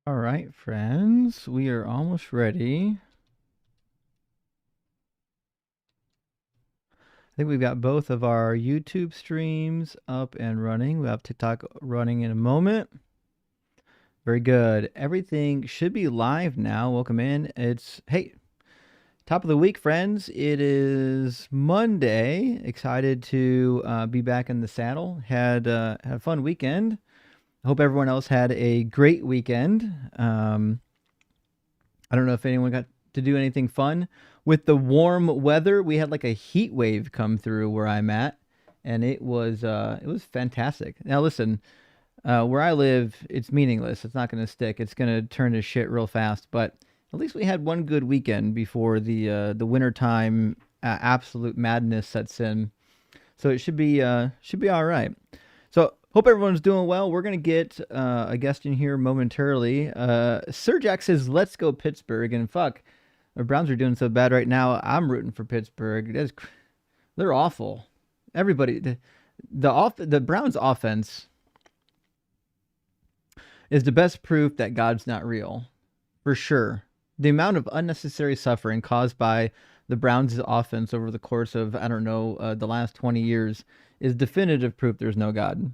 All right, friends, we are almost ready. I think we've got both of our YouTube streams up and running. We'll have TikTok running in a moment. Very good. Everything should be live now. Welcome in. Hey, top of the week, friends. It is Monday. Excited to be back in the saddle. Had a fun weekend. Hope everyone else had a great weekend. I don't know if anyone got to do anything fun. With the warm weather, we had like a heat wave come through where I'm at, and it was fantastic. Now listen, where I live, it's meaningless. It's not going to stick. It's going to turn to shit real fast. But at least we had one good weekend before the wintertime absolute madness sets in. So it should be all right. So hope everyone's doing well. We're gonna get a guest in here momentarily. Sir Jack says, "Let's go Pittsburgh." And fuck, the Browns are doing so bad right now. I'm rooting for Pittsburgh. They're awful. Everybody, the Browns offense is the best proof that God's not real, for sure. The amount of unnecessary suffering caused by the Browns' offense over the course of I don't know the last 20 years is definitive proof there's no God.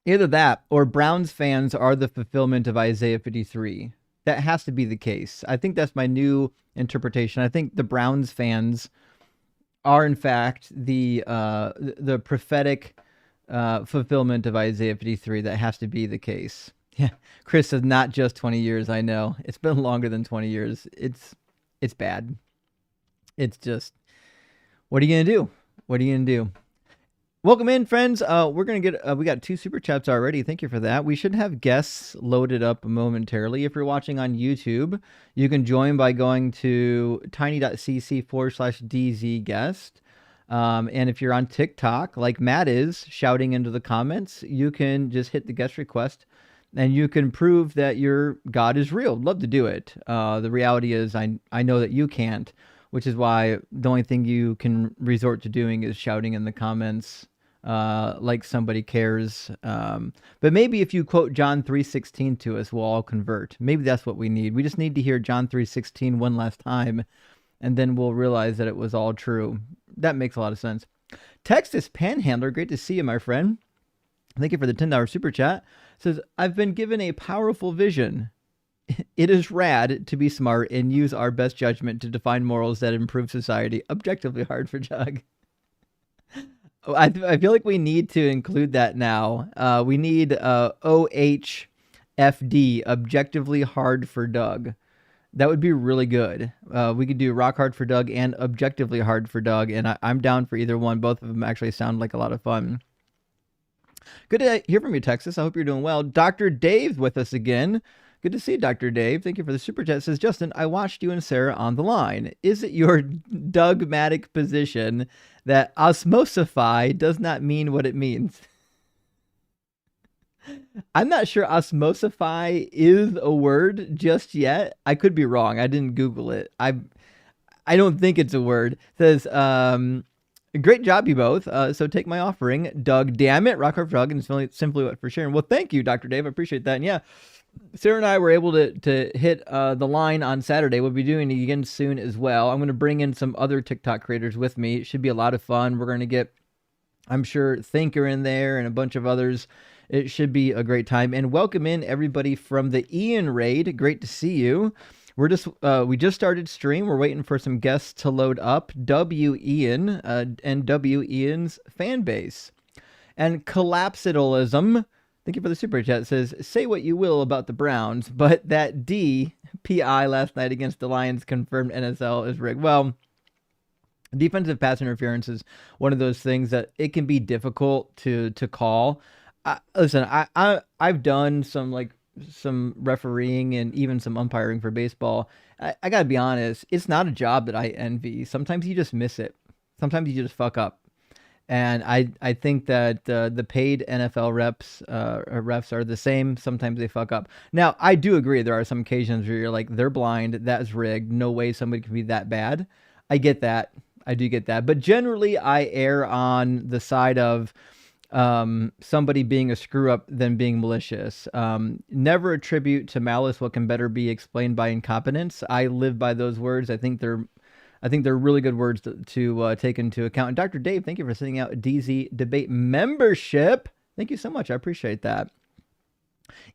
Either that or Browns fans are the fulfillment of Isaiah 53. That has to be the case. I think that's my new interpretation. I think the Browns fans are in fact the prophetic fulfillment of Isaiah 53. That has to be the case. Yeah, Chris says not just 20 years. I know it's been longer than 20 years. It's bad. It's just what are you gonna do? What are you gonna do? Welcome in, friends. We're gonna get. We got 2 super chats already. Thank you for that. We should have guests loaded up momentarily. If you're watching on YouTube, you can join by going to tiny.cc/DZ guest. And if you're on TikTok, like Matt is shouting into the comments, you can just hit the guest request, and you can prove that your God is real. Love to do it. The reality is, I know that you can't, which is why the only thing you can resort to doing is shouting in the comments like somebody cares. But maybe if you quote John 3:16 to us, we'll all convert. Maybe that's what we need. We just need to hear John 3:16 one last time, and then we'll realize that it was all true. That makes a lot of sense. Texas Panhandler, great to see you, my friend. Thank you for the $10 super chat. Says, I've been given a powerful vision. It is rad to be smart and use our best judgment to define morals that improve society. Objectively hard for Jug. I feel like we need to include that now. We need OHFD, objectively hard for Doug. That would be really good. We could do rock hard for Doug and objectively hard for Doug, and I'm down for either one. Both of them actually sound like a lot of fun. Good to hear from you, Texas. I hope you're doing well. Dr. Dave with us again. Good to see you, Dr. Dave. Thank you for the super chat. Says, Justin, I watched you and Sarah on the line. Is it your dogmatic position that osmosify does not mean what it means? I'm not sure osmosify is a word just yet. I could be wrong. I didn't Google it. I don't think it's a word. It says, great job, you both. So take my offering. Doug, damn it. Rock Hard Frog and simply what for sharing. Well, thank you, Dr. Dave. I appreciate that. And yeah, Sarah and I were able to hit the line on Saturday. We'll be doing it again soon as well. I'm going to bring in some other TikTok creators with me. It should be a lot of fun. We're going to get, I'm sure, Thinker in there and a bunch of others. It should be a great time. And welcome in everybody from the Ian raid. Great to see you. We just started stream. We're waiting for some guests to load up. W Ian and W Ian's fan base. And Collapsidalism, thank you for the super chat. It says, say what you will about the Browns, but that DPI last night against the Lions confirmed NSL is rigged. Well, defensive pass interference is one of those things that it can be difficult to call. Listen, I've done some refereeing and even some umpiring for baseball. I gotta be honest, it's not a job that I envy. Sometimes you just miss it. Sometimes you just fuck up. And I think that the paid NFL refs are the same. Sometimes they fuck up. Now, I do agree there are some occasions where you're like, they're blind, that's rigged. No way somebody can be that bad. I get that. I do get that. But generally, I err on the side of somebody being a screw up than being malicious. Never attribute to malice what can better be explained by incompetence. I live by those words. I think they're really good words to take into account. And Dr. Dave, thank you for sending out a DZ debate membership. Thank you so much. I appreciate that.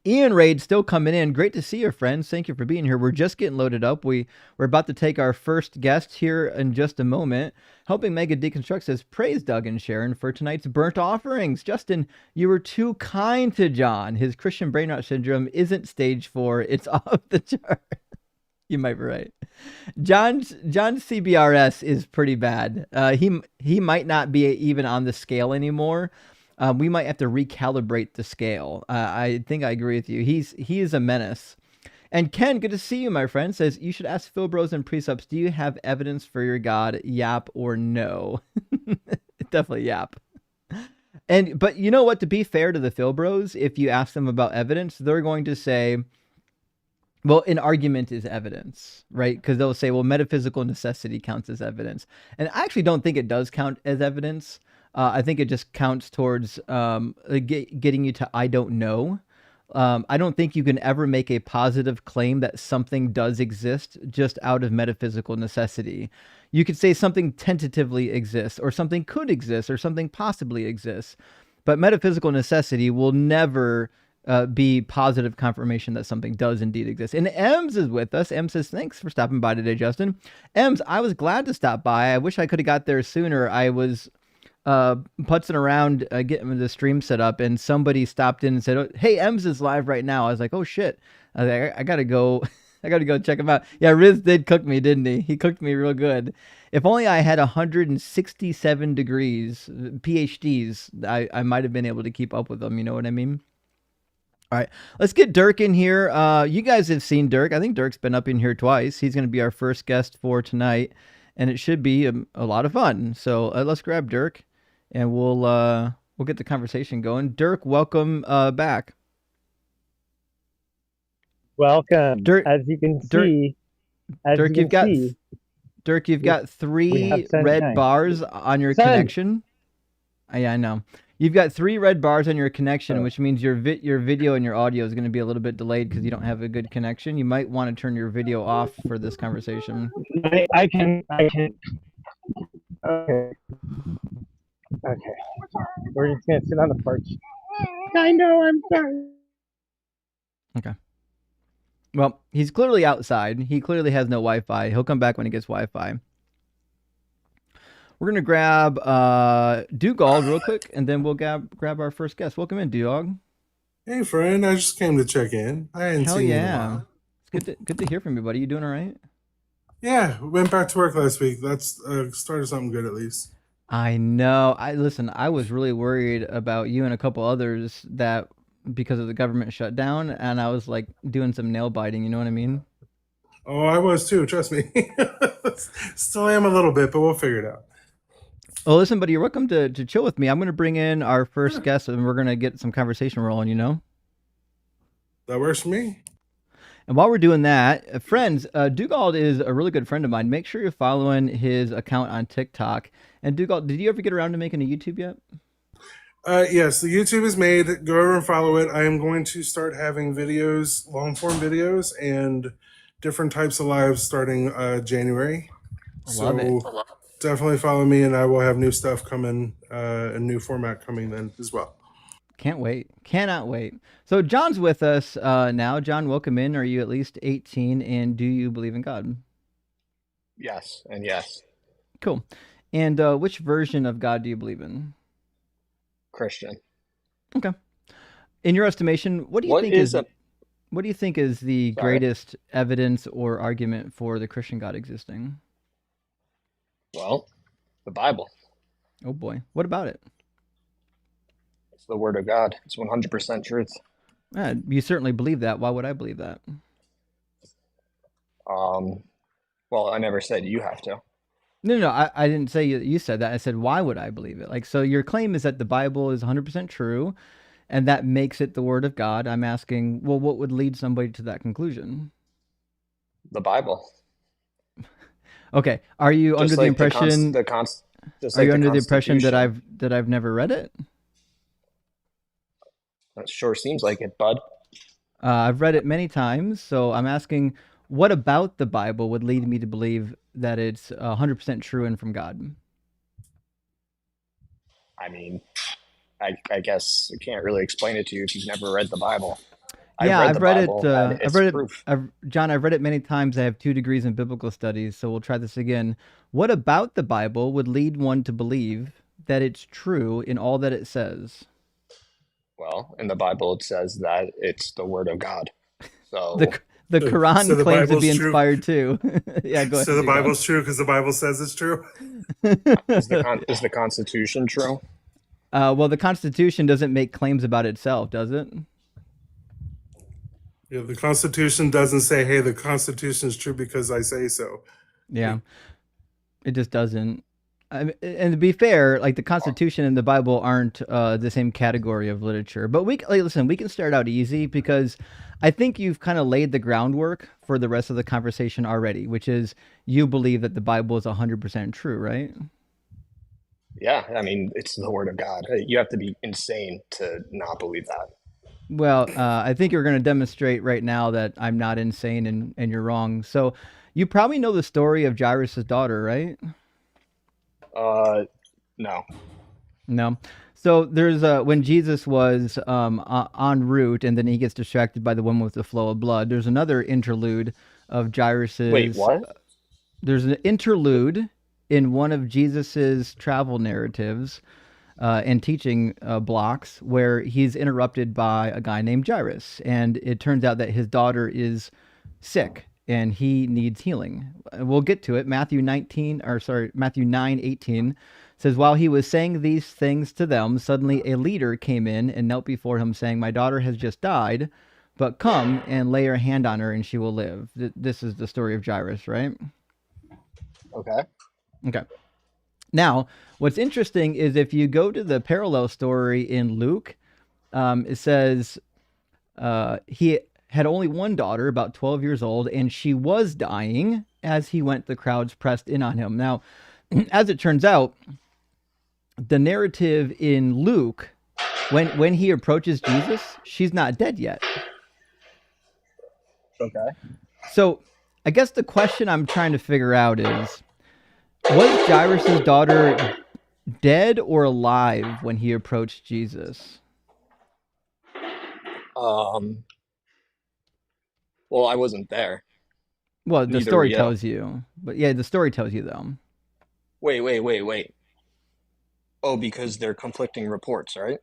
Ian Raid still coming in. Great to see you, friends. Thank you for being here. We're just getting loaded up. We're about to take our first guest here in just a moment. Helping Mega Deconstruct says, praise Doug and Sharon for tonight's burnt offerings. Justin, you were too kind to John. His Christian brain rot syndrome isn't stage 4. It's off the chart. You might be right. John's CBRS is pretty bad. He might not be even on the scale anymore. We might have to recalibrate the scale. I think I agree with you. He is a menace. And Ken, good to see you, my friend, says you should ask Phil Bros and Precepts, do you have evidence for your God? Yap or no? Definitely yap. But you know what? To be fair to the Phil Bros, if you ask them about evidence, they're going to say, well, an argument is evidence, right? Because they'll say, well, metaphysical necessity counts as evidence. And I actually don't think it does count as evidence. I think it just counts towards getting you to I don't know. I don't think you can ever make a positive claim that something does exist just out of metaphysical necessity. You could say something tentatively exists, or something could exist, or something possibly exists. But metaphysical necessity will never be positive confirmation that something does indeed exist. And Ems is with us. Ems says, thanks for stopping by today, Justin. Ems, I was glad to stop by. I wish I could have got there sooner. I was putzing around getting the stream set up, and somebody stopped in and said, oh, hey, Ems is live right now. I was like, oh shit. I was like, I gotta go. I gotta go check him out. Yeah, Riz did cook me, didn't he? He cooked me real good. If only I had 167 degrees, PhDs, I might have been able to keep up with them. You know what I mean? All right, let's get Dirk in here. You guys have seen Dirk. I think Dirk's been up in here twice. He's going to be our first guest for tonight, and it should be a lot of fun. So let's grab Dirk, and we'll get the conversation going. Dirk, welcome back. Welcome. Dirk, as you can Dirk, see, Dirk, you've got we have 3 red bars on your connection. Yeah, I know. You've got 3 red bars on your connection, which means your video and your audio is going to be a little bit delayed because you don't have a good connection. You might want to turn your video off for this conversation. I can. Okay. We're just going to sit on the porch. I know, I'm sorry. Okay. Well, he's clearly outside. He clearly has no Wi-Fi. He'll come back when he gets Wi-Fi. We're going to grab Dugald real quick, and then we'll grab our first guest. Welcome in, Dugald. Hey, friend. I just came to check in. I hadn't Hell seen you in a yeah. while. It's good to hear from you, buddy. You doing all right? Yeah, went back to work last week. That's started something good at least. I know. Listen, I was really worried about you and a couple others that because of the government shutdown, and I was like doing some nail biting, you know what I mean? Oh, I was too, trust me. Still am a little bit, but we'll figure it out. Well, listen, buddy, you're welcome to chill with me. I'm going to bring in our first guest, and we're going to get some conversation rolling, you know? That works for me. And while we're doing that, friends, Dugald is a really good friend of mine. Make sure you're following his account on TikTok. And Dugald, did you ever get around to making a YouTube yet? Yes, the YouTube is made. Go over and follow it. I am going to start having videos, long form videos, and different types of lives starting January. Love it. Definitely follow me, and I will have new stuff coming, a new format coming then as well. Can't wait. Cannot wait. So John's with us now. John, welcome in. Are you at least 18, and do you believe in God? Yes, and yes. Cool. And which version of God do you believe in? Christian. Okay. In your estimation, what do you think is the greatest evidence or argument for the Christian God existing? Well, the Bible. Oh boy. What about it? It's the Word of God. It's 100% truth. You certainly believe that. Why would I believe that? Well, I never said you have to. No, I didn't say you said that. I said, why would I believe it? Like, so your claim is that the Bible is 100% true, and that makes it the Word of God. I'm asking, well, what would lead somebody to that conclusion? The Bible. Okay. Are you under the impression? Are you under the impression that I've never read it? That sure seems like it, bud. I've read it many times, so I'm asking, what about the Bible would lead me to believe that it's 100% true and from God? I mean, I guess I can't really explain it to you if you've never read the Bible. I've Yeah, read the I've read it. Bible, and I've it's read it. proof. John, I've read it many times. I have 2 degrees in biblical studies, so we'll try this again. What about the Bible would lead one to believe that it's true in all that it says? Well, in the Bible, it says that it's the word of God. So The the So Quran the claims to be Bible's true. inspired too. Yeah, go So ahead, the you go. Bible's true because the Bible says it's true. is the Constitution true? Well, the Constitution doesn't make claims about itself, does it? Yeah, the Constitution doesn't say, "Hey, the Constitution is true because I say so." Yeah, it just doesn't. And to be fair, like the Constitution and the Bible aren't the same category of literature. But listen, we can start out easy because I think you've kind of laid the groundwork for the rest of the conversation already, which is you believe that the Bible is 100% true, right? Yeah, I mean, it's the word of God. You have to be insane to not believe that. Well, I think you're going to demonstrate right now that I'm not insane and you're wrong. So you probably know the story of Jairus' daughter, right? No. No. So there's when Jesus was en route and then he gets distracted by the woman with the flow of blood. There's another interlude of Wait, Jairus's. what? There's an interlude in one of Jesus's travel narratives and teaching blocks where he's interrupted by a guy named Jairus, and it turns out that his daughter is sick and he needs healing. We'll get to it. Matthew 9:18 says, while he was saying these things to them, suddenly a leader came in and knelt before him, saying, my daughter has just died, but come and lay your hand on her and she will live. This is the story of Jairus, right? Okay. Okay. Now, what's interesting is if you go to the parallel story in Luke, it says he had only one daughter, about 12 years old, and she was dying. As he went, the crowds pressed in on him. Now, as it turns out, the narrative in Luke, when he approaches Jesus, she's not dead yet. Okay. So I guess the question I'm trying to figure out is, was Jairus' daughter dead or alive when he approached Jesus? Well, I wasn't there. Well, the Neither were story you. tells you. But yeah, the story tells you though. Wait. Oh, because they're conflicting reports, right?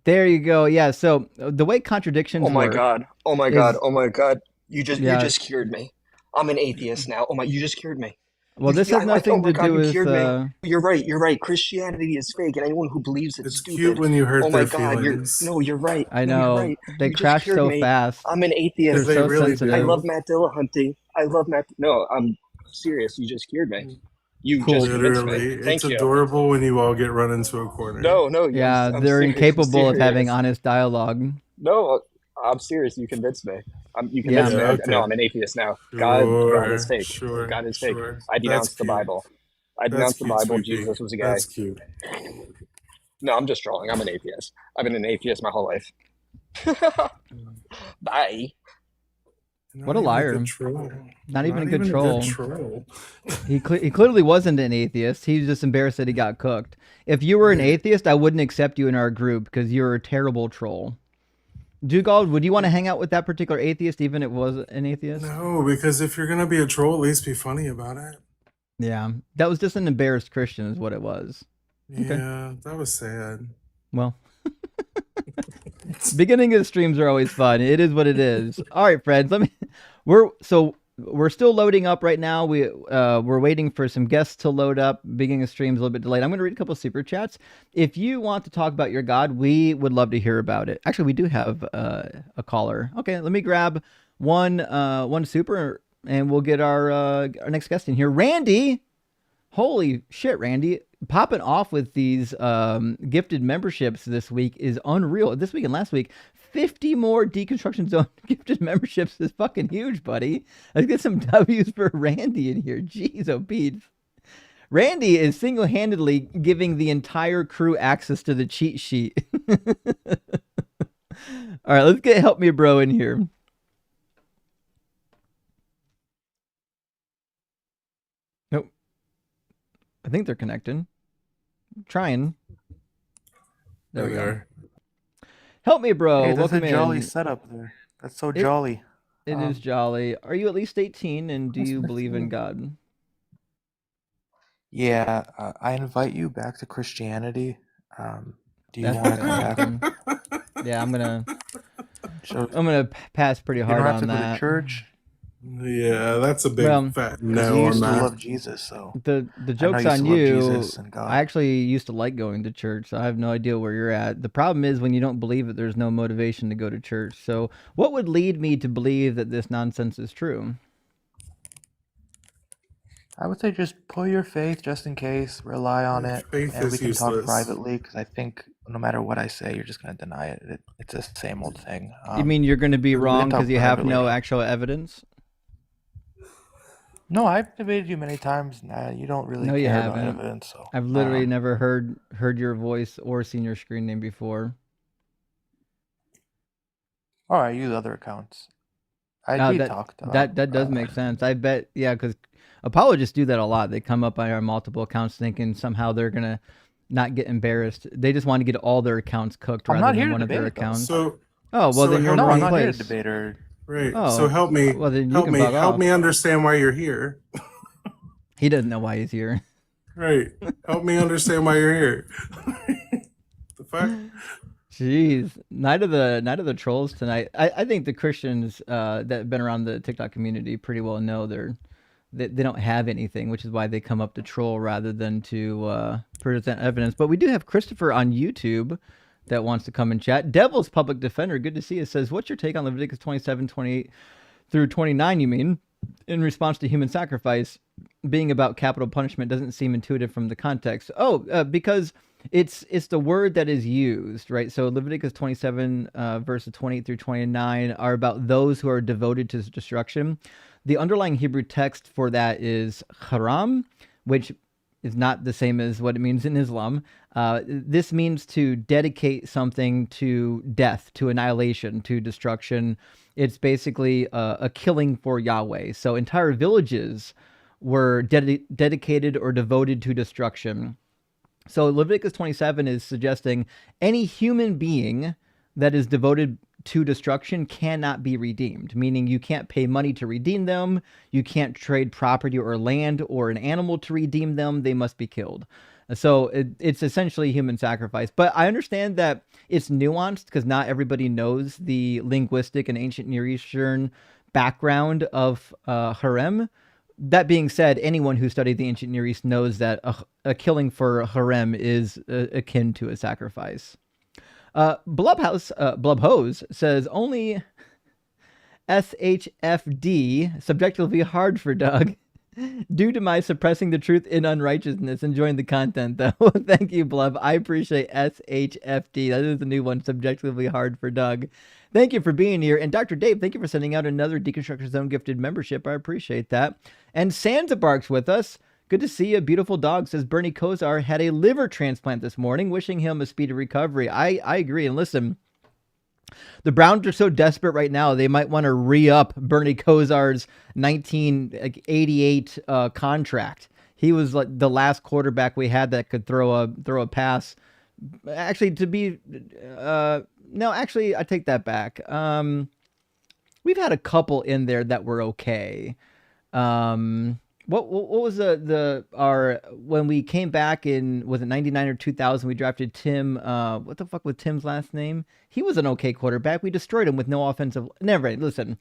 There you go. Yeah, so the way contradictions Oh my work God. Oh my God. is Oh my God. You yeah. just cured me. I'm an atheist now. Oh my, you just cured me. Well, this has Oh nothing my to God, do you with cured me. You're right. Christianity is fake, and anyone who believes it's It's cute stupid. when you Oh hurt my their God, feelings. you're right. I No, you're know right. they You just crash cured so me. fast. I'm an They're atheist. They so really I sensitive. love do. Matt Dillahunty. I love Matt. No, I'm serious. You just cured me. You Cool. just convinced me. Literally, it's Thank you. adorable when you all get run into a corner. No, Yeah, I'm they're serious. I'm incapable of having serious. honest dialogue. No, I'm serious. You convinced me. You Yeah. convinced Yeah, me. okay. No, I'm an atheist now. God is Sure, fake. sure, God is fake. sure. I That's denounce the cute. Bible. I That's denounce the cute, Bible. sweet pea. Jesus was a guy. That's cute. No, I'm just trolling. I'm an atheist. I've been an atheist my whole life. Bye. What Not a even a liar. good troll. Not even Not a good even a good troll. troll. He clearly wasn't an atheist. He was just embarrassed that he got cooked. If you were an atheist, I wouldn't accept you in our group because you're a terrible troll. Dugald, would you want to hang out with that particular atheist even if it was an atheist? No, because if you're gonna be a troll, at least be funny about it. Yeah, that was just an embarrassed Christian is what it was. Okay. Yeah, that was sad. Well, beginning of streams are always fun. It is what it is. All right, friends. We're still loading up right now. We're waiting for some guests to load up. Beginning of streams a little bit delayed. I'm going to read a couple of super chats. If you want to talk about your God, we would love to hear about it. Actually, we do have a caller. Okay, let me grab one super, and we'll get our next guest in here. Randy. Holy shit, Randy. Popping off with these gifted memberships this week is unreal. This week and last week, 50 more Deconstruction Zone gifted memberships is fucking huge, buddy. Let's get some W's for Randy in here. Jeez, oh, Pete. Randy is single-handedly giving the entire crew access to the cheat sheet. All right, let's get Help Me Bro in here. Nope. I think they're connecting. Trying. There we go. are. Help Me Bro. Hey, that's a Welcome jolly in. setup there. That's so jolly. It is jolly. Are you at least 18 and do Nice you to believe see in you. God? Yeah, I invite you back to Christianity. Do you That's want not to gonna come back? happen. Yeah, I'm gonna So pass pretty you don't hard have on to go to that. church Yeah, that's a big Well, fat because no you on used to that. love Jesus. So the I know joke's you used on to love you. Jesus and I God. actually used to like going to church, so I have no idea where you're at. The problem is when you don't believe it, there's no motivation to go to church. So, what would lead me to believe that this nonsense is true? I would say just pull your faith just in case, rely on it, Faith and we is can talk useless. privately because I think no matter what I say, you're just going to deny it. It's the same old thing. You mean you're going to be we can wrong talk because you have privately. no actual evidence? No, I've debated you many times. Nah, you don't really No, you care about haven't. evidence. So I've literally never heard your voice or seen your screen name before. Or I use other accounts. We talked. That does make sense. I bet, yeah, because apologists do that a lot. They come up on our multiple accounts thinking somehow they're gonna not get embarrassed. They just want to get all their accounts cooked I'm rather not than here to one of their debate, though. accounts. So Oh well, so then you're in help the No, wrong I'm not here to place. debate or. right. Oh, So help me. well, then you help can me. bug Help off. me understand why you're here. He doesn't know why he's here. Right. Help me understand why you're here. The fuck? Jeez, night of the trolls tonight. I think the Christians that have been around the TikTok community pretty well know they don't have anything, which is why they come up to troll rather than to present evidence. But we do have Christopher on YouTube that wants to come and chat. Devil's Public Defender, good to see you, says, what's your take on Leviticus 27, 28 through 29, you mean? In response to human sacrifice being about capital punishment doesn't seem intuitive from the context. Because it's the word that is used, right? So Leviticus 27 verses 28 through 29 are about those who are devoted to destruction. The underlying Hebrew text for that is haram, which is not the same as what it means in Islam. This means to dedicate something to death, to annihilation, to destruction. It's basically a killing for Yahweh. So entire villages were dedicated or devoted to destruction. So Leviticus 27 is suggesting any human being that is devoted to destruction cannot be redeemed, meaning you can't pay money to redeem them. You can't trade property or land or an animal to redeem them. They must be killed. So it's essentially human sacrifice. But I understand that it's nuanced because not everybody knows the linguistic and ancient Near Eastern background of harem. That being said, anyone who studied the ancient Near East knows that a killing for harem is akin to a sacrifice. Blubhose says only SHFD, subjectively hard for Doug, due to my suppressing the truth in unrighteousness. Enjoying the content, though. Thank you, Blub. I appreciate SHFD. That is the new one, subjectively hard for Doug. Thank you for being here. And Dr. Dave, thank you for sending out another Deconstruction Zone gifted membership. I appreciate that. And Sansabark's with us. Good to see you. Beautiful dog, says Bernie Kosar had a liver transplant this morning. Wishing him a speedy recovery. I agree. And listen, the Browns are so desperate right now, they might want to re-up Bernie Kosar's 1988 contract. He was like the last quarterback we had that could throw a pass. Actually, I take that back. We've had a couple in there that were okay. What was when we came back in, was it 99 or 2000, we drafted Tim, what the fuck was Tim's last name? He was an okay quarterback. We destroyed him with no offensive, never mind. Listen,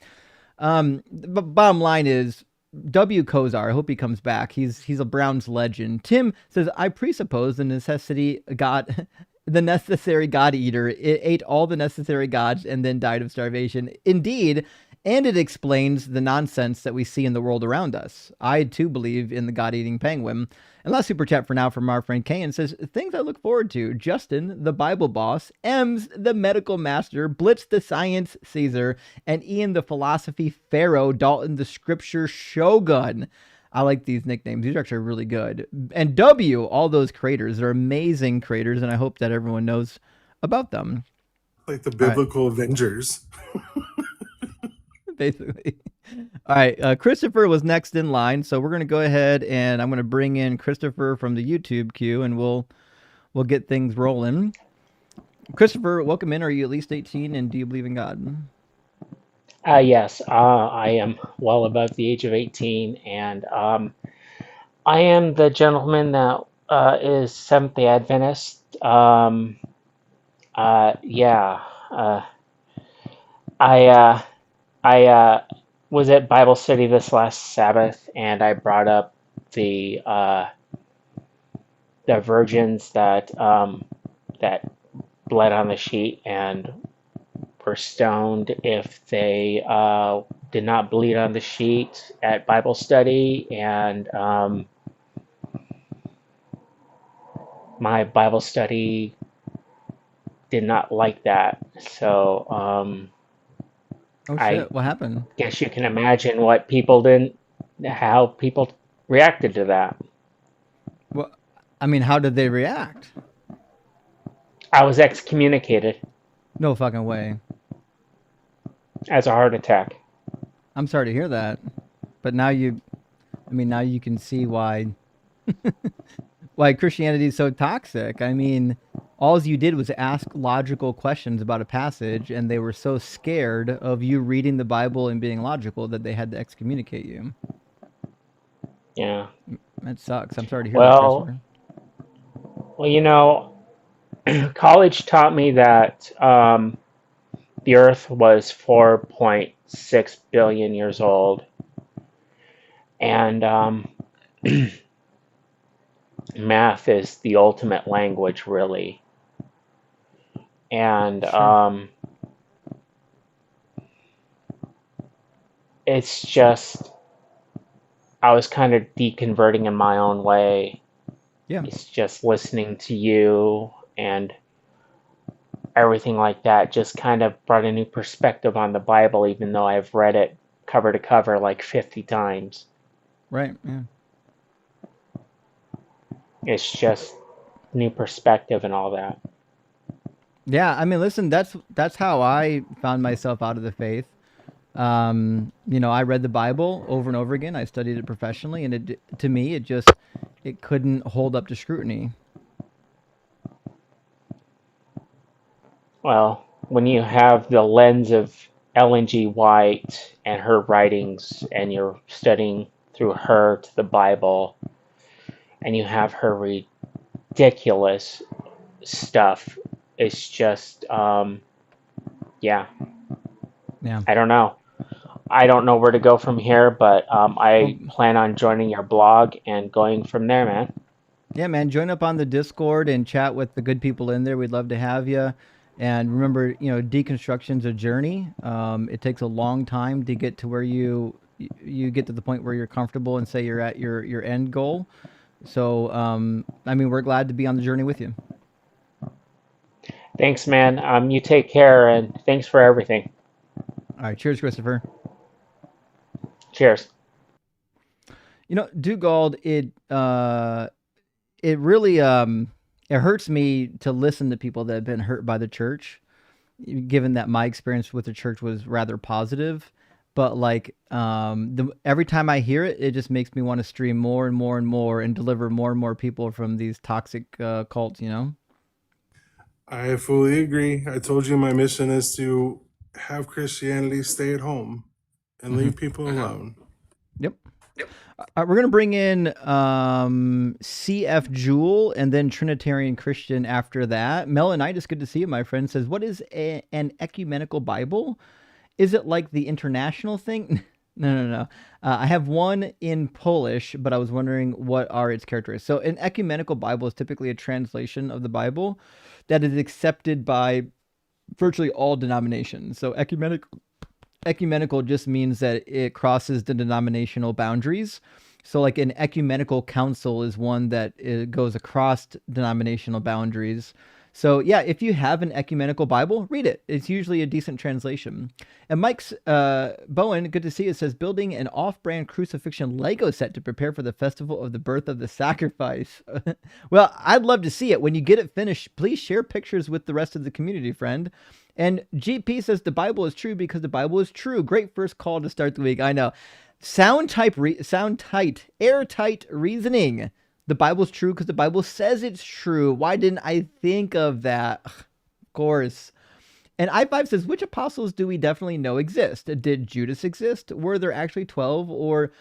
but bottom line is W. Kozar, I hope he comes back. He's a Browns legend. Tim says, I presuppose the necessary God eater. It ate all the necessary gods and then died of starvation. Indeed, and it explains the nonsense that we see in the world around us. I, too, believe in the God-eating penguin. And last super chat for now from our friend Kayan says, things I look forward to. Justin, the Bible boss. Ems, the medical master. Blitz, the science Caesar. And Ian, the philosophy pharaoh. Dalton, the scripture shogun. I like these nicknames. These are actually really good. And W, all those creators. They're amazing creators, and I hope that everyone knows about them. Like the All right. biblical Avengers. Basically. All right. Christopher was next in line, so we're gonna go ahead and I'm gonna bring in Christopher from the YouTube queue, and we'll get things rolling. Christopher, welcome in. Are you at least 18, and do you believe in God? Yes, I am well above the age of 18, and I am the gentleman that is Seventh Day Adventist. Yeah, I I was at Bible study this last Sabbath, and I brought up the virgins that bled on the sheet and were stoned if they did not bleed on the sheet at Bible study, and my Bible study did not like that. So Oh I shit! What happened? guess you can imagine how people reacted to that. Well, I mean, how did they react? I was excommunicated No fucking way. as a heart attack. I'm sorry to hear that, but now you can see why Christianity is so toxic. I mean, all you did was ask logical questions about a passage, and they were so scared of you reading the Bible and being logical that they had to excommunicate you. Yeah. That sucks. I'm sorry to hear that, Well, Christopher. well, college taught me that the Earth was 4.6 billion years old, and math is the ultimate language, really. And Sure. it's just, I was kind of deconverting in my own way. Yeah. It's just listening to you and everything like that just kind of brought a new perspective on the Bible, even though I've read it cover to cover like 50 times. Right. Yeah. It's just new perspective and all that. Yeah. I mean, listen, that's how I found myself out of the faith. I read the Bible over and over again. I studied it professionally, and to me, it couldn't hold up to scrutiny. Well, when you have the lens of Ellen G. White and her writings, and you're studying through her to the Bible, and you have her ridiculous stuff, it's just, yeah, Yeah. I don't know. I don't know where to go from here, but Well, I plan on joining your blog and going from there, man. yeah, man, join up on the Discord and chat with the good people in there. We'd love to have you. And remember, deconstruction's a journey. It takes a long time to get to where you get to the point where you're comfortable and say you're at your end goal. So, I mean, we're glad to be on the journey with you. Thanks, man. You take care, and thanks for everything. All right, cheers, Christopher. Cheers. Dugald, it really it hurts me to listen to people that have been hurt by the church, given that my experience with the church was rather positive. But like every time I hear it, it just makes me want to stream more and more and more and deliver more and more people from these toxic cults. I fully agree. I told you my mission is to have Christianity stay at home and Mm-hmm. leave people alone. Yep. We're going to bring in CF Jewel and then Trinitarian Christian after that. Melanitis, good to see you, my friend, says, what is an ecumenical Bible? Is it like the international thing? No. I have one in Polish, but I was wondering what are its characteristics. So an ecumenical Bible is typically a translation of the Bible that is accepted by virtually all denominations. So ecumenical just means that it crosses the denominational boundaries. So like an ecumenical council is one that goes across denominational boundaries. So yeah, if you have an ecumenical Bible, read it. It's usually a decent translation. And Mike's Bowen, good to see you, says building an off-brand crucifixion Lego set to prepare for the festival of the birth of the sacrifice. Well, I'd love to see it. When you get it finished, please share pictures with the rest of the community, friend. And GP says the Bible is true because the Bible is true. Great first call to start the week. I know. Sound tight, airtight reasoning. The Bible's true because the Bible says it's true. Why didn't I think of that? Of course. And I5 says, which apostles do we definitely know exist? Did Judas exist? Were there actually 12? Or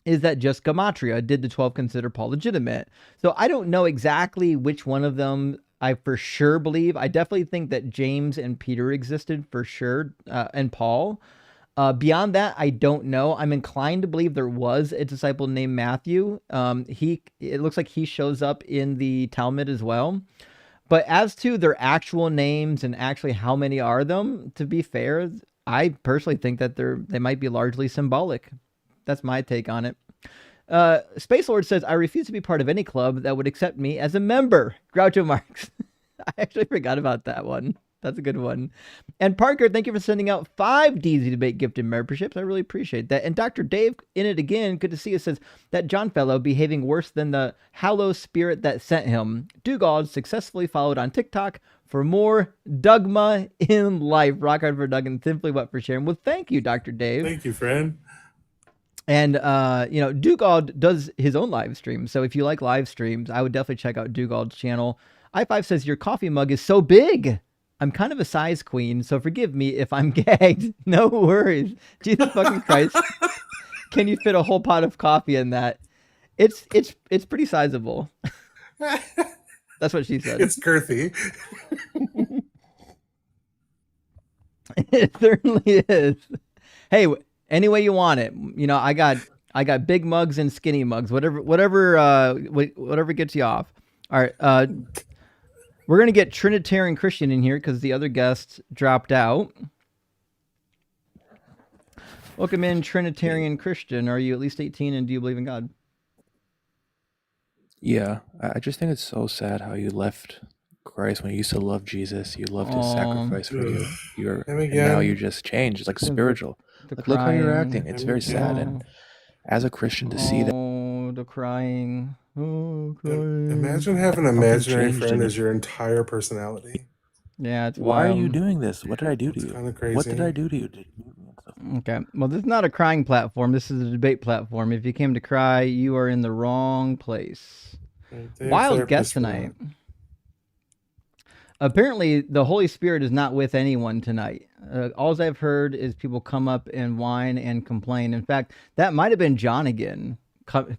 is that just gematria? Did the 12 consider Paul legitimate? So I don't know exactly which one of them I for sure believe. I definitely think that James and Peter existed for sure, and Paul. Beyond that, I don't know. I'm inclined to believe there was a disciple named Matthew. It looks like he shows up in the Talmud as well. But as to their actual names and actually how many are them, to be fair, I personally think that they might be largely symbolic. That's my take on it. Space Lord says, I refuse to be part of any club that would accept me as a member. Groucho Marx. I actually forgot about that one. That's a good one. And Parker, thank you for sending out 5 DZ Debate gifted memberships. I really appreciate that. And Dr. Dave, in it again, good to see you, says, that John fellow behaving worse than the hallow spirit that sent him. Dugald successfully followed on TikTok for more dogma in life. Rock hard for Doug and simply what for sharing. Well, thank you, Dr. Dave. Thank you, friend. And, Dugald does his own live stream. So if you like live streams, I would definitely check out Dugald's channel. I5 says, your coffee mug is so big. I'm kind of a size queen, so forgive me if I'm gagged. No worries. Jesus fucking Christ. Can you fit a whole pot of coffee in that? It's pretty sizable. That's what she said. It's girthy. It certainly is. Hey, any way you want it. I got big mugs and skinny mugs. Whatever gets you off. All right. We're going to get Trinitarian Christian in here because the other guest dropped out. Welcome in, Trinitarian Christian. Are you at least 18 and do you believe in God? Yeah, I just think it's so sad how you left Christ when you used to love Jesus. You loved his sacrifice for you. And now you just changed. It's like spiritual. Like, look how you're acting. It's very sad. And as a Christian to see that. Oh, the crying. Oh, crying. Imagine having an imaginary friend as your entire personality. Yeah, it's Why wild. are you doing this? What did I do to you? Kind of crazy. What did I do to you? Okay. Well, this is not a crying platform. This is a debate platform. If you came to cry, you are in the wrong place. Wild guest tonight. Apparently, the Holy Spirit is not with anyone tonight. All I've heard is people come up and whine and complain. In fact, that might have been John again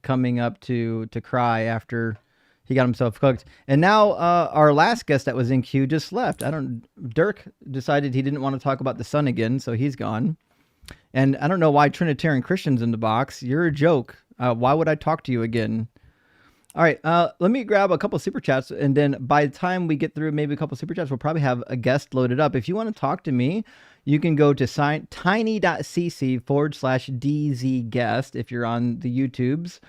coming up to cry after he got himself cooked. And now our last guest that was in queue just left. Dirk decided he didn't want to talk about the sun again, so he's gone. And I don't know why Trinitarian Christian's in the box. You're a joke. Why would I talk to you again? All right, let me grab a couple super chats, and then by the time we get through maybe a couple super chats, we'll probably have a guest loaded up. If you want to talk to me, you can go to tiny.cc/DZ guest if you're on the YouTubes.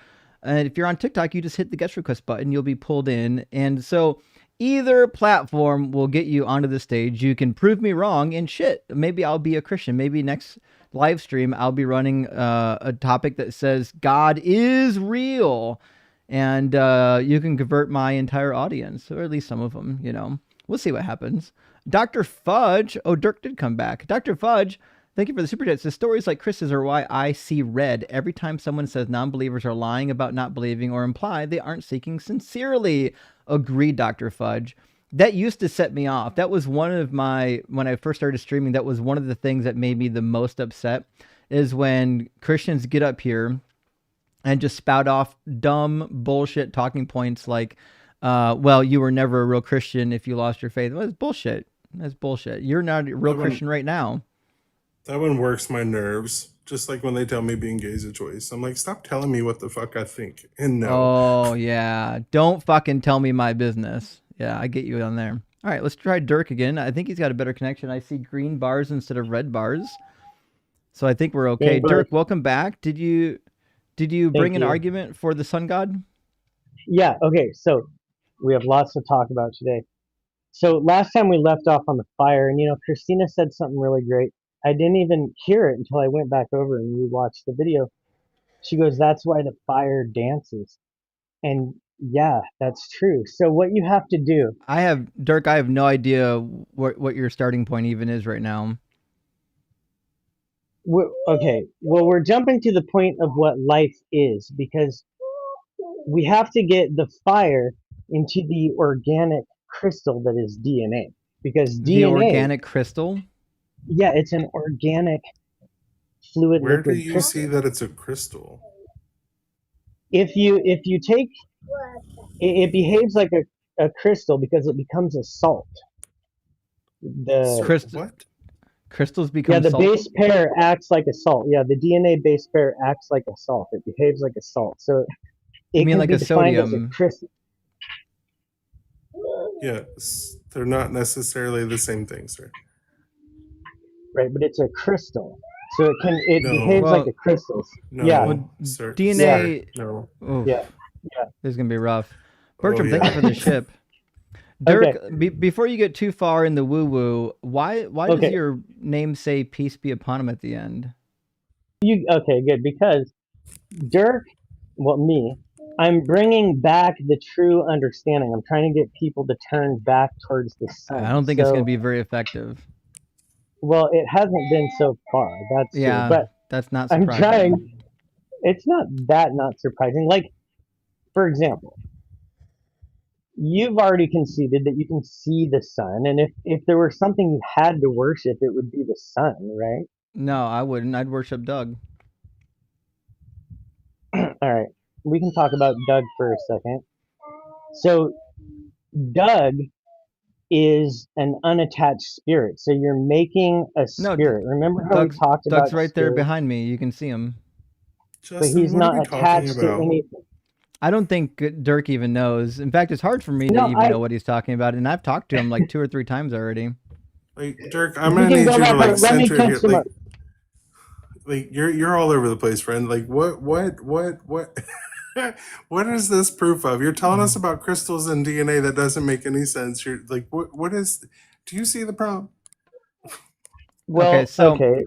And if you're on TikTok, you just hit the guest request button. You'll be pulled in. And so either platform will get you onto the stage. You can prove me wrong, and shit, maybe I'll be a Christian. Maybe next live stream, I'll be running a topic that says God is real. And you can convert my entire audience, or at least some of them, We'll see what happens. Dr. Fudge. Oh, Dirk did come back. Dr. Fudge, thank you for the super chat. The stories like Chris's are why I see red. Every time someone says non-believers are lying about not believing or imply they aren't seeking sincerely. Agreed, Dr. Fudge. That used to set me off. That was when I first started streaming, that was one of the things that made me the most upset, is when Christians get up here and just spout off dumb bullshit talking points like, well, you were never a real Christian if you lost your faith. Well, that's bullshit. That's bullshit. You're not a real Christian right now. That one works my nerves. Just like when they tell me being gay is a choice. I'm like, stop telling me what the fuck I think. And no. Oh, yeah. Don't fucking tell me my business. Yeah, I get you on there. All right, let's try Dirk again. I think he's got a better connection. I see green bars instead of red bars. So I think we're okay. Hey, Dirk, welcome back. Did you bring an argument for the sun god? Yeah, okay, so we have lots to talk about today. So last time we left off on the fire, and Christina said something really great. I didn't even hear it until I went back over and rewatched the video. She goes, that's why the fire dances. And Yeah, that's true. So what you have to do, Dirk, I have no idea what your starting point even is right now. okay, well, we're jumping to the point of what life is, because we have to get the fire into the organic crystal that is DNA. Because The DNA, organic crystal? yeah, it's an organic fluid Where do liquid you crystal. see that it's a crystal? If you take it behaves like a crystal because it becomes a salt. What? Crystals become the salt? base pair acts like a salt. Yeah, the DNA base pair acts like a salt. It behaves like a salt. So it mean can like be a defined as a sodium? crystal. Yes, they're not necessarily the same thing, sir. Right, but it's a crystal. So it No. behaves like a crystal. No, Yeah. sir. DNA. No. Oof. Yeah. This is gonna be rough. Bertram, yeah. thank you for the ship. Dirk, Okay. Before you get too far in the woo-woo, why does Okay. your name say "peace be upon him" at the end? Okay, good, because Dirk, well, me, I'm bringing back the true understanding. I'm trying to get people to turn back towards the sun. I don't think it's gonna be very effective. Well, it hasn't been so far. That's true. But that's not I'm surprising. trying. It's not surprising. Like, for example, you've already conceded that you can see the sun, and if there were something you had to worship, it would be the sun, right? No, I wouldn't. I'd worship Doug. All right, we can talk about Doug for a second. So, Doug is an unattached spirit. So you're making a spirit. Remember how we talked about Doug's right there behind me. You can see him. Justin, but he's not attached to anything. I don't think Dirk even knows. In fact, it's hard for me to even know what he's talking about. And I've talked to him like 2 or 3 times already. Like, Dirk, I'm gonna need you to like center here. Like you're all over the place, friend. Like what what is this proof of? You're telling us about crystals and DNA that doesn't make any sense. You're like, what is? Do you see the problem? Well, okay.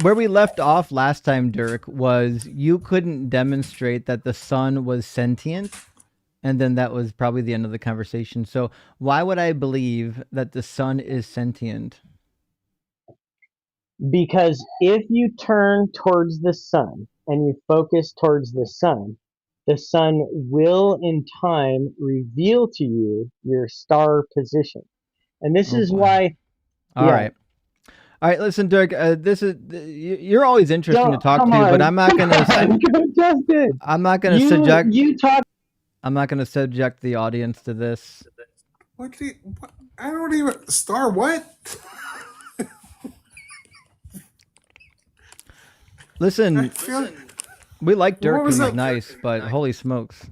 Where we left off last time, Dirk, was you couldn't demonstrate that the sun was sentient, and then that was probably the end of the conversation. So why would I believe that the sun is sentient? Because if you turn towards the sun and you focus towards the sun will in time reveal to you your star position. And this is why. All right. All right, listen, Dirk. You're always interesting to talk to, but I'm not going to. I'm not going to subject. I'm not going to subject the audience to this. What? I don't even star what? Listen, we like Dirk. He's nice, but holy smokes.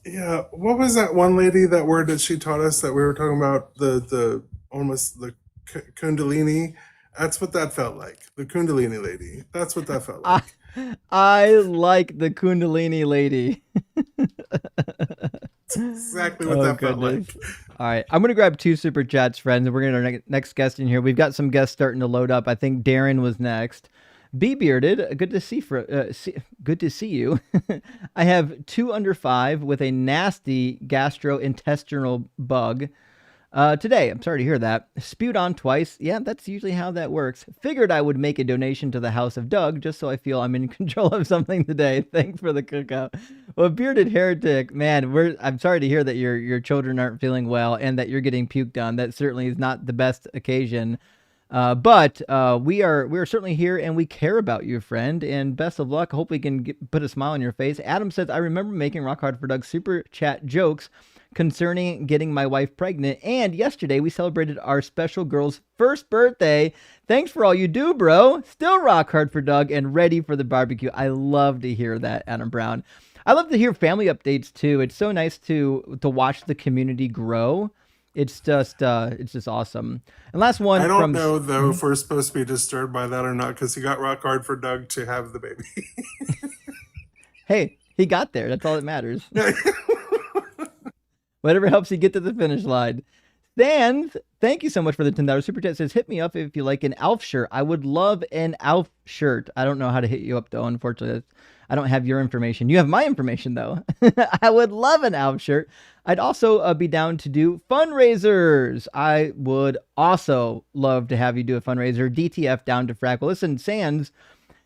Yeah, what was that one lady? That word that she taught us that we were talking about the almost the Kundalini. That's what that felt like. The Kundalini lady. That's what that felt like. I like the Kundalini lady. That's exactly what that felt like. All right. I'm going to grab 2 super chats, friends, and we're going to our next guest in here. We've got some guests starting to load up. I think Darren was next. Be Bearded, good to see you. I have 2 under 5 with a nasty gastrointestinal bug. Today, I'm sorry to hear that. Spewed on twice. Yeah, that's usually how that works. Figured I would make a donation to the House of Doug just so I feel I'm in control of something today. Thanks for the cookout. Well, Bearded Heretic, man, I'm sorry to hear that your children aren't feeling well and that you're getting puked on. That certainly is not the best occasion. But we are certainly here and we care about you, friend. And best of luck. Hope we can put a smile on your face. Adam says, I remember making Rock Hard for Doug super chat jokes concerning getting my wife pregnant, and yesterday we celebrated our special girl's first birthday. Thanks for all you do, bro. Still rock hard for Doug and ready for the barbecue. I love to hear that, Adam Brown. I love to hear family updates too. It's so nice to watch the community grow. It's just awesome. And last one, I don't know though if we're supposed to be disturbed by that or not, because he got rock hard for Doug to have the baby. Hey, he got there. That's all that matters. Whatever helps you get to the finish line. Stan, thank you so much for the $10 super chat. Says, hit me up if you like an Alf shirt. I would love an Alf shirt. I don't know how to hit you up though, unfortunately. I don't have your information. You have my information, though. I would love an Alf shirt. I'd also be down to do fundraisers. I would also love to have you do a fundraiser. DTF down to Frack. Well, listen, Sans,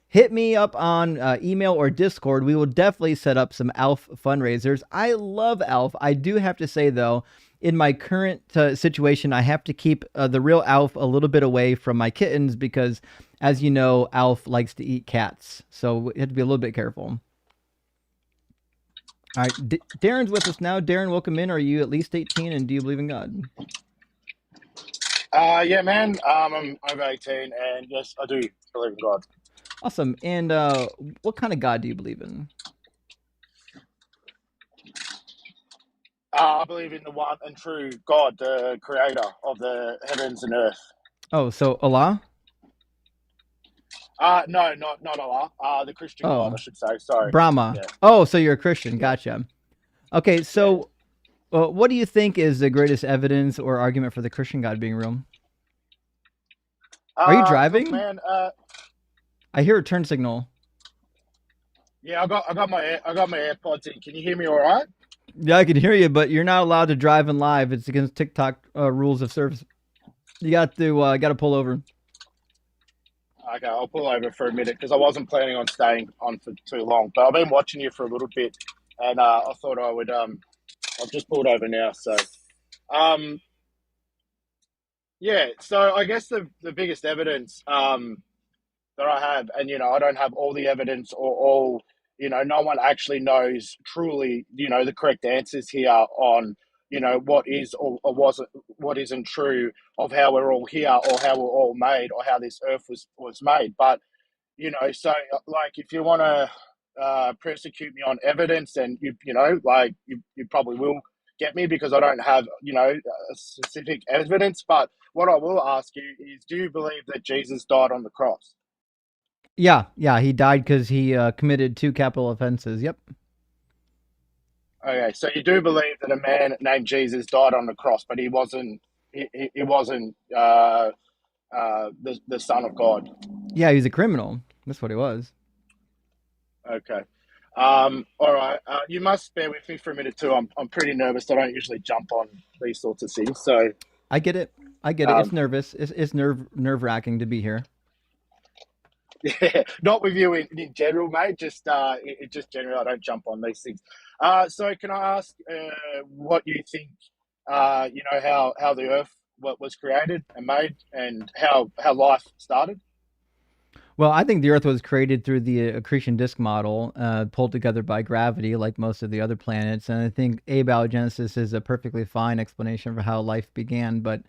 hit me up on email or Discord. We will definitely set up some Alf fundraisers. I love Alf. I do have to say, though, in my current situation, I have to keep the real Alf a little bit away from my kittens because, as you know, Alf likes to eat cats. So we have to be a little bit careful. All right, Darren's with us now. Darren, welcome in. Are you at least 18 and do you believe in God? Yeah, man. I'm over 18 and yes, I do believe in God. Awesome. And what kind of God do you believe in? I believe in the one and true God, the creator of the heavens and earth. Oh, so Allah? No, not Allah. The Christian God, I should say. Sorry. Brahma. Yeah. Oh, so you're a Christian. Gotcha. Okay, so what do you think is the greatest evidence or argument for the Christian God being real? Are you driving? Man, I hear a turn signal. Yeah, I got my AirPods in. Can you hear me all right? Yeah, I can hear you, but you're not allowed to drive in live. It's against TikTok rules of service. You got to pull over. Okay, I'll pull over for a minute because I wasn't planning on staying on for too long. But I've been watching you for a little bit, and I thought I would. I've just pulled over now, so. Yeah, so I guess the biggest evidence that I have, and I don't have all the evidence or all, no one actually knows truly, the correct answers here on, what is or wasn't, what isn't true of how we're all here or how we're all made or how this earth was made. But, so like if you want to persecute me on evidence, and you probably will get me because I don't have, specific evidence. But what I will ask you is, do you believe that Jesus died on the cross? Yeah, he died because he committed 2 capital offenses. Yep. Okay, so you do believe that a man named Jesus died on the cross, but he wasn't. He wasn't the Son of God. Yeah, he was a criminal. That's what he was. Okay. All right. You must bear with me for a minute too. I'm pretty nervous. I don't usually jump on these sorts of things, so. I get it. It's nervous. It's nerve wracking to be here. Yeah, not with you in general, mate. Just just generally, I don't jump on these things. So can I ask what you think? How the Earth was created and made, and how life started? Well, I think the Earth was created through the accretion disk model, pulled together by gravity, like most of the other planets. And I think abiogenesis is a perfectly fine explanation for how life began. But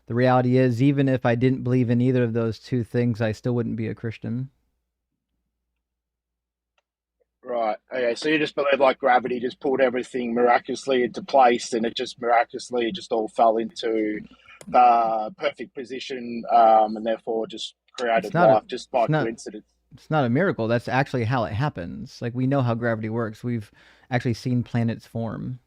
the reality is, even if I didn't believe in either of those 2 things, I still wouldn't be a Christian. Right. Okay. So you just believe like gravity just pulled everything miraculously into place, and it just miraculously just all fell into the perfect position, and therefore just created life just by coincidence. It's not a miracle. That's actually how it happens. Like, we know how gravity works. We've actually seen planets form.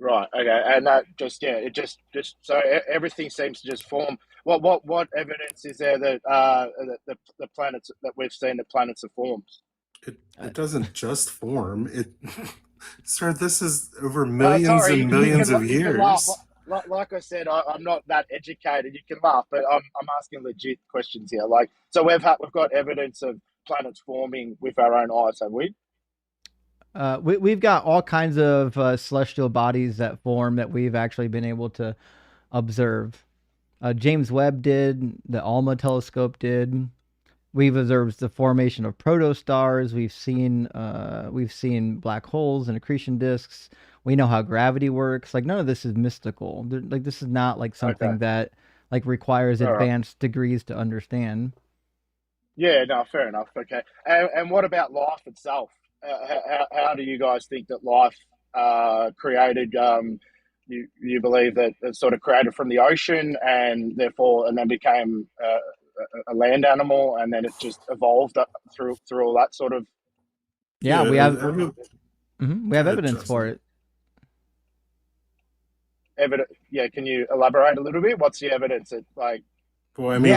Right. Okay. And that it just so everything seems to just form. What evidence is there that the planets that we've seen, the planets have formed? It doesn't just form. Sir, this is over millions and millions of years. Like I said, I'm not that educated. You can laugh, but I'm asking legit questions here. Like, so we've got evidence of planets forming with our own eyes, have we? We've got all kinds of celestial bodies that form that we've actually been able to observe. James Webb did, the ALMA telescope did. We've observed the formation of protostars. We've seen black holes and accretion disks. We know how gravity works. Like, none of this is mystical. Like, this is not like something that like requires advanced degrees to understand. Yeah, no, fair enough. Okay, and what about life itself? How do you guys think that life created? You believe that it's sort of created from the ocean and then became a land animal, and then it just evolved through all that sort of. Yeah, we have evidence for it. Yeah, can you elaborate a little bit? What's the evidence? That, like, well, I mean,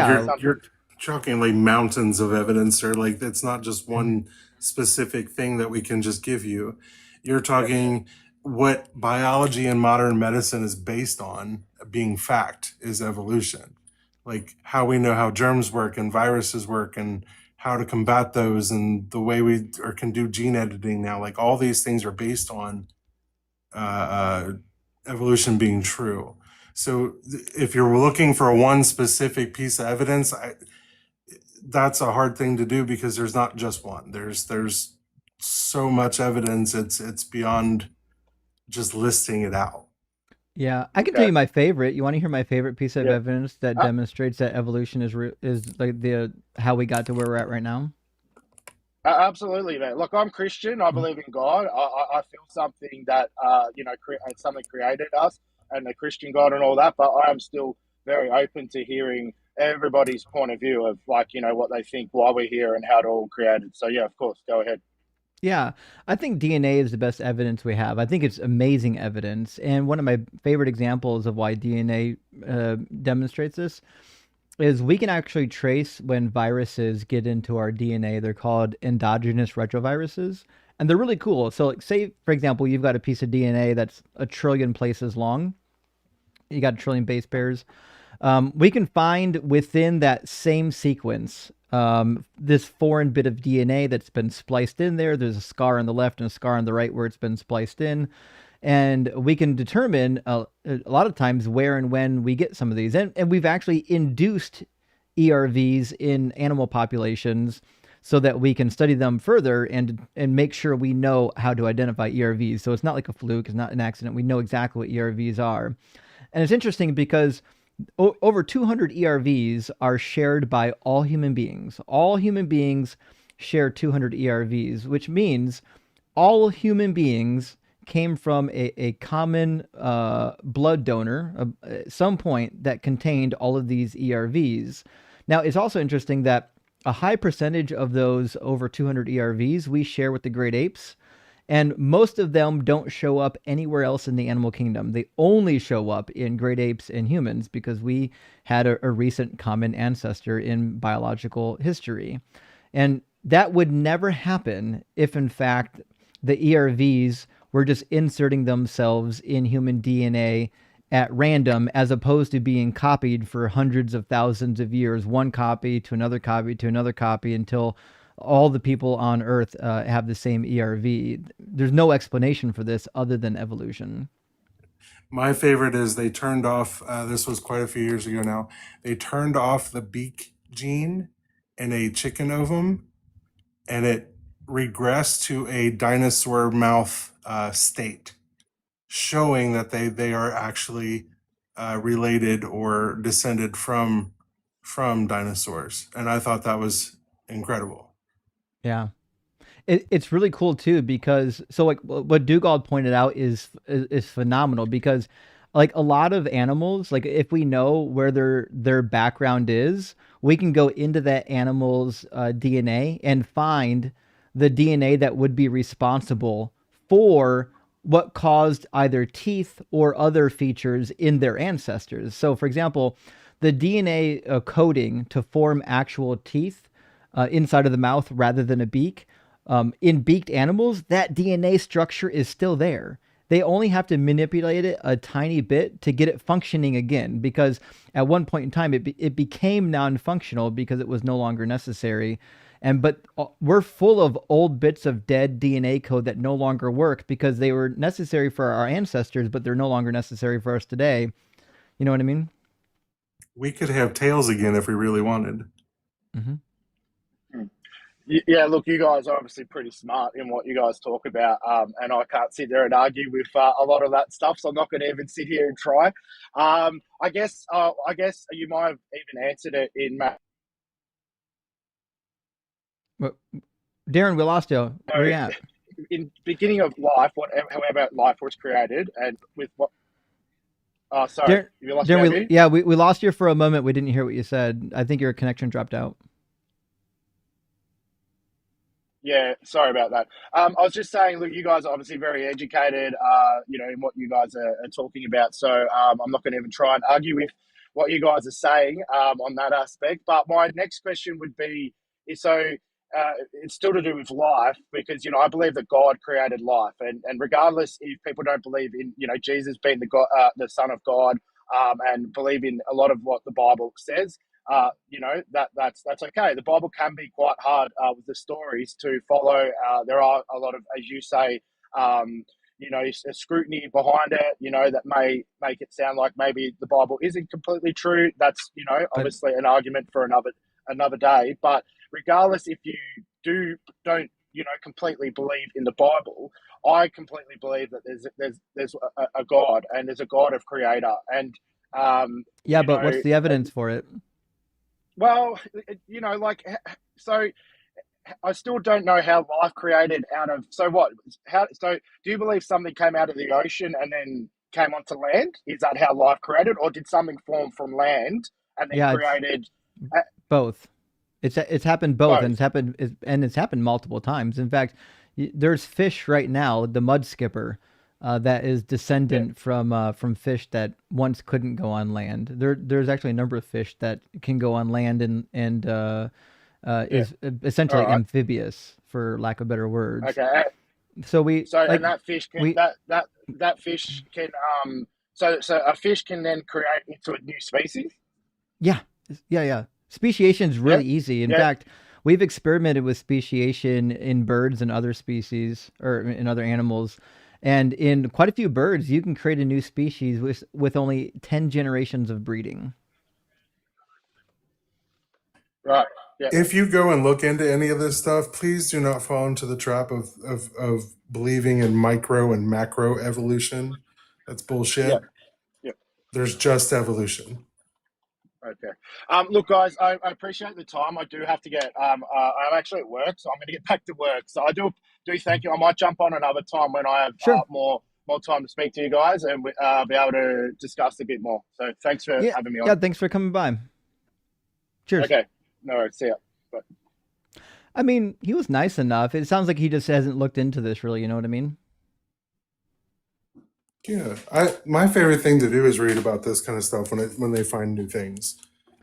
shockingly mountains of evidence, or like it's not just one specific thing that we can just give you. You're talking what biology and modern medicine is based on being fact is evolution. Like how we know how germs work and viruses work and how to combat those, and the way we or can do gene editing now. Like all these things are based on uh, uh, evolution being true. So if you're looking for one specific piece of evidence, that's a hard thing to do because there's not just one. There's so much evidence. It's beyond just listing it out. Yeah, I can tell you my favorite. You want to hear my favorite piece of Yeah. evidence that demonstrates that evolution is like the how we got to where we're at right now? Absolutely, man. Look, I'm Christian. I believe in God. I feel something that something created us and the Christian God and all that. But I am still very open to hearing everybody's point of view of what they think, why we're here, and how it all created. So yeah, of course, go ahead. Yeah, I think DNA is the best evidence we have. I think it's amazing evidence. And one of my favorite examples of why DNA demonstrates this is we can actually trace when viruses get into our DNA. They're called endogenous retroviruses, and they're really cool. So, like, say, for example, you've got a piece of DNA that's a trillion places long. You got a trillion base pairs. We can find within that same sequence this foreign bit of DNA that's been spliced in there. There's a scar on the left and a scar on the right where it's been spliced in. And we can determine a lot of times where and when we get some of these. And we've actually induced ERVs in animal populations so that we can study them further and make sure we know how to identify ERVs. So it's not like a fluke, it's not an accident. We know exactly what ERVs are. And it's interesting because over 200 ERVs are shared by all human beings. All human beings share 200 ERVs, which means all human beings came from a common blood donor at some point that contained all of these ERVs. Now, it's also interesting that a high percentage of those over 200 ERVs we share with the great apes, and most of them don't show up anywhere else in the animal kingdom. They only show up in great apes and humans because we had a recent common ancestor in biological history. And that would never happen if, in fact, the ERVs were just inserting themselves in human DNA at random, as opposed to being copied for hundreds of thousands of years, one copy to another copy to another copy, until all the people on Earth have the same ERV. There's no explanation for this other than evolution. My favorite is they turned off, this was quite a few years ago now, they turned off the beak gene in a chicken ovum, and it regressed to a dinosaur mouth state, showing that they are actually related or descended from dinosaurs. And I thought that was incredible. Yeah. It's really cool too, because so like what Dugald pointed out is phenomenal, because like a lot of animals, like if we know where their background is, we can go into that animal's DNA and find the DNA that would be responsible for what caused either teeth or other features in their ancestors. So, for example, the DNA coding to form actual teeth inside of the mouth rather than a beak, in beaked animals, that DNA structure is still there. They only have to manipulate it a tiny bit to get it functioning again, because at one point in time it became non-functional because it was no longer necessary. But we're full of old bits of dead DNA code that no longer work because they were necessary for our ancestors, but they're no longer necessary for us today. You know what I mean? We could have tails again if we really wanted. Mm-hmm. Yeah, look, you guys are obviously pretty smart in what you guys talk about, and I can't sit there and argue with a lot of that stuff, so I'm not going to even sit here and try. I guess you might have even answered it in math. Darren, we lost you. Where are you at? In beginning of life, however life was created, and with what? Oh, sorry, you lost me. Yeah, we lost you for a moment. We didn't hear what you said. I think your connection dropped out. Yeah, sorry about that. I was just saying, look, you guys are obviously very educated, in what you guys are talking about. So I'm not going to even try and argue what you guys are saying on that aspect. But my next question would be, it's still to do with life, because I believe that God created life, and regardless if people don't believe in Jesus being the Son of God, and believe in a lot of what the Bible says, that's okay. The Bible can be quite hard with the stories to follow. There are a lot of, as you say, a scrutiny behind it, that may make it sound like maybe the Bible isn't completely true. That's, obviously an argument for another day. But regardless, if you don't completely believe in the Bible, I completely believe that there's a God, and there's a God of creator. And but what's the evidence for it? Well, so I still don't know how life created out of. So what? So do you believe something came out of the ocean and then came onto land? Is that how life created, or did something form from land and then created? Both. It's happened both. And it's happened multiple times. In fact, there's fish right now, the mud skipper, that is descendant from fish that once couldn't go on land. There's actually a number of fish that can go on land and is essentially amphibious, for lack of better words. Okay. And that fish can that fish can so a fish can then create into a new species. Yeah. Speciation is really easy. In fact, we've experimented with speciation in birds and other species, or in other animals. And in quite a few birds, you can create a new species with only 10 generations of breeding. Right. Yeah. If you go and look into any of this stuff, please do not fall into the trap of believing in micro and macro evolution. That's bullshit. Yeah. There's just evolution. Okay. Look, guys, I appreciate the time. I do have to get. I'm actually at work, so I'm going to get back to work. So I do thank you. I might jump on another time when I have more time to speak to you guys and be able to discuss a bit more. So thanks for having me on. Yeah, thanks for coming by. Cheers. Okay. No worries. See ya. Bye. I mean, he was nice enough. It sounds like he just hasn't looked into this really. You know what I mean? Yeah, my favorite thing to do is read about this kind of stuff when they find new things.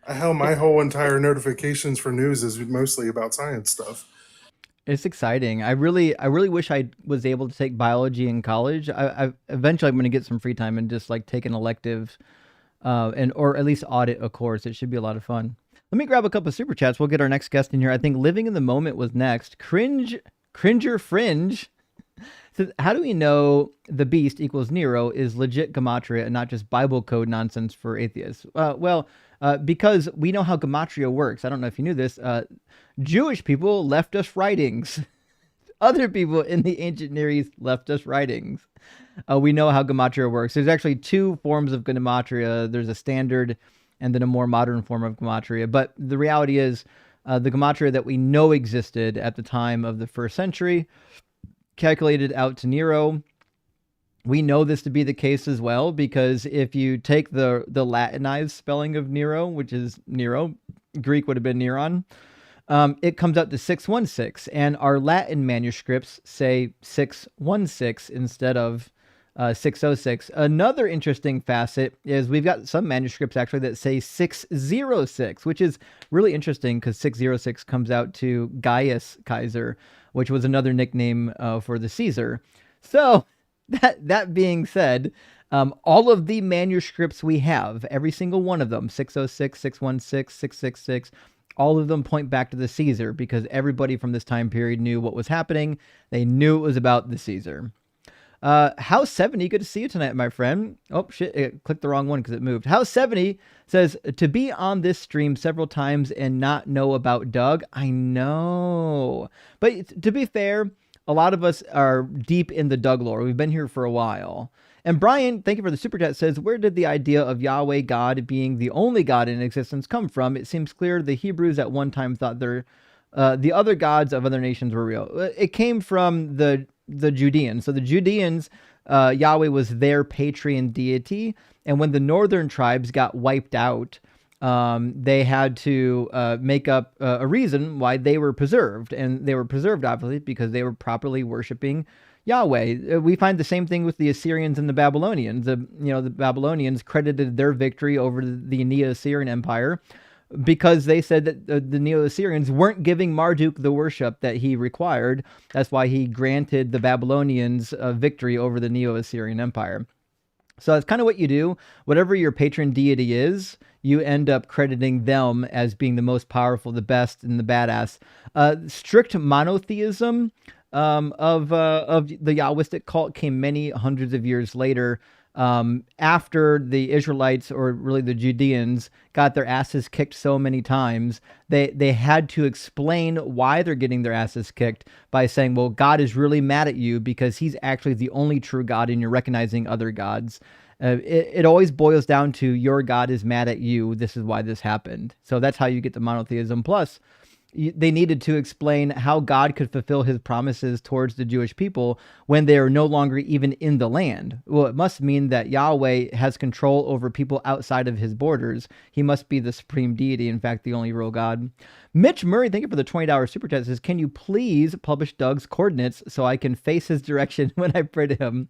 Hell, my whole entire notifications for news is mostly about science stuff. It's exciting. I really wish I was able to take biology in college. I eventually I'm going to get some free time and just take an elective, or at least audit a course. It should be a lot of fun. Let me grab a couple of super chats. We'll get our next guest in here. I think Living in the Moment was next. Cringer Fringe. So how do we know the beast equals Nero is legit gematria and not just Bible code nonsense for atheists? Because we know how gematria works. I don't know if you knew this. Jewish people left us writings. Other people in the ancient Near East left us writings. We know how gematria works. There's actually two forms of gematria. There's a standard and then a more modern form of gematria. But the reality is the gematria that we know existed at the time of the 1st century calculated out to Nero. We know this to be the case as well, because if you take the Latinized spelling of Nero, which is Nero, Greek would have been Neron, it comes out to 616. And our Latin manuscripts say 616 instead of 606. Another interesting facet is we've got some manuscripts actually that say 606, which is really interesting because 606 comes out to Gaius Kaiser, which was another nickname for the Caesar. So that being said, all of the manuscripts we have, every single one of them, 606, 616, 666, all of them point back to the Caesar, because everybody from this time period knew what was happening. They knew it was about the Caesar. House 70, good to see you tonight, my friend. Oh, shit, it clicked the wrong one because it moved. House 70 says, to be on this stream several times and not know about Doug. I know. But to be fair, a lot of us are deep in the Doug lore. We've been here for a while. And Brian, thank you for the super chat, says, where did the idea of Yahweh God being the only God in existence come from? It seems clear the Hebrews at one time thought the other gods of other nations were real. It came from the Judeans. So the Judeans, Yahweh was their patron deity. And when the northern tribes got wiped out, they had to make up a reason why they were preserved. And they were preserved, obviously, because they were properly worshiping Yahweh. We find the same thing with the Assyrians and the Babylonians. The Babylonians credited their victory over the Neo-Assyrian Empire because they said that the Neo-Assyrians weren't giving Marduk the worship that he required. That's why he granted the Babylonians a victory over the Neo-Assyrian Empire. So that's kind of what you do. Whatever your patron deity is, you end up crediting them as being the most powerful, the best, and the badass. Strict monotheism of the Yahwistic cult came many hundreds of years later, after the Israelites, or really the Judeans, got their asses kicked so many times. They had to explain why they're getting their asses kicked by saying, well, God is really mad at you because he's actually the only true God and you're recognizing other gods. It always boils down to your God is mad at you. This is why this happened. So that's how you get the monotheism. Plus, they needed to explain how God could fulfill his promises towards the Jewish people when they are no longer even in the land. Well, it must mean that Yahweh has control over people outside of his borders. He must be the supreme deity, in fact, the only real God. Mitch Murray, thank you for the $20 super chat. Says, can you please publish Doug's coordinates so I can face his direction when I pray to him?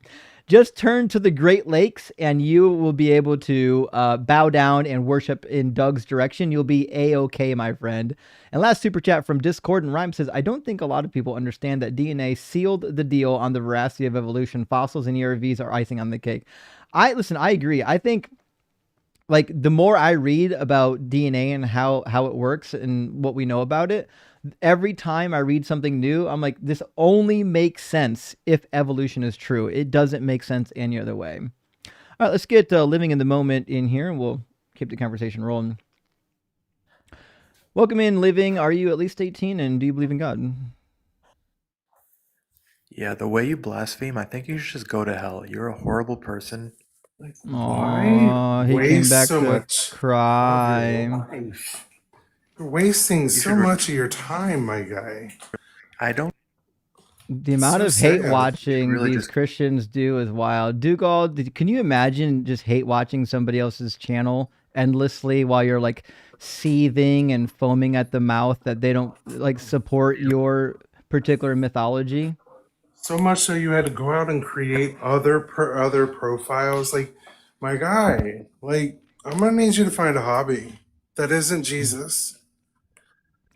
Just turn to the Great Lakes and you will be able to bow down and worship in Doug's direction. You'll be A-okay, my friend. And last super chat from Discord and Rhyme says, I don't think a lot of people understand that DNA sealed the deal on the veracity of evolution. Fossils and ERVs are icing on the cake. I agree. I think, like, the more I read about DNA and how it works and what we know about it, every time I read something new, I'm like, this only makes sense if evolution is true. It doesn't make sense any other way. All right, let's get living in the moment in here, and we'll keep the conversation rolling. Welcome in, Living. Are you at least 18, and do you believe in God? Yeah, the way you blaspheme, I think you should just go to hell. You're a horrible person. Like, why he came back so to much cry. You're wasting so much of your time, my guy. I don't. The amount of hate watching these Christians do is wild. Dougal, can you imagine just hate watching somebody else's channel endlessly while you're like seething and foaming at the mouth that they don't like support your particular mythology? So much so you had to go out and create other profiles. Like, my guy, like, I'm gonna need you to find a hobby that isn't Jesus.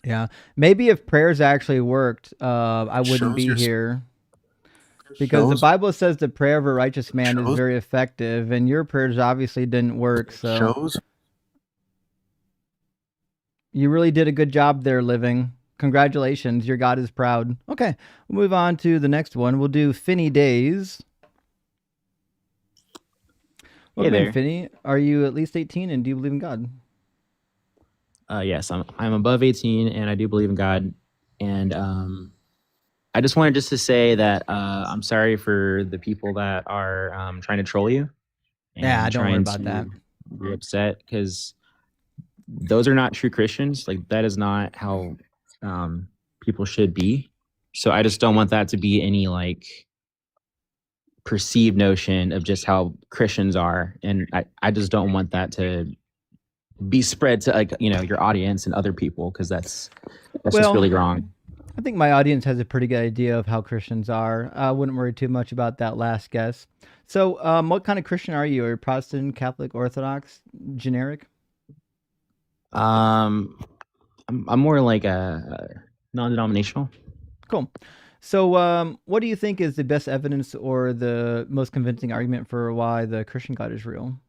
Yeah, maybe if prayers actually worked, I wouldn't be here. Because the Bible says the prayer of a righteous man is very effective, and your prayers obviously didn't work. So you really did a good job there, Living. Congratulations, your God is proud. Okay, we'll move on to the next one. We'll do Finney Days. Welcome in, Finney. Are you at least 18, and do you believe in God? Yes, I'm above 18 and I do believe in God. And I just wanted to say that I'm sorry for the people that are trying to troll you. Yeah, don't worry about that. Be upset because those are not true Christians. Like, that is not how people should be. So I just don't want that to be any like perceived notion of just how Christians are. And I just don't want that to be spread to, like, you know, your audience and other people, because that's just really wrong. I think my audience has a pretty good idea of how Christians are. I wouldn't worry too much about that last guess. So what kind of Christian are you? Are you Protestant, Catholic, Orthodox, generic? I'm more like a non-denominational. Cool. So what do you think is the best evidence or the most convincing argument for why the Christian God is real?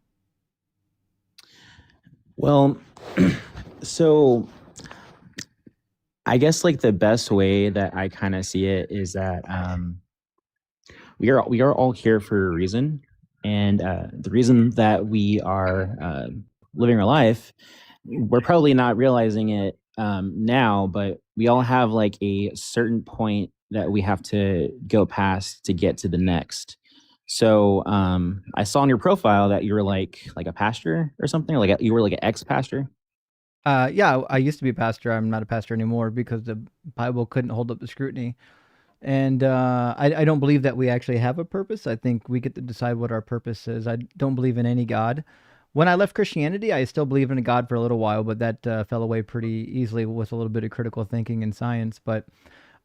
Well, so I guess like the best way that I kind of see it is that we are all here for a reason, and the reason that we are living our life, we're probably not realizing it now, but we all have like a certain point that we have to go past to get to the next. So I saw on your profile that you were like a pastor or something, or like you were like an ex-pastor. Yeah, I used to be a pastor. I'm not a pastor anymore because the Bible couldn't hold up the scrutiny. And I don't believe that we actually have a purpose. I think we get to decide what our purpose is. I don't believe in any God. When I left Christianity, I still believed in a God for a little while, but that fell away pretty easily with a little bit of critical thinking and science. But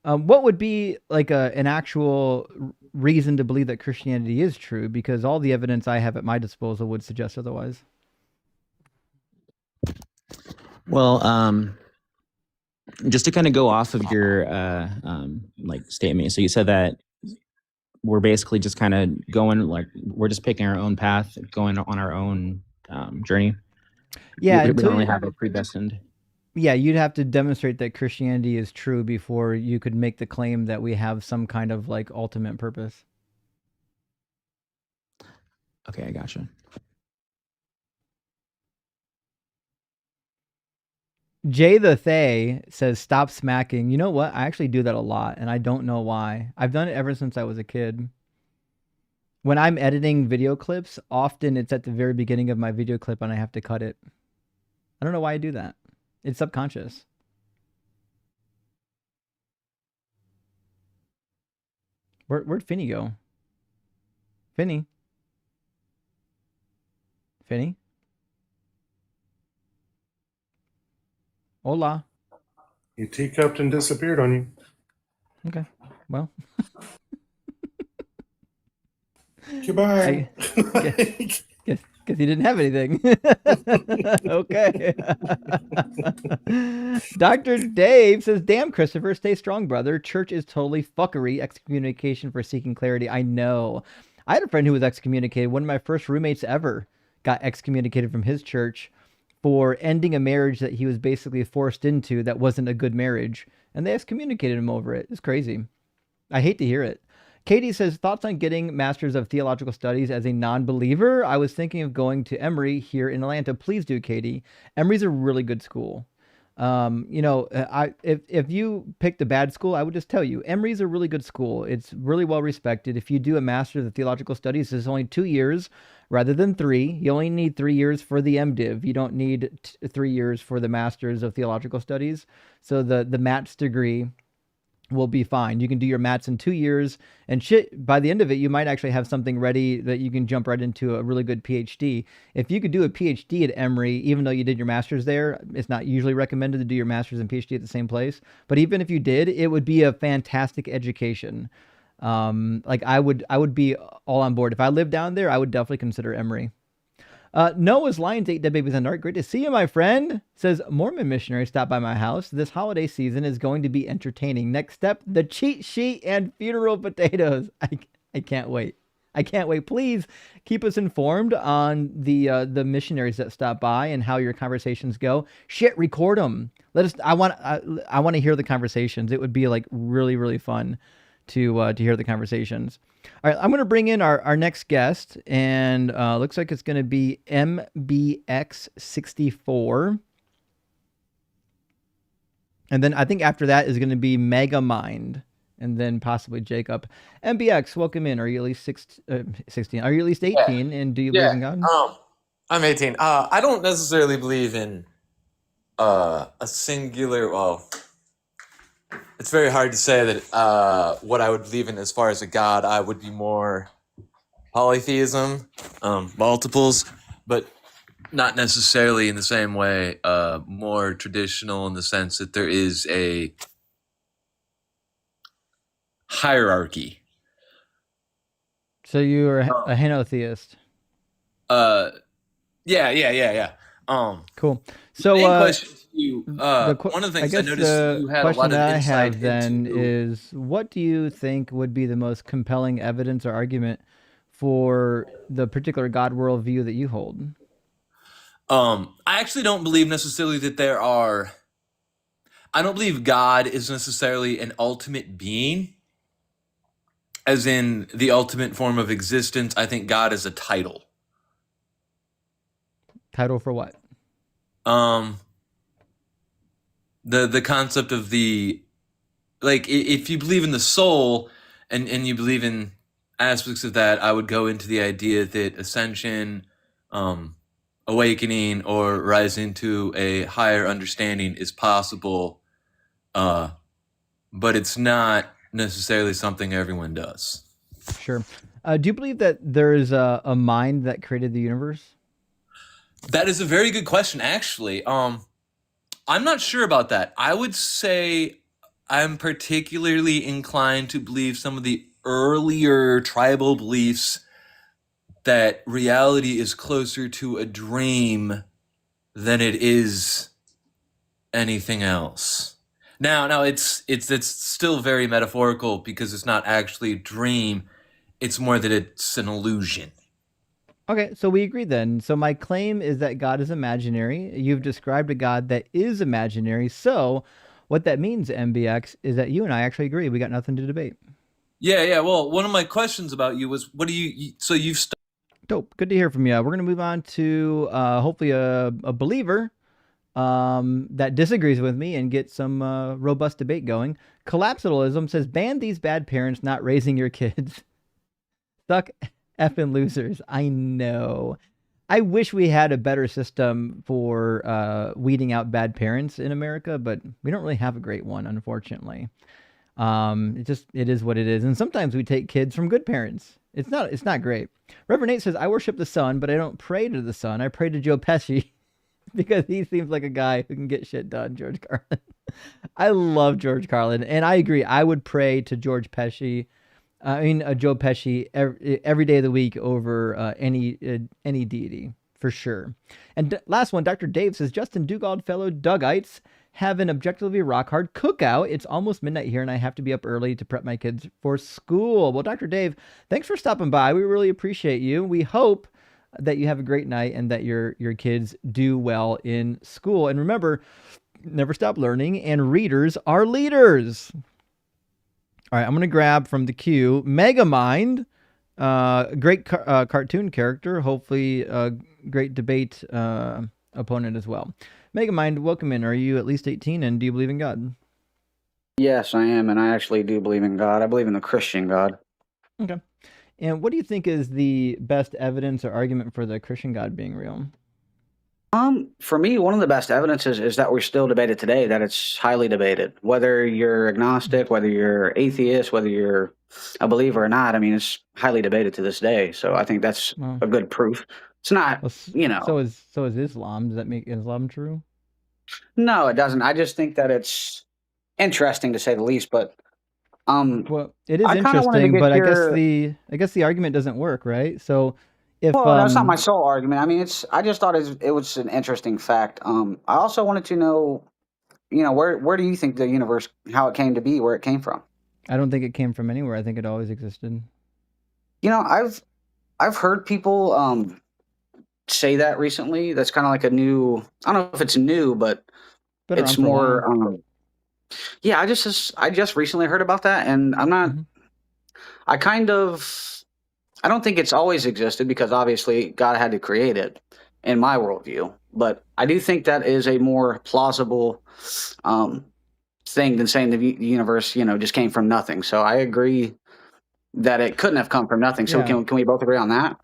What would be like an actual reason to believe that Christianity is true? Because all the evidence I have at my disposal would suggest otherwise. Well, just to kind of go off of your like statement. So you said that we're basically just kind of going, like, we're just picking our own path, going on our own journey. Yeah, we don't really have a predestined. Yeah, you'd have to demonstrate that Christianity is true before you could make the claim that we have some kind of like ultimate purpose. Okay, I gotcha. Jay the Thay says, stop smacking. You know what? I actually do that a lot, and I don't know why. I've done it ever since I was a kid. When I'm editing video clips, often it's at the very beginning of my video clip and I have to cut it. I don't know why I do that. It's subconscious. Where'd Finny go? Finny? Finny? Hola. He teacupped and disappeared on you. Okay. Well. Goodbye. Guess he didn't have anything. Okay. Dr. Dave says, damn, Christopher, stay strong, brother. Church is totally fuckery. Excommunication for seeking clarity. I know. I had a friend who was excommunicated. One of my first roommates ever got excommunicated from his church for ending a marriage that he was basically forced into that wasn't a good marriage. And they excommunicated him over it. It's crazy. I hate to hear it. Katie says, thoughts on getting Masters of Theological Studies as a non-believer? I was thinking of going to Emory here in Atlanta. Please do, Katie. Emory's a really good school. If you picked a bad school, I would just tell you, Emory's a really good school. It's really well respected. If you do a Master's of Theological Studies, it's only 2 years rather than 3. You only need 3 years for the MDiv. You don't need 3 years for the Master's of Theological Studies. So the MATS degree will be fine. You can do your mats in 2 years, and shit, by the end of it, you might actually have something ready that you can jump right into a really good PhD. If you could do a PhD at Emory, even though you did your master's there, it's not usually recommended to do your master's and PhD at the same place. But even if you did, it would be a fantastic education. Like I would be all on board. If I lived down there, I would definitely consider Emory. Noah's Lions 8 Dead Babies on Dark. Great to see you, my friend. Says, Mormon missionary stopped by my house. This holiday season is going to be entertaining. Next step, the cheat sheet and funeral potatoes. I can't wait. I can't wait. Please keep us informed on the missionaries that stop by and how your conversations go. Shit, record them. Let us. I want to hear the conversations. It would be like really, really fun to hear the conversations. All right, I'm going to bring in our next guest, and looks like it's going to be MBX64. And then I think after that is going to be Megamind, and then possibly Jacob. MBX, welcome in. Are you at least 16? Are you at least 18? Yeah. And do you believe in God? I'm 18. I don't necessarily believe in a singular, well, it's very hard to say that what I would believe in as far as a God. I would be more polytheism, multiples, but not necessarily in the same way, more traditional in the sense that there is a hierarchy. So you're a henotheist. Yeah. Cool. So question to you, one of the things I noticed you had a lot of insight then is, what do you think would be the most compelling evidence or argument for the particular God worldview that you hold? I actually don't believe necessarily that I don't believe God is necessarily an ultimate being, as in the ultimate form of existence. I think God is a title. Title for what? The concept of if you believe in the soul and you believe in aspects of that, I would go into the idea that ascension, awakening, or rising to a higher understanding is possible, but it's not necessarily something everyone does. Sure. Do you believe that there is a mind that created the universe? That is a very good question, actually. I'm not sure about that. I would say I'm particularly inclined to believe some of the earlier tribal beliefs that reality is closer to a dream than it is anything else. Now it's still very metaphorical because it's not actually a dream. It's more that it's an illusion. Okay, so we agree then. So my claim is that God is imaginary. You've described a God that is imaginary. So what that means, MBX, is that you and I actually agree. We got nothing to debate. Yeah. Well, one of my questions about you was, what do you? So you've. Dope. Good to hear from you. We're gonna move on to hopefully a believer that disagrees with me and get some robust debate going. Collapsalism says ban these bad parents not raising your kids. Suck effing losers. I know. I wish we had a better system for weeding out bad parents in America, but we don't really have a great one, unfortunately. It is what it is, and sometimes we take kids from good parents. It's not great. Reverend Nate says, I worship the sun, but I don't pray to the sun. I pray to Joe Pesci because he seems like a guy who can get shit done. George Carlin. I love George Carlin, and I agree. I would pray to Joe Pesci every day of the week over any deity for sure. And last one, Dr. Dave says, Justin Dugald, fellow Dougites, have an objectively rock hard cookout. It's almost midnight here, and I have to be up early to prep my kids for school. Well, Dr. Dave, thanks for stopping by. We really appreciate you. We hope that you have a great night and that your kids do well in school. And remember, never stop learning, and readers are leaders. All right, I'm going to grab from the queue Megamind, great cartoon character, hopefully a great debate opponent as well. Megamind, welcome in. Are you at least 18, and do you believe in God? Yes, I am, and I actually do believe in God. I believe in the Christian God. Okay. And what do you think is the best evidence or argument for the Christian God being real? For me, one of the best evidences is that we're still debated today, that it's highly debated. Whether you're agnostic, whether you're atheist, whether you're a believer or not, I mean, it's highly debated to this day. So I think that's a good proof. It's not, So is Islam. Does that make Islam true? No, it doesn't. I just think that it's interesting to say the least, but well, it is interesting, but I guess the argument doesn't work, right? So if that's not my sole argument. I mean, I just thought it was an interesting fact. I also wanted to know, where do you think the universe, how it came to be, where it came from? I don't think it came from anywhere. I think it always existed. I've heard people say that recently. That's kind of like a new. I don't know if it's new, but it's more. Yeah, I just recently heard about that, and I'm not. I don't think it's always existed because obviously God had to create it in my worldview. But I do think that is a more plausible thing than saying the universe, just came from nothing. So I agree that it couldn't have come from nothing. So can we both agree on that?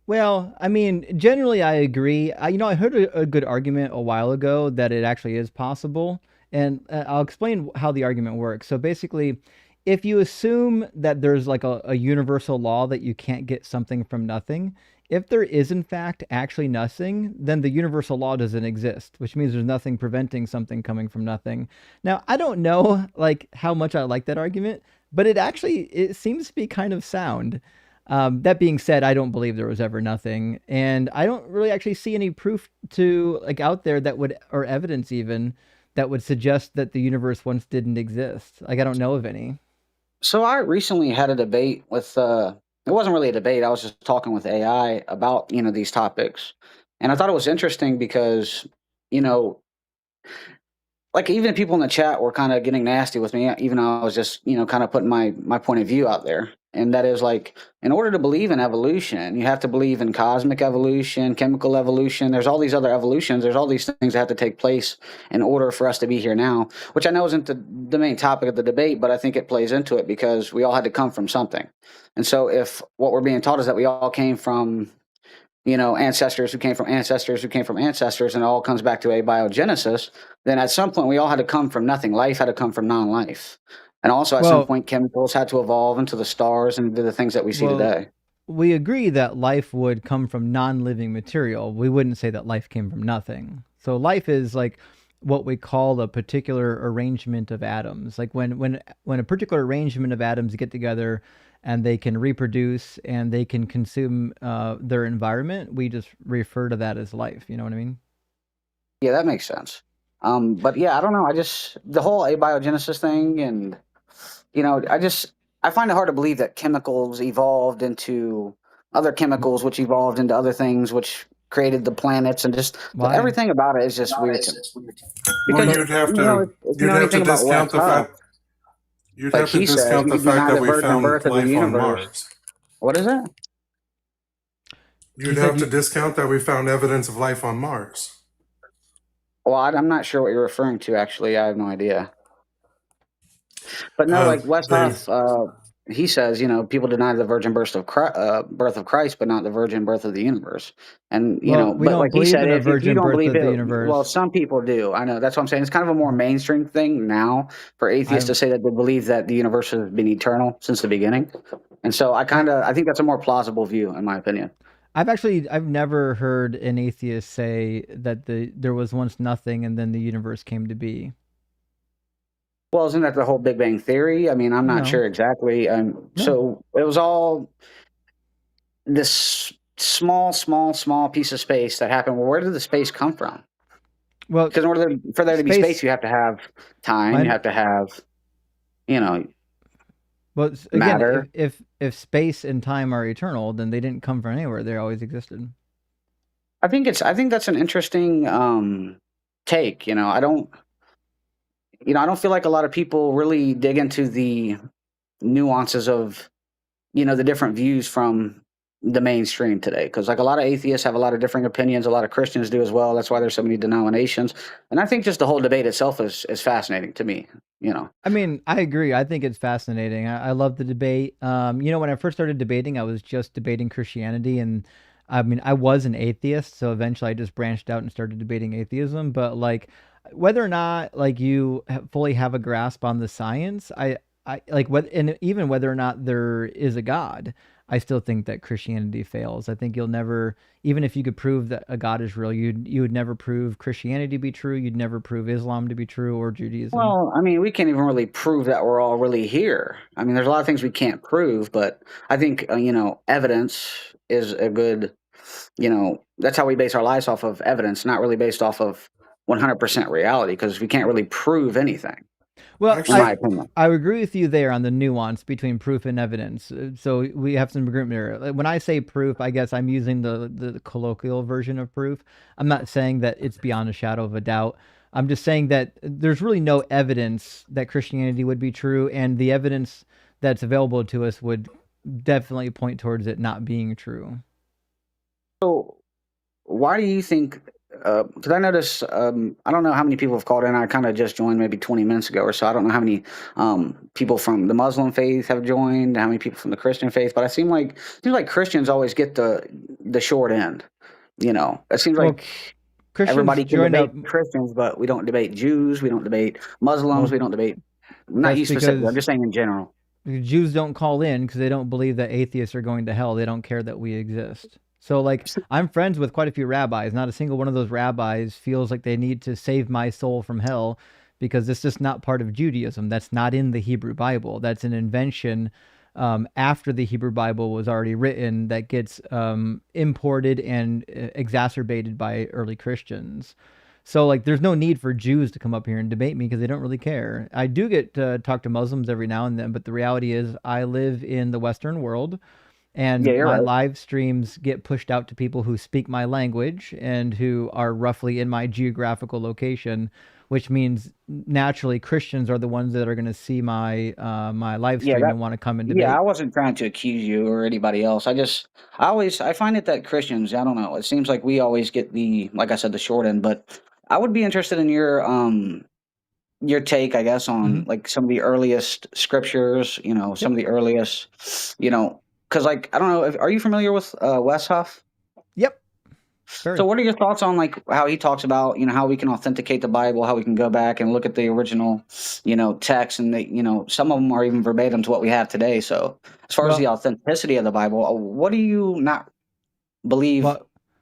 Well, I mean, generally I agree. I heard a good argument a while ago that it actually is possible. And I'll explain how the argument works. So basically, if you assume that there's like a universal law that you can't get something from nothing, if there is in fact actually nothing, then the universal law doesn't exist, which means there's nothing preventing something coming from nothing. Now, I don't know like how much I like that argument, but it seems to be kind of sound. That being said, I don't believe there was ever nothing, and I don't really actually see any proof to like out there that would, or evidence even, that would suggest that the universe once didn't exist. Like, I don't know of any. So I recently had a debate with, it wasn't really a debate. I was just talking with AI about, these topics. And I thought it was interesting because, like even people in the chat were kind of getting nasty with me, even though I was just, kind of putting my point of view out there. And that is like, in order to believe in evolution, you have to believe in cosmic evolution, chemical evolution. There's all these other evolutions. There's all these things that have to take place in order for us to be here now, which I know isn't the main topic of the debate, but I think it plays into it because we all had to come from something. And so if what we're being taught is that we all came from, ancestors who came from ancestors who came from ancestors, and it all comes back to abiogenesis, then at some point we all had to come from nothing. Life had to come from non-life. And also at some point chemicals had to evolve into the stars and into the things that we see today. We agree that life would come from non-living material. We wouldn't say that life came from nothing. So life is like what we call a particular arrangement of atoms. Like when a particular arrangement of atoms get together and they can reproduce and they can consume their environment, we just refer to that as life. You know what I mean? Yeah, that makes sense. But yeah, I don't know. I just the whole abiogenesis thing, and I find it hard to believe that chemicals evolved into other chemicals, which evolved into other things, which created the planets, and just Why? everything about it is just weird to me. Well, Because if you know anything about West Huff, you'd like have to he says, discount you the can fact deny that the we virgin found birth of the life on universe. Mars. What is it? You'd have to discount that we found evidence of life on Mars. Well, I'm not sure what you're referring to. Actually, I have no idea. But no, like West Huff, he says, people deny the virgin birth of Christ, but not the virgin birth of the universe. And Well, we but don't like he believe said, in a if you virgin don't birth believe of the it, universe. well, some people do. I know, that's what I'm saying. It's kind of a more mainstream thing now for atheists to say that they believe that the universe has been eternal since the beginning. And so I think that's a more plausible view, in my opinion. I've never heard an atheist say that there was once nothing and then the universe came to be. Well, isn't that the whole Big Bang Theory? I mean, I'm not sure exactly. So it was all this small piece of space that happened. Well, where did the space come from? Well, because in order for there to be space, you have to have time. You have to have, Well, matter. Again, if space and time are eternal, then they didn't come from anywhere. They always existed. I think that's an interesting take. I don't feel like a lot of people really dig into the nuances of, the different views from the mainstream today. Because like a lot of atheists have a lot of different opinions. A lot of Christians do as well. That's why there's so many denominations. And I think just the whole debate itself is fascinating to me. I mean, I agree. I think it's fascinating. I love the debate. When I first started debating, I was just debating Christianity, and I mean, I was an atheist, so eventually I just branched out and started debating atheism. But like, whether or not like you fully have a grasp on the science, I like what, and even whether or not there is a God, I still think that Christianity fails. I think you'll never, even if you could prove that a God is real, you would never prove Christianity to be true. You'd never prove Islam to be true or Judaism. Well, I mean, we can't even really prove that we're all really here. I mean, there's a lot of things we can't prove, but I think evidence is a good, that's how we base our lives off of evidence, not really based off of 100% reality, because we can't really prove anything. Well, in my opinion. I agree with you there on the nuance between proof and evidence. So we have some agreement there. When I say proof, I guess I'm using the colloquial version of proof. I'm not saying that it's beyond a shadow of a doubt. I'm just saying that there's really no evidence that Christianity would be true, and the evidence that's available to us would definitely point towards it not being true. So why do you think, because I notice, I don't know how many people have called in. I kind of just joined maybe 20 minutes ago or so. I don't know how many people from the Muslim faith have joined, how many people from the Christian faith, but it seems like Christians always get the short end. It seems like Christians everybody can debate Christians, but we don't debate Jews, we don't debate Muslims, we don't debate, not you specifically, I'm just saying in general. Jews don't call in because they don't believe that atheists are going to hell. They don't care that we exist. So like, I'm friends with quite a few rabbis. Not a single one of those rabbis feels like they need to save my soul from hell, because it's just not part of Judaism. That's not in the Hebrew Bible. That's an invention after the Hebrew Bible was already written that gets imported and exacerbated by early Christians. So like, there's no need for Jews to come up here and debate me because they don't really care. I do get to talk to Muslims every now and then, but the reality is I live in the Western world. And my live streams get pushed out to people who speak my language and who are roughly in my geographical location, which means naturally Christians are the ones that are going to see my my live stream and want to come and debate. Yeah, I wasn't trying to accuse you or anybody else. I find it that Christians, I don't know, it seems like we always get like I said, the short end. But I would be interested in your take, I guess, on like some of the earliest scriptures, some of the earliest, because like, I don't know, are you familiar with West Huff? Yep. Sure. So what are your thoughts on like how he talks about, how we can authenticate the Bible, how we can go back and look at the original, text, and some of them are even verbatim to what we have today. So as far as the authenticity of the Bible, what do you not believe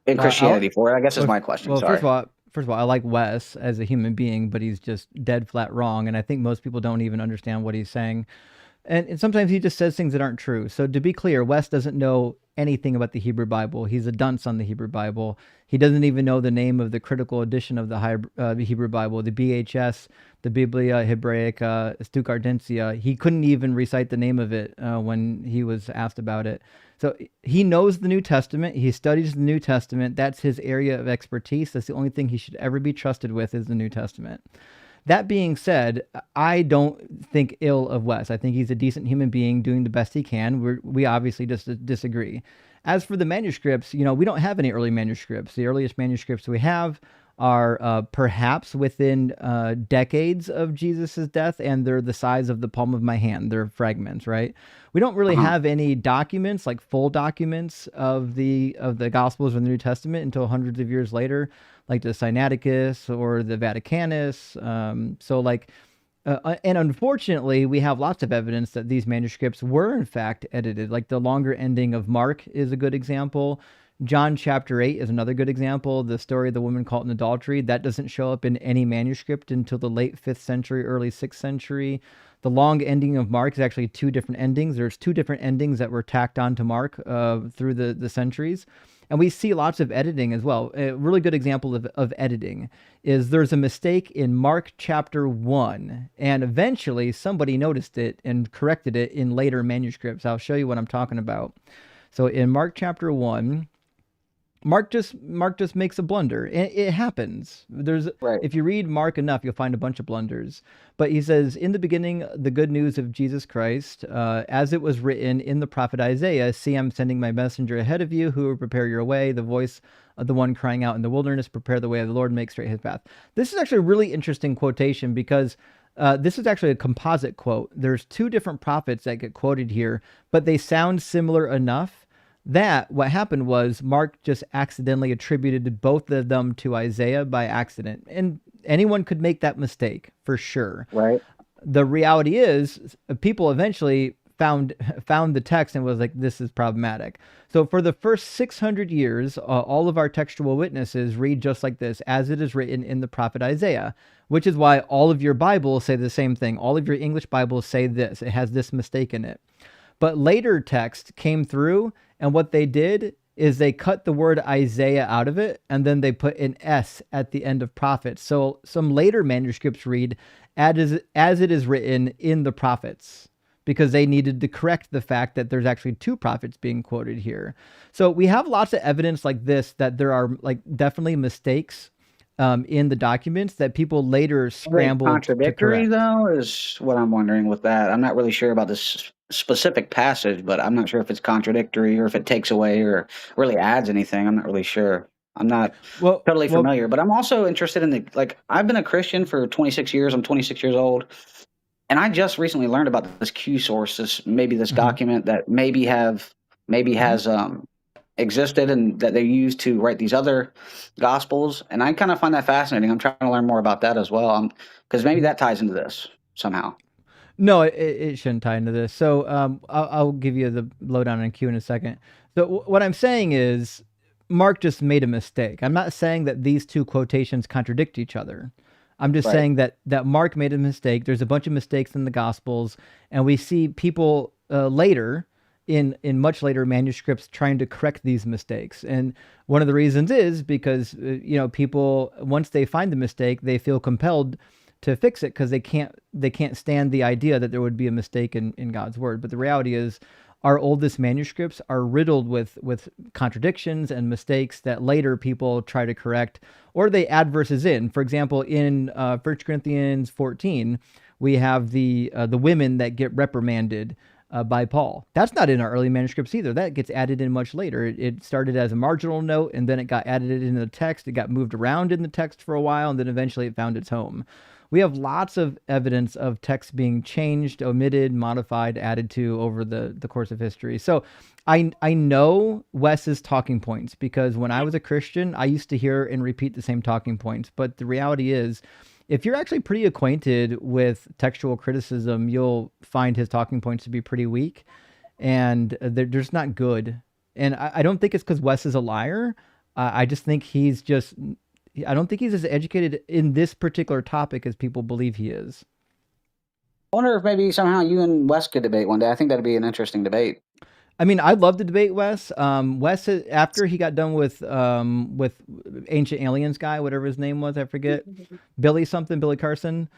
in Christianity for? I guess is my question. Well, Sorry. first of all, I like Wes as a human being, but he's just dead flat wrong. And I think most people don't even understand what he's saying. And sometimes he just says things that aren't true. So to be clear, Wes doesn't know anything about the Hebrew Bible. He's a dunce on the Hebrew Bible. He doesn't even know the name of the critical edition of the Hebrew Bible, the BHS, the Biblia Hebraica Stuttgartensia. He couldn't even recite the name of it when he was asked about it. So he knows the New Testament. He studies the New Testament. That's his area of expertise. That's the only thing he should ever be trusted with is the New Testament. That being said, I don't think ill of Wes. I think he's a decent human being doing the best he can. We obviously just disagree. As for the manuscripts, we don't have any early manuscripts. The earliest manuscripts we have are perhaps within decades of Jesus's death, and they're the size of the palm of my hand. They're fragments, right? We don't really have any documents, like full documents of the Gospels or the New Testament until hundreds of years later, like the Sinaiticus or the Vaticanus. And unfortunately, we have lots of evidence that these manuscripts were in fact edited. Like the longer ending of Mark is a good example. John chapter 8 is another good example. The story of the woman caught in adultery, that doesn't show up in any manuscript until the late 5th century, early 6th century. The long ending of Mark is actually two different endings. There's two different endings that were tacked onto Mark through the centuries. And we see lots of editing as well. A really good example of editing is there's a mistake in Mark chapter 1, and eventually somebody noticed it and corrected it in later manuscripts. I'll show you what I'm talking about. So in Mark chapter 1, Mark just makes a blunder. It happens. If you read Mark enough, you'll find a bunch of blunders. But he says, in the beginning, the good news of Jesus Christ, as it was written in the prophet Isaiah, see, I'm sending my messenger ahead of you who will prepare your way, the voice of the one crying out in the wilderness, prepare the way of the Lord, make straight his path. This is actually a really interesting quotation because this is actually a composite quote. There's two different prophets that get quoted here, but they sound similar enough that what happened was Mark just accidentally attributed both of them to Isaiah by accident. And anyone could make that mistake, for sure. Right. The reality is people eventually found the text and was like, this is problematic. So for the first 600 years, all of our textual witnesses read just like this, as it is written in the prophet Isaiah, which is why all of your Bibles say the same thing. All of your English Bibles say this. It has this mistake in it. But later text came through, and what they did is they cut the word Isaiah out of it, and then they put an S at the end of prophets. So some later manuscripts read, as it is written in the prophets, because they needed to correct the fact that there's actually two prophets being quoted here. So we have lots of evidence like this, that there are definitely mistakes in the documents that people later scrambled contradictory, to correct. though, is what I'm wondering with that. I'm not really sure about this specific passage, but I'm not sure if it's contradictory or if it takes away or really adds anything. I'm not really sure. I'm not totally familiar, but I'm also interested in I've been a Christian for 26 years. I'm 26 years old. And I just recently learned about this Q source, this document that maybe has existed and that they use to write these other gospels. And I kind of find that fascinating. I'm trying to learn more about that as well, because maybe that ties into this somehow. No, it shouldn't tie into this. So I'll give you the lowdown on Q in a second. So what I'm saying is Mark just made a mistake. I'm not saying that these two quotations contradict each other. I'm just saying that Mark made a mistake. There's a bunch of mistakes in the Gospels, and we see people later in much later manuscripts trying to correct these mistakes. And one of the reasons is because people, once they find the mistake, they feel compelled to fix it because they can't stand the idea that there would be a mistake in God's word. But the reality is our oldest manuscripts are riddled with contradictions and mistakes that later people try to correct, or they add verses in. For example, in 1 Corinthians 14, we have the women that get reprimanded by Paul. That's not in our early manuscripts either. That gets added in much later. It started as a marginal note, and then it got added into the text. It got moved around in the text for a while, and then eventually it found its home. We have lots of evidence of text being changed, omitted, modified, added to over the course of history. So I know Wes's talking points because when I was a Christian, I used to hear and repeat the same talking points. But the reality is, if you're actually pretty acquainted with textual criticism, you'll find his talking points to be pretty weak, and they're just not good. And I don't think it's because Wes is a liar. I just think he's just I don't think he's as educated in this particular topic as people believe he is. I wonder if maybe somehow you and Wes could debate one day. I think that'd be an interesting debate. I mean, I'd love to debate Wes. Wes, after he got done with Ancient Aliens guy, whatever his name was, I forget, Billy Carson.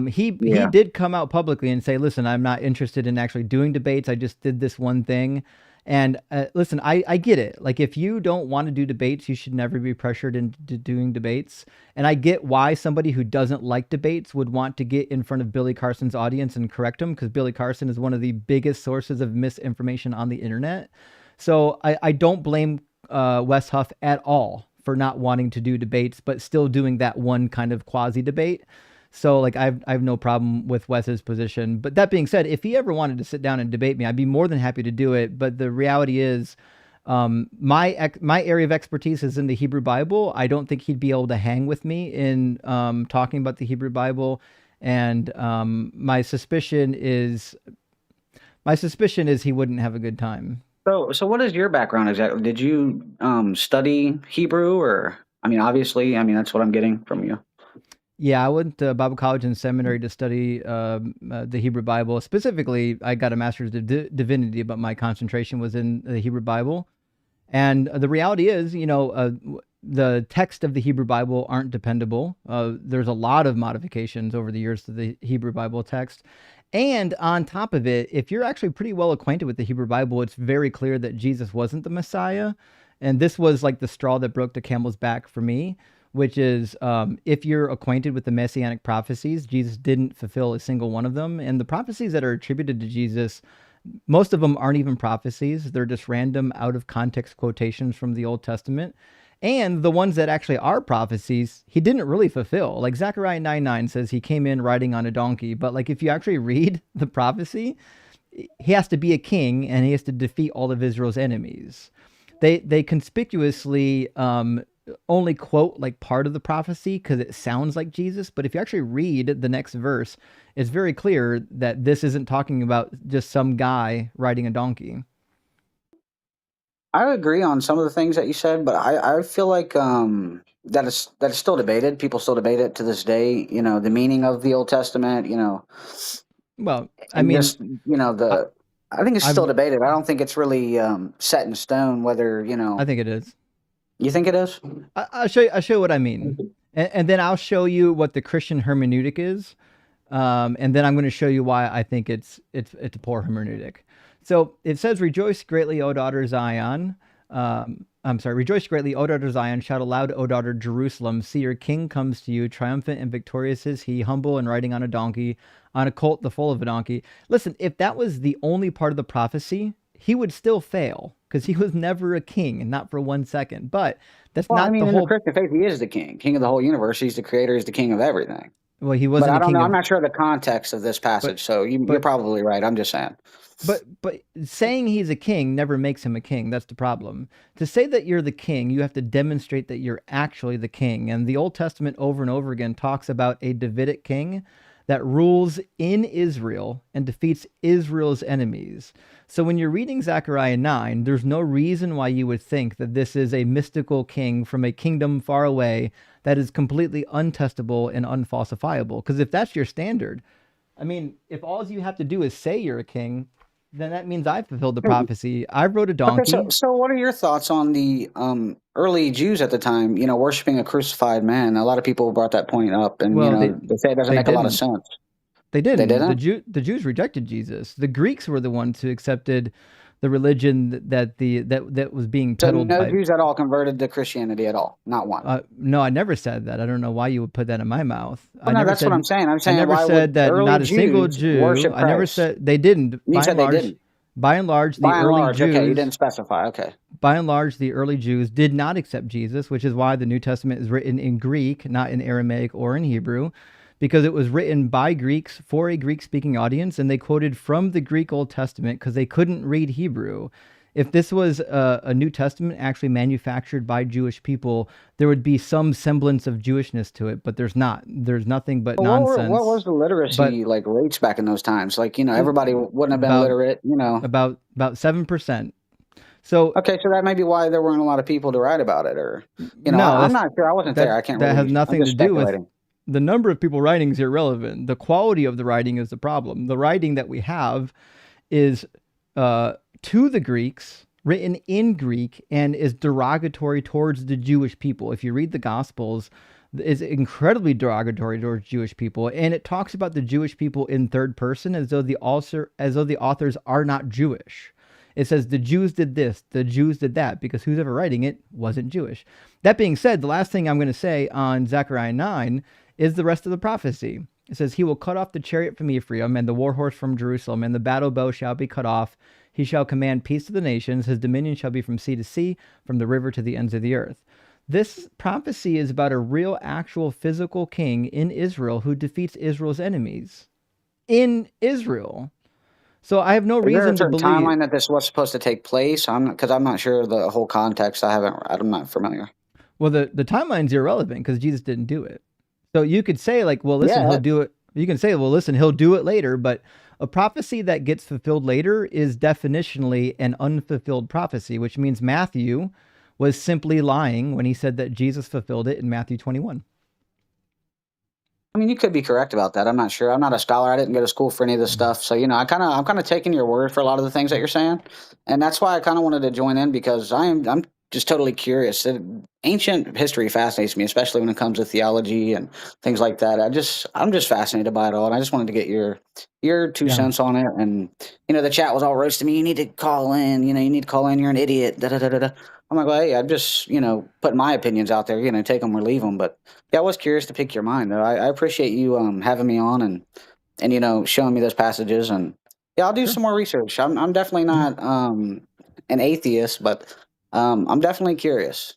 He did come out publicly and say, "Listen, I'm not interested in actually doing debates. I just did this one thing." And listen, I get it. Like, if you don't want to do debates, you should never be pressured into doing debates. And I get why somebody who doesn't like debates would want to get in front of Billy Carson's audience and correct him, because Billy Carson is one of the biggest sources of misinformation on the internet. So I don't blame Wes Huff at all for not wanting to do debates, but still doing that one kind of quasi debate. So, like, I have no problem with Wes's position. But that being said, if he ever wanted to sit down and debate me, I'd be more than happy to do it. But the reality is, my area of expertise is in the Hebrew Bible. I don't think he'd be able to hang with me in talking about the Hebrew Bible. And my suspicion is he wouldn't have a good time. So what is your background exactly? Did you study Hebrew, or obviously, that's what I'm getting from you. Yeah, I went to Bible college and seminary to study the Hebrew Bible. Specifically, I got a master's of divinity, but my concentration was in the Hebrew Bible. And the reality is, the text of the Hebrew Bible aren't dependable. There's a lot of modifications over the years to the Hebrew Bible text. And on top of it, if you're actually pretty well acquainted with the Hebrew Bible, it's very clear that Jesus wasn't the Messiah. And this was like the straw that broke the camel's back for me, which is if you're acquainted with the messianic prophecies, Jesus didn't fulfill a single one of them. And the prophecies that are attributed to Jesus, most of them aren't even prophecies. They're just random out of context quotations from the Old Testament. And the ones that actually are prophecies, he didn't really fulfill. Like Zechariah 9:9 says he came in riding on a donkey. But like, if you actually read the prophecy, he has to be a king and he has to defeat all of Israel's enemies. They conspicuously only quote like part of the prophecy because it sounds like Jesus. But if you actually read the next verse, it's very clear that this isn't talking about just some guy riding a donkey. I agree on some of the things that you said, but I feel like that is still debated. People still debate it to this day. The meaning of the Old Testament. Well, I mean, just, I think it's still debated. I don't think it's really set in stone whether I think it is. You think it is? I'll show you what I mean, and then I'll show you what the Christian hermeneutic is, and then I'm going to show you why I think it's a poor hermeneutic. So it says, "Rejoice greatly, O daughter Zion." Rejoice greatly, O daughter Zion. Shout aloud, O daughter Jerusalem. See, your king comes to you, triumphant and victorious is he, humble and riding on a donkey, on a colt, the foal of a donkey. Listen, if that was the only part of the prophecy, he would still fail, because he was never a king, and not for 1 second. But that's not the whole. In the Christian faith, he is the king of the whole universe. He's the creator. He's the king of everything. Well, he wasn't. But I don't know. I'm not sure of the context of this passage, so you're probably right. I'm just saying. But saying he's a king never makes him a king. That's the problem. To say that you're the king, you have to demonstrate that you're actually the king. And the Old Testament over and over again talks about a Davidic king that rules in Israel and defeats Israel's enemies. So when you're reading Zechariah 9, there's no reason why you would think that this is a mystical king from a kingdom far away that is completely untestable and unfalsifiable. Because if that's your standard, I mean, if all you have to do is say you're a king, then that means I've fulfilled the prophecy. I rode a donkey. Okay, so what are your thoughts on the early Jews at the time, worshiping a crucified man? A lot of people brought that point up, and they say it doesn't make a lot of sense. They didn't. They didn't? The Jews rejected Jesus. The Greeks were the ones who accepted the religion that was being peddled. So no Jews at all converted to Christianity at all? Not one? No, I never said that. I don't know why you would put that in my mouth. Well, no, that's what I'm saying. I'm saying I never said that not a single Jew. I never said they didn't. You said they didn't. By and large, the early Jews. Okay, you didn't specify. Okay. By and large, the early Jews did not accept Jesus, which is why the New Testament is written in Greek, not in Aramaic or in Hebrew, because it was written by Greeks for a Greek-speaking audience, and they quoted from the Greek Old Testament because they couldn't read Hebrew. If this was a New Testament actually manufactured by Jewish people, there would be some semblance of Jewishness to it, but there's not. There's nothing but nonsense. What was the literacy rates back in those times? Everybody wouldn't have been literate, About 7%. So okay, so that may be why there weren't a lot of people to write about it, or no, I'm not sure. I wasn't there. I can't that really. has nothing I'm to just do with speculating. the number of people writing is irrelevant. The quality of the writing is the problem. The writing that we have is to the Greeks, written in Greek, and is derogatory towards the Jewish people. If you read the Gospels, it's incredibly derogatory towards Jewish people, and it talks about the Jewish people in third person as though the authors are not Jewish. It says the Jews did this, the Jews did that, because who's ever writing it wasn't Jewish. That being said, the last thing I'm going to say on Zechariah 9 is the rest of the prophecy. It says, he will cut off the chariot from Ephraim and the war horse from Jerusalem, and the battle bow shall be cut off. He shall command peace to the nations. His dominion shall be from sea to sea, from the river to the ends of the earth. This prophecy is about a real, actual, physical king in Israel who defeats Israel's enemies. In Israel. So I have no reason to believe. Timeline that this was supposed to take place? Because I'm not sure the whole context. I'm not familiar. Well, the timeline's irrelevant because Jesus didn't do it. So you could say like, well, listen, he'll do it. You can say, well, listen, he'll do it later. But a prophecy that gets fulfilled later is definitionally an unfulfilled prophecy, which means Matthew was simply lying when he said that Jesus fulfilled it in Matthew 21. I mean, you could be correct about that. I'm not sure. I'm not a scholar. I didn't go to school for any of this stuff. So, I'm kind of taking your word for a lot of the things that you're saying. And that's why I kind of wanted to join in, because I'm just totally curious. Ancient history fascinates me, especially when it comes to theology and things like that. I'm just fascinated by it all. And I just wanted to get your 2 cents on it. And, the chat was all roasting me. You need to call in, you need to call in. You're an idiot. Da, da, da, da, da. I'm like, well, hey, I'm just, putting my opinions out there, take them or leave them. But yeah, I was curious to pick your mind, though. I appreciate you having me on and showing me those passages. And yeah, I'll do some more research. I'm definitely not an atheist, but I'm definitely curious.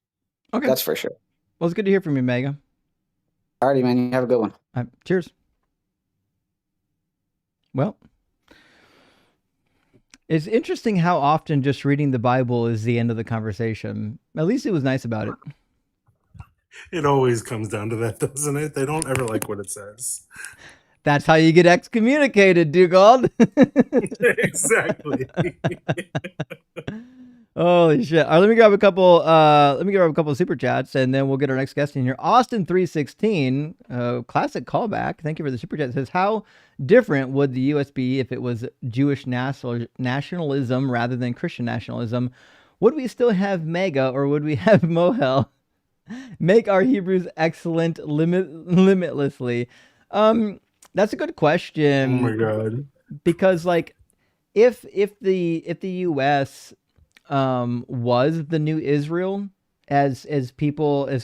Okay. That's for sure. Well, it's good to hear from you, Mega. Alrighty, man. You have a good one. Cheers. Well, it's interesting how often just reading the Bible is the end of the conversation. At least it was nice about it. It always comes down to that, doesn't it? They don't ever like what it says. That's how you get excommunicated, Dugald. Exactly. Holy shit. All right, let me grab a couple of super chats and then we'll get our next guest in here. Austin316, classic callback. Thank you for the super chat. It says, how different would the US be if it was Jewish nationalism rather than Christian nationalism? Would we still have Mega or would we have Mohel? Make our Hebrews excellent limitlessly. That's a good question. Oh my God. Because like if the US was the new Israel, as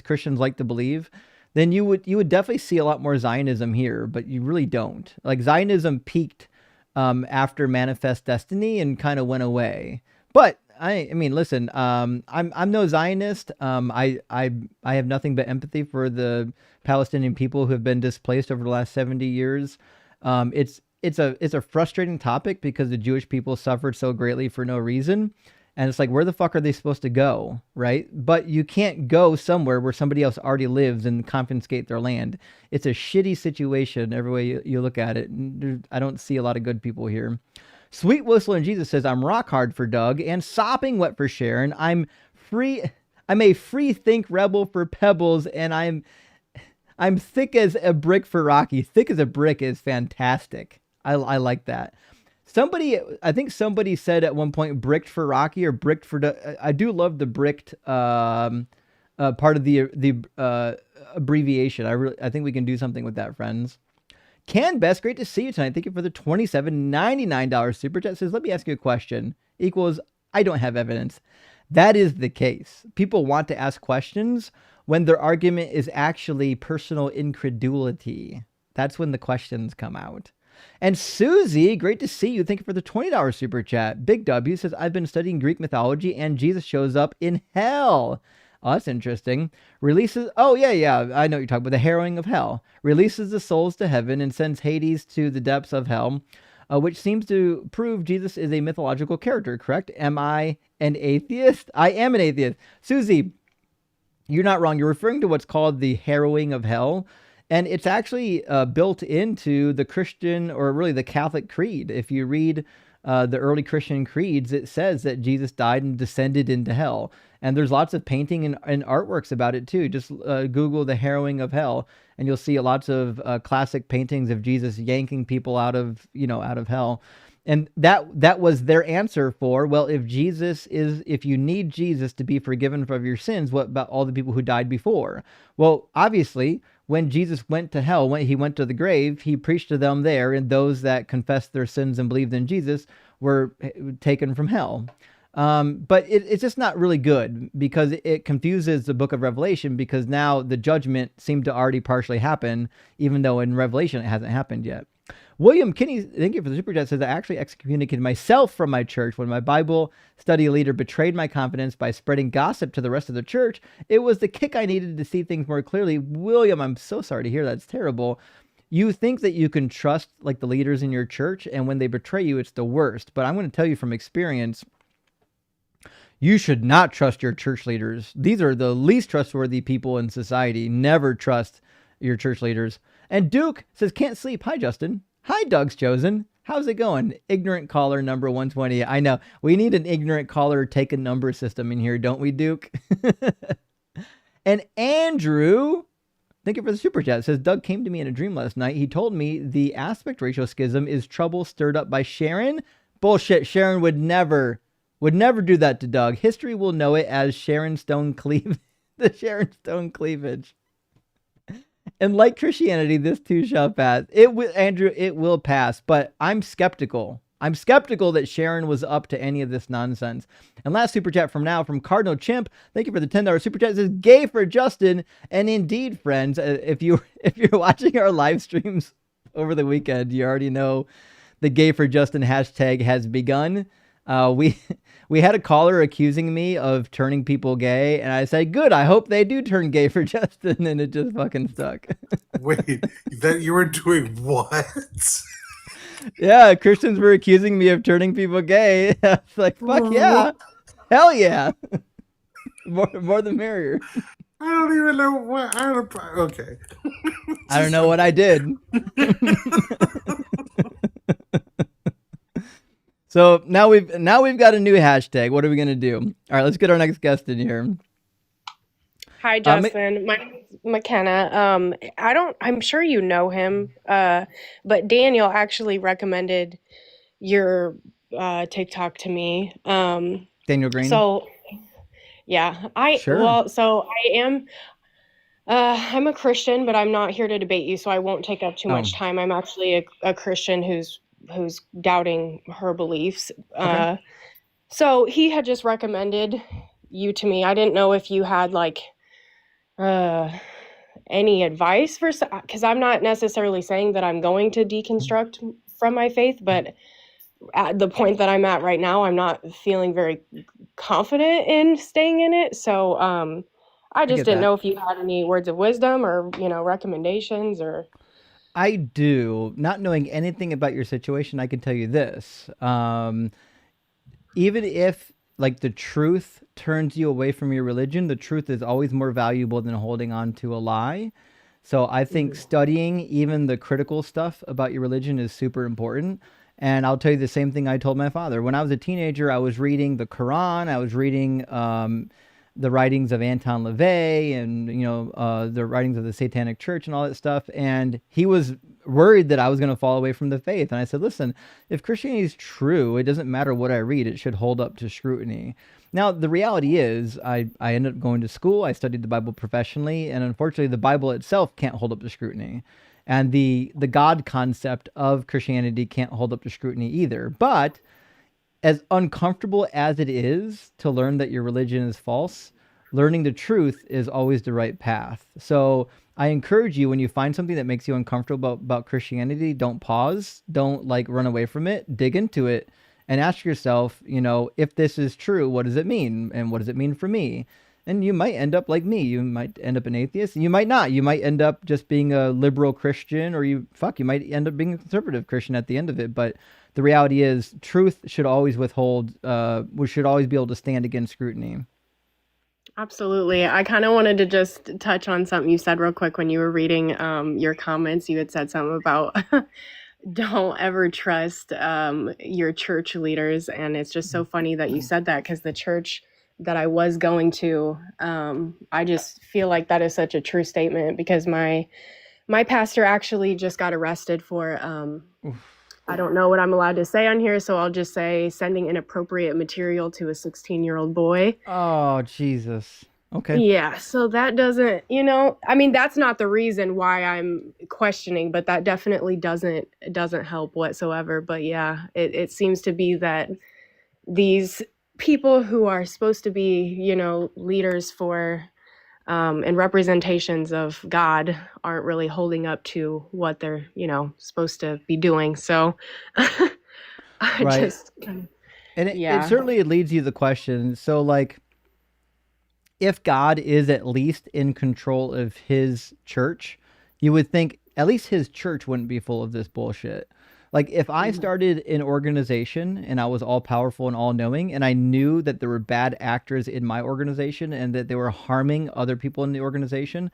Christians like to believe, then you would definitely see a lot more Zionism here, but you really don't. Like Zionism peaked after Manifest Destiny and kind of went away. But I mean, listen, I'm no Zionist. I have nothing but empathy for the Palestinian people who have been displaced over the last 70 years. It's a frustrating topic because the Jewish people suffered so greatly for no reason. And it's like, where the fuck are they supposed to go, right? But you can't go somewhere where somebody else already lives and confiscate their land. It's a shitty situation every way you look at it. I don't see a lot of good people here. Sweet Whistle and Jesus says, I'm rock hard for Doug and sopping wet for Sharon. I'm a free think rebel for Pebbles, and I'm thick as a brick for Rocky. Thick as a brick is fantastic. I like that. I think somebody said at one point bricked for Rocky or bricked for I do love the bricked part of the abbreviation. I think we can do something with that, friends. Can Best, great to see you tonight. Thank you for the $27.99 super chat. Says, let me ask you a question. Equals, I don't have evidence. That is the case. People want to ask questions when their argument is actually personal incredulity. That's when the questions come out. And Susie, great to see you. Thank you for the $20 super chat. Big W says, I've been studying Greek mythology and Jesus shows up in hell. Oh, that's interesting. Releases, oh yeah, I know what you're talking about, the harrowing of hell. Releases the souls to heaven and sends Hades to the depths of hell, which seems to prove Jesus is a mythological character, correct? Am I an atheist? I am an atheist. Susie, you're not wrong. You're referring to what's called the harrowing of hell, and it's actually built into the Christian, or really the Catholic creed. If you read the early Christian creeds, it says that Jesus died and descended into hell. And there's lots of painting and artworks about it too. Just Google the harrowing of hell, and you'll see lots of classic paintings of Jesus yanking people out of hell. And that was their answer for, well, if you need Jesus to be forgiven of your sins, what about all the people who died before? Well, obviously, when Jesus went to hell, when he went to the grave, he preached to them there, and those that confessed their sins and believed in Jesus were taken from hell. But it's just not really good, because it confuses the book of Revelation, because now the judgment seemed to already partially happen, even though in Revelation it hasn't happened yet. William Kinney, thank you for the super chat, says, I actually excommunicated myself from my church when my Bible study leader betrayed my confidence by spreading gossip to the rest of the church. It was the kick I needed to see things more clearly. William, I'm so sorry to hear that. It's terrible. You think that you can trust like the leaders in your church, and when they betray you, it's the worst. But I'm going to tell you from experience, you should not trust your church leaders. These are the least trustworthy people in society. Never trust your church leaders. And Duke says, can't sleep. Hi, Justin. Hi, Doug's Chosen. How's it going? Ignorant caller number 120. I know. We need an ignorant caller take a number system in here, don't we, Duke? And Andrew, thank you for the super chat, says, Doug came to me in a dream last night. He told me the aspect ratio schism is trouble stirred up by Sharon. Bullshit. Sharon would never do that to Doug. History will know it as Sharon Stone cleavage. The Sharon Stone cleavage. And like Christianity, this too shall pass. It will, Andrew, it will pass, but I'm skeptical. I'm skeptical that Sharon was up to any of this nonsense. And last super chat from Cardinal Chimp. Thank you for the $10 super chat. It says, gay for Justin. And indeed, friends, if you're watching our live streams over the weekend, you already know the gay for Justin hashtag has begun. We had a caller accusing me of turning people gay, and I said, good, I hope they do turn gay for Justin, and it just fucking stuck. Wait, that you were doing what? Yeah, Christians were accusing me of turning people gay. I was like, fuck yeah. Hell yeah. More the merrier. I don't even know what. Okay. I don't know what I did. So now we've got a new hashtag. What are we gonna do? All right, let's get our next guest in here. Hi, Justin. My name's McKenna. I'm sure you know him, but Daniel actually recommended your TikTok to me. Daniel Green. So yeah, I'm a Christian, but I'm not here to debate you, so I won't take up too much time. I'm actually a Christian who's doubting her beliefs. Okay. So he had just recommended you to me. I didn't know if you had like any advice because I'm not necessarily saying that I'm going to deconstruct from my faith, but at the point that I'm at right now, I'm not feeling very confident in staying in it. So I just didn't know if you had any words of wisdom or, recommendations or... I do. Not knowing anything about your situation, I can tell you this. Even if like the truth turns you away from your religion, the truth is always more valuable than holding on to a lie. So I think studying even the critical stuff about your religion is super important. And I'll tell you the same thing I told my father. When I was a teenager, I was reading the Quran. I was reading the writings of Anton LaVey and, the writings of the Satanic Church and all that stuff. And he was worried that I was going to fall away from the faith. And I said, listen, if Christianity is true, it doesn't matter what I read. It should hold up to scrutiny. Now, the reality is I ended up going to school. I studied the Bible professionally. And unfortunately, the Bible itself can't hold up to scrutiny. And the God concept of Christianity can't hold up to scrutiny either. But as uncomfortable as it is to learn that your religion is false, learning the truth is always the right path. So I encourage you, when you find something that makes you uncomfortable about Christianity, don't pause, don't run away from it, dig into it and ask yourself, if this is true, what does it mean? And what does it mean for me? And you might end up like me. You might end up an atheist. You might not. You might end up just being a liberal Christian, or you might end up being a conservative Christian at the end of it. But the reality is, truth should always we should always be able to stand against scrutiny. Absolutely. I kind of wanted to just touch on something you said real quick when you were reading your comments. You had said something about don't ever trust your church leaders. And it's just so funny that you said that, because the church that I was going to, I just feel like that is such a true statement, because my pastor actually just got arrested for I don't know what I'm allowed to say on here, so I'll just say sending inappropriate material to a 16-year-old boy. Oh, Jesus. Okay. Yeah, so that doesn't, I mean, that's not the reason why I'm questioning, but that definitely doesn't help whatsoever. But yeah, it seems to be that these people who are supposed to be, leaders for and representations of God aren't really holding up to what they're, supposed to be doing. So I Right. just, And it yeah. certainly leads you to the question. So, like, if God is at least in control of his church, you would think at least his church wouldn't be full of this bullshit. Like, if I started an organization and I was all powerful and all knowing, and I knew that there were bad actors in my organization and that they were harming other people in the organization,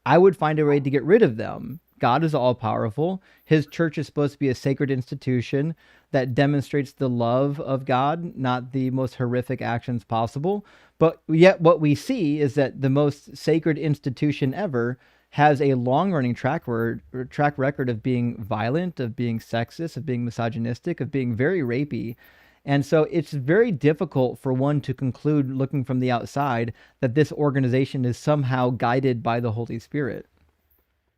I would find a way to get rid of them. God is all powerful. His church is supposed to be a sacred institution that demonstrates the love of God, not the most horrific actions possible. But yet, what we see is that the most sacred institution ever has a long-running track record of being violent, of being sexist, of being misogynistic, of being very rapey. And so it's very difficult for one to conclude, looking from the outside, that this organization is somehow guided by the Holy Spirit.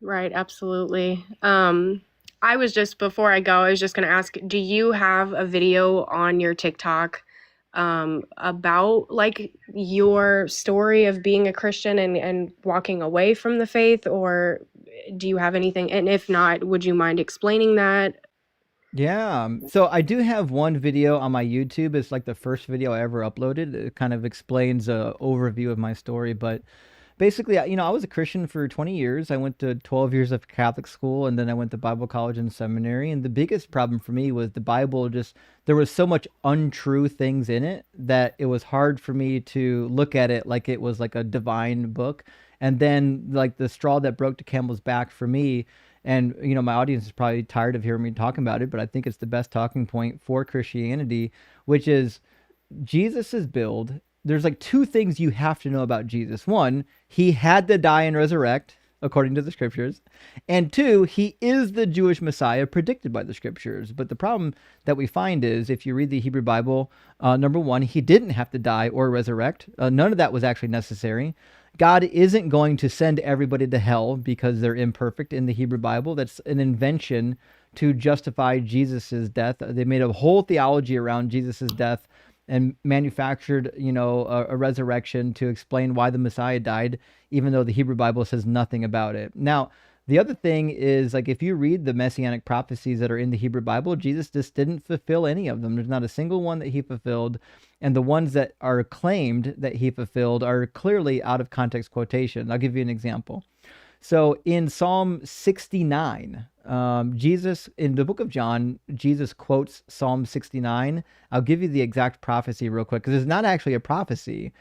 Right, absolutely. I was just, before I go, I was just going to ask, do you have a video on your TikTok about like your story of being a Christian and walking away from the faith, or do you have anything? And if not, would you mind explaining that? Yeah. So I do have one video on my YouTube. It's like the first video I ever uploaded. It kind of explains a overview of my story, but basically, I was a Christian for 20 years. I went to 12 years of Catholic school, and then I went to Bible college and seminary. And the biggest problem for me was the Bible there was so much untrue things in it that it was hard for me to look at it like it was like a divine book. And then, like, the straw that broke the camel's back for me, and, my audience is probably tired of hearing me talking about it, but I think it's the best talking point for Christianity, which is Jesus's build. There's like two things you have to know about Jesus. One, he had to die and resurrect according to the scriptures. And two, he is the Jewish Messiah predicted by the scriptures. But the problem that we find is, if you read the Hebrew Bible, number one, he didn't have to die or resurrect. None of that was actually necessary. God isn't going to send everybody to hell because they're imperfect in the Hebrew Bible. That's an invention to justify Jesus's death. They made a whole theology around Jesus's death and manufactured, a resurrection to explain why the Messiah died, even though the Hebrew Bible says nothing about it. Now, the other thing is, like, if you read the messianic prophecies that are in the Hebrew Bible, Jesus just didn't fulfill any of them. There's not a single one that he fulfilled. And the ones that are claimed that he fulfilled are clearly out of context quotation. I'll give you an example. So in Psalm 69, Jesus, in the book of John, Jesus quotes Psalm 69. I'll give you the exact prophecy real quick, because it's not actually a prophecy.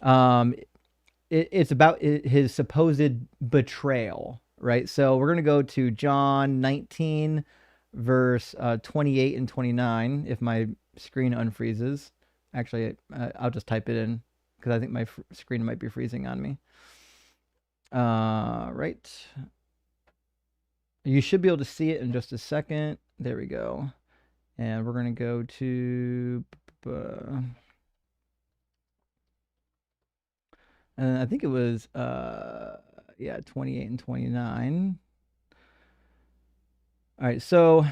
It's about his supposed betrayal, right? So we're going to go to John 19, verse 28 and 29, if my screen unfreezes. Actually, I'll just type it in, because I think my screen might be freezing on me. Right. You should be able to see it in just a second. There we go. And we're going to go to... I think it was, 28 and 29. All right, so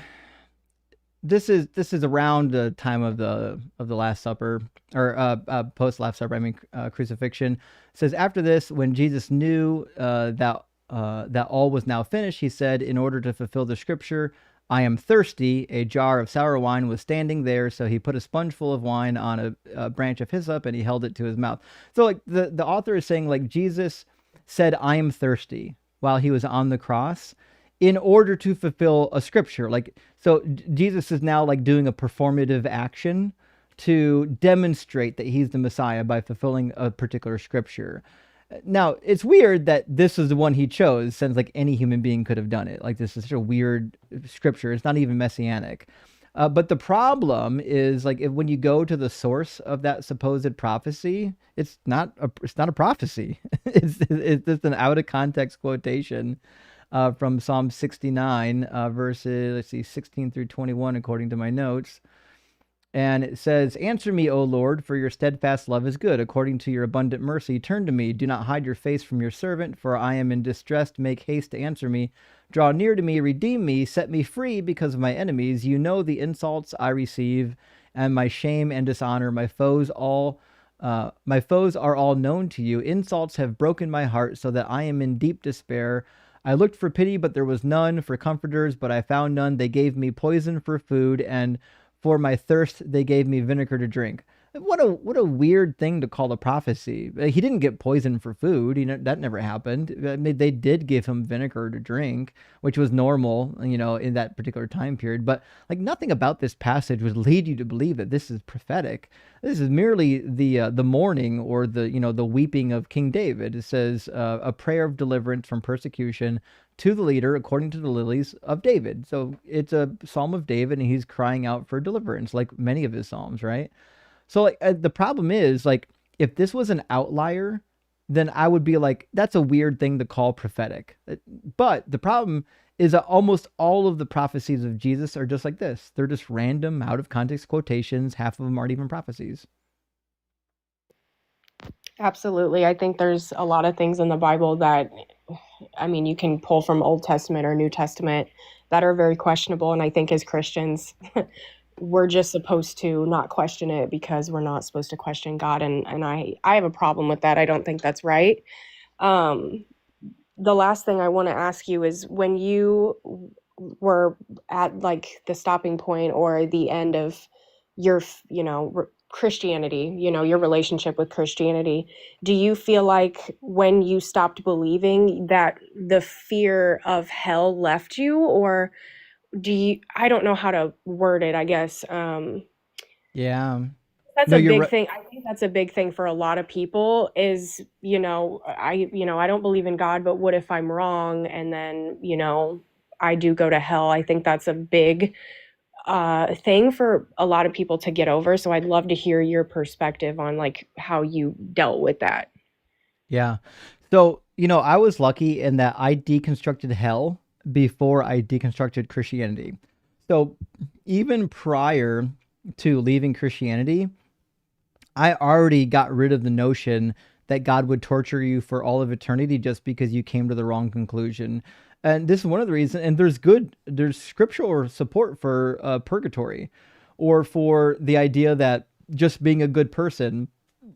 this is around the time of the Last Supper, or post Last Supper. I mean, crucifixion. It says, after this, when Jesus knew that all was now finished, he said, in order to fulfill the scripture, I am thirsty. A jar of sour wine was standing there, so he put a sponge full of wine on a branch of hyssop, and he held it to his mouth. So, like, the author is saying, like, Jesus said, I am thirsty, while he was on the cross, in order to fulfill a scripture. Like, so Jesus is now, like, doing a performative action to demonstrate that he's the Messiah by fulfilling a particular scripture. Now, it's weird that this is the one he chose, since like any human being could have done it. Like, this is such a weird scripture. It's not even messianic. But the problem is, like, when you go to the source of that supposed prophecy, it's not a prophecy. It's just an out of context quotation from Psalm 69, verses, let's see, 16 through 21, according to my notes. And it says, "Answer me, O Lord, for your steadfast love is good. According to your abundant mercy, turn to me. Do not hide your face from your servant, for I am in distress. Make haste to answer me. Draw near to me, redeem me, set me free because of my enemies. You know the insults I receive, and my shame and dishonor. My foes are all known to you. Insults have broken my heart, so that I am in deep despair. I looked for pity, but there was none, for comforters, but I found none. They gave me poison for food, and for my thirst, they gave me vinegar to drink." What a weird thing to call a prophecy. He didn't get poisoned for food. That never happened. I mean, they did give him vinegar to drink, which was normal, in that particular time period. But like, nothing about this passage would lead you to believe that this is prophetic. This is merely the mourning, or the weeping of King David. It says a prayer of deliverance from persecution to the leader according to the lilies of David. So it's a psalm of David, and he's crying out for deliverance, like many of his psalms, right? So like, the problem is, like, if this was an outlier, then I would be like, that's a weird thing to call prophetic. But the problem is that almost all of the prophecies of Jesus are just like this. They're just random, out of context quotations. Half of them aren't even prophecies. Absolutely. I think there's a lot of things in the Bible that, I mean, you can pull from Old Testament or New Testament that are very questionable. And I think as Christians, we're just supposed to not question it, because we're not supposed to question God. And I have a problem with that. I don't think that's right. The last thing I want to ask you is, when you were at like the stopping point or the end of your, Christianity, your relationship with Christianity, do you feel like when you stopped believing that the fear of hell left you, or I don't know how to word it, I guess. Yeah. That's No, a you're big right. thing. I think that's a big thing for a lot of people is, I don't believe in God, but what if I'm wrong? And then, I do go to hell. I think that's a big thing for a lot of people to get over. So I'd love to hear your perspective on like how you dealt with that. Yeah. So, I was lucky in that I deconstructed hell before I deconstructed Christianity. So even prior to leaving Christianity, I already got rid of the notion that God would torture you for all of eternity just because you came to the wrong conclusion. And this is one of the reasons, and there's scriptural support for purgatory, or for the idea that just being a good person,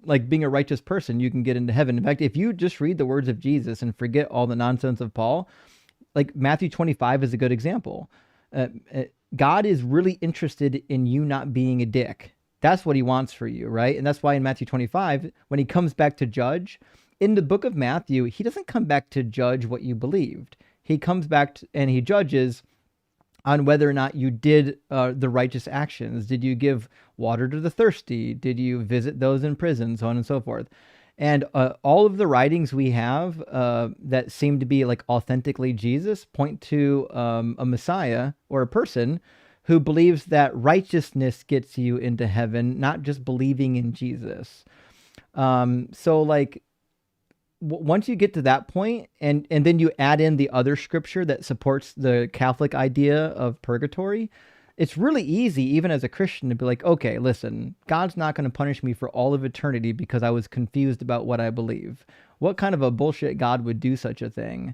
like being a righteous person, you can get into heaven. In fact, if you just read the words of Jesus and forget all the nonsense of Paul, like Matthew 25 is a good example. God is really interested in you not being a dick. That's what he wants for you, right? And that's why in Matthew 25, when he comes back to judge, in the book of Matthew, he doesn't come back to judge what you believed. He comes back and he judges on whether or not you did the righteous actions. Did you give water to the thirsty? Did you visit those in prison? So on and so forth. And all of the writings we have that seem to be like authentically Jesus point to a Messiah or a person who believes that righteousness gets you into heaven, not just believing in Jesus. So like, once you get to that point, and then you add in the other scripture that supports the Catholic idea of purgatory, it's really easy, even as a Christian, to be like, okay, listen, God's not going to punish me for all of eternity because I was confused about what I believe. What kind of a bullshit God would do such a thing?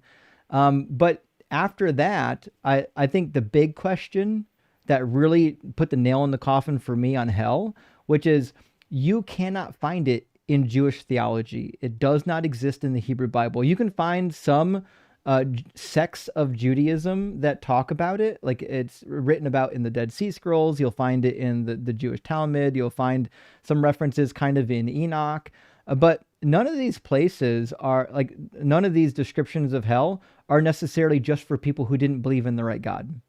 But after that, I think the big question that really put the nail in the coffin for me on hell, which is, you cannot find it in Jewish theology. It does not exist in the Hebrew Bible. You can find some sects of Judaism that talk about it. Like, it's written about in the Dead Sea Scrolls. You'll find it in the Jewish Talmud. You'll find some references kind of in Enoch. But none of these places are like, none of these descriptions of hell are necessarily just for people who didn't believe in the right God.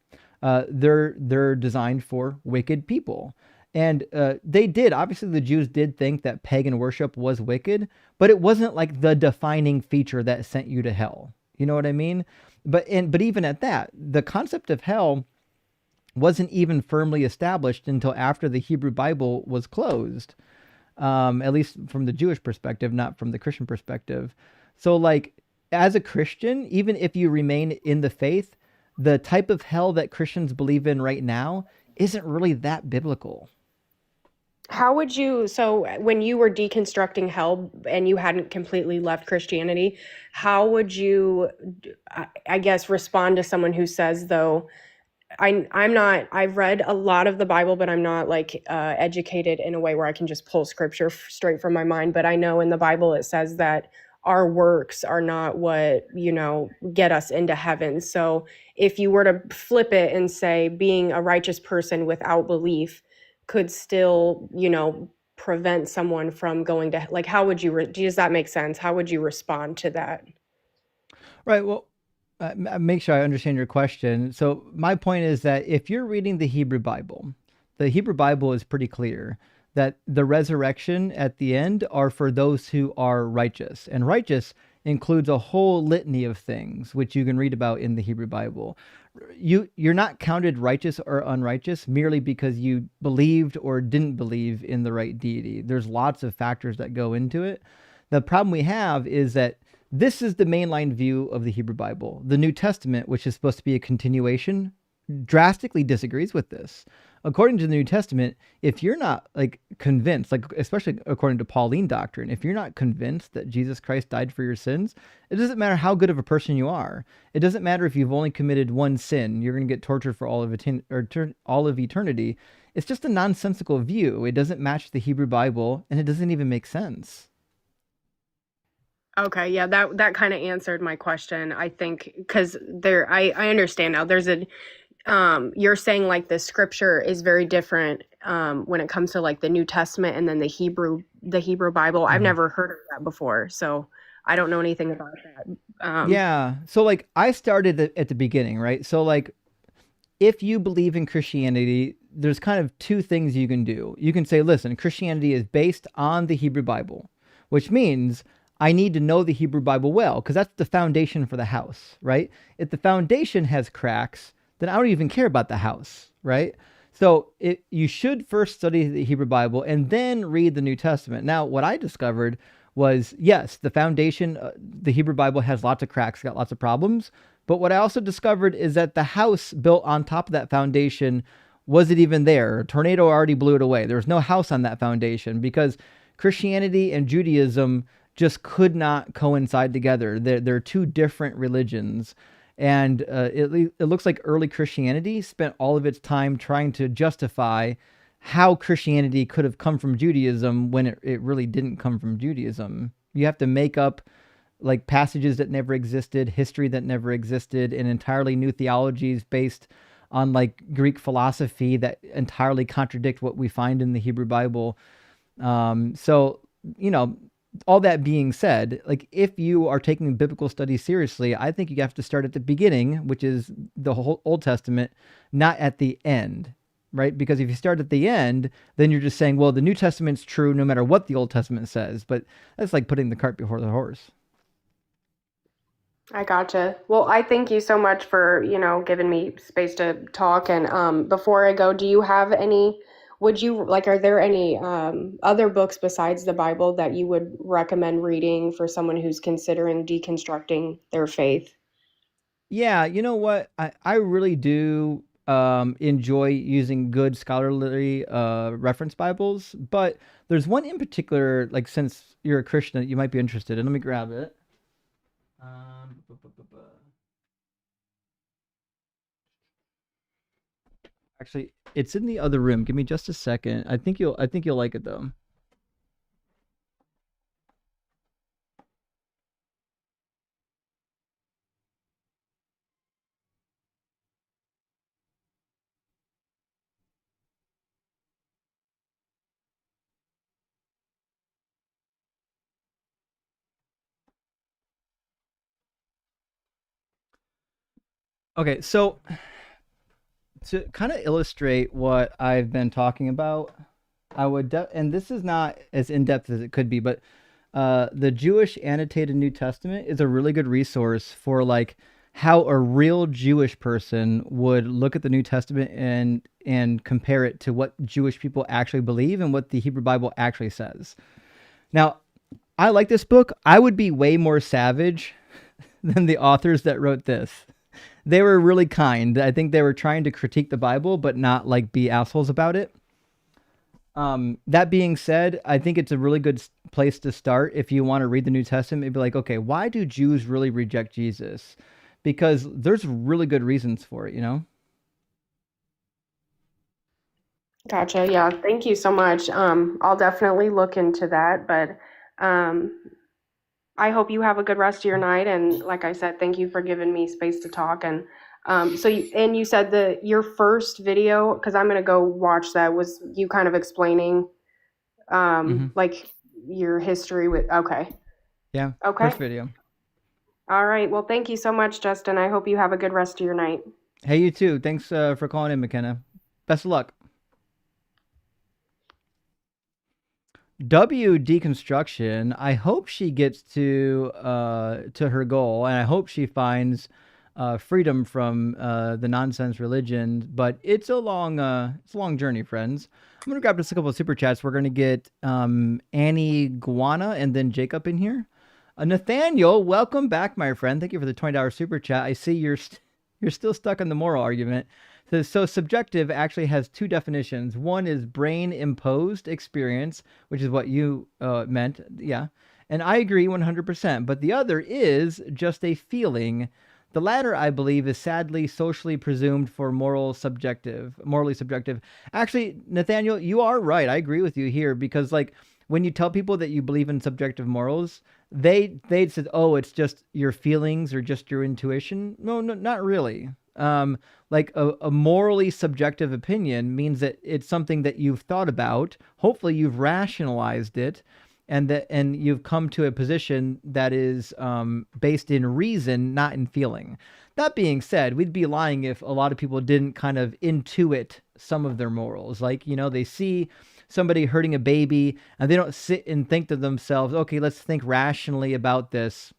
They're designed for wicked people. And they did. Obviously, the Jews did think that pagan worship was wicked, but it wasn't like the defining feature that sent you to hell. You know what I mean? But even at that, the concept of hell wasn't even firmly established until after the Hebrew Bible was closed, at least from the Jewish perspective, not from the Christian perspective. So, like, as a Christian, even if you remain in the faith, the type of hell that Christians believe in right now isn't really that biblical. How would you, so when you were deconstructing hell and you hadn't completely left Christianity, how would you, I guess, respond to someone who says, though, I'm not, I've read a lot of the Bible, but I'm not like educated in a way where I can just pull scripture straight from my mind. But I know in the Bible it says that our works are not what, get us into heaven. So if you were to flip it and say being a righteous person without belief could still, prevent someone from going to, like, how would you, does that make sense? How would you respond to that? Right. Well, make sure I understand your question. So my point is that if you're reading the Hebrew Bible is pretty clear that the resurrection at the end are for those who are righteous. And righteous includes a whole litany of things, which you can read about in the Hebrew Bible. You're not counted righteous or unrighteous merely because you believed or didn't believe in the right deity. There's lots of factors that go into it. The problem we have is that this is the mainline view of the Hebrew Bible. The New Testament, which is supposed to be a continuation, drastically disagrees with this. According to the New Testament, if you're not like convinced, like especially according to Pauline doctrine, if you're not convinced that Jesus Christ died for your sins, it doesn't matter how good of a person you are. It doesn't matter if you've only committed one sin, you're going to get tortured for all of eternity. It's just a nonsensical view. It doesn't match the Hebrew Bible, and it doesn't even make sense. Okay, yeah, that kind of answered my question. I think because I understand now. There's a you're saying like the scripture is very different when it comes to like the New Testament and then the Hebrew Bible. I've never heard of that before, so I don't know anything about that. Yeah, so like I started at the beginning, right? So like if you believe in Christianity, there's kind of two things you can do. You can say, listen, Christianity is based on the Hebrew Bible, which means I need to know the Hebrew Bible well, because that's the foundation for the house, right? If the foundation has cracks, then I don't even care about the house, right? So you should first study the Hebrew Bible and then read the New Testament. Now, what I discovered was, yes, the foundation, the Hebrew Bible has lots of cracks, got lots of problems. But what I also discovered is that the house built on top of that foundation wasn't even there. A tornado already blew it away. There was no house on that foundation because Christianity and Judaism just could not coincide together. They're two different religions. And it looks like early Christianity spent all of its time trying to justify how Christianity could have come from Judaism when it really didn't come from Judaism. You have to make up like passages that never existed, history that never existed, and entirely new theologies based on like Greek philosophy that entirely contradict what we find in the Hebrew Bible. So, all that being said, like if you are taking biblical studies seriously, I think you have to start at the beginning, which is the whole Old Testament, not at the end, right? Because if you start at the end, then you're just saying, well, the New Testament's true no matter what the Old Testament says. But that's like putting the cart before the horse. I gotcha. Well, I thank you so much for, giving me space to talk. And before I go, do you have any, are there any other books besides the Bible that you would recommend reading for someone who's considering deconstructing their faith? Yeah, you know what? I really do enjoy using good scholarly reference Bibles, but there's one in particular, like since you're a Christian, that you might be interested in. Let me grab it. Actually, it's in the other room. Give me just a second. I think you'll like it though. Okay, so To kind of illustrate what I've been talking about, I would, and this is not as in depth as it could be, but the Jewish Annotated New Testament is a really good resource for like how a real Jewish person would look at the New Testament and compare it to what Jewish people actually believe and what the Hebrew Bible actually says. Now, I like this book. I would be way more savage than the authors that wrote this. They were really kind. I think they were trying to critique the Bible, but not like be assholes about it. That being said, I think it's a really good place to start if you want to read the New Testament. It'd be like, okay, why do Jews really reject Jesus? Because there's really good reasons for it, you know? Gotcha. Yeah. Thank you so much. I'll definitely look into that, but I hope you have a good rest of your night. And like I said, thank you for giving me space to talk. And you said your first video, because I'm gonna go watch that, was you kind of explaining like your history with. Okay. Yeah. Okay. First video. All right. Well, thank you so much, Justin. I hope you have a good rest of your night. Hey, you too. Thanks for calling in, McKenna. Best of luck. Deconstruction. I hope she gets to her goal, and I hope she finds freedom from the nonsense religion. But it's a long journey, friends. I'm gonna grab just a couple of super chats. We're gonna get Annie Guana and then Jacob in here. Nathaniel, welcome back, my friend. Thank you for the $20 super chat. I see you're still stuck on the moral argument. So subjective actually has two definitions. One is brain imposed experience, which is what you meant. Yeah. And I agree 100%. But the other is just a feeling. The latter, I believe, is sadly socially presumed for morally subjective. Actually, Nathaniel, you are right. I agree with you here because like when you tell people that you believe in subjective morals, they said, oh, it's just your feelings or just your intuition. No, not really. Like a morally subjective opinion means that it's something that you've thought about. Hopefully you've rationalized it and you've come to a position that is based in reason, not in feeling. That being said, we'd be lying if a lot of people didn't kind of intuit some of their morals. Like, you know, they see somebody hurting a baby and they don't sit and think to themselves, okay, let's think rationally about this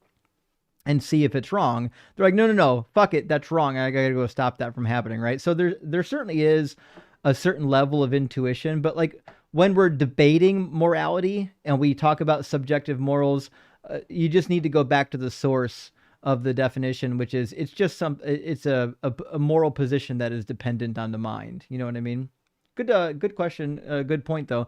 and see if it's wrong. They're like, no, fuck it, that's wrong. I gotta go stop that from happening, right? So there certainly is a certain level of intuition, but like when we're debating morality and we talk about subjective morals, you just need to go back to the source of the definition, which is it's a moral position that is dependent on the mind. You know what I mean? Good question. Good point though.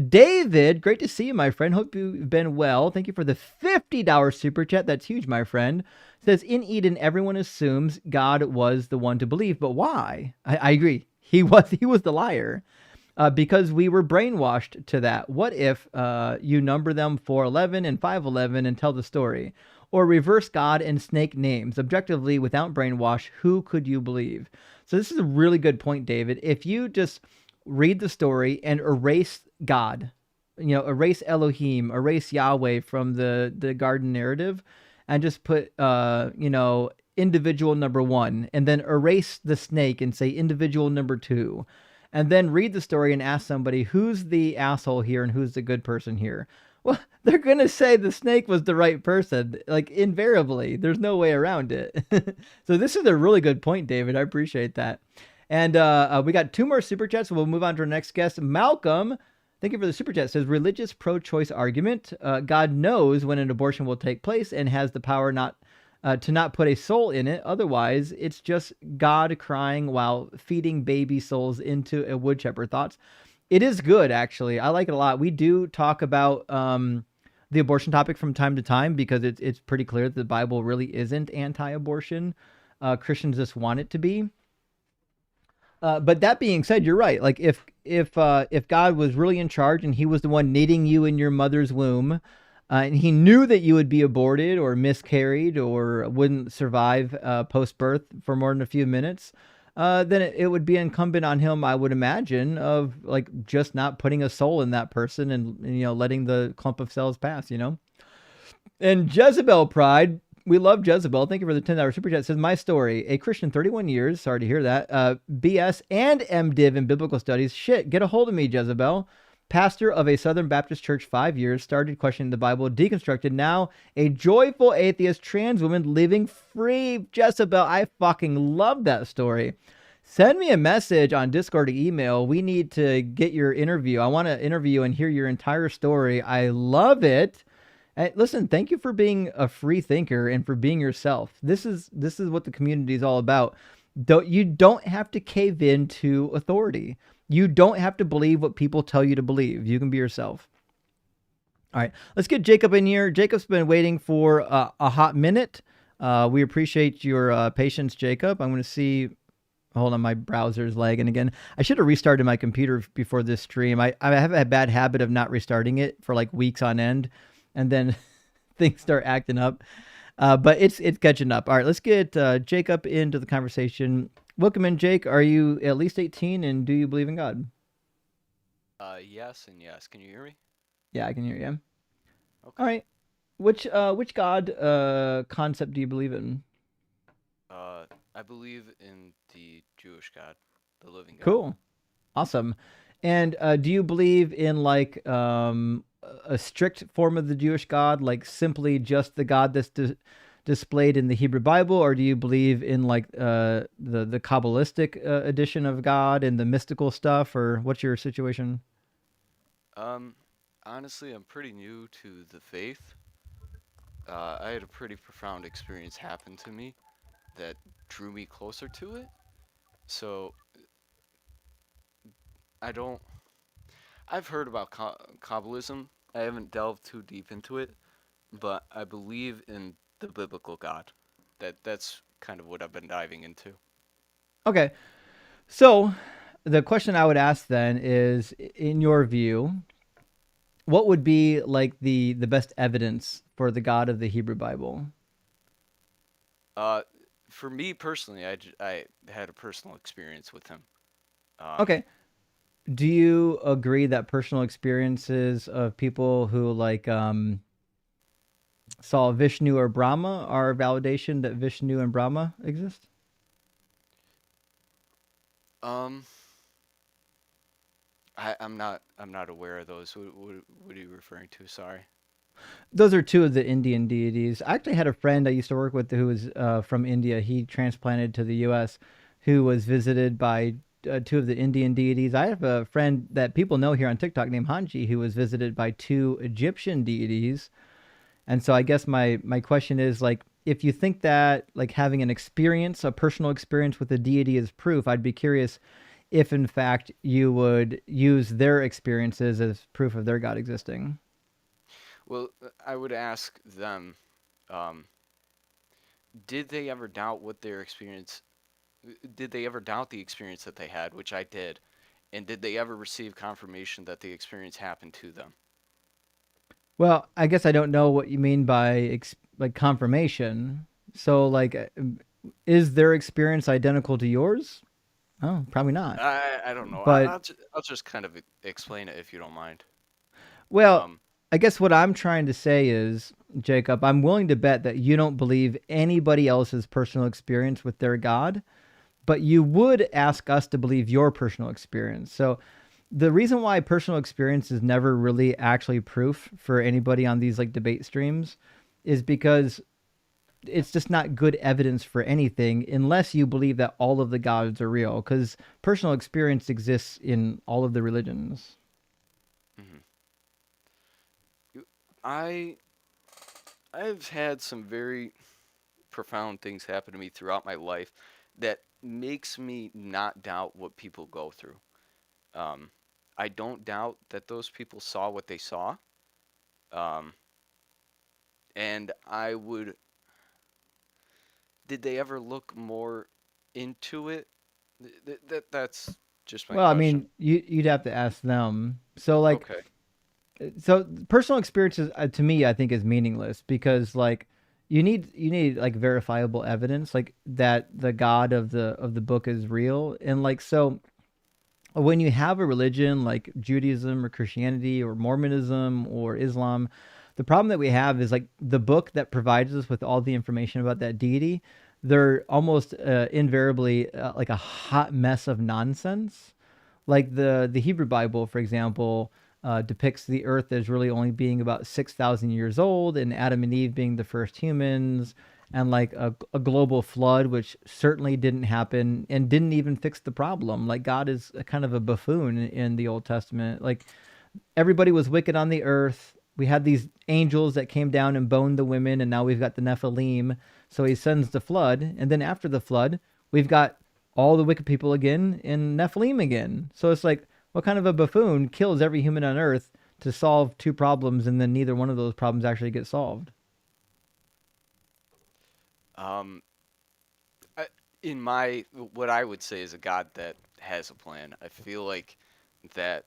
David, great to see you, my friend. Hope you've been well. Thank you for the $50 super chat. That's huge, my friend. Says in Eden, everyone assumes God was the one to believe, but why? I agree. He was the liar. Because we were brainwashed to that. What if you number them 411 and 511 and tell the story? Or reverse God and snake names. Objectively, without brainwash, who could you believe? So this is a really good point, David. If you just read the story and erase God, you know, erase Elohim, erase Yahweh from the garden narrative, and just put, individual number one, and then erase the snake and say individual number two, and then read the story and ask somebody who's the asshole here and who's the good person here. Well, they're going to say the snake was the right person, like invariably. There's no way around it. So this is a really good point, David. I appreciate that. And we got two more super chats, so we'll move on to our next guest. Malcolm, thank you for the super chat. It says, religious pro-choice argument. God knows when an abortion will take place and has the power to not put a soul in it. Otherwise, it's just God crying while feeding baby souls into a wood chipper. Thoughts? It is good, actually. I like it a lot. We do talk about the abortion topic from time to time because it's pretty clear that the Bible really isn't anti-abortion. Christians just want it to be. But that being said, you're right. Like if God was really in charge and he was the one knitting you in your mother's womb, and he knew that you would be aborted or miscarried or wouldn't survive post-birth for more than a few minutes, then it would be incumbent on him, I would imagine, of like just not putting a soul in that person and letting the clump of cells pass, And Jezebel Pride, We love Jezebel. Thank you for the $10 super chat. It says, my story, a Christian 31 years. Sorry to hear that. BS and MDiv in biblical studies. Shit, get a hold of me, Jezebel. Pastor of a Southern Baptist church 5 years. Started questioning the Bible. Deconstructed. Now a joyful atheist trans woman living free. Jezebel, I fucking love that story. Send me a message on Discord or email. We need to get your interview. I want to interview you and hear your entire story. I love it. And listen, thank you for being a free thinker and for being yourself. This is what the community is all about. You don't have to cave in to authority. You don't have to believe what people tell you to believe. You can be yourself. All right, let's get Jacob in here. Jacob's been waiting for a hot minute. We appreciate your patience, Jacob. I'm going to see. Hold on, my browser's lagging again. I should have restarted my computer before this stream. I have a bad habit of not restarting it for like weeks on end, and then things start acting up. But it's catching up. All right, let's get Jacob into the conversation. Welcome in, Jake. Are you at least 18, and do you believe in God? Yes and yes. Can you hear me? Yeah, I can hear you. Okay. All right. Which God concept do you believe in? I believe in the Jewish God, the living God. Cool. Awesome. And do you believe in like a strict form of the Jewish God, like simply just the God that's displayed in the Hebrew Bible, or do you believe in like the Kabbalistic edition of God and the mystical stuff, or what's your situation? Honestly, I'm pretty new to the faith. I had a pretty profound experience happen to me that drew me closer to it. So I've heard about Kabbalism. I haven't delved too deep into it, but I believe in the biblical God. That's kind of what I've been diving into. Okay. So the question I would ask then is, in your view, what would be like the best evidence for the God of the Hebrew Bible? For me personally, I had a personal experience with him. Okay. Do you agree that personal experiences of people who like saw Vishnu or Brahma are validation that Vishnu and Brahma exist? I'm not aware of those. What are you referring to? Sorry. Those are two of the Indian deities. I actually had a friend I used to work with who was from India. He transplanted to the U.S., who was visited by two of the Indian deities. I have a friend that people know here on TikTok named Hanji, who was visited by two Egyptian deities. And so I guess my question is, like, if you think that like having an experience, a personal experience with a deity is proof, I'd be curious if in fact you would use their experiences as proof of their God existing. Well, I would ask them, did they ever doubt what their experience? Did they ever doubt the experience that they had, which I did, and did they ever receive confirmation that the experience happened to them? Well, I guess I don't know what you mean by like confirmation. So, like, is their experience identical to yours? Oh, probably not. I don't know. But I'll just kind of explain it if you don't mind. Well, I guess what I'm trying to say is, Jacob, I'm willing to bet that you don't believe anybody else's personal experience with their God, but you would ask us to believe your personal experience. So the reason why personal experience is never really actually proof for anybody on these like debate streams is because it's just not good evidence for anything unless you believe that all of the gods are real, because personal experience exists in all of the religions. I've had some very profound things happen to me throughout my life that makes me not doubt what people go through. I don't doubt that those people saw what they saw. And I would... Did they ever look more into it? That's just my Well, I question. mean, you'd have to ask them. So like, Okay. So personal experiences to me, I think is meaningless because like you need like verifiable evidence like that the God of the book is real. And like, so when you have a religion like Judaism or Christianity or Mormonism or Islam, The problem that we have is like the book that provides us with all the information about that deity, they're almost invariably like a hot mess of nonsense. Like the Hebrew Bible, for example, depicts the earth as really only being about 6,000 years old, and Adam and Eve being the first humans, and like a global flood, which certainly didn't happen and didn't even fix the problem. Like God is a kind of a buffoon in the Old Testament. Like everybody was wicked on the earth. We had these angels that came down and boned the women, and now we've got the Nephilim. So he sends the flood, and then after the flood, we've got all the wicked people again in Nephilim again. So it's like, what kind of a buffoon kills every human on earth to solve two problems, and then neither one of those problems actually get solved? In my what I would say is a God that has a plan. I feel like that.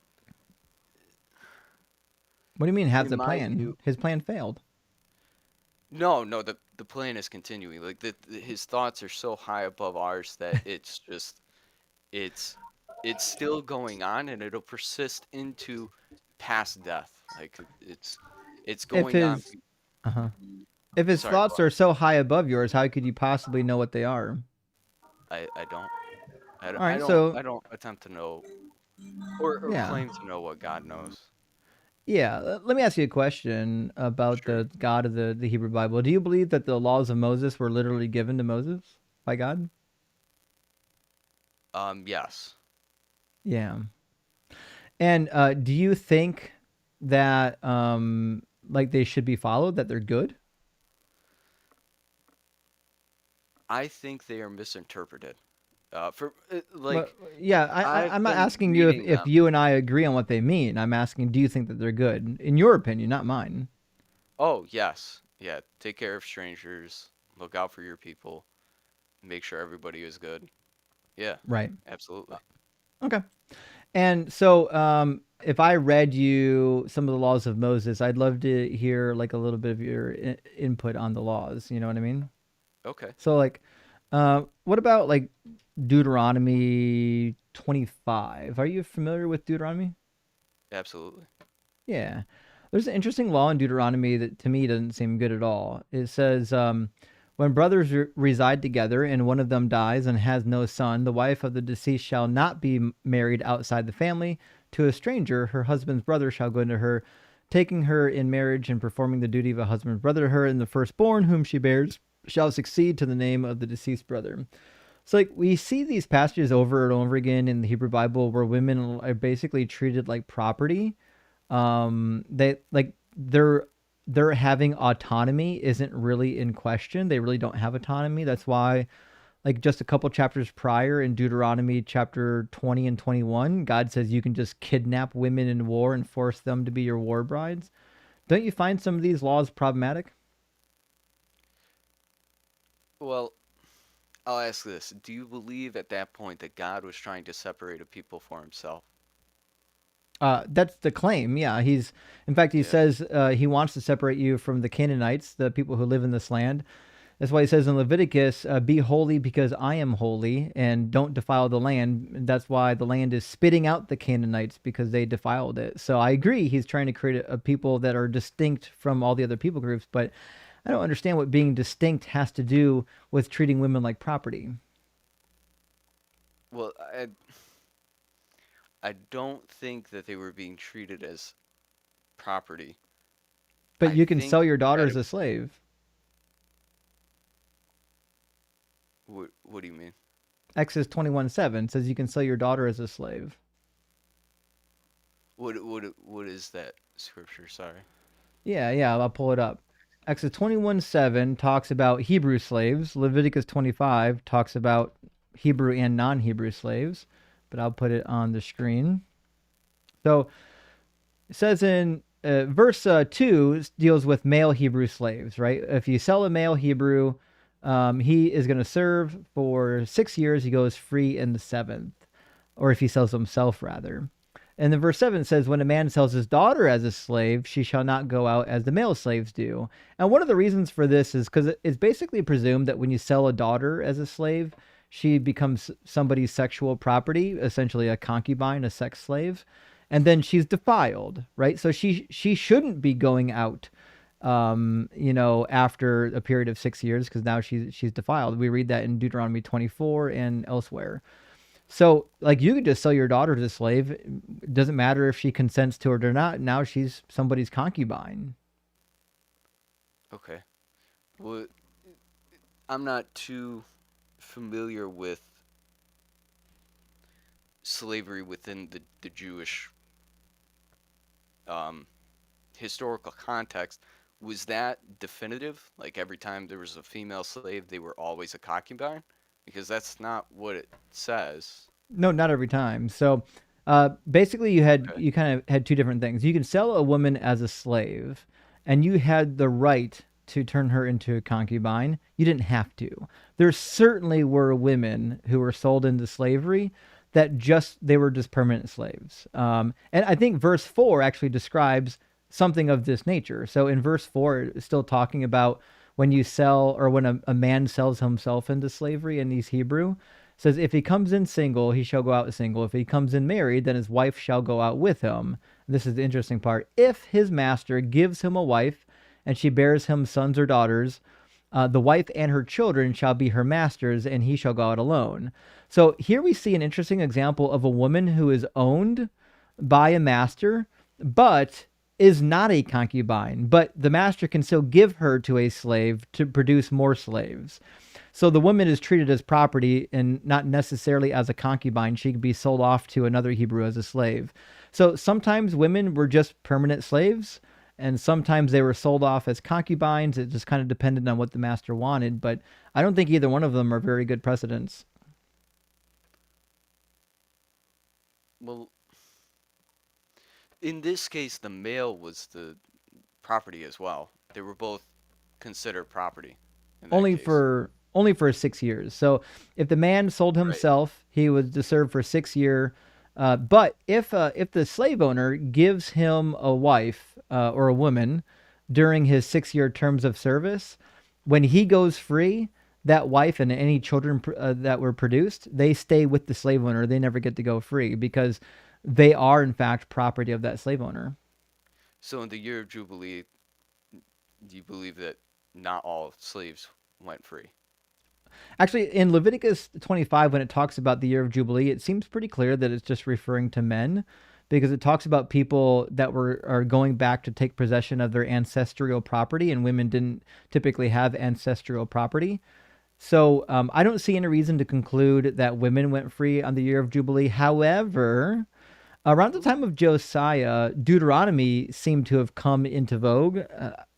What do you mean has In a my plan? view, His plan failed. no, the plan is continuing. Like his thoughts are so high above ours that it's just it's it's still going on, and it'll persist into past death. Like it's If going on. his uh-huh. If his Sorry, thoughts are so high above yours, how could you possibly know what they are? I don't. All right, so I don't attempt to know or yeah. claim to know what God knows. Yeah, let me ask you a question about Sure. the God of the Hebrew Bible. Do you believe that the laws of Moses were literally given to Moses by God? Yes. Yeah. And do you think that like they should be followed, that they're good? I think they are misinterpreted. For Well, like yeah, I've I'm not been asking you reading if them. you and I agree on what they mean. I'm asking, do you think that they're good? In your opinion, not mine. Oh, yes. Yeah, take care of strangers, look out for your people, make sure everybody is good. Yeah, Right. absolutely. Okay. And so, if I read you some of the laws of Moses, I'd love to hear like a little bit of your input on the laws. You know what I mean? Okay, So, like, what about like Deuteronomy 25? Are you familiar with Deuteronomy? absolutely. Yeah. There's an interesting law in Deuteronomy that to me doesn't seem good at all. It says, when brothers reside together and one of them dies and has no son, the wife of the deceased shall not be married outside the family to a stranger. Her husband's brother shall go into her, taking her in marriage and performing the duty of a husband's brother to her, and the firstborn whom she bears shall succeed to the name of the deceased brother. So, like, we see these passages over and over again in the Hebrew Bible where women are basically treated like property. They like their having autonomy isn't really in question. They really don't have autonomy. That's why, like, just a couple chapters prior in Deuteronomy chapter 20 and 21, God says you can just kidnap women in war and force them to be your war brides. Don't you find some of these laws problematic? Well, I'll ask this. Do you believe at that point that God was trying to separate a people for himself? That's the claim. Yeah, in fact, he Yeah. says he wants to separate you from the Canaanites, the people who live in this land. That's why he says in Leviticus, "Be holy because I am holy, and don't defile the land." And that's why the land is spitting out the Canaanites because they defiled it. So I agree, he's trying to create a people that are distinct from all the other people groups, but I don't understand what being distinct has to do with treating women like property. Well, I don't think that they were being treated as property. But I you can think sell your daughter that as a slave. what do you mean? Exodus 21:7 says you can sell your daughter as a slave. What is that scripture? Sorry. Yeah, I'll pull it up. Exodus 21:7 talks about Hebrew slaves. Leviticus 25 talks about Hebrew and non-Hebrew slaves, but I'll put it on the screen. So it says in verse 2 deals with male Hebrew slaves, right? If you sell a male Hebrew, he is going to serve for 6 years. He goes free in the seventh, or if he sells himself, rather. And then verse 7 says, when a man sells his daughter as a slave, she shall not go out as the male slaves do. And one of the reasons for this is because it's basically presumed that when you sell a daughter as a slave, she becomes somebody's sexual property, essentially a concubine, a sex slave. And then she's defiled, right? So she shouldn't be going out after a period of 6 years, because now she's defiled. We read that in Deuteronomy 24 and elsewhere. So, like, you could just sell your daughter to a slave. It doesn't matter if she consents to it or not. Now she's somebody's concubine. Okay. Well, I'm not too familiar with slavery within the Jewish historical context. Was that definitive? Like every time there was a female slave, they were always a concubine? Because that's not what it says. No, not every time. So, basically, you kind of had two different things. You can sell a woman as a slave, and you had the right to turn her into a concubine. You didn't have to. There certainly were women who were sold into slavery that they were just permanent slaves. And I think verse 4 actually describes something of this nature. So in verse 4, it's still talking about when you sell, or when a man sells himself into slavery in these Hebrew. Says, if he comes in single, he shall go out single. If he comes in married, then his wife shall go out with him. This is the interesting part. If his master gives him a wife, and she bears him sons or daughters, the wife and her children shall be her master's, and he shall go out alone. So here we see an interesting example of a woman who is owned by a master, but is not a concubine. But the master can still give her to a slave to produce more slaves. So the woman is treated as property and not necessarily as a concubine. She could be sold off to another Hebrew as a slave. So sometimes women were just permanent slaves, and sometimes they were sold off as concubines. It just kind of depended on what the master wanted, but I don't think either one of them are very good precedents. Well, in this case, the male was the property as well. They were both considered property. Only for 6 years. So if the man sold himself, he was to serve for 6 years. But if the slave owner gives him a wife or a woman during his 6-year terms of service, when he goes free, that wife and any children that were produced, they stay with the slave owner. They never get to go free because they are, in fact, property of that slave owner. So in the year of Jubilee, do you believe that not all slaves went free? Actually, in Leviticus 25, when it talks about the year of Jubilee, it seems pretty clear that it's just referring to men, because it talks about people that are going back to take possession of their ancestral property, and women didn't typically have ancestral property. So I don't see any reason to conclude that women went free on the year of Jubilee. However, around the time of Josiah, Deuteronomy seemed to have come into vogue.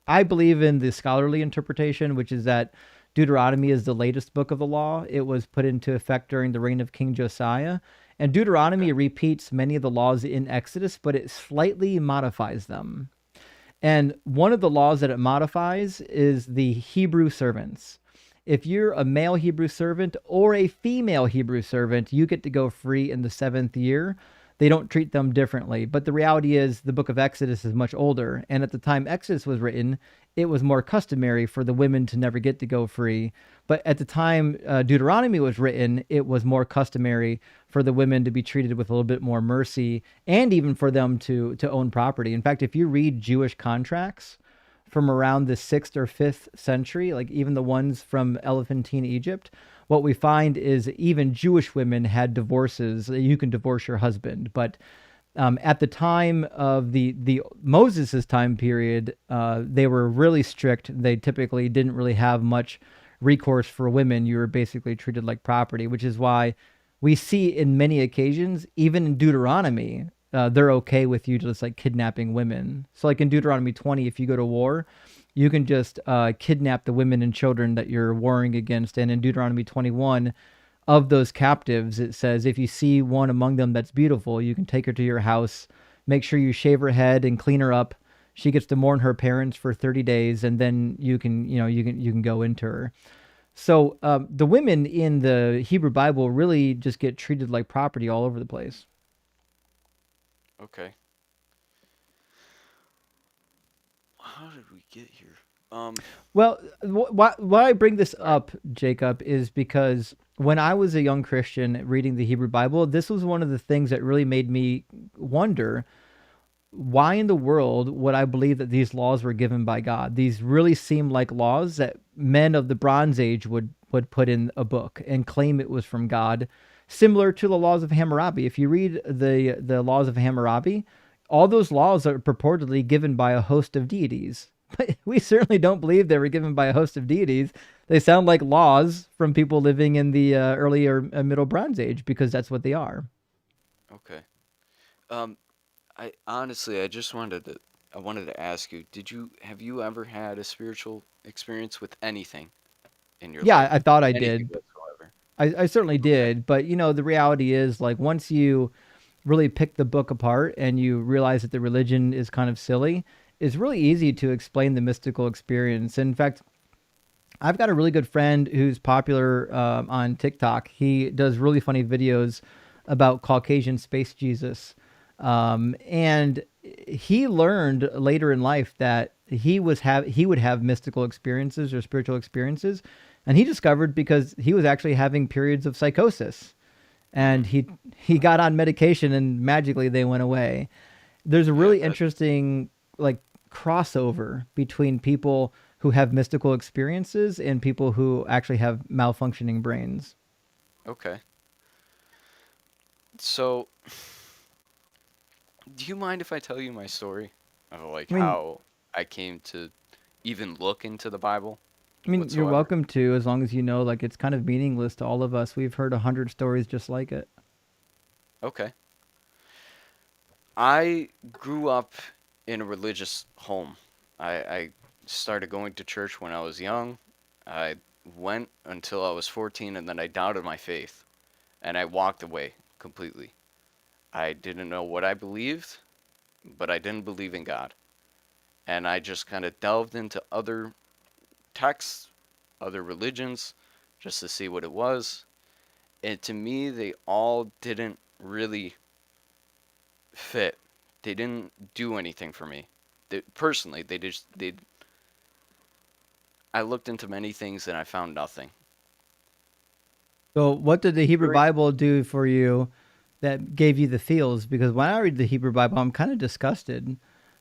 I believe in the scholarly interpretation, which is that Deuteronomy is the latest book of the law. It was put into effect during the reign of King Josiah. And Deuteronomy repeats many of the laws in Exodus, but it slightly modifies them. And one of the laws that it modifies is the Hebrew servants. If you're a male Hebrew servant or a female Hebrew servant, you get to go free in the 7th year. They don't treat them differently. But the reality is the book of Exodus is much older. And at the time Exodus was written, it was more customary for the women to never get to go free. But at the time Deuteronomy was written, it was more customary for the women to be treated with a little bit more mercy, and even for them to own property. In fact, if you read Jewish contracts from around the 6th or 5th century, like even the ones from Elephantine Egypt, what we find is even Jewish women had divorces. You can divorce your husband, but at the time of the Moses' time period, they were really strict. They typically didn't really have much recourse for women. You were basically treated like property, which is why we see in many occasions, even in Deuteronomy, they're okay with you just like kidnapping women. So like in Deuteronomy 20, if you go to war, you can just kidnap the women and children that you're warring against. And in Deuteronomy 21, of those captives, it says, if you see one among them that's beautiful, you can take her to your house, make sure you shave her head and clean her up. She gets to mourn her parents for 30 days, and then you can go into her. So the women in the Hebrew Bible really just get treated like property all over the place. Okay. How did we get here? Well, why I bring this up, Jacob, is because when I was a young Christian reading the Hebrew Bible, this was one of the things that really made me wonder, why in the world would I believe that these laws were given by God? These really seem like laws that men of the Bronze Age would put in a book and claim it was from God, similar to the laws of Hammurabi. If you read the laws of Hammurabi, all those laws are purportedly given by a host of deities. But we certainly don't believe they were given by a host of deities. They sound like laws from people living in the early or middle Bronze Age, because that's what they are. Okay. Um, I honestly, I wanted to ask you, have you ever had a spiritual experience with anything in your Yeah, life? I thought I Anything did. whatsoever? I certainly Okay. did. But, the reality is, like, once you really pick the book apart and you realize that the religion is kind of silly, it's really easy to explain the mystical experience. In fact, I've got a really good friend who's popular on TikTok. He does really funny videos about Caucasian space Jesus. And he learned later in life that he would have mystical experiences or spiritual experiences, and he discovered because he was actually having periods of psychosis, and he got on medication and magically they went away. There's a Yeah, really interesting like crossover between people who have mystical experiences and people who actually have malfunctioning brains. okay. So, do you mind if I tell you my story of like I mean, how I came to even look into the Bible you're whatsoever? welcome to, as long as you know, like, it's kind of meaningless to all of us. We've heard 100 stories just like it. Okay. I grew up in a religious home. I started going to church when I was young. I went until I was 14, and then I doubted my faith and I walked away completely. I didn't know what I believed, but I didn't believe in God. And I just kind of delved into other texts, other religions, just to see what it was. And to me, they all didn't really fit. They didn't do anything for me. Personally, I looked into many things and I found nothing. So, what did the Hebrew During, Bible do for you that gave you the feels? Because when I read the Hebrew Bible, I'm kind of disgusted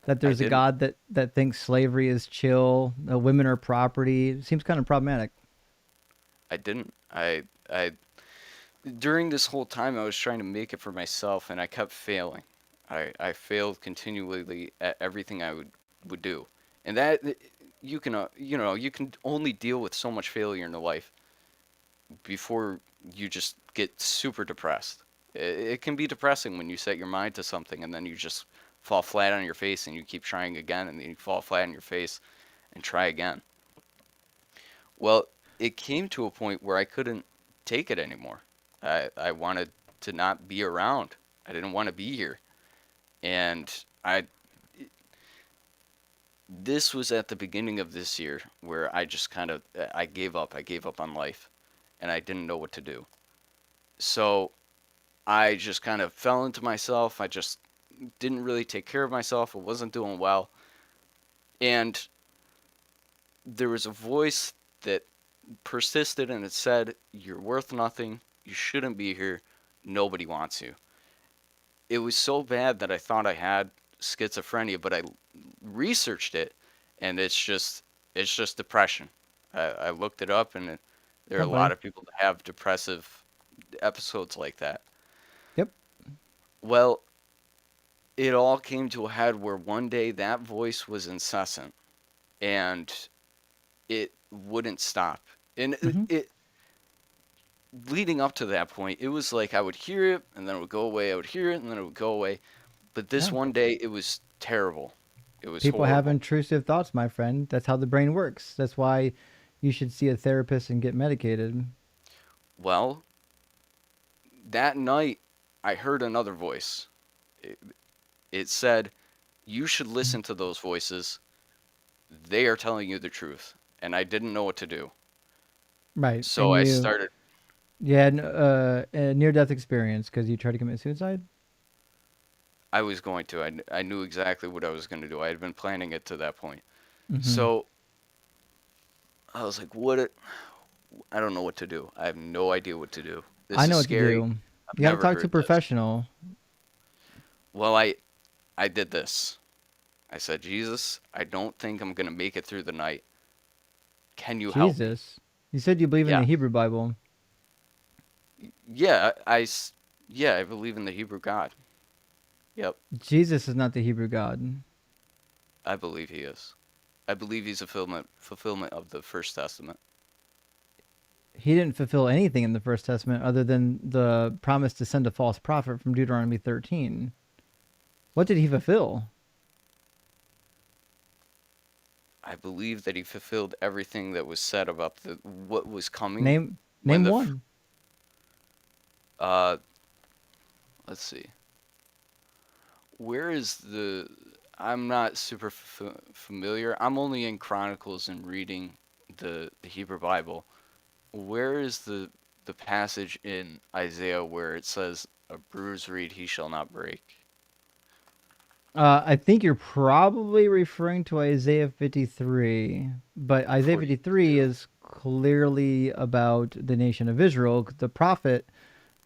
that I there's a didn't, God that thinks slavery is chill, women are property. It seems kind of problematic. I didn't. I during this whole time I was trying to make it for myself and I kept failing. I failed continually at everything I would do. And that you can you can only deal with so much failure in life before you just get super depressed. It can be depressing when you set your mind to something and then you just fall flat on your face and you keep trying again and then you fall flat on your face and try again. Well, it came to a point where I couldn't take it anymore. I wanted to not be around. I didn't want to be here. And I this was at the beginning of this year where I just kind of I gave up. I gave up on life and I didn't know what to do. So I just kind of fell into myself. I just didn't really take care of myself. I wasn't doing well. And there was a voice that persisted and it said, "You're worth nothing. You shouldn't be here. Nobody wants you." It was so bad that I thought I had schizophrenia, but I researched it and it's just depression. I looked it up and there are Oh, a lot buddy. of people that have depressive episodes like that. Yep. Well, it all came to a head where one day that voice was incessant and it wouldn't stop. And Hmm. leading up to that point, it was like I would hear it and then it would go away. I would hear it and then it would go away. But this Yeah. one day, it was terrible. It was People have horrible. intrusive thoughts, my friend. That's how the brain works. That's why you should see a therapist and get medicated. Well, that night, I heard another voice. It, it said, "You should listen to those voices. They are telling you the truth." And I didn't know what to do. Right. So And I started, you had a near death experience because you tried to commit suicide? I was going to. I knew exactly what I was going to do. I had been planning it to that point. Hmm. So I was like, I don't know what to do. I have no idea what to do. I This is know what to scary. do. I've You got to never talk to a heard this. professional. Well, I did this. I said, Jesus, I don't think I'm going to make it through the night. Can you help me? Jesus. You said you believe in Yeah. the Hebrew Bible. Yeah, I believe in the Hebrew God. Yep, Jesus is not the Hebrew God. I believe he is. I believe he's a fulfillment of the First Testament. He didn't fulfill anything in the First Testament other than the promise to send a false prophet from Deuteronomy 13. What did he fulfill? I believe that he fulfilled everything that was said about what was coming Name when one. uh let's see. Where is the I'm not super familiar. I'm only in Chronicles and reading the Hebrew Bible. Where is the passage in Isaiah where it says, "A bruised reed he shall not break"? I think you're probably referring to Isaiah 53, but Isaiah 53 is clearly about the nation of Israel. The prophet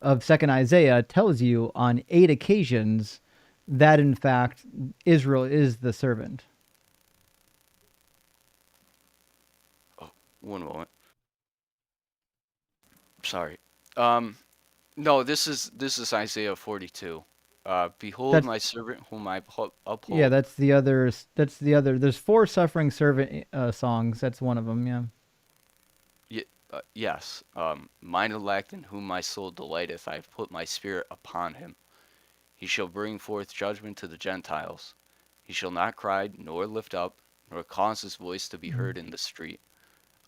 of second Isaiah tells you on 8 occasions that in fact Israel is the servant. Oh, one moment. Sorry. No, this is Isaiah 42. Behold That's my servant whom I uphold. yeah, that's the other. That's the other. There's 4 suffering servant songs. That's one of them. Yeah. Yes. Mine elect in whom my soul delighteth, I have put my spirit upon him. He shall bring forth judgment to the Gentiles. He shall not cry, nor lift up, nor cause his voice to be heard in the street.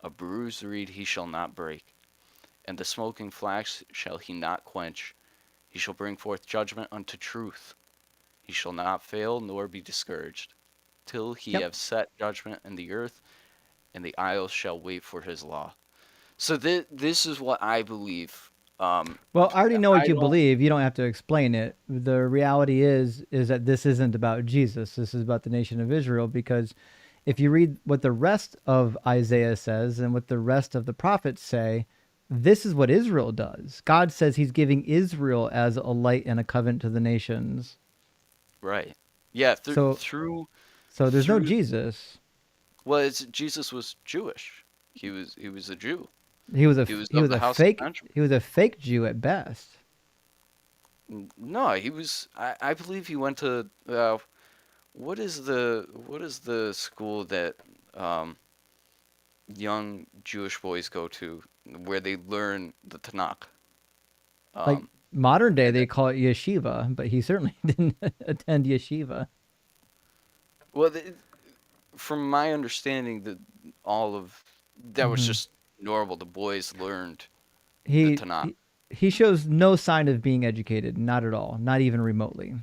A bruised reed he shall not break, and the smoking flax shall he not quench. He shall bring forth judgment unto truth. He shall not fail nor be discouraged, till he have set judgment in the earth, and the isles shall wait for his law. So this is what I believe. Well, I already know what you believe. You don't have to explain it. The reality is that this isn't about Jesus. This is about the nation of Israel, because if you read what the rest of Isaiah says and what the rest of the prophets say, this is what Israel does. God says he's giving Israel as a light and a covenant to the nations. Right. Yeah, So there's no Jesus. Well, Jesus was Jewish. He was a Jew. He was a fake Benjamin. he was a fake Jew at best. No, he was. I believe he went to what is the school that young Jewish boys go to where they learn the Tanakh? Like modern day, they call it yeshiva, but he certainly didn't attend yeshiva. Well, from my understanding, all of that was just normal. The boys learned the Tanakh. He shows no sign of being educated, not at all, not even remotely.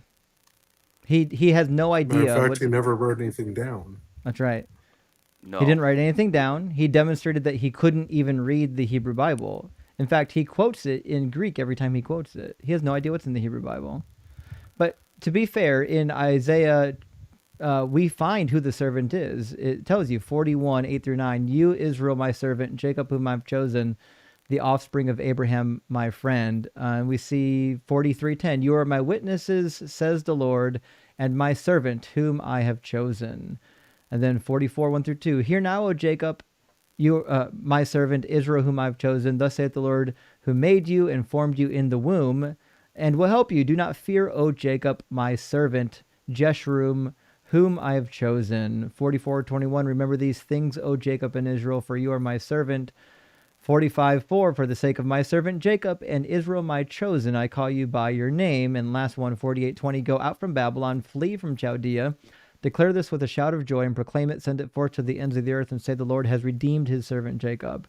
He has no idea. Matter of fact, he never wrote anything down. That's right. No. He didn't write anything down. He demonstrated that he couldn't even read the Hebrew Bible. In fact, he quotes it in Greek every time he quotes it. He has no idea what's in the Hebrew Bible. But to be fair, in Isaiah, we find who the servant is. It tells you 41, 8 through 9, you, Israel, my servant, Jacob, whom I've chosen, the offspring of Abraham, my friend. And we see 43:10, you are my witnesses, says the Lord, and my servant, whom I have chosen. And then 44, 1 through 2, hear now, O Jacob, you, my servant Israel, whom I've chosen. Thus saith the Lord, who made you and formed you in the womb, and will help you. Do not fear, O Jacob, my servant, Jeshurun, whom I have chosen. 44:21, remember these things, O Jacob and Israel, for you are my servant. 45:4, for the sake of my servant Jacob and Israel, my chosen, I call you by your name. And last one, 48:20, go out from Babylon, flee from Chaldea. Declare this with a shout of joy and proclaim it, send it forth to the ends of the earth, and say the Lord has redeemed his servant Jacob.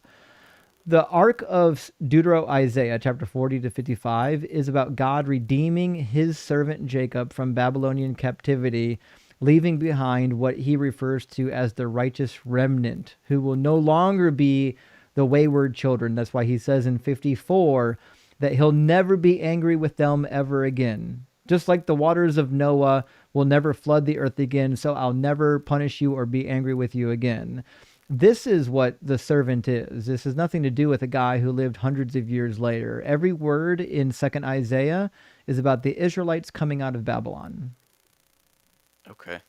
The arc of Deutero-Isaiah, chapter 40 to 55, is about God redeeming his servant Jacob from Babylonian captivity, leaving behind what he refers to as the righteous remnant, who will no longer be the wayward children. That's why he says in 54 that he'll never be angry with them ever again. Just like the waters of Noah will never flood the earth again, so I'll never punish you or be angry with you again. This is what the servant is. This has nothing to do with a guy who lived hundreds of years later. Every word in 2nd Isaiah is about the Israelites coming out of Babylon. Okay.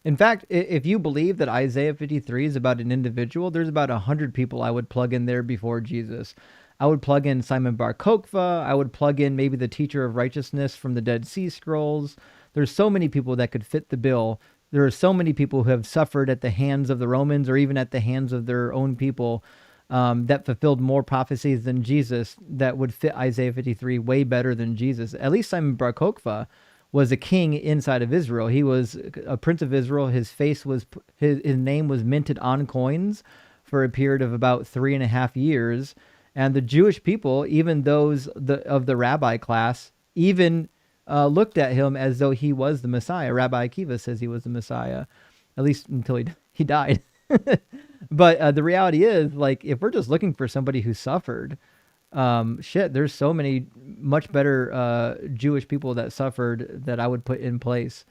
In fact, if you believe that Isaiah 53 is about an individual, there's about 100 people I would plug in there before Jesus. I would plug in Simon Bar Kokhba. I would plug in maybe the teacher of righteousness from the Dead Sea Scrolls. There's so many people that could fit the bill. There are so many people who have suffered at the hands of the Romans or even at the hands of their own people that fulfilled more prophecies than Jesus that would fit Isaiah 53 way better than Jesus. At least Simon Bar Kokhba was a king inside of Israel. He was a prince of Israel. His name was minted on coins for a period of about 3.5 years. And the Jewish people, even those of the rabbi class, even looked at him as though he was the Messiah. Rabbi Akiva says he was the Messiah, at least until he died. But the reality is, like, if we're just looking for somebody who suffered, there's so many much better Jewish people that suffered that I would put in place.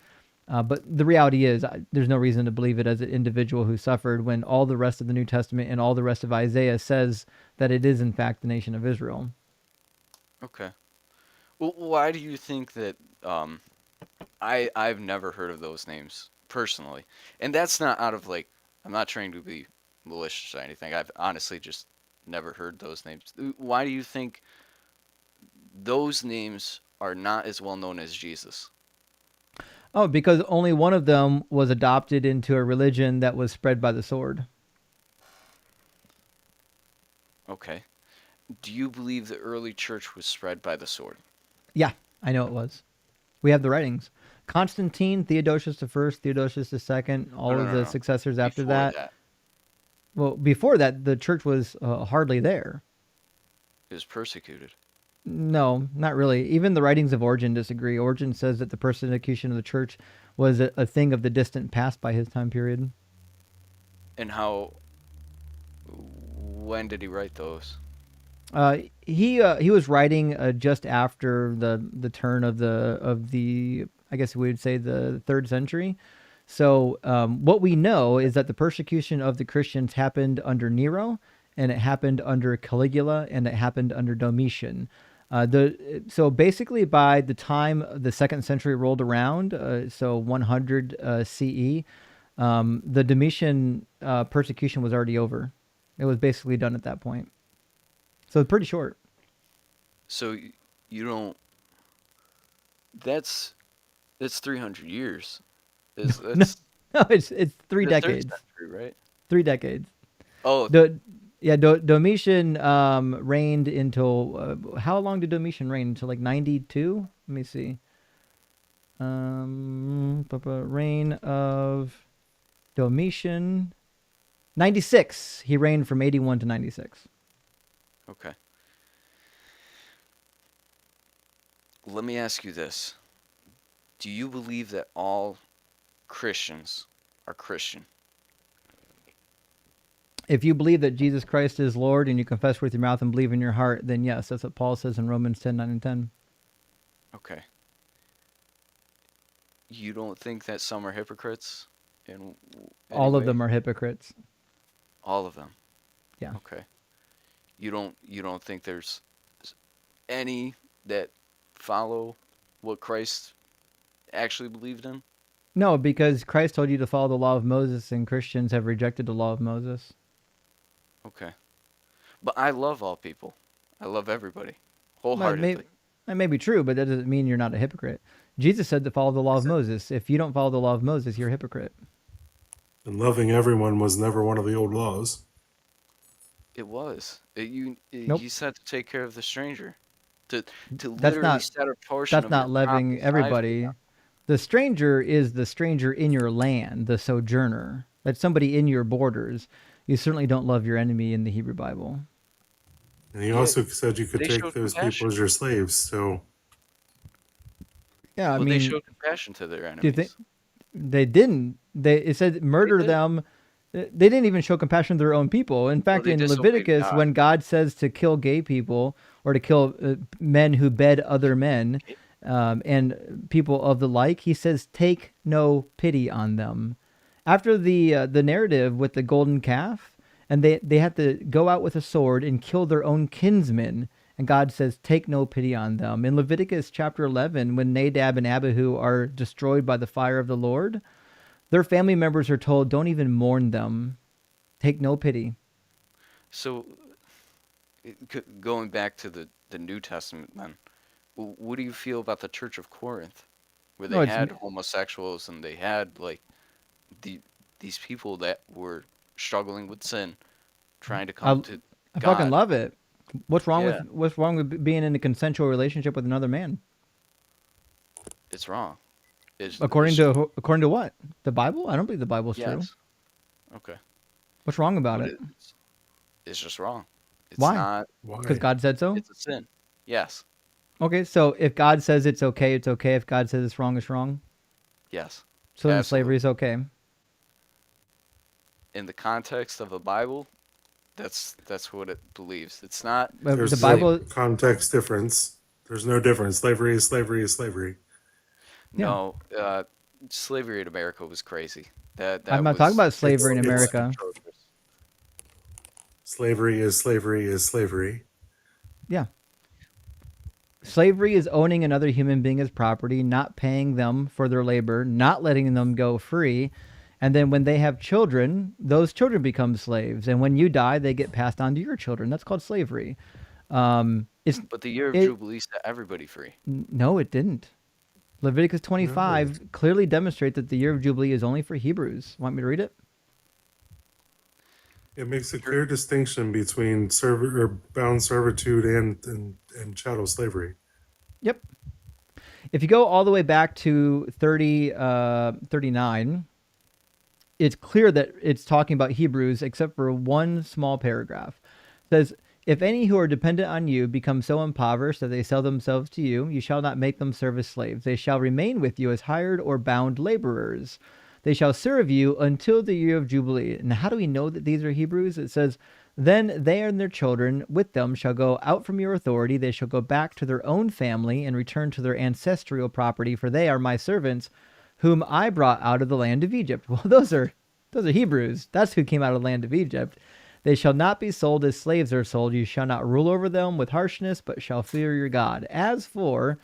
But the reality is, there's no reason to believe it as an individual who suffered when all the rest of the New Testament and all the rest of Isaiah says that it is, in fact, the nation of Israel. Okay. Well, why do you think that I've never heard of those names personally? And that's not out of, like, I'm not trying to be malicious or anything. I've honestly just never heard those names. Why do you think those names are not as well known as Jesus? Oh, because only one of them was adopted into a religion that was spread by the sword. Okay. Do you believe the early church was spread by the sword? Yeah, I know it was. We have the writings. Constantine, Theodosius I, Theodosius II, all of the successors after that. Well, before that, the church was hardly there. It was persecuted. No, not really. Even the writings of Origen disagree. Origen says that the persecution of the church was a thing of the distant past by his time period. And when did he write those? He was writing just after the turn of the I guess we would say the 3rd century. So what we know is that the persecution of the Christians happened under Nero, and it happened under Caligula, and it happened under Domitian. So basically, by the time the 2nd century rolled around, so 100 CE, the Domitian persecution was already over. It was basically done at that point. So pretty short. So you don't. That's 300 years. No, it's 3 decades. 3rd century, right? 3 decades. Oh. Domitian reigned until how long did Domitian reign? Until like 92? Let me see. Reign of Domitian 96. He reigned from 81 to 96. Okay. Let me ask you this. Do you believe that all Christians are Christian? If you believe that Jesus Christ is Lord and you confess with your mouth and believe in your heart, then yes, that's what Paul says in Romans 10, 9, and 10. Okay. You don't think that some are hypocrites? All of them are hypocrites. All of them? Yeah. Okay. You don't think there's any that follow what Christ actually believed in? No, because Christ told you to follow the law of Moses, and Christians have rejected the law of Moses. Okay. But I love all people. I love everybody. Wholeheartedly. That may be true, but that doesn't mean you're not a hypocrite. Jesus said to follow the law of Moses. If you don't follow the law of Moses, you're a hypocrite. And loving everyone was never one of the old laws. It was. Nope. You said to take care of the stranger. To literally set a portion of That's not loving everybody. The stranger is the stranger in your land, the sojourner. That's somebody in your borders. You certainly don't love your enemy in the Hebrew Bible. And he also said you could take those people as your slaves. So, yeah, I mean, they showed compassion to their enemies. Do you think they didn't? It said murder them. They didn't even show compassion to their own people. In fact, in Leviticus, when God says to kill gay people or to kill men who bed other men and people of the like, he says, take no pity on them. After the narrative with the golden calf, and they had to go out with a sword and kill their own kinsmen And God says, take no pity on them. In Leviticus chapter 11, when Nadab and Abihu are destroyed by the fire of the Lord, their family members are told, don't even mourn them. Take no pity. So, going back to the New Testament, then, what do you feel about the Church of Corinth, where No, they it's had homosexuals and they had like these people that were struggling with sin, trying to come to I fucking God? love it. What's wrong Yeah, with being in a consensual relationship with another man? it's wrong. It's According to what? The Bible? I don't believe the Bible's true. yes. Okay. What's wrong about But it? it's just wrong. It's Why? not. Because God said so? It's a sin. Yes. Okay, so if God says it's okay, it's okay. If God says it's wrong, it's wrong. Yes. So then Absolutely. slavery is okay. In the context of the Bible, that's what it believes. It's not. There's The no Bible, context difference. There's no difference. Slavery is slavery is slavery. Yeah. No. Slavery in America was crazy. That I'm not was. talking about slavery in It's America. atrocious. slavery is slavery is slavery. Yeah. Slavery is owning another human being as property, not paying them for their labor, not letting them go free. And then when they have children, those children become slaves. And when you die, they get passed on to your children. That's called slavery. But the year of Jubilee set everybody free. No, it didn't. Leviticus 25 clearly demonstrates that the year of Jubilee is only for Hebrews. Want me to read it? It makes a clear distinction between bound servitude and chattel slavery. Yep. If you go all the way back to 39, it's clear that it's talking about Hebrews, except for one small paragraph. It says, if any who are dependent on you become so impoverished that they sell themselves to you, you shall not make them serve as slaves. They shall remain with you as hired or bound laborers. They shall serve you until the year of Jubilee. And how do we know that these are Hebrews? It says, then they and their children with them shall go out from your authority. They shall go back to their own family and return to their ancestral property, for they are my servants, whom I brought out of the land of Egypt. Well, those are Hebrews. That's who came out of the land of Egypt. They shall not be sold as slaves are sold. You shall not rule over them with harshness, but shall fear your God. As for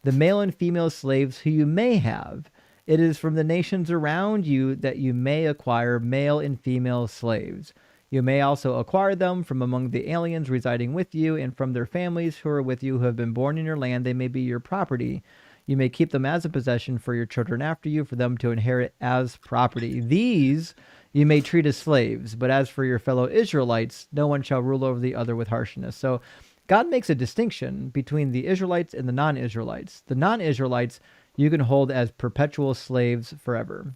the male and female slaves who you may have, it is from the nations around you that you may acquire male and female slaves. You may also acquire them from among the aliens residing with you and from their families who are with you who have been born in your land. They may be your property. You may keep them as a possession for your children after you, for them to inherit as property. These you may treat as slaves, but as for your fellow Israelites, no one shall rule over the other with harshness. So God makes a distinction between the Israelites and the non-Israelites. The non-Israelites you can hold as perpetual slaves forever.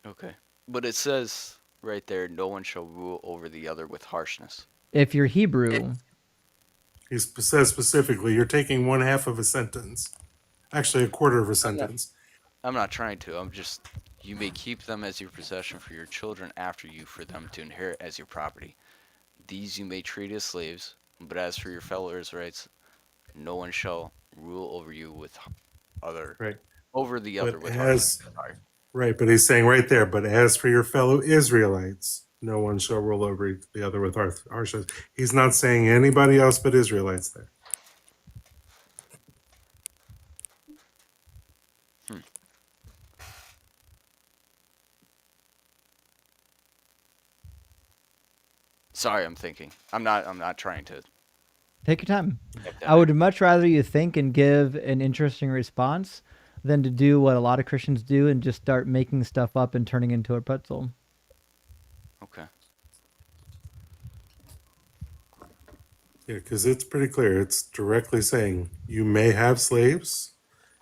Okay. But it says right there, no one shall rule over the other with harshness. If you're Hebrew, He says specifically, you're taking one half of a sentence. Actually, a quarter of a sentence. I'm not trying to. I'm just, you may keep them as your possession for your children after you, for them to inherit as your property. These you may treat as slaves, but as for your fellow Israelites, no one shall rule over you with other, over the other with harshness. Right, but he's saying right there, but as for your fellow Israelites, no one shall rule over the other with harshness. He's not saying anybody else but Israelites there. Sorry, I'm thinking. I'm not trying to. Take your time. I would much rather you think and give an interesting response than to do what a lot of Christians do and just start making stuff up and turning into a pretzel. Okay. Yeah, because it's pretty clear. It's directly saying you may have slaves.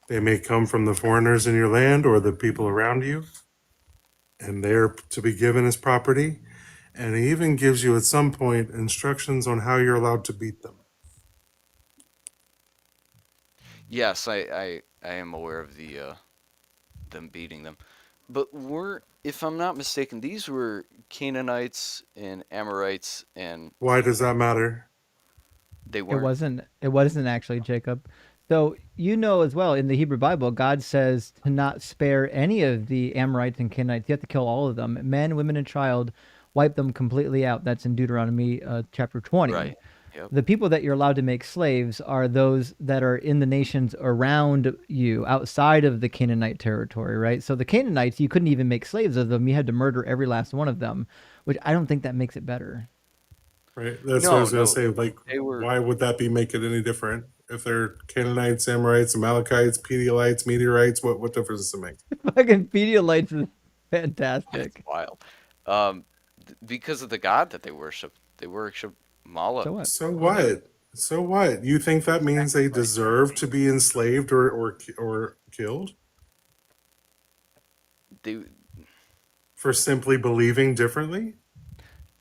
They may come from the foreigners in your land or the people around you, and they're to be given as property. And he even gives you at some point instructions on how you're allowed to beat them. Yes, I am aware of them beating them, but if I'm not mistaken, these were Canaanites and Amorites, and why does that matter? They weren't. It wasn't actually, Jacob. So you know as well in the Hebrew Bible, God says to not spare any of the Amorites and Canaanites. You have to kill all of them, men, women, and child. Wipe them completely out. That's in Deuteronomy chapter 20. Right. Yep. The people that you're allowed to make slaves are those that are in the nations around you, outside of the Canaanite territory, right? So the Canaanites, you couldn't even make slaves of them. You had to murder every last one of them, which I don't think that makes it better. Right. That's what I No, was gonna no, say. Like, they were. why would that be make it any different? If they're Canaanites, Amorites, Amalekites, Pedialites, Meteorites, what difference does it make? Fucking Pedialites is It's fantastic. wild. Because of the god that they worship. They worship Moloch. So what? So what? So what? You think that means they deserve to be enslaved or killed They for simply believing differently?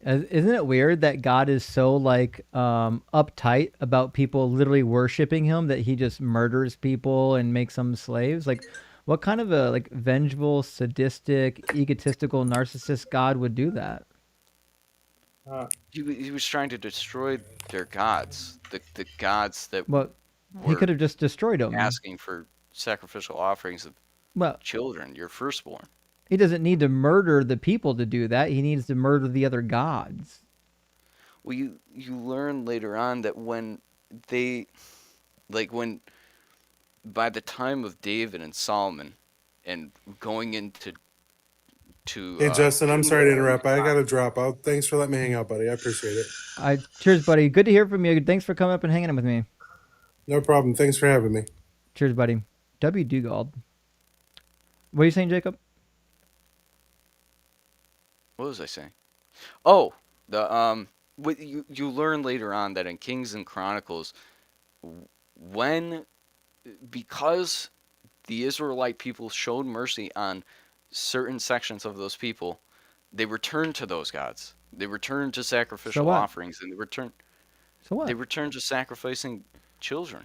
Isn't it weird that God is so like uptight about people literally worshiping him that he just murders people and makes them slaves? Like, what kind of a like vengeful, sadistic, egotistical, narcissist God would do that? he was trying to destroy their gods, the gods that Well, he were could have just destroyed them. asking for sacrificial offerings of Well, children, your firstborn. he doesn't need to murder the people to do that. He needs to murder the other gods. Well, you learn later on that when they, like when by the time of David and Solomon, and going into Hey Justin, I'm sorry to King interrupt. I David. gotta drop out. Thanks for letting me hang out, buddy. I appreciate it. Cheers, buddy. Good to hear from you. Thanks for coming up and hanging out with me. No problem. Thanks for having me. Cheers, buddy. W. Dugald. What are you saying, Jacob? What was I saying? Oh, the what you learn later on that in Kings and Chronicles, when because the Israelite people showed mercy on certain sections of those people, they returned to those gods. They returned to sacrificial offerings, and they returned to sacrificing children.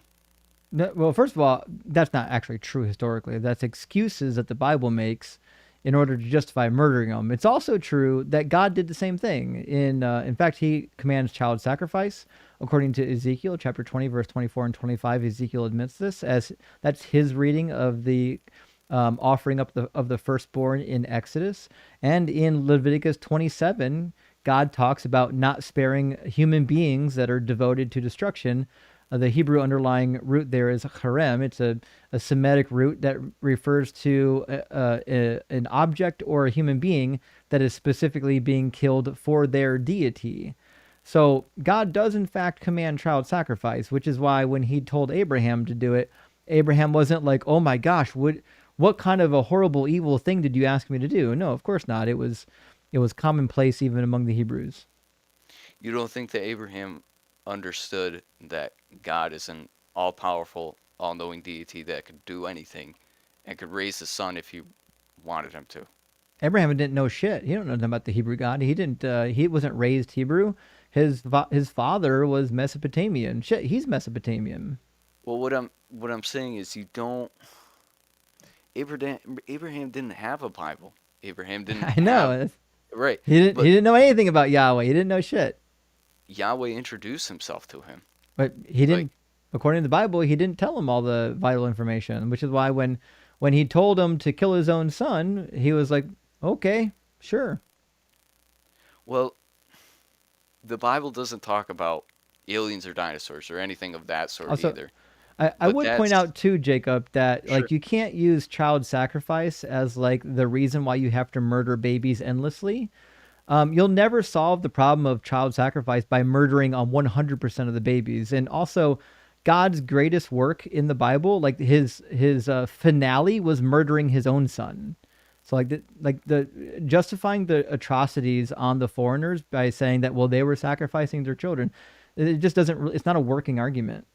No, well, first of all, that's not actually true historically. That's excuses that the Bible makes in order to justify murdering them. It's also true that God did the same thing. In fact, he commands child sacrifice. According to Ezekiel chapter 20, verse 24 and 25, Ezekiel admits this as that's his reading of the offering up of the firstborn in Exodus. And in Leviticus 27, God talks about not sparing human beings that are devoted to destruction. The Hebrew underlying root there is harem. It's a Semitic root that refers to an object or a human being that is specifically being killed for their deity. So God does in fact command child sacrifice, which is why when he told Abraham to do it, Abraham wasn't like, "Oh my gosh, what kind of a horrible evil thing did you ask me to do?" No, of course not. It was commonplace even among the Hebrews. You don't think that Abraham understood that God is an all-powerful, all-knowing deity that could do anything and could raise his son if he wanted him to? Abraham didn't know shit. He don't know nothing about the Hebrew God. He didn't. He wasn't raised Hebrew. His father was Mesopotamian. Shit, he's Mesopotamian. Well, what I'm saying is you don't. Abraham didn't have a Bible. Abraham didn't. I know. Have, right. He didn't know anything about Yahweh. He didn't know shit. Yahweh introduced himself to him. But he didn't. According to the Bible, he didn't tell him all the vital information, which is why when he told him to kill his own son, he was like, "Okay, sure." Well, the Bible doesn't talk about aliens or dinosaurs or anything of that sort Also, either. I would point out too, Jacob, that Sure. like you can't use child sacrifice as like the reason why you have to murder babies endlessly. You'll never solve the problem of child sacrifice by murdering on 100% of the babies. And also, God's greatest work in the Bible, like his finale, was murdering his own son. So the justifying the atrocities on the foreigners by saying that well they were sacrificing their children, it just doesn't. It's not a working argument.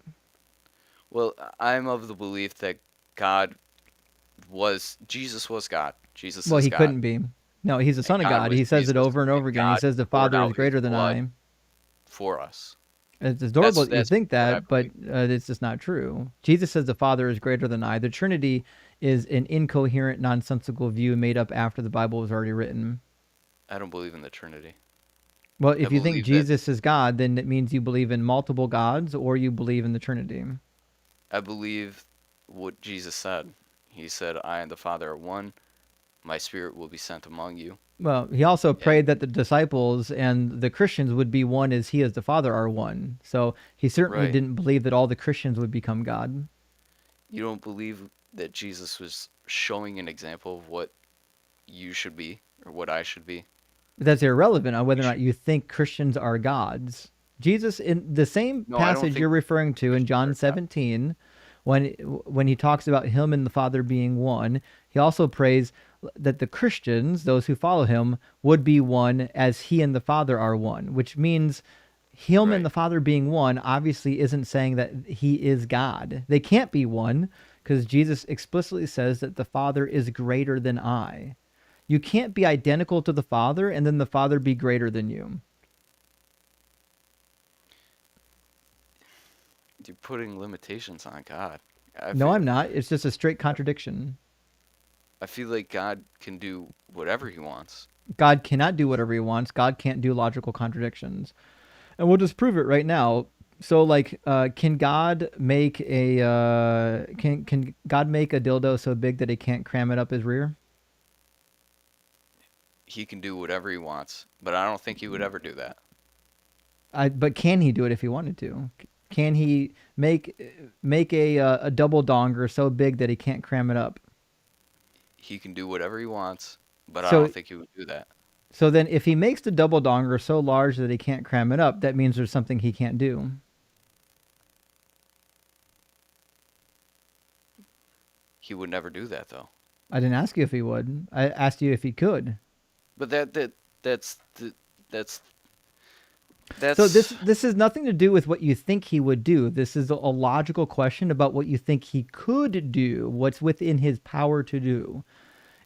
Well, I'm of the belief that Jesus was God. Jesus is Well, he God. couldn't be. No, he's the son of God. He says it over and over again. He says the Father is greater than I. For us. It's adorable that you think that, but believe. it's just not true. Jesus says the Father is greater than I. The Trinity is an incoherent, nonsensical view made up after the Bible was already written. I don't believe in the Trinity. Well, if you think Jesus is God, then it means you believe in multiple gods or you believe in the Trinity. I believe what Jesus said. He said, I and the Father are one. My spirit will be sent among you. Well, he also prayed that the disciples and the Christians would be one as he as the Father are one. So he certainly Right. didn't believe that all the Christians would become God. You don't believe that Jesus was showing an example of what you should be or what I should be? But that's irrelevant on whether or not you think Christians are gods. Jesus, in the same No, I don't passage think you're referring to in Christians John are God. 17, when he talks about him and the Father being one, he also prays that the Christians, those who follow him, would be one as he and the Father are one, which means him and Right. the Father being one obviously isn't saying that he is God. They can't be one because Jesus explicitly says that the Father is greater than I. You can't be identical to the Father and then the Father be greater than you. You're putting limitations on God. No, I'm not. It's just a straight contradiction. I feel like God can do whatever he wants. God cannot do whatever he wants. God can't do logical contradictions. And we'll just prove it right now. So, like, can God make a can God make a dildo so big that he can't cram it up his rear? He can do whatever he wants, but I don't think he would ever do that. But can he do it if he wanted to? Can he make a double donger so big that he can't cram it up? He can do whatever he wants, but I So don't think he would do that. so then, if he makes the double donger so large that he can't cram it up, that means there's something he can't do. He would never do that though. I didn't ask you if he would. I asked you if he could. But that's So this has nothing to do with what you think he would do. This is a logical question about what you think he could do, what's within his power to do.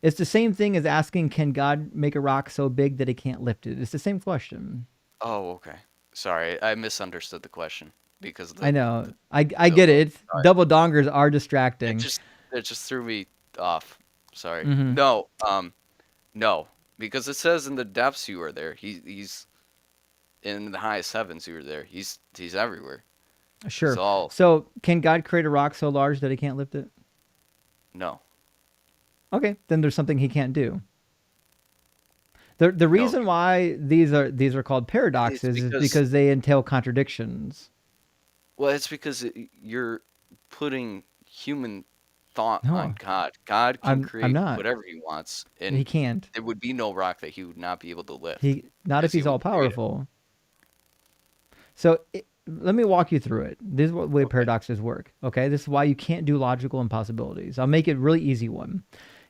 It's the same thing as asking, can God make a rock so big that he can't lift it? It's the same question. Oh, okay. Sorry, I misunderstood the question because I know. I get it. Double dongers are distracting. It just threw me off. Sorry. Mhm. No, no, because it says in the depths you are there. He's in the highest heavens you are there. He's everywhere. Sure. He's all So can God create a rock so large that he can't lift it? no. Okay, then there's something he can't do. The reason why these are called paradoxes is because they entail contradictions. Well, it's because you're putting human thought No, on God. God can I'm create not. whatever he wants, and He can't. there would be no rock that he would not be able to lift. Not if because he he's all would create it. powerful. So let me walk you through it. This is what way paradoxes work. Okay, this is why you can't do logical impossibilities. I'll make it a really easy one.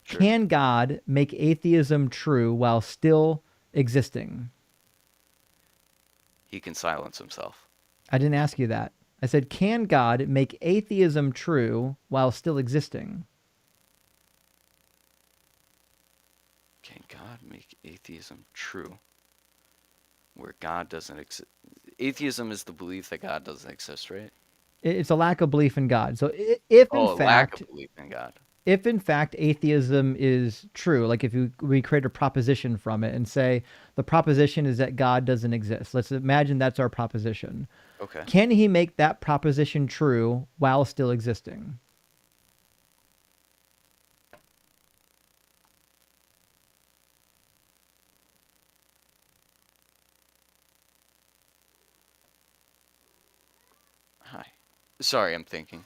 Sure. Can God make atheism true while still existing? He can silence himself. I didn't ask you that. I said, can God make atheism true while still existing? Can God make atheism true where God doesn't exist? Atheism is the belief that God doesn't exist, right? It's a lack of belief in God. So if in lack fact of belief in God. if in fact atheism is true, like if we create a proposition from it and say the proposition is that God doesn't exist. Let's imagine that's our proposition. Okay. Can he make that proposition true while still existing? Hi. Sorry, I'm thinking.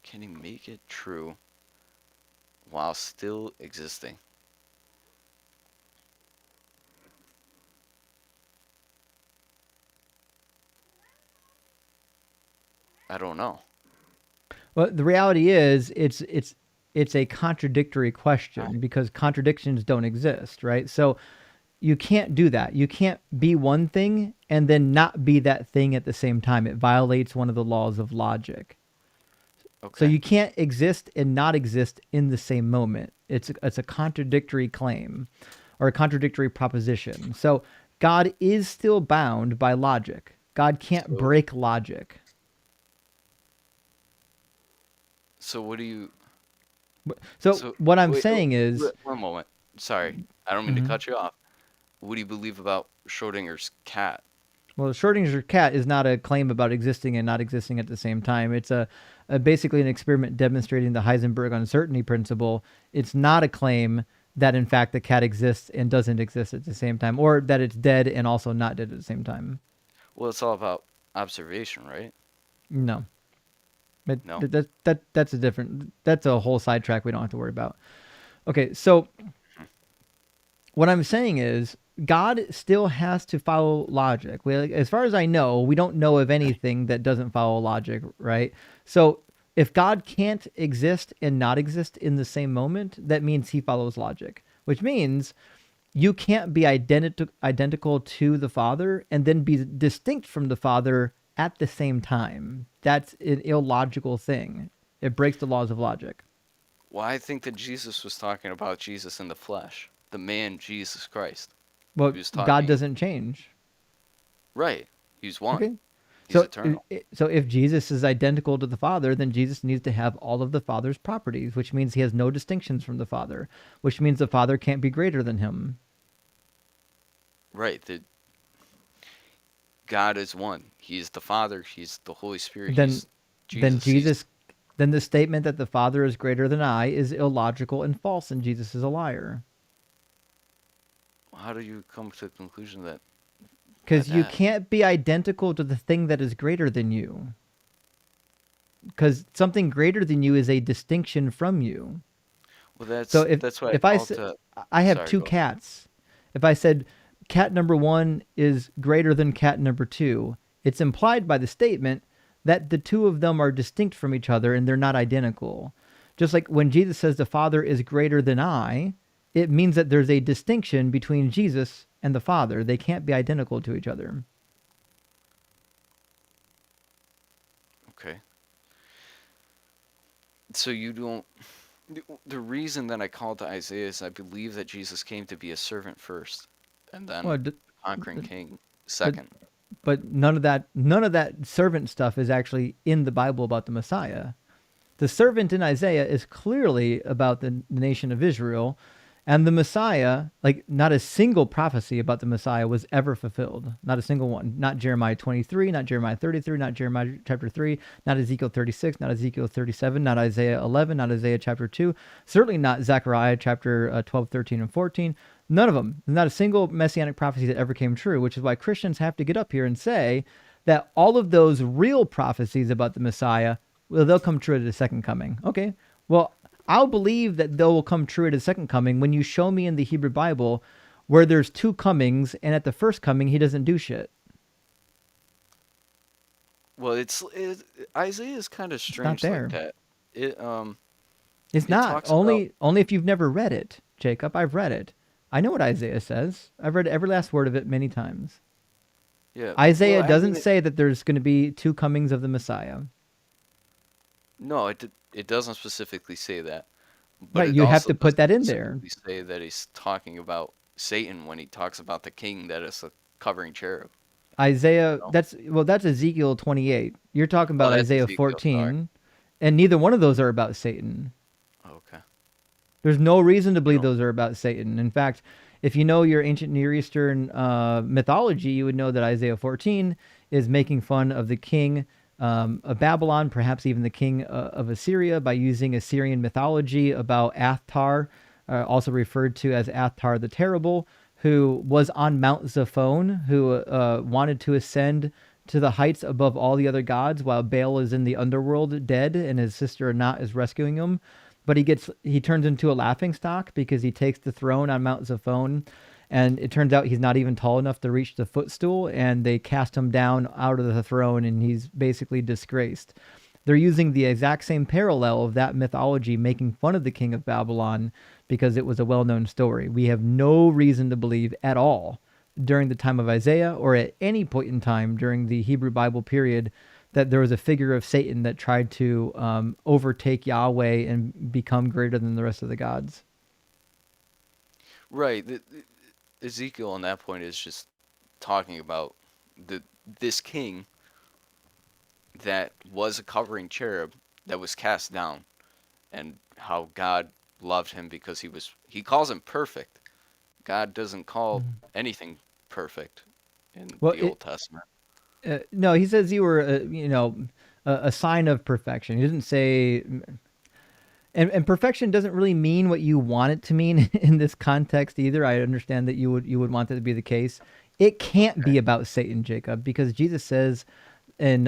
Can he make it true while still existing? I don't know. Well, the reality is it's a contradictory question because contradictions don't exist, right? So you can't do that. You can't be one thing and then not be that thing at the same time. It violates one of the laws of logic. Okay. So you can't exist and not exist in the same moment. It's a contradictory claim or a contradictory proposition. So God is still bound by logic. God can't break logic. So what do you? So what I'm wait, saying is, one moment. Sorry, I don't mean to cut you off. What do you believe about Schrodinger's cat? well, Schrodinger's cat is not a claim about existing and not existing at the same time. It's basically an experiment demonstrating the Heisenberg uncertainty principle. It's not a claim that in fact the cat exists and doesn't exist at the same time, or that it's dead and also not dead at the same time. Well, it's all about observation, right? No. No. That's a different. That's a whole sidetrack we don't have to worry about. Okay, so what I'm saying is God still has to follow logic. As far as I know, we don't know of anything that doesn't follow logic, right? So if God can't exist and not exist in the same moment, that means he follows logic, which means you can't be identical to the Father and then be distinct from the Father at the same time. That's an illogical thing. It breaks the laws of logic. Well, I think that Jesus was talking about Jesus in the flesh, the man Jesus Christ. Well, God doesn't change. Right. He's one. Okay. He's eternal. So if Jesus is identical to the Father, then Jesus needs to have all of the Father's properties, which means he has no distinctions from the Father, which means the Father can't be greater than him. Right. God is one. He's the Father. He's the Holy Spirit. Then Jesus. Then the statement that the Father is greater than I is illogical and false, and Jesus is a liar. How do you come to the conclusion that? Because you can't be identical to the thing that is greater than you. Because something greater than you is a distinction from you. Well, that's so that's why if I have two cats, if I said cat number 1 is greater than cat number 2, it's implied by the statement that the two of them are distinct from each other and they're not identical. Just like when Jesus says the Father is greater than I, it means that there's a distinction between Jesus and the Father. They can't be identical to each other. Okay. So you don't... The reason that I called to Isaiah is I believe that Jesus came to be a servant first, and then conquering king second. But none of that servant stuff is actually in the Bible about the Messiah. The servant in Isaiah is clearly about the nation of Israel, and the Messiah, like not a single prophecy about the Messiah was ever fulfilled. Not a single one. Not Jeremiah 23, not Jeremiah 33, not Jeremiah chapter 3, not Ezekiel 36, not Ezekiel 37, not Isaiah 11, not Isaiah chapter 2, certainly not Zechariah chapter 12, 13, and 14. None of them. Not a single messianic prophecy that ever came true, which is why Christians have to get up here and say that all of those real prophecies about the Messiah, well, they'll come true at the second coming. Okay, well, I'll believe that they will come true at his second coming when you show me in the Hebrew Bible where there's two comings, and at the first coming, he doesn't do shit. Well, Isaiah is kind of strange like that. It's not. Only if you've never read it, Jacob. I've read it. I know what Isaiah says. I've read every last word of it many times. Yeah. Isaiah doesn't say that there's going to be two comings of the Messiah. No, it doesn't specifically say that. But right, you have to put that in there. Say that he's talking about Satan when he talks about the king that is a covering cherub. Isaiah, that's Ezekiel 28. You're talking about Isaiah 14, and neither one of those are about Satan. Okay. There's no reason to believe those are about Satan. In fact, if you know your ancient Near Eastern mythology, you would know that Isaiah 14 is making fun of the king of Babylon, perhaps even the king of Assyria, by using Assyrian mythology about Athtar, also referred to as Athtar the Terrible, who was on Mount Zaphon, who wanted to ascend to the heights above all the other gods while Baal is in the underworld dead and his sister Anat is rescuing him. But he turns into a laughingstock because he takes the throne on Mount Zaphon, and it turns out he's not even tall enough to reach the footstool, and they cast him down out of the throne, and he's basically disgraced. They're using the exact same parallel of that mythology, making fun of the king of Babylon because it was a well-known story. We have no reason to believe at all during the time of Isaiah or at any point in time during the Hebrew Bible period that there was a figure of Satan that tried to overtake Yahweh and become greater than the rest of the gods. Right. Ezekiel on that point is just talking about this king that was a covering cherub that was cast down, and how God loved him because he calls him perfect. God doesn't call anything perfect in the Old Testament. No, he says you were, a sign of perfection. He doesn't say. And perfection doesn't really mean what you want it to mean in this context either. I understand that you would want that to be the case. It can't be about Satan, Jacob, because Jesus says in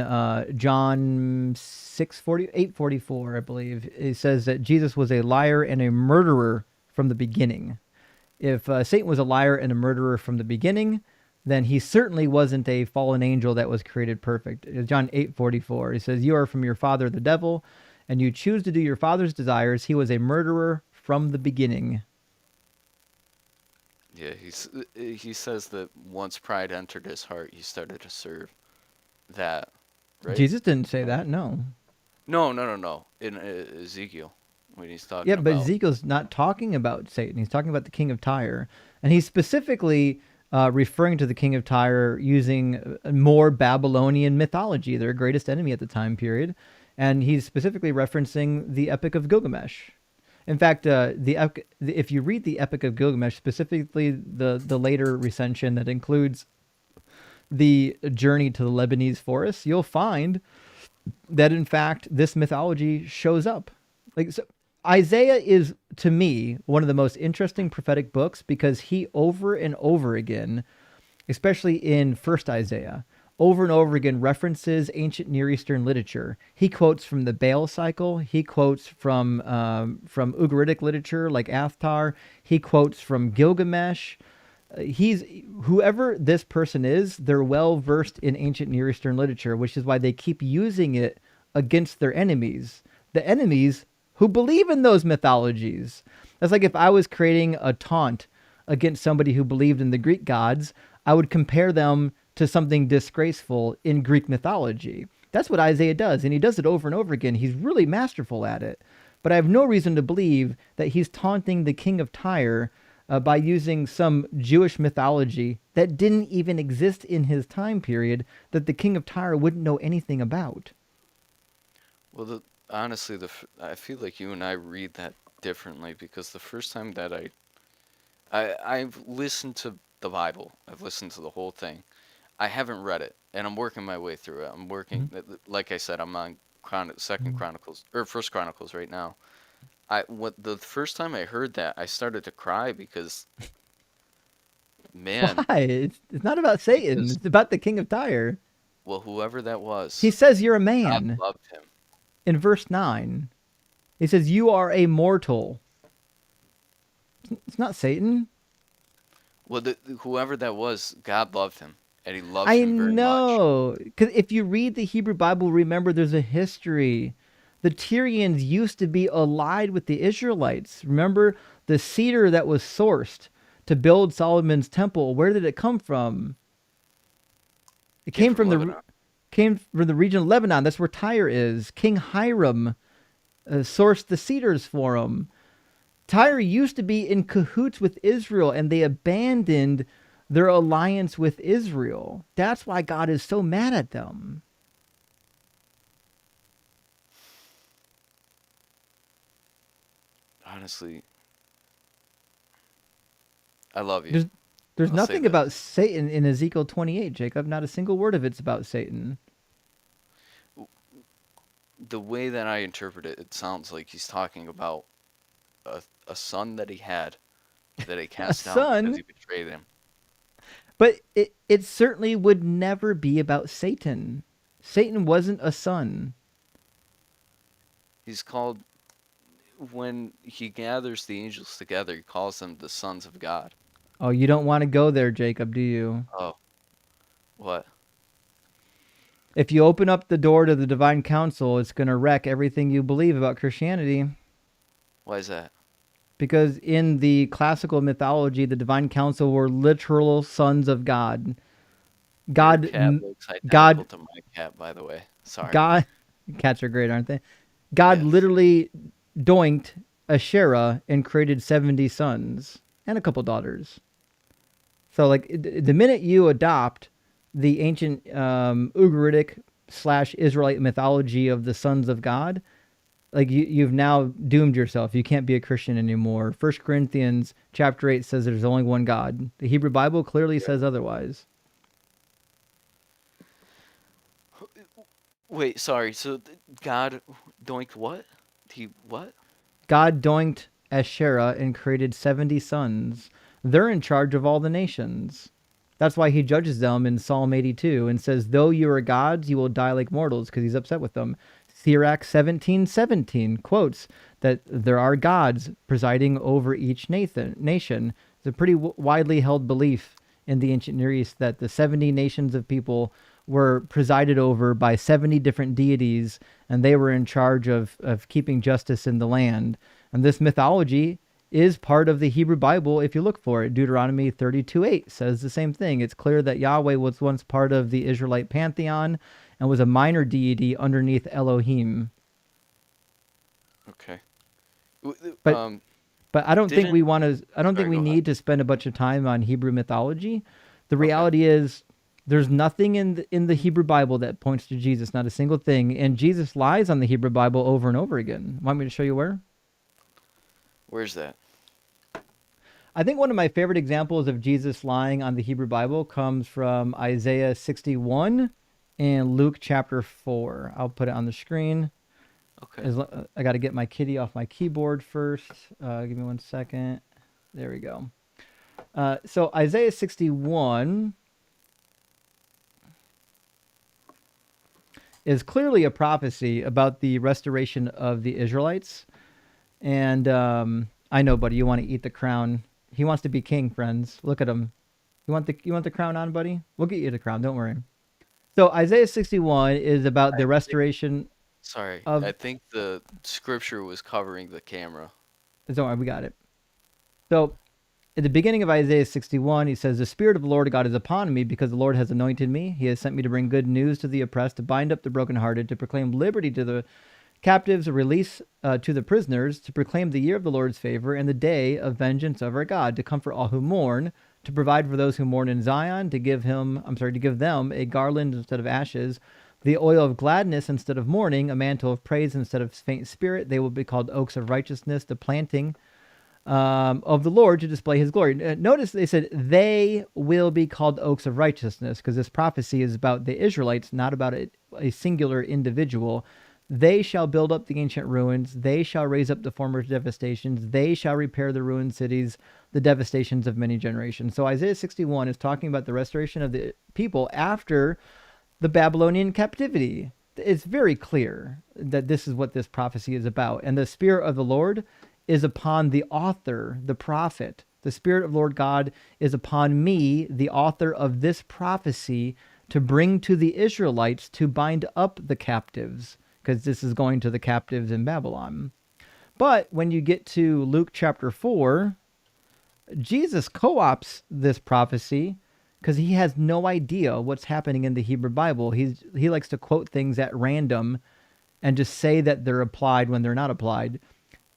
John 8:44, I believe, it says that Jesus was a liar and a murderer from the beginning. If Satan was a liar and a murderer from the beginning, then he certainly wasn't a fallen angel that was created perfect. John 8:44, he says, "You are from your father, the devil, and you choose to do your father's desires. He was a murderer from the beginning." Yeah, he says that once pride entered his heart, he started to serve that, right? Jesus didn't say that, no. No. In Ezekiel, when he's talking Yeah, but about. Ezekiel's not talking about Satan. He's talking about the king of Tyre. And he's specifically referring to the king of Tyre using more Babylonian mythology, their greatest enemy at the time period. And he's specifically referencing the Epic of Gilgamesh. In fact, if you read the Epic of Gilgamesh, specifically the later recension that includes the journey to the Lebanese forests, you'll find that in fact this mythology shows up. Like, so Isaiah is, to me, one of the most interesting prophetic books because he over and over again, especially in First Isaiah, over and over again references ancient Near Eastern literature. He quotes from the Baal cycle. He quotes from Ugaritic literature like Athtar. He quotes from Gilgamesh. He's whoever this person is, they're well versed in ancient Near Eastern literature, which is why they keep using it against their enemies. The enemies who believe in those mythologies. That's like if I was creating a taunt against somebody who believed in the Greek gods, I would compare them to something disgraceful in Greek mythology. That's what Isaiah does, and he does it over and over again. He's really masterful at it. But I have no reason to believe that he's taunting the king of Tyre by using some Jewish mythology that didn't even exist in his time period that the king of Tyre wouldn't know anything about. Well, honestly, I feel like you and I read that differently because the first time that I've listened to the Bible, I've listened to the whole thing. I haven't read it, and I'm working my way through it. I'm working, like I said, I'm on Second Chronicles or First Chronicles right now. The first time I heard that, I started to cry because, man, why? It's not about Satan. It's about the king of Tyre. Well, whoever that was, he says you're a God man. loved him. In verse 9, he says you are a mortal. It's not Satan. Well, whoever that was, God loved him, and he loves him very much. I know, because if you read the Hebrew Bible, remember there's a history. The Tyrians used to be allied with the Israelites. Remember the cedar that was sourced to build Solomon's temple. Where did it come from? It came from the region of Lebanon. That's where Tyre is. King Hiram sourced the cedars for him. Tyre used to be in cahoots with Israel, and they abandoned their alliance with Israel. That's why God is so mad at them. Honestly, I love you. There's nothing about Satan in Ezekiel 28, Jacob. Not a single word of it's about Satan. The way that I interpret it, it sounds like he's talking about a son that he had that he cast down because he betrayed him. But it certainly would never be about Satan. Satan wasn't a son. He's called, when he gathers the angels together, he calls them the sons of God. Oh, you don't want to go there, Jacob, do you? Oh, what? If you open up the door to the divine council, it's going to wreck everything you believe about Christianity. Why is that? Because in the classical mythology, the divine council were literal sons of God. Your cat looks identical to my cat, by the way. Sorry. Cats are great, aren't they? God literally doinked Asherah and created 70 sons and a couple daughters. So, like, the minute you adopt the ancient Ugaritic / Israelite mythology of the sons of God, like you've now doomed yourself. You can't be a Christian anymore. 1 Corinthians chapter 8 says there's only one God. The Hebrew Bible clearly says otherwise. Wait, sorry. So God doinked what? What? God doinked Asherah and created 70 sons. They're in charge of all the nations. That's why he judges them in Psalm 82 and says, though you are gods, you will die like mortals, because he's upset with them. Sirach 17:17 quotes that there are gods presiding over each nation. It's a pretty widely held belief in the ancient Near East that the 70 nations of people were presided over by 70 different deities, and they were in charge of keeping justice in the land. And this mythology is part of the Hebrew Bible if you look for it. Deuteronomy 32:8 says the same thing. It's clear that Yahweh was once part of the Israelite pantheon and was a minor deity underneath Elohim. Okay. But I don't think we want to. I don't think we need to spend a bunch of time on Hebrew mythology. The reality is, there's nothing in the Hebrew Bible that points to Jesus. Not a single thing. And Jesus lies on the Hebrew Bible over and over again. Want me to show you where? Where's that? I think one of my favorite examples of Jesus lying on the Hebrew Bible comes from Isaiah 61 and Luke chapter 4. I'll put it on the screen. Okay. I got to get my kitty off my keyboard first. Give me 1 second. There we go. So Isaiah 61 is clearly a prophecy about the restoration of the Israelites. And I know, buddy, you want to eat the crown. He wants to be king, friends. Look at him. You want the crown on, buddy? We'll get you the crown. Don't worry. So Isaiah 61 is about the restoration. I think the scripture was covering the camera. Don't worry, we got it. So at the beginning of Isaiah 61, he says, the Spirit of the Lord God is upon me because the Lord has anointed me. He has sent me to bring good news to the oppressed, to bind up the brokenhearted, to proclaim liberty to the captives, a release to the prisoners, to proclaim the year of the Lord's favor and the day of vengeance of our God, to comfort all who mourn, to provide for those who mourn in Zion, to give them a garland instead of ashes, the oil of gladness instead of mourning, a mantle of praise instead of faint spirit. They will be called oaks of righteousness, the planting of the Lord to display his glory. Notice they said they will be called oaks of righteousness, because this prophecy is about the Israelites, not about a singular individual. They shall build up the ancient ruins. They shall raise up the former devastations. They shall repair the ruined cities, the devastations of many generations. So Isaiah 61 is talking about the restoration of the people after the Babylonian captivity. It's very clear that this is what this prophecy is about. And the Spirit of the Lord is upon the author, the prophet. The Spirit of Lord God is upon me, the author of this prophecy, to bring to the Israelites to bind up the captives, because this is going to the captives in Babylon. But when you get to Luke chapter 4, Jesus co-opts this prophecy because he has no idea what's happening in the Hebrew Bible. He likes to quote things at random and just say that they're applied when they're not applied.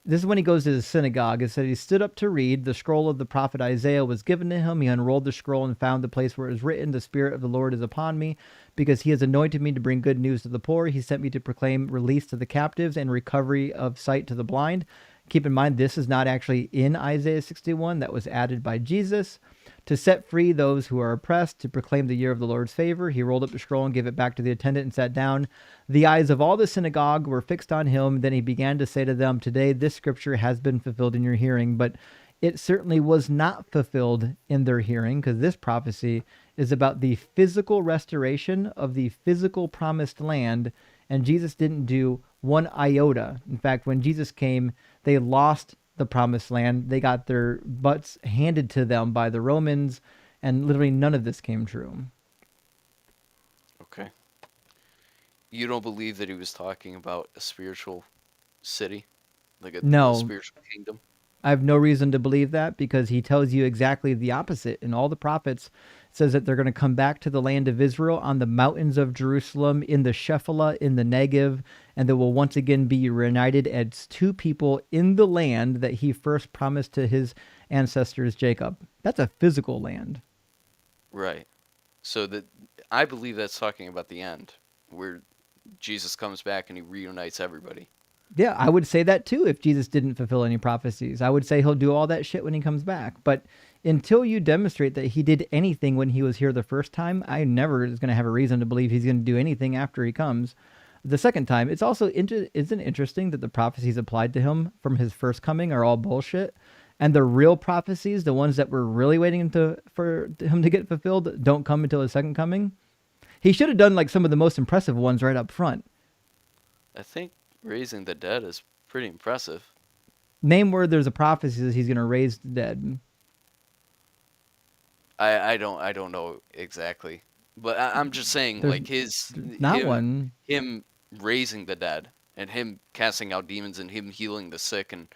This is when he goes to the synagogue. It said he stood up to read. The scroll of the prophet Isaiah was given to him. He unrolled the scroll and found the place where it was written, the Spirit of the Lord is upon me, because he has anointed me to bring good news to the poor. He sent me to proclaim release to the captives and recovery of sight to the blind. Keep in mind, this is not actually in Isaiah 61. That was added by Jesus. To set free those who are oppressed, to proclaim the year of the Lord's favor. He rolled up the scroll and gave it back to the attendant and sat down. The eyes of all the synagogue were fixed on him. Then he began to say to them, today this scripture has been fulfilled in your hearing. But it certainly was not fulfilled in their hearing, because this prophecy is about the physical restoration of the physical promised land. And Jesus didn't do one iota. In fact, when Jesus came, they lost the promised land. They got their butts handed to them by the Romans, and literally none of this came true. Okay. You don't believe that he was talking about a spiritual city? Like a spiritual kingdom? I have no reason to believe that, because he tells you exactly the opposite. In all the prophets, it says that they're going to come back to the land of Israel on the mountains of Jerusalem, in the Shephelah, in the Negev, and they will once again be reunited as two people in the land that he first promised to his ancestors, Jacob. That's a physical land. Right. So I believe that's talking about the end, where Jesus comes back and he reunites everybody. Yeah, I would say that too if Jesus didn't fulfill any prophecies. I would say he'll do all that shit when he comes back. But until you demonstrate that he did anything when he was here the first time, I never is going to have a reason to believe he's going to do anything after he comes. the second time. It's also isn't it interesting that the prophecies applied to him from his first coming are all bullshit, and the real prophecies, the ones that we're really waiting for him to get fulfilled, don't come until his second coming. He should have done like some of the most impressive ones right up front. I think raising the dead is pretty impressive. Name where there's a prophecy that he's going to raise the dead. I don't know exactly, but I'm just saying There's like him raising the dead and him casting out demons and him healing the sick and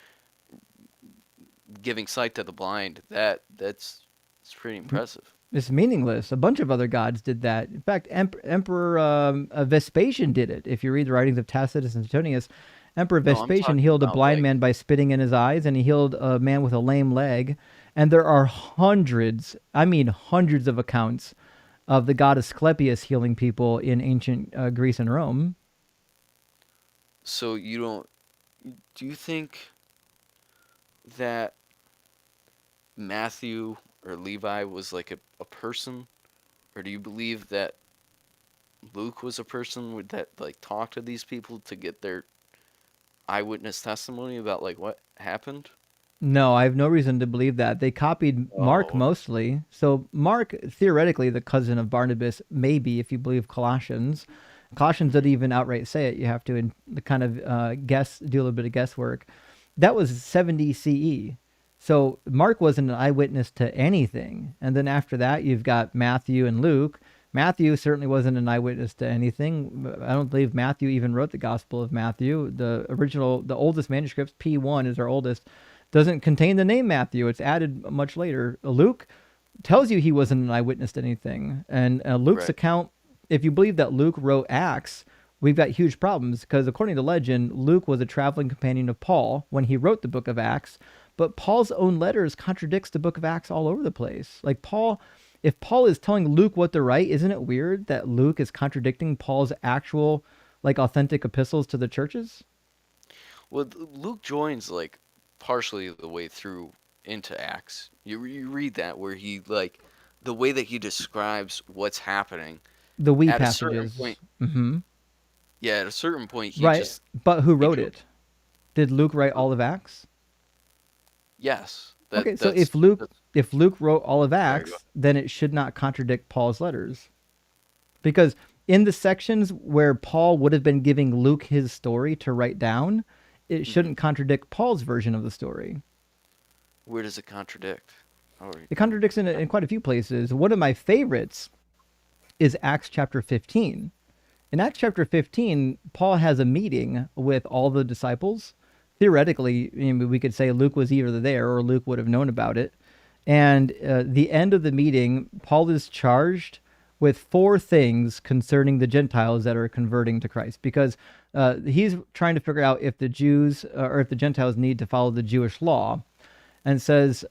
giving sight to the blind. That's pretty impressive. It's meaningless. A bunch of other gods did that. In fact, Emperor Vespasian did it. If you read the writings of Tacitus and Suetonius, Emperor Vespasian healed a blind man by spitting in his eyes, and he healed a man with a lame leg. And there are hundreds, I mean hundreds of accounts of the god Asclepius healing people in ancient Greece and Rome. So do you think that Matthew or Levi was like a person? Or do you believe that Luke was a person that like talked to these people to get their eyewitness testimony about like what happened? No, I have no reason to believe that. They copied Mark mostly. So Mark, theoretically, the cousin of Barnabas, maybe, if you believe Colossians. Colossians didn't even outright say it. You have to kind of do a little bit of guesswork. That was 70 CE. So Mark wasn't an eyewitness to anything. And then after that, you've got Matthew and Luke. Matthew certainly wasn't an eyewitness to anything. I don't believe Matthew even wrote the Gospel of Matthew. The oldest manuscripts, P1 is our oldest, doesn't contain the name Matthew. It's added much later. Luke tells you he wasn't an eyewitness to anything. And Luke's account, if you believe that Luke wrote Acts, we've got huge problems because according to legend, Luke was a traveling companion of Paul when he wrote the book of Acts. But Paul's own letters contradicts the book of Acts all over the place. Like if Paul is telling Luke what to write, isn't it weird that Luke is contradicting Paul's actual, like, authentic epistles to the churches? Well, Luke joins like partially the way through into Acts. You read that where he like the way that he describes what's happening. The we at passages. A certain point, mm-hmm. Yeah, at a certain point, But who wrote it? Did Luke write all of Acts? Yes. Okay, so if Luke wrote all of Acts, then it should not contradict Paul's letters. Because in the sections where Paul would have been giving Luke his story to write down, it shouldn't contradict Paul's version of the story. Where does it contradict? It contradicts in quite a few places. One of my favorites is Acts chapter 15. In Acts chapter 15, Paul has a meeting with all the disciples. Theoretically, we could say Luke was either there or Luke would have known about it. And the end of the meeting, Paul is charged with 4 things concerning the Gentiles that are converting to Christ, because he's trying to figure out if the Jews or if the Gentiles need to follow the Jewish law, and says,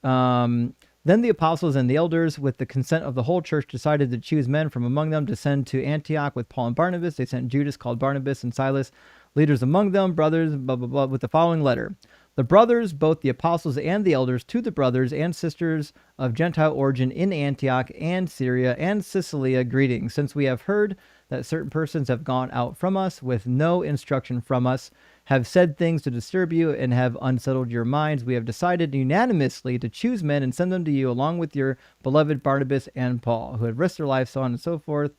then the apostles and the elders, with the consent of the whole church, decided to choose men from among them to send to Antioch with Paul and Barnabas. They sent Judas, called Barnabas, and Silas, leaders among them, brothers, blah, blah, blah, with the following letter. The brothers, both the apostles and the elders, to the brothers and sisters of Gentile origin in Antioch and Syria and Cilicia, greetings. Since we have heard that certain persons have gone out from us with no instruction from us, have said things to disturb you, and have unsettled your minds, we have decided unanimously to choose men and send them to you along with your beloved Barnabas and Paul, who had risked their lives, so on and so forth.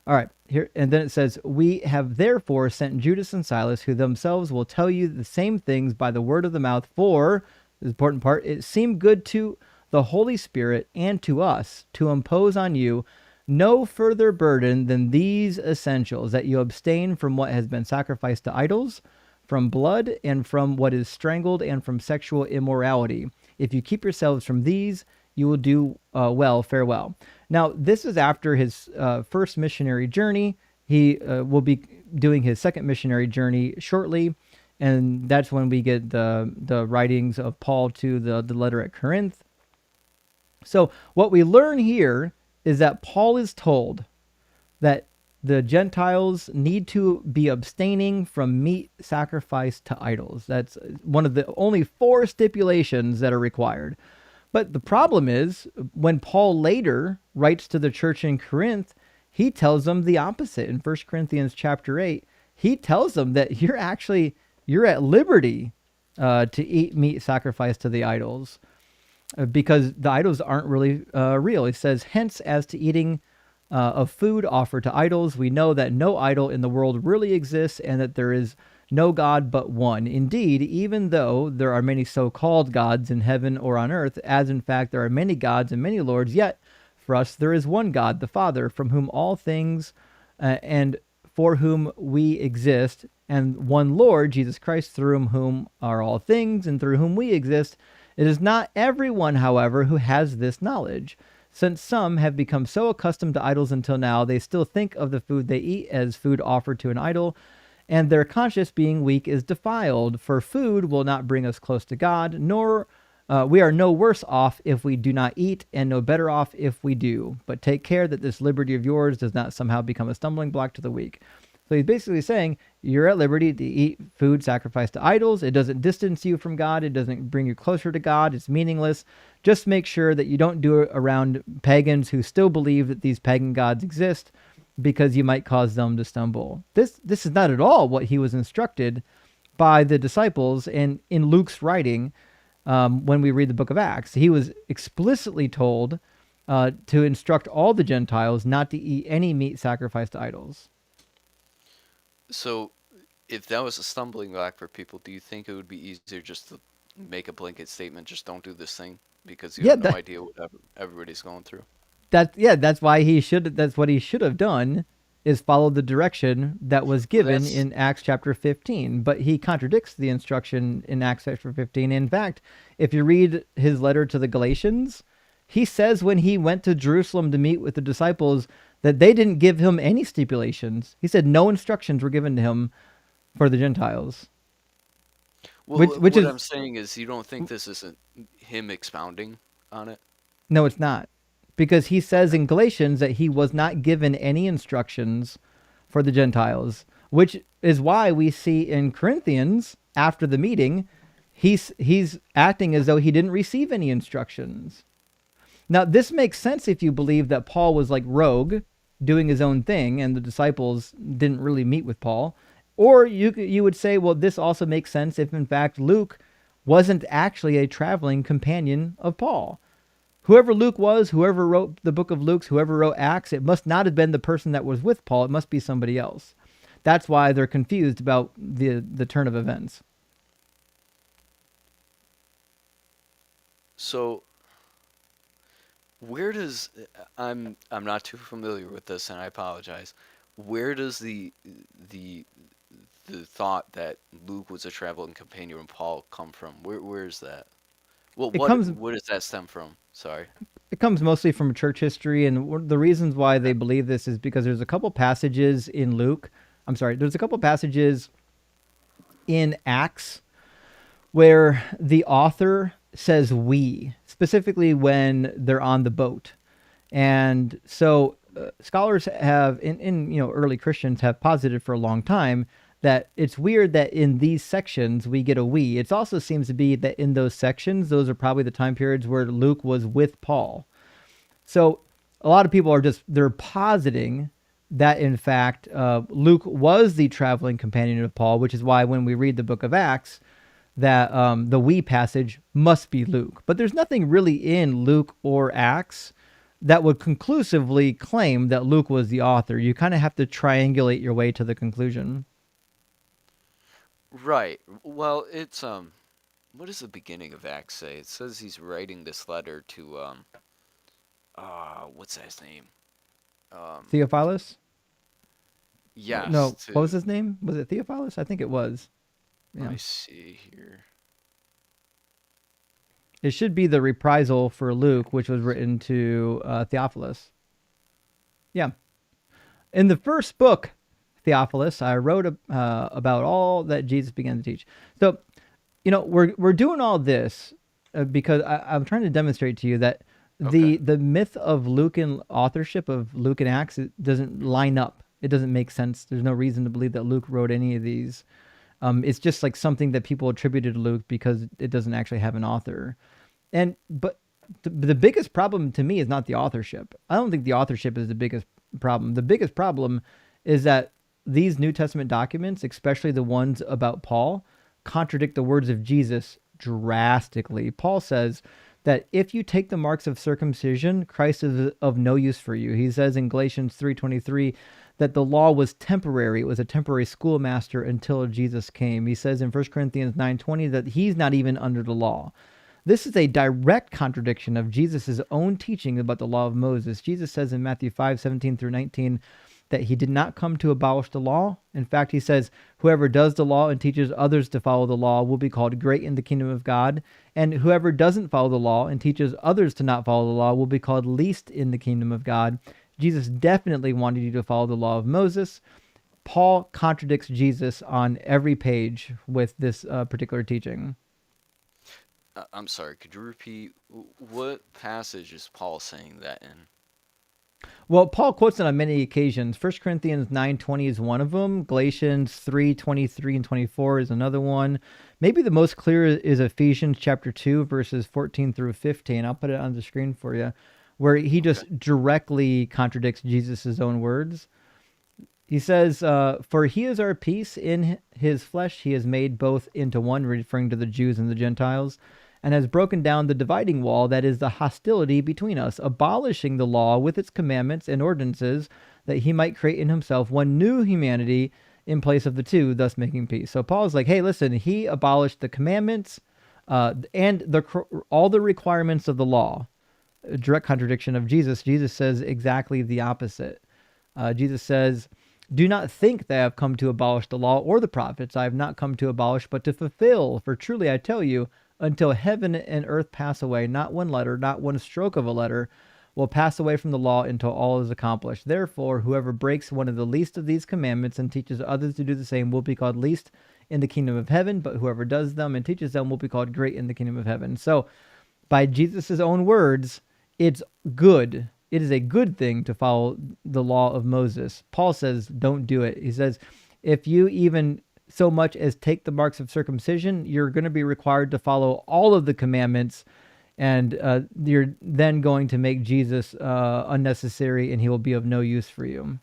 All right, here, and then it says, we have therefore sent Judas and Silas, who themselves will tell you the same things by the word of the mouth, for, the important part, it seemed good to the Holy Spirit and to us to impose on you no further burden than these essentials, that you abstain from what has been sacrificed to idols, from blood, and from what is strangled, and from sexual immorality. If you keep yourselves from these, you will do well, farewell. Now, this is after his first missionary journey. He will be doing his second missionary journey shortly, and that's when we get the writings of Paul to the letter at Corinth. So what we learn here is that Paul is told that the Gentiles need to be abstaining from meat sacrificed to idols. That's one of the only 4 stipulations that are required. But the problem is, when Paul later writes to the church in Corinth, he tells them the opposite. In 1 Corinthians chapter 8, he tells them that you're at liberty to eat meat sacrificed to the idols, because the idols aren't really real. He says, hence, as to eating of food offered to idols, we know that no idol in the world really exists, and that there is no God but one. Indeed, even though there are many so-called gods in heaven or on earth, as in fact there are many gods and many lords, yet for us there is one God, the Father, from whom all things and for whom we exist, and one Lord, Jesus Christ, through whom are all things and through whom we exist. It is not everyone, however, who has this knowledge. Since some have become so accustomed to idols until now, they still think of the food they eat as food offered to an idol, and their conscience, being weak, is defiled. For food will not bring us close to God, nor we are no worse off if we do not eat, and no better off if we do. But take care that this liberty of yours does not somehow become a stumbling block to the weak. So he's basically saying you're at liberty to eat food sacrificed to idols. It doesn't distance you from God. It doesn't bring you closer to God. It's meaningless. Just make sure that you don't do it around pagans who still believe that these pagan gods exist, because you might cause them to stumble. This is not at all what he was instructed by the disciples in Luke's writing. When we read the book of Acts, he was explicitly told to instruct all the Gentiles not to eat any meat sacrificed to idols. So, if that was a stumbling block for people, do you think it would be easier just to make a blanket statement, just don't do this thing, because you have no idea what everybody's going through? That's what he should have done, is follow the direction that was given in Acts chapter 15. But he contradicts the instruction in Acts chapter 15. In fact, if you read his letter to the Galatians, he says when he went to Jerusalem to meet with the disciples that they didn't give him any stipulations. He said no instructions were given to him for the Gentiles. Well, what I'm saying is, you don't think this isn't him expounding on it? No, it's not. Because he says in Galatians that he was not given any instructions for the Gentiles, which is why we see in Corinthians, after the meeting, he's acting as though he didn't receive any instructions. Now, this makes sense if you believe that Paul was like rogue, doing his own thing, and the disciples didn't really meet with Paul. Or you would say, well, this also makes sense if, in fact, Luke wasn't actually a traveling companion of Paul. Whoever Luke was, whoever wrote the book of Luke, whoever wrote Acts, it must not have been the person that was with Paul. It must be somebody else. That's why they're confused about the turn of events. So, where does I'm not too familiar with this, and I apologize. Where does the thought that Luke was a traveling companion of Paul come from? Where is that? Well, what does that stem from? Sorry. It comes mostly from church history, and the reasons why they believe this is because there's a couple passages in Luke. There's a couple passages in Acts where the author says we, specifically when they're on the boat. And so scholars have, in early Christians have posited for a long time that it's weird that in these sections we get a we. It also seems to be that in those sections, those are probably the time periods where Luke was with Paul. So a lot of people they're positing that in fact Luke was the traveling companion of Paul, which is why when we read the book of Acts, that the we passage must be Luke. But there's nothing really in Luke or Acts that would conclusively claim that Luke was the author. You kind of have to triangulate your way to the conclusion. Right. Well, it's what does the beginning of Acts say? It says he's writing this letter to what's his name? Theophilus? Yes. No, what was his name? Was it Theophilus? I think it was. Yeah. Let me see here. It should be the reprisal for Luke, which was written to Theophilus. Yeah. In the first book, Theophilus, I wrote about all that Jesus began to teach. So, we're doing all this because I'm trying to demonstrate to you that the myth of Lucan authorship of Luke and Acts, it doesn't line up. It doesn't make sense. There's no reason to believe that Luke wrote any of these. It's just like something that people attributed to Luke because it doesn't actually have an author. But the biggest problem to me is not the authorship. I don't think the authorship is the biggest problem. The biggest problem is that these New Testament documents, especially the ones about Paul, contradict the words of Jesus drastically. Paul says that if you take the marks of circumcision, Christ is of no use for you. He says in Galatians 3:23 that the law was temporary. It was a temporary schoolmaster until Jesus came. He says in 1 Corinthians 9:20 that he's not even under the law. This is a direct contradiction of Jesus' own teaching about the law of Moses. Jesus says in Matthew 5:17 through 19 that he did not come to abolish the law. In fact, he says, whoever does the law and teaches others to follow the law will be called great in the kingdom of God. And whoever doesn't follow the law and teaches others to not follow the law will be called least in the kingdom of God. Jesus definitely wanted you to follow the law of Moses. Paul contradicts Jesus on every page with this particular teaching. I'm sorry, could you repeat what passage is Paul saying that in? Well, Paul quotes it on many occasions. 1 Corinthians 9:20 is one of them. Galatians 3:23 and 24 is another one. Maybe the most clear is Ephesians chapter 2, verses 14 through 15. I'll put it on the screen for you, where he just directly contradicts Jesus' own words. He says, for he is our peace. In his flesh he has made both into one, referring to the Jews and the Gentiles, and has broken down the dividing wall, that is the hostility between us, abolishing the law with its commandments and ordinances, that he might create in himself one new humanity in place of the two, thus making peace. So Paul's like, hey, listen, he abolished the commandments and all the requirements of the law. A direct contradiction of Jesus. Jesus says exactly the opposite. Jesus says, do not think that I have come to abolish the law or the prophets. I have not come to abolish, but to fulfill. For truly I tell you, until heaven and earth pass away, not one letter, not one stroke of a letter will pass away from the law until all is accomplished. Therefore, whoever breaks one of the least of these commandments and teaches others to do the same will be called least in the kingdom of heaven, but whoever does them and teaches them will be called great in the kingdom of heaven. So, by Jesus' own words, it's good. It is a good thing to follow the law of Moses. Paul says, don't do it. He says, if you even so much as take the marks of circumcision, you're going to be required to follow all of the commandments, and you're then going to make Jesus unnecessary, and he will be of no use for you.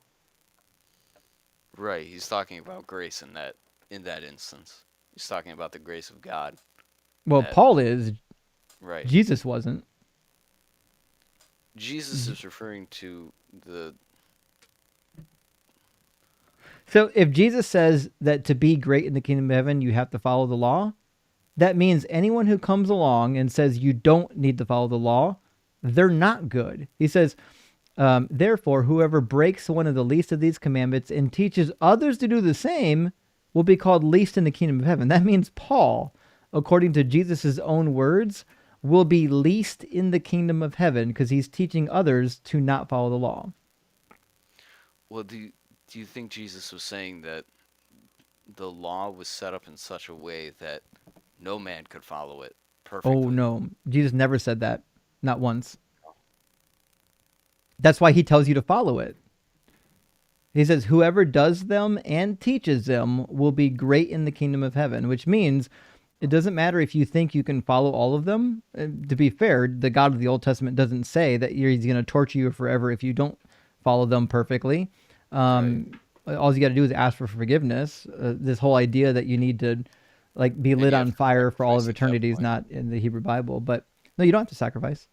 Right. He's talking about grace in that instance. He's talking about the grace of God. Well, Paul is. Right. Jesus wasn't. Jesus is referring to the... So if Jesus says that to be great in the kingdom of heaven, you have to follow the law, that means anyone who comes along and says you don't need to follow the law, they're not good. He says, therefore, whoever breaks one of the least of these commandments and teaches others to do the same will be called least in the kingdom of heaven. That means Paul, according to Jesus' own words, will be least in the kingdom of heaven because he's teaching others to not follow the law. Well, do you think Jesus was saying that the law was set up in such a way that no man could follow it perfectly? Oh, no. Jesus never said that. Not once. That's why he tells you to follow it. He says, whoever does them and teaches them will be great in the kingdom of heaven, which means it doesn't matter if you think you can follow all of them. To be fair, the God of the Old Testament doesn't say that he's going to torture you forever if you don't follow them perfectly. Right. All you got to do is ask for forgiveness. This whole idea that you need to be lit on fire for all of eternity is not in the Hebrew Bible. But no, you don't have to sacrifice.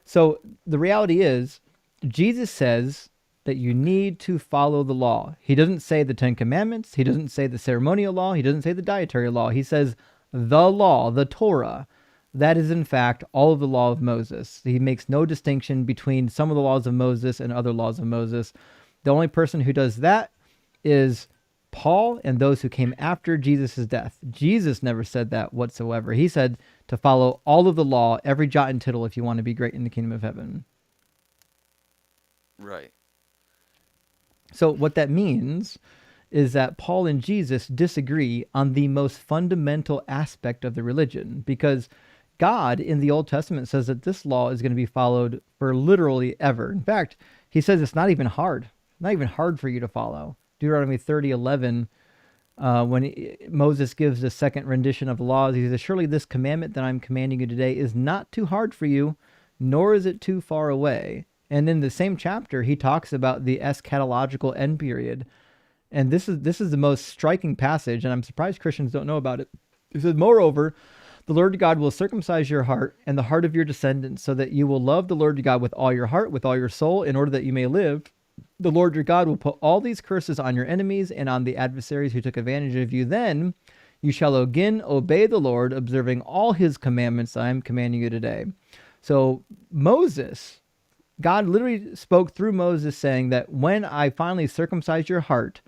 So the reality is, Jesus says that you need to follow the law. He doesn't say the 10 Commandments. He doesn't say the ceremonial law. He doesn't say the dietary law. He says the law, the Torah. That is, in fact, all of the law of Moses. He makes no distinction between some of the laws of Moses and other laws of Moses. The only person who does that is Paul and those who came after Jesus' death. Jesus never said that whatsoever. He said to follow all of the law, every jot and tittle, if you want to be great in the kingdom of heaven. Right. So what that means is that Paul and Jesus disagree on the most fundamental aspect of the religion, because God in the Old Testament says that this law is going to be followed for literally ever. In fact, he says it's not even hard for you to follow. Deuteronomy 30:11, when Moses gives the second rendition of the laws, he says, surely this commandment that I'm commanding you today is not too hard for you, nor is it too far away. And in the same chapter, he talks about the eschatological end period. And this is the most striking passage, and I'm surprised Christians don't know about it. It says, "Moreover, the Lord God will circumcise your heart and the heart of your descendants, so that you will love the Lord your God with all your heart, with all your soul, in order that you may live. The Lord your God will put all these curses on your enemies and on the adversaries who took advantage of you. Then you shall again obey the Lord, observing all his commandments I am commanding you today." So Moses, God literally spoke through Moses saying that when I finally circumcise your heart,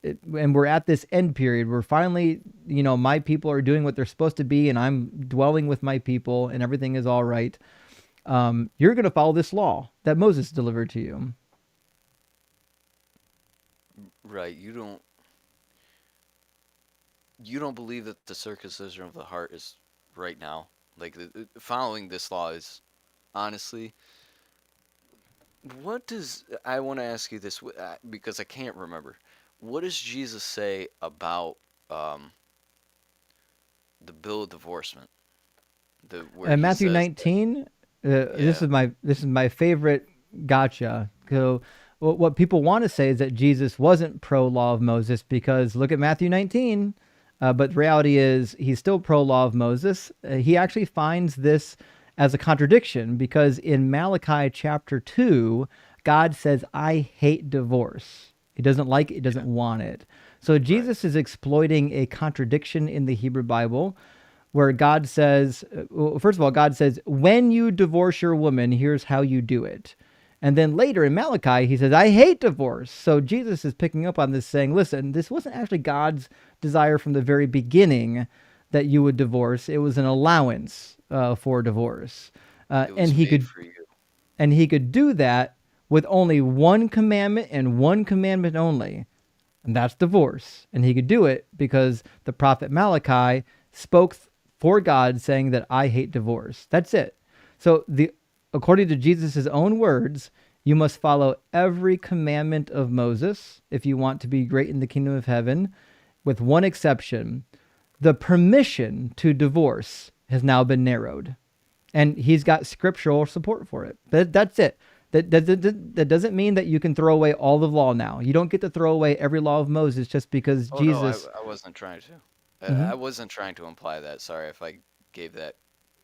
and we're at this end period where finally, my people are doing what they're supposed to be, and I'm dwelling with my people, and everything is all right. You're going to follow this law that Moses delivered to you. Right. You don't believe that the circumcision of the heart is right now. Like following this law is honestly. I want to ask you this because I can't remember. What does Jesus say about the bill of divorcement? Where he Matthew says 19. that, This is my favorite gotcha. So what people want to say is that Jesus wasn't pro law of Moses, because look at Matthew 19. But the reality is he's still pro law of Moses. He actually finds this as a contradiction, because in Malachi chapter 2, God says, "I hate divorce." He doesn't like it, he doesn't want it. So Jesus is exploiting a contradiction in the Hebrew Bible, where God says, first of all, God says, "When you divorce your woman, here's how you do it." And then later in Malachi, he says, "I hate divorce." So Jesus is picking up on this, saying, listen, this wasn't actually God's desire from the very beginning that you would divorce. It was an allowance for divorce. it was made for you. And he could do that with only one commandment and one commandment only, and that's divorce. And he could do it because the prophet Malachi spoke for God, saying that I hate divorce. That's it. So according to Jesus' own words, you must follow every commandment of Moses if you want to be great in the kingdom of heaven, with one exception. The permission to divorce has now been narrowed, and he's got scriptural support for it. But that's it. That doesn't mean that you can throw away all the law now. You don't get to throw away every law of Moses just because Jesus... No, I wasn't trying to. Mm-hmm. I wasn't trying to imply that. Sorry if I gave that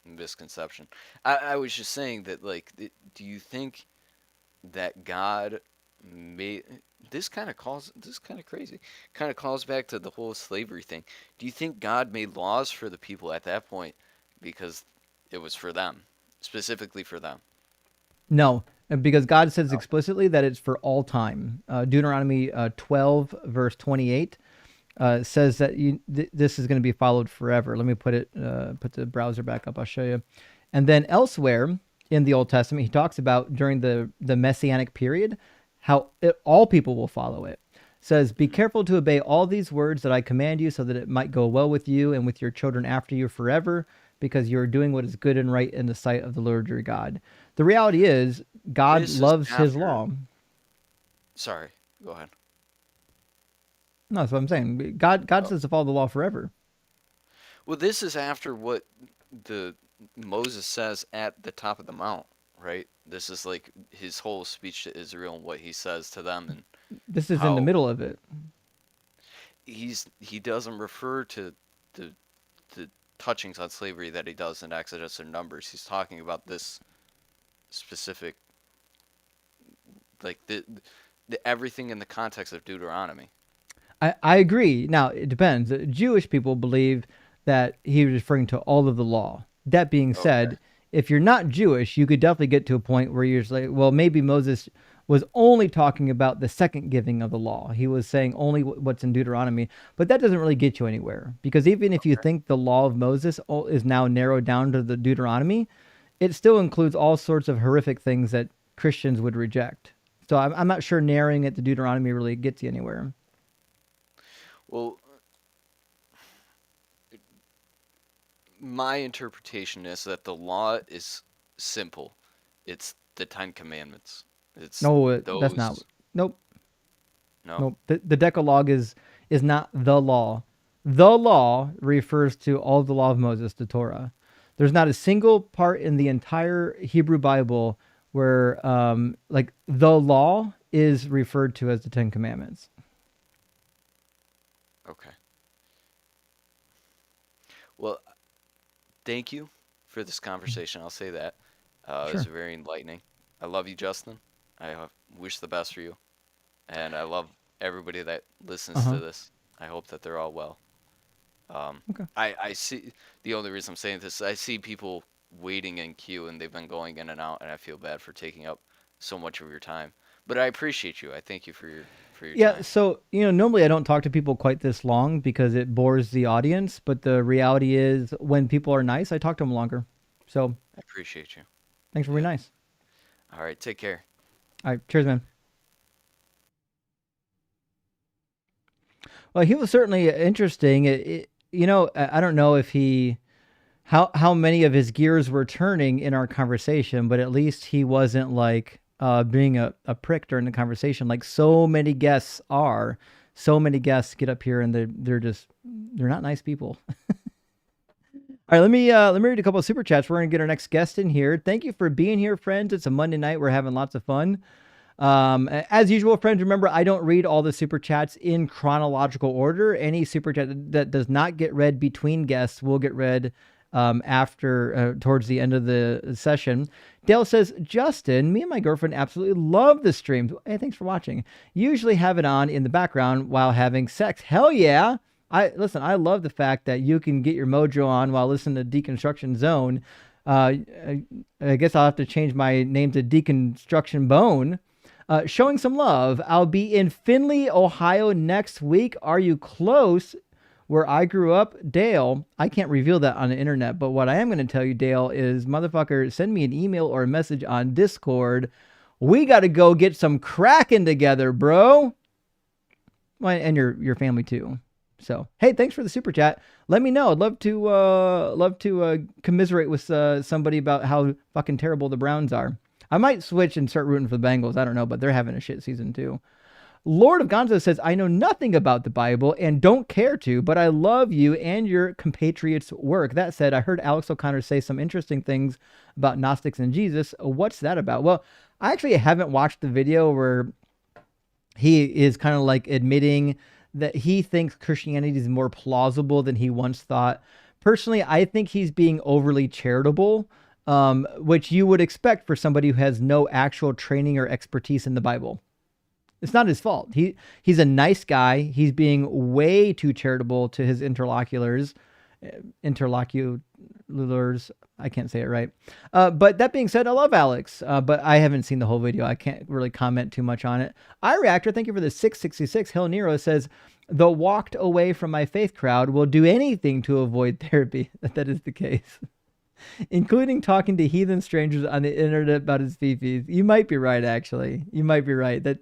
misconception. I was just saying that, like, do you think that God made this kind of crazy, kind of calls back to the whole slavery thing? Do you think God made laws for the people at that point because it was for them, specifically for them? No, because God says explicitly that it's for all time. Deuteronomy 12 verse 28 says that this is going to be followed forever. Let me put the browser back up. I'll show you. And then elsewhere in the Old Testament, he talks about during the Messianic period, how all people will follow it. Says, "Be careful to obey all these words that I command you, so that it might go well with you and with your children after you forever, because you are doing what is good and right in the sight of the Lord your God." The reality is, God loves his law. Sorry, go ahead. No, that's what I'm saying. God says to follow the law forever. Well, this is after what Moses says at the top of the mount, right? This is like his whole speech to Israel and what he says to them, and this is in the middle of it. He doesn't refer to the touchings on slavery that he does in Exodus or Numbers. He's talking about this specific, like the everything in the context of Deuteronomy. I agree. Now, it depends. Jewish people believe that he was referring to all of the law. That being said, if you're not Jewish, you could definitely get to a point where you're just like, well, maybe Moses was only talking about the second giving of the law. He was saying only what's in Deuteronomy, but that doesn't really get you anywhere, because even if you think the law of Moses is now narrowed down to the Deuteronomy, it still includes all sorts of horrific things that Christians would reject. So I'm not sure narrowing it to Deuteronomy really gets you anywhere. Well, my interpretation is that the law is simple. It's the 10 Commandments. It's that's not. Nope. No. Nope. The Decalogue is not the law. The law refers to all of the law of Moses, the Torah. There's not a single part in the entire Hebrew Bible where like the law is referred to as the 10 Commandments. Well, thank you for this conversation. I'll say that. It Sure. was very enlightening. I love you, Justin. I wish the best for you. And I love everybody that listens to this. I hope that they're all well. Okay. I see the only reason I'm saying this is I see people waiting in queue and they've been going in and out, and I feel bad for taking up so much of your time. But I appreciate you. I thank you for your Yeah, time. so normally I don't talk to people quite this long because it bores the audience, but the reality is when people are nice, I talk to them longer. So I appreciate you. thanks for being nice. All right, take care. All right, cheers, man. Well, he was certainly interesting. I don't know if how many of his gears were turning in our conversation, but at least he wasn't like being a prick during the conversation, like so many guests are. So many guests get up here and they're not nice people. All right, let me read a couple of super chats. We're gonna get our next guest in here. Thank you for being here, friends. It's a Monday night. We're having lots of fun. As usual, friends, remember, I don't read all the super chats in chronological order. Any super chat that does not get read between guests will get read towards the end of the session. Dale says, Justin, me and my girlfriend absolutely love the streams. Hey, thanks for watching. Usually have it on in the background while having sex. Hell yeah. I love the fact that you can get your mojo on while listening to Deconstruction Zone. I guess I'll have to change my name to Deconstruction Bone. Showing some love. I'll be in Findlay, Ohio next week. Are you close? Where I grew up, Dale, I can't reveal that on the internet, but what I am going to tell you, Dale, is motherfucker, send me an email or a message on Discord. We got to go get some cracking together, bro. Well, and your family too. So, hey, thanks for the super chat. Let me know. I'd love to commiserate with somebody about how fucking terrible the Browns are. I might switch and start rooting for the Bengals. I don't know, but they're having a shit season too. Lord of Gonzo says, I know nothing about the Bible and don't care to, but I love you and your compatriots' work. That said, I heard Alex O'Connor say some interesting things about Gnostics and Jesus. What's that about? Well, I actually haven't watched the video where he is kind of like admitting that he thinks Christianity is more plausible than he once thought. Personally, I think he's being overly charitable, which you would expect for somebody who has no actual training or expertise in the Bible. It's not his fault. He's a nice guy. He's being way too charitable to his interlocutors. I can't say it right. But that being said, I love Alex, but I haven't seen the whole video. I can't really comment too much on it. iReactor, thank you for the 666. Hill Nero says, the walked away from my faith crowd will do anything to avoid therapy. That is the case. Including talking to heathen strangers on the internet about his fifis. You might be right, actually. You might be right. That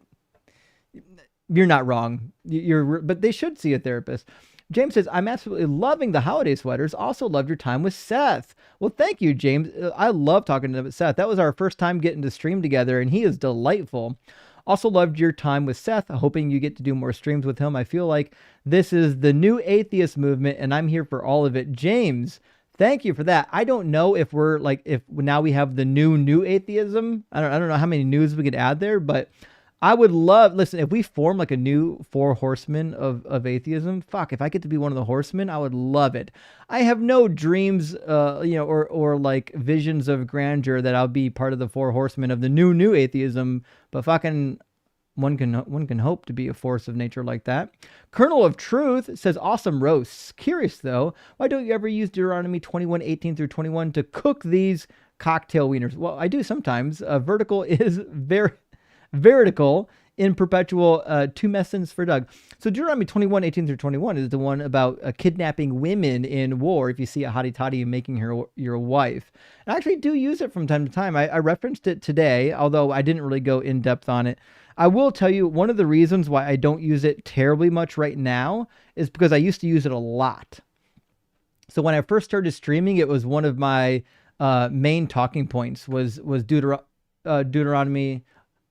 you're not wrong. But they should see a therapist. James says, I'm absolutely loving the holiday sweaters. Also loved your time with Seth. Well, thank you, James. I love talking to Seth. That was our first time getting to stream together, and he is delightful. Also loved your time with Seth. Hoping you get to do more streams with him. I feel like this is the new atheist movement, and I'm here for all of it. James, thank you for that. I don't know if if now we have the new atheism. I don't know how many news we could add there, but I would listen, if we form like a new 4 horsemen of atheism, fuck, if I get to be one of the horsemen, I would love it. I have no dreams, or like visions of grandeur that I'll be part of the 4 horsemen of the new atheism, but fucking one can hope to be a force of nature like that. Colonel of Truth says, awesome roasts. Curious though, why don't you ever use Deuteronomy 21:18 through 21 to cook these cocktail wieners? Well, I do sometimes. Vertical is vertical in perpetual, 2 messins for Doug. So Deuteronomy 21:18 through 21 is the one about kidnapping women in war if you see a hottie toddy making her your wife. And I actually do use it from time to time. I referenced it today, although I didn't really go in depth on it. I will tell you, one of the reasons why I don't use it terribly much right now is because I used to use it a lot. So when I first started streaming, it was one of my main talking points was Deuteronomy.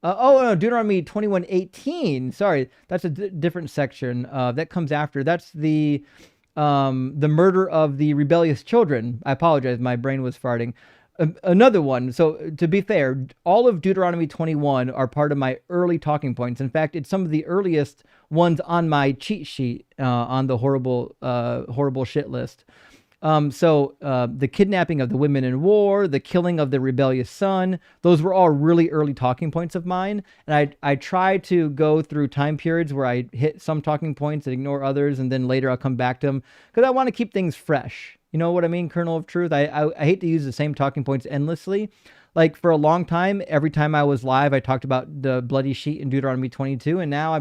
Deuteronomy 21:18. Sorry, that's a different section that comes after. That's the murder of the rebellious children. I apologize, my brain was farting. Another one. So to be fair, all of Deuteronomy 21 are part of my early talking points. In fact, it's some of the earliest ones on my cheat sheet on the horrible shit list. So the kidnapping of the women in war, the killing of the rebellious son, those were all really early talking points of mine. And I try to go through time periods where I hit some talking points and ignore others, and then later I'll come back to them because I want to keep things fresh. You know what I mean? Kernel of truth. I hate to use the same talking points endlessly. Like for a long time, every time I was live, I talked about the bloody sheet in Deuteronomy 22, and now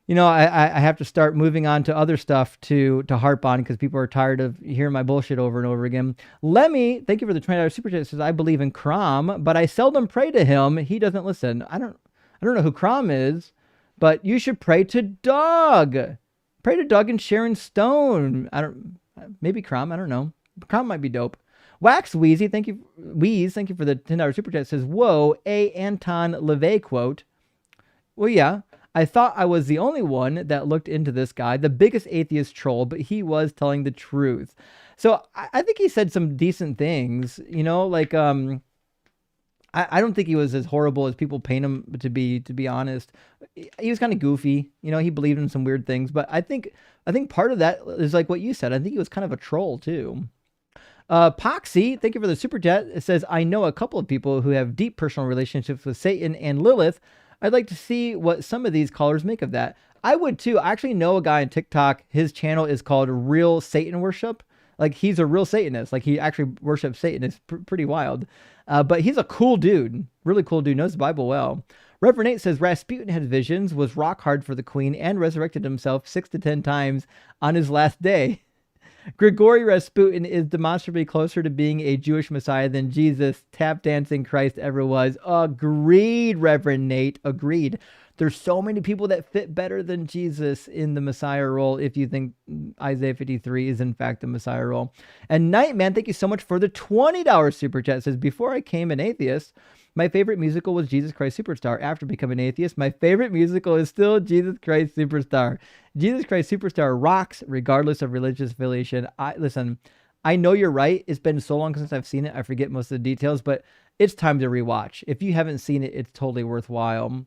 I have to start moving on to other stuff to harp on because people are tired of hearing my bullshit over and over again. Lemmy, thank you for the $20 super chat. Says I believe in Crom, but I seldom pray to him. He doesn't listen. I don't know who Crom is, but you should pray to Doug. Pray to Doug and Sharon Stone. Maybe Crom. I don't know. Crom might be dope. Wax Wheezy, thank you for the $10 super chat. Says, whoa, a Anton LaVey quote. Well, yeah. I thought I was the only one that looked into this guy, the biggest atheist troll, but he was telling the truth. So I think he said some decent things, like, I don't think he was as horrible as people paint him to be honest. He was kind of goofy, he believed in some weird things, but I think part of that is like what you said. I think he was kind of a troll too. Poxy, thank you for the super chat. It says, I know a couple of people who have deep personal relationships with Satan and Lilith. I'd like to see what some of these callers make of that. I would too. I actually know a guy on TikTok. His channel is called Real Satan Worship. Like he's a real Satanist. Like he actually worships Satan. It's pretty wild. But he's a cool dude. Really cool dude. Knows the Bible well. Reverend 8 says Rasputin had visions, was rock hard for the queen, and resurrected himself 6 to 10 times on his last day. Grigory Rasputin is demonstrably closer to being a Jewish Messiah than Jesus, tap dancing Christ ever was. Agreed, Reverend Nate. Agreed. There's so many people that fit better than Jesus in the Messiah role if you think Isaiah 53 is in fact the Messiah role. And Nightman, thank you so much for the $20 super chat. It says, before I became an atheist, my favorite musical was Jesus Christ Superstar. After becoming an atheist, my favorite musical is still Jesus Christ Superstar. Jesus Christ Superstar rocks regardless of religious affiliation. Listen, I know you're right. It's been so long since I've seen it. I forget most of the details, but it's time to rewatch. If you haven't seen it, it's totally worthwhile.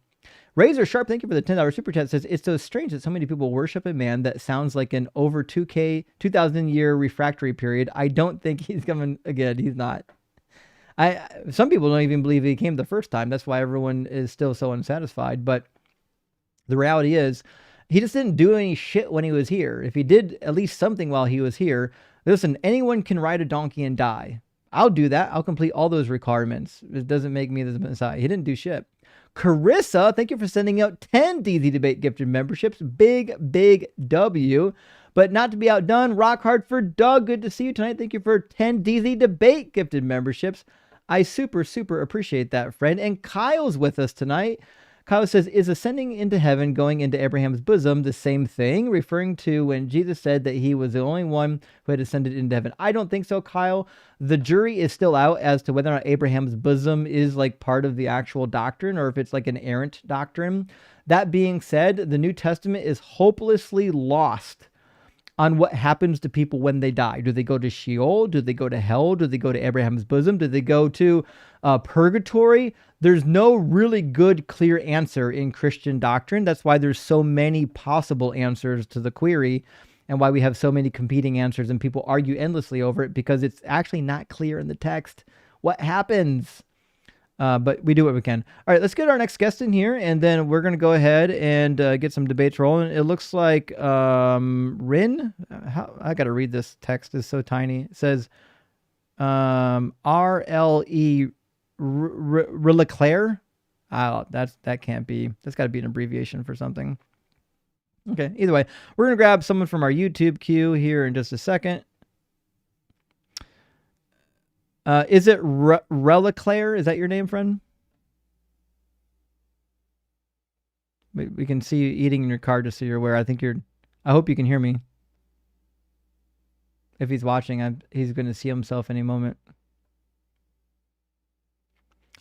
Razor Sharp, thank you for the $10 super chat. Says, it's so strange that so many people worship a man that sounds like an over 2,000 year refractory period. I don't think he's coming again. He's not. Some people don't even believe he came the first time. That's why everyone is still so unsatisfied. But the reality is, he just didn't do any shit when he was here. If he did at least something while he was here, listen, anyone can ride a donkey and die. I'll do that. I'll complete all those requirements. It doesn't make me the Messiah. He didn't do shit. Carissa, thank you for sending out 10 DZ Debate gifted memberships. Big W. But not to be outdone, rock hard for Doug. Good to see you tonight. Thank you for 10 DZ Debate gifted memberships. I super appreciate that, friend. And Kyle's with us tonight. Kyle says, is ascending into heaven, going into Abraham's bosom, the same thing? Referring to when Jesus said that he was the only one who had ascended into heaven. I don't think so, Kyle. The jury is still out as to whether or not Abraham's bosom is like part of the actual doctrine or if it's like an errant doctrine. That being said, the New Testament is hopelessly lost on what happens to people when they die. Do they go to Sheol? Do they go to hell? Do they go to Abraham's bosom? Do they go to purgatory? There's no really good, clear answer in Christian doctrine. That's why there's so many possible answers to the query and why we have so many competing answers and people argue endlessly over it because it's actually not clear in the text what happens. But we do what we can. All right, let's get our next guest in here, and then we're going to go ahead and get some debates rolling. It looks like Rin, I got to read this text. It's so tiny. It says RLE Releclaire. That can't be. That's got to be an abbreviation for something. Okay, either way, we're going to grab someone from our YouTube queue here in just a second. Is it Releclaire? Is that your name, friend? We can see you eating in your car just so you're aware. I hope you can hear me. If he's watching, he's going to see himself any moment.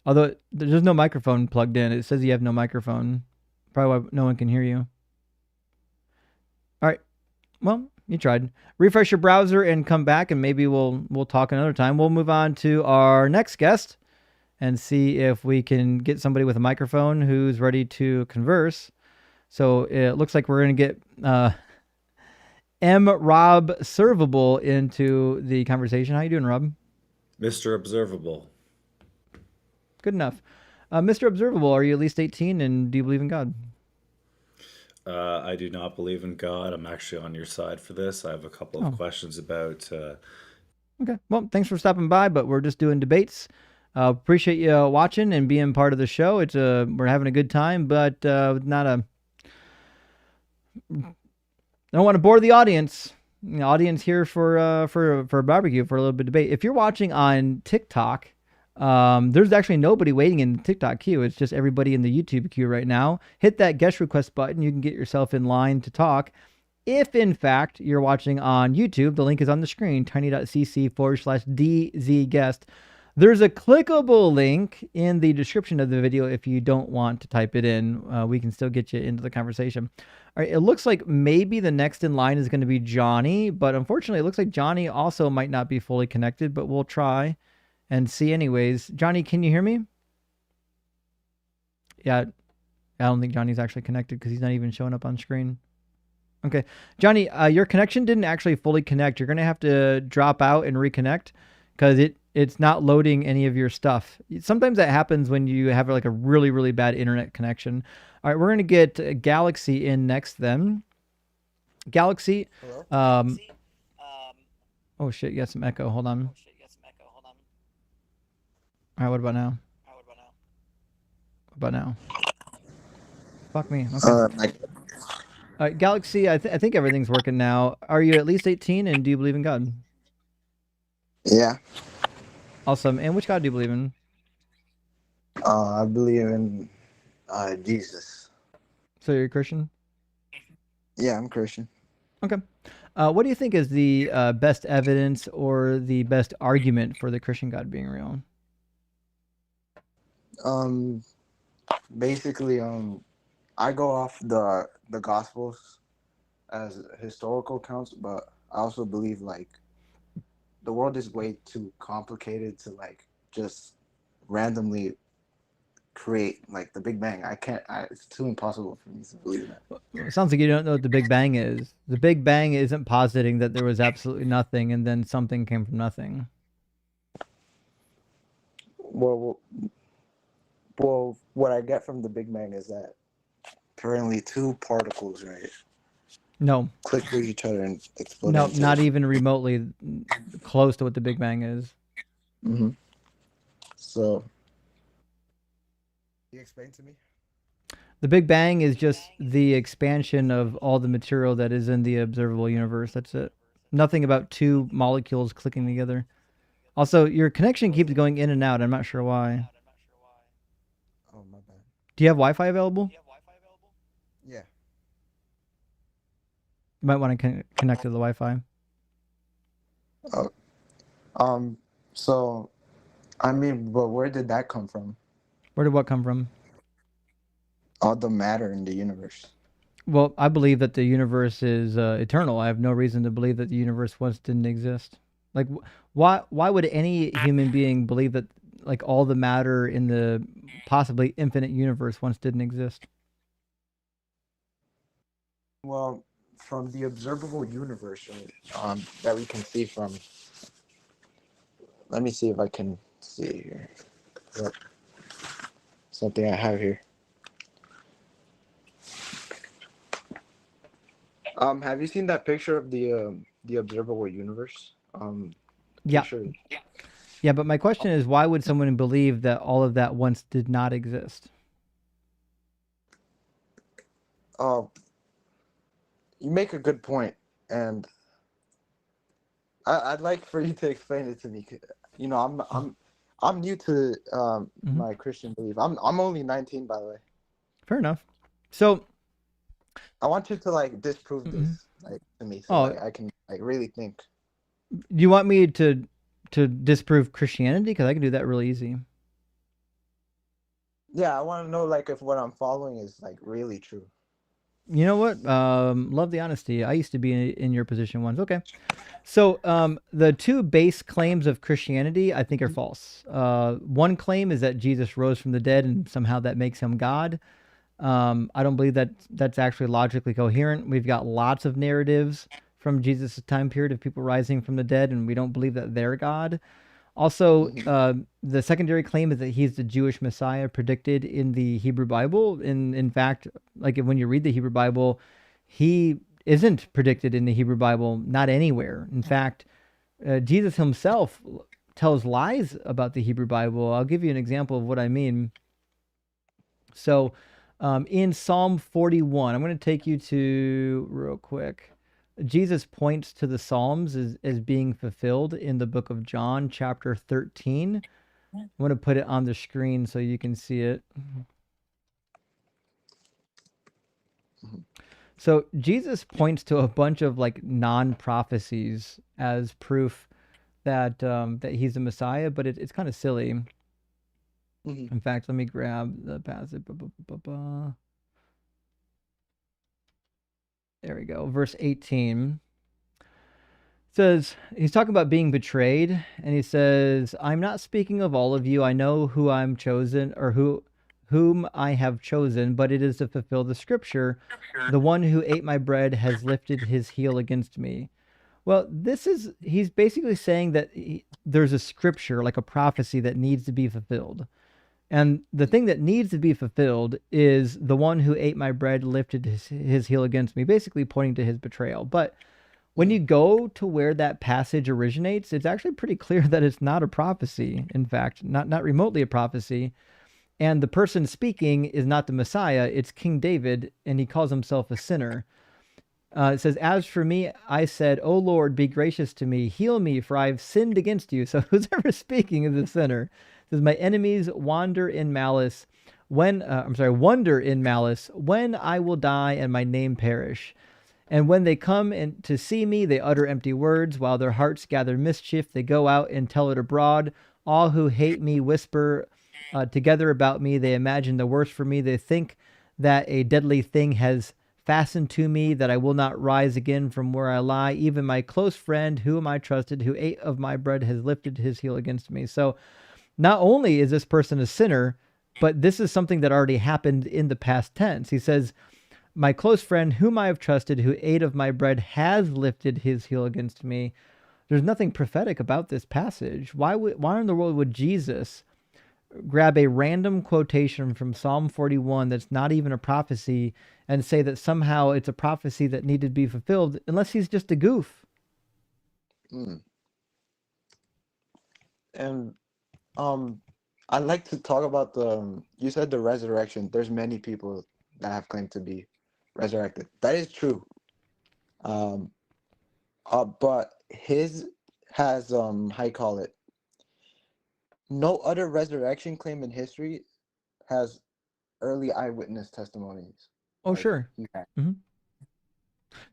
Although there's no microphone plugged in. It says you have no microphone. Probably why no one can hear you. All right. Well, you tried. Refresh your browser and come back, and maybe we'll talk another time. We'll move on to our next guest and see if we can get somebody with a microphone who's ready to converse. So it looks like we're going to get M. Rob Servable into the conversation. How you doing, Rob? Mr. Observable. Good enough. Mr. Observable, are you at least 18 and do you believe in God? I do not believe in God. I'm actually on your side for this. I have a couple of questions about. Okay. Well, thanks for stopping by, but we're just doing debates. Appreciate you watching and being part of the show. It's we're having a good time, but not a. I don't want to bore the audience. The audience here for a barbecue for a little bit of debate. If you're watching on TikTok, there's actually nobody waiting in the TikTok queue. It's just everybody in the YouTube queue right now. Hit that guest request button. You can get yourself in line to talk. If in fact you're watching on YouTube, the link is on the screen, tiny.cc/dzguest. There's a clickable link in the description of the video if you don't want to type it in. We can still get you into the conversation. All right, it looks like maybe the next in line is going to be Johnny, but unfortunately it looks like Johnny also might not be fully connected, but we'll try and see anyways. Johnny, can you hear me? Yeah, I don't think Johnny's actually connected because he's not even showing up on screen. Okay, Johnny, your connection didn't actually fully connect. You're going to have to drop out and reconnect because it's not loading any of your stuff. Sometimes that happens when you have like a really, really bad internet connection. All right, we're going to get Galaxy in next then. Galaxy. Hello? Oh, shit, you got some echo. Hold on. All right, what about now? What about now? Fuck me. Okay. All right, Galaxy, I think everything's working now. Are you at least 18 and do you believe in God? Yeah. Awesome. And which God do you believe in? I believe in Jesus. So you're a Christian? Yeah, I'm Christian. Okay. What do you think is the best evidence or the best argument for the Christian God being real? Basically, I go off the Gospels as historical accounts, but I also believe like the world is way too complicated to like just randomly create like the Big Bang. It's too impossible for me to believe that. It sounds like you don't know what the Big Bang is. The Big Bang isn't positing that there was absolutely nothing and then something came from nothing. Well, what I get from the Big Bang is that apparently two particles, right? No. Click with each other and explode. No, not even remotely close to what the Big Bang is. Mm-hmm. So, can you explain to me? The Big Bang is just the expansion of all the material that is in the observable universe. That's it. Nothing about two molecules clicking together. Also, your connection keeps going in and out. I'm not sure why. Oh, my bad. Do you have Wi-Fi available? Yeah. You might want to connect to the Wi-Fi. So, I mean, but where did that come from? Where did what come from? All the matter in the universe. Well, I believe that the universe is eternal. I have no reason to believe that the universe once didn't exist. Like, why would any human being believe that like all the matter in the possibly infinite universe once didn't exist? Well, from the observable universe, right, that we can see from. Let me see if I can see here. Yep. Something I have here. Have you seen that picture of the observable universe? Yeah. Picture? Yeah, but my question is, why would someone believe that all of that once did not exist? You make a good point, and I'd like for you to explain it to me. You know, I'm new to my Christian belief. I'm only 19, by the way. Fair enough. So I want you to like disprove this like to me, so like, I can like really think. Do you want me to disprove Christianity? Because I can do that really easy. Yeah, I want to know like if what I'm following is like really true. You know what? Love the honesty. I used to be in your position once. Okay. So the two base claims of Christianity, I think, are false. One claim is that Jesus rose from the dead and somehow that makes him God. I don't believe that that's actually logically coherent. We've got lots of narratives from Jesus' time period of people rising from the dead, and we don't believe that they're God. Also, the secondary claim is that he's the Jewish Messiah predicted in the Hebrew Bible. In fact, like when you read the Hebrew Bible, he isn't predicted in the Hebrew Bible, not anywhere. In fact, Jesus himself tells lies about the Hebrew Bible. I'll give you an example of what I mean. So in Psalm 41, I'm going to take you to real quick. Jesus points to the Psalms as being fulfilled in the book of John, chapter 13. I'm going to put it on the screen so you can see it. So Jesus points to a bunch of like non-prophecies as proof that that he's the Messiah, but it's kind of silly. In fact, let me grab the passage. There we go. Verse 18 says, he's talking about being betrayed, and he says, I'm not speaking of all of you. I know who I'm chosen, or whom I have chosen, but it is to fulfill the scripture. The one who ate my bread has lifted his heel against me. Well, he's basically saying that there's a scripture, like a prophecy that needs to be fulfilled. And the thing that needs to be fulfilled is the one who ate my bread lifted his heel against me, basically pointing to his betrayal. But when you go to where that passage originates, it's actually pretty clear that it's not a prophecy. In fact, not remotely a prophecy. And the person speaking is not the Messiah, it's King David, and he calls himself a sinner. It says, as for me, I said, O Lord, be gracious to me, heal me, for I've sinned against you. So who's ever speaking is a sinner. It says, my enemies wonder in malice when I will die and my name perish. And when they come in to see me, they utter empty words. While their hearts gather mischief, they go out and tell it abroad. All who hate me whisper together about me. They imagine the worst for me. They think that a deadly thing has fastened to me, that I will not rise again from where I lie. Even my close friend, whom I trusted, who ate of my bread, has lifted his heel against me. So not only is this person a sinner, but this is something that already happened in the past tense. He says, my close friend, whom I have trusted, who ate of my bread, has lifted his heel against me. There's nothing prophetic about this passage. Why in the world would Jesus grab a random quotation from Psalm 41 that's not even a prophecy and say that somehow it's a prophecy that needed to be fulfilled, unless he's just a goof? And I'd like to talk about you said the resurrection. There's many people that have claimed to be resurrected. That is true. But his has how you call it? No other resurrection claim in history has early eyewitness testimonies. Oh, sure.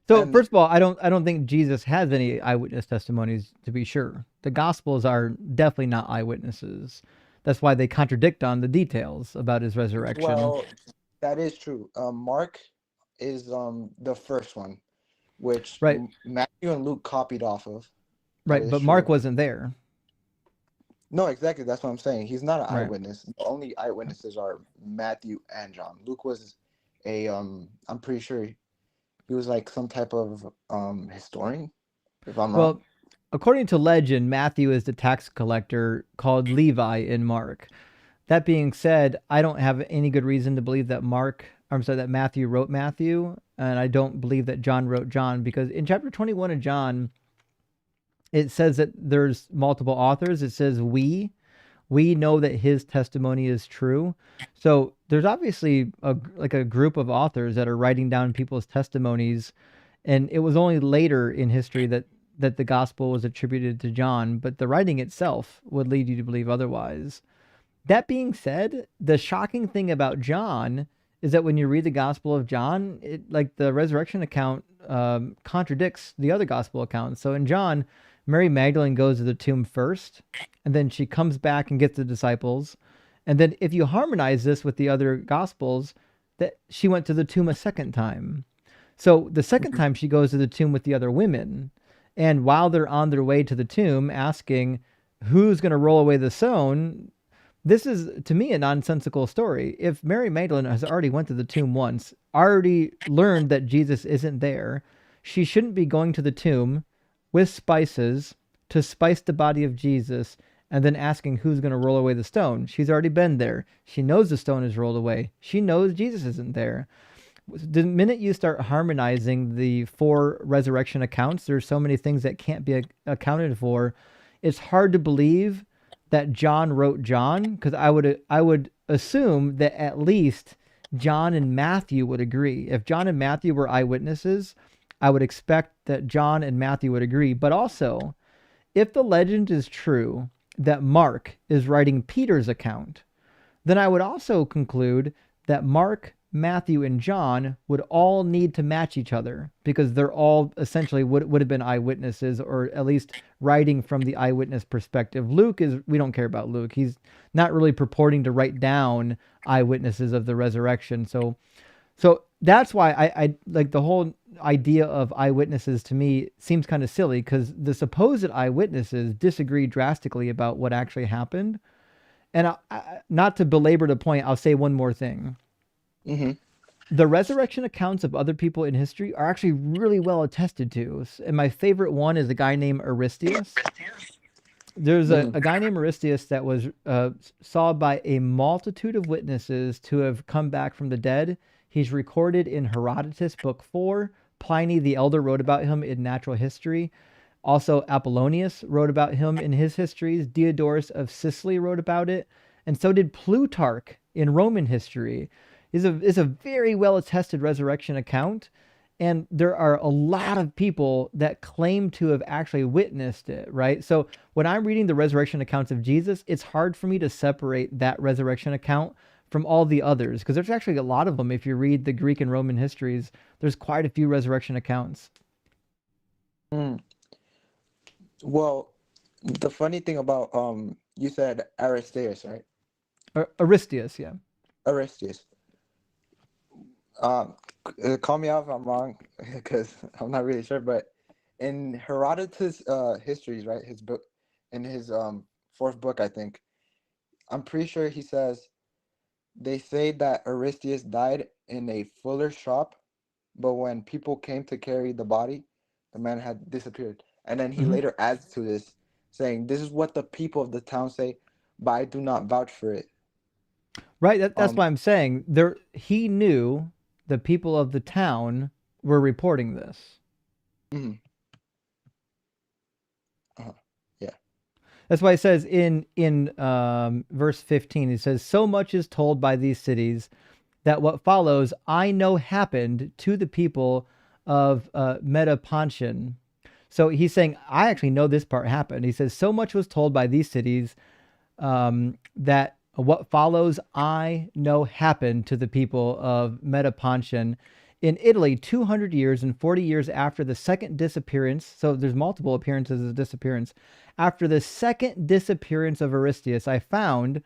So first of all, I don't think Jesus has any eyewitness testimonies, to be sure. The Gospels are definitely not eyewitnesses. That's why they contradict on the details about his resurrection. Well, that is true. Mark is the first one, which Matthew and Luke copied off of. Right, but Mark wasn't there. No, exactly. That's what I'm saying. He's not an eyewitness. The only eyewitnesses are Matthew and John. Luke was I'm pretty sure he was like some type of historian, if I'm wrong. Well, according to legend, Matthew is the tax collector called Levi in Mark. That being said, I don't have any good reason to believe that that Matthew wrote Matthew, and I don't believe that John wrote John, because in chapter 21 of John, it says that there's multiple authors. It says we know that his testimony is true. So there's obviously a group of authors that are writing down people's testimonies, and it was only later in history that the gospel was attributed to John, but the writing itself would lead you to believe otherwise. That being said, the shocking thing about John is that when you read the Gospel of John, the resurrection account contradicts the other gospel accounts. So in John, Mary Magdalene goes to the tomb first, and then she comes back and gets the disciples. And then if you harmonize this with the other gospels, that she went to the tomb a second time. So the second time she goes to the tomb with the other women. And while they're on their way to the tomb asking who's going to roll away the stone, this is, to me, a nonsensical story. If Mary Magdalene has already went to the tomb once, already learned that Jesus isn't there, she shouldn't be going to the tomb with spices to spice the body of Jesus and then asking who's going to roll away the stone. She's already been there. She knows the stone is rolled away. She knows Jesus isn't there. The minute you start harmonizing the 4 resurrection accounts, there's so many things that can't be accounted for. It's hard to believe that John wrote John, because I would assume that at least John and Matthew would agree. If John and Matthew were eyewitnesses, I would expect that John and Matthew would agree. But also, if the legend is true that Mark is writing Peter's account, then I would also conclude that Mark, Matthew, and John would all need to match each other because they're all essentially would have been eyewitnesses, or at least writing from the eyewitness perspective. Luke we don't care about Luke. He's not really purporting to write down eyewitnesses of the resurrection. So that's why I like the whole idea of eyewitnesses. To me seems kind of silly because the supposed eyewitnesses disagree drastically about what actually happened. And not to belabor the point, I'll say one more thing. Mm-hmm. The resurrection accounts of other people in history are actually really well attested to. And my favorite one is a guy named Aristeas. There's a guy named Aristeas that was saw by a multitude of witnesses to have come back from the dead. He's recorded in Herodotus, Book 4. Pliny the Elder wrote about him in Natural History. Also, Apollonius wrote about him in his histories. Diodorus of Sicily wrote about it. And so did Plutarch in Roman history. It's a very well-attested resurrection account. And there are a lot of people that claim to have actually witnessed it, right? So when I'm reading the resurrection accounts of Jesus, it's hard for me to separate that resurrection account from all the others, because there's actually a lot of them. If you read the Greek and Roman histories, there's quite a few resurrection accounts. Well, the funny thing about you said Aristeas, right? Aristeas, yeah. Aristeas. Call me out if I'm wrong, because I'm not really sure. But in Herodotus' histories, right, his book, in his 4th book, I think, I'm pretty sure he says they say that Aristeas died in a fuller's shop, but when people came to carry the body, the man had disappeared. And then he later adds to this, saying, "This is what the people of the town say, but I do not vouch for it." Right. That's why I'm saying he knew the people of the town were reporting this. Yeah. That's why it says in verse 15, it says, "So much is told by these cities that what follows I know happened to the people of Metapontion." So he's saying, I actually know this part happened. He says, "So much was told by these cities that what follows I know happened to the people of Metapontion in Italy 200 years and 40 years after the second disappearance." So there's multiple appearances of disappearance. "After the second disappearance of Aristeas, I found,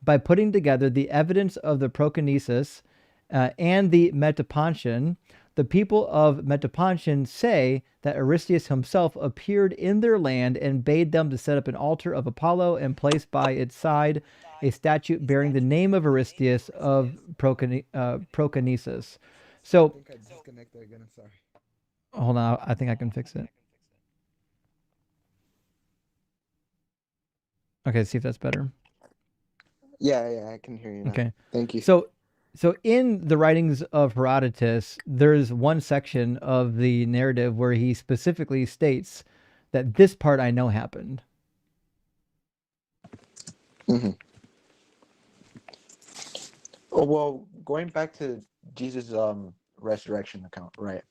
by putting together the evidence of the Proconnesus and the Metapontion, the people of Metapontion say that Aristeas himself appeared in their land and bade them to set up an altar of Apollo and place by its side a statue bearing the name of Aristeas of Proconnesus." So, I think I disconnected again. I'm sorry. Hold on, I think I can fix it. Okay, see if that's better. Yeah, I can hear you now. Okay. Thank you. So in the writings of Herodotus, there's one section of the narrative where he specifically states that this part I know happened. Oh, well, going back to Jesus' resurrection account, right?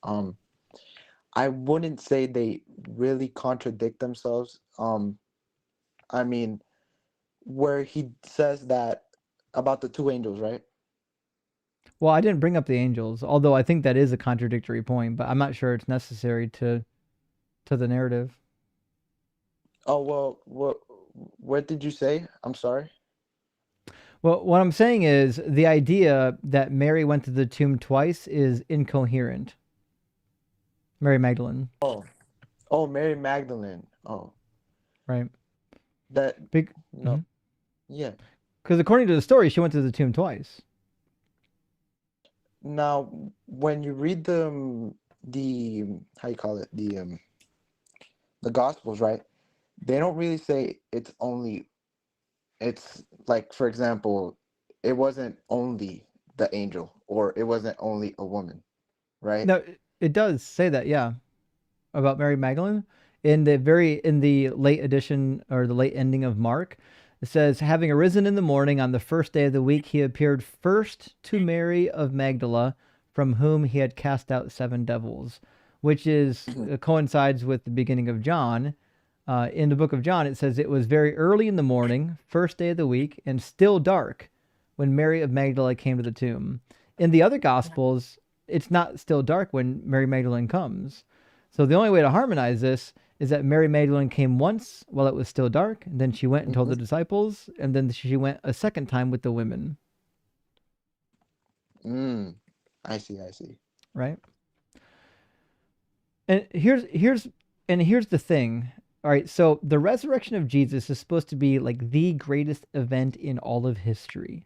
I wouldn't say they really contradict themselves. I mean, where he says that about the 2 angels, right? Well, I didn't bring up the angels, although I think that is a contradictory point, but I'm not sure it's necessary to the narrative. Oh, well, what did you say? I'm sorry. Well, what I'm saying is the idea that Mary went to the tomb twice is incoherent. Mary Magdalene. Oh, Mary Magdalene. Oh. Right. That big no. Mm-hmm. Yeah. Because according to the story, she went to the tomb twice. Now, when you read the how you call it the Gospels, right? They don't really say it's like, for example, it wasn't only the angel or it wasn't only a woman, right? No, it does say that, yeah, about Mary Magdalene in the late edition or the late ending of Mark. It says, having arisen in the morning on the first day of the week, he appeared first to Mary of Magdala, from whom he had cast out 7 devils, which is coincides with the beginning of John. In the book of John, it says it was very early in the morning, first day of the week, and still dark when Mary of Magdala came to the tomb. In the other Gospels, it's not still dark when Mary Magdalene comes. So the only way to harmonize this is that Mary Magdalene came once while it was still dark, and then she went and told the disciples, and then she went a second time with the women. I see. Right? And here's the thing. All right, so the resurrection of Jesus is supposed to be like the greatest event in all of history.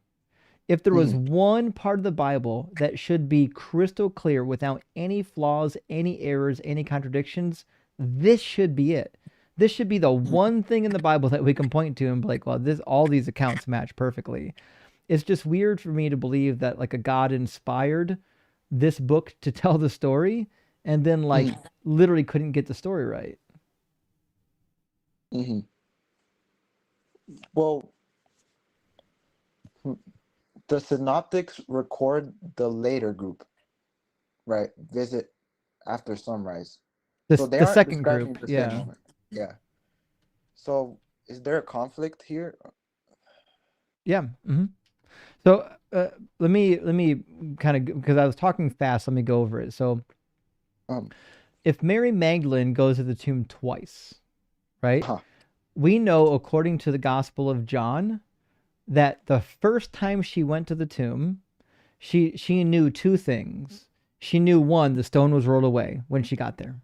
If there was one part of the Bible that should be crystal clear without any flaws, any errors, any contradictions, this should be it. This should be the one thing in the Bible that we can point to and be like, well, all these accounts match perfectly. It's just weird for me to believe that like a God inspired this book to tell the story and then like literally couldn't get the story right. Well, the synoptics record the later group, right? Visit after sunrise. So they The aren't second describing group, the yeah. same moment. Yeah. So is there a conflict here? Yeah. So let me kind of, because I was talking fast, let me go over it. So if Mary Magdalene goes to the tomb twice, right? We know, according to the Gospel of John, that the first time she went to the tomb, she knew 2 things. She knew, 1, the stone was rolled away when she got there.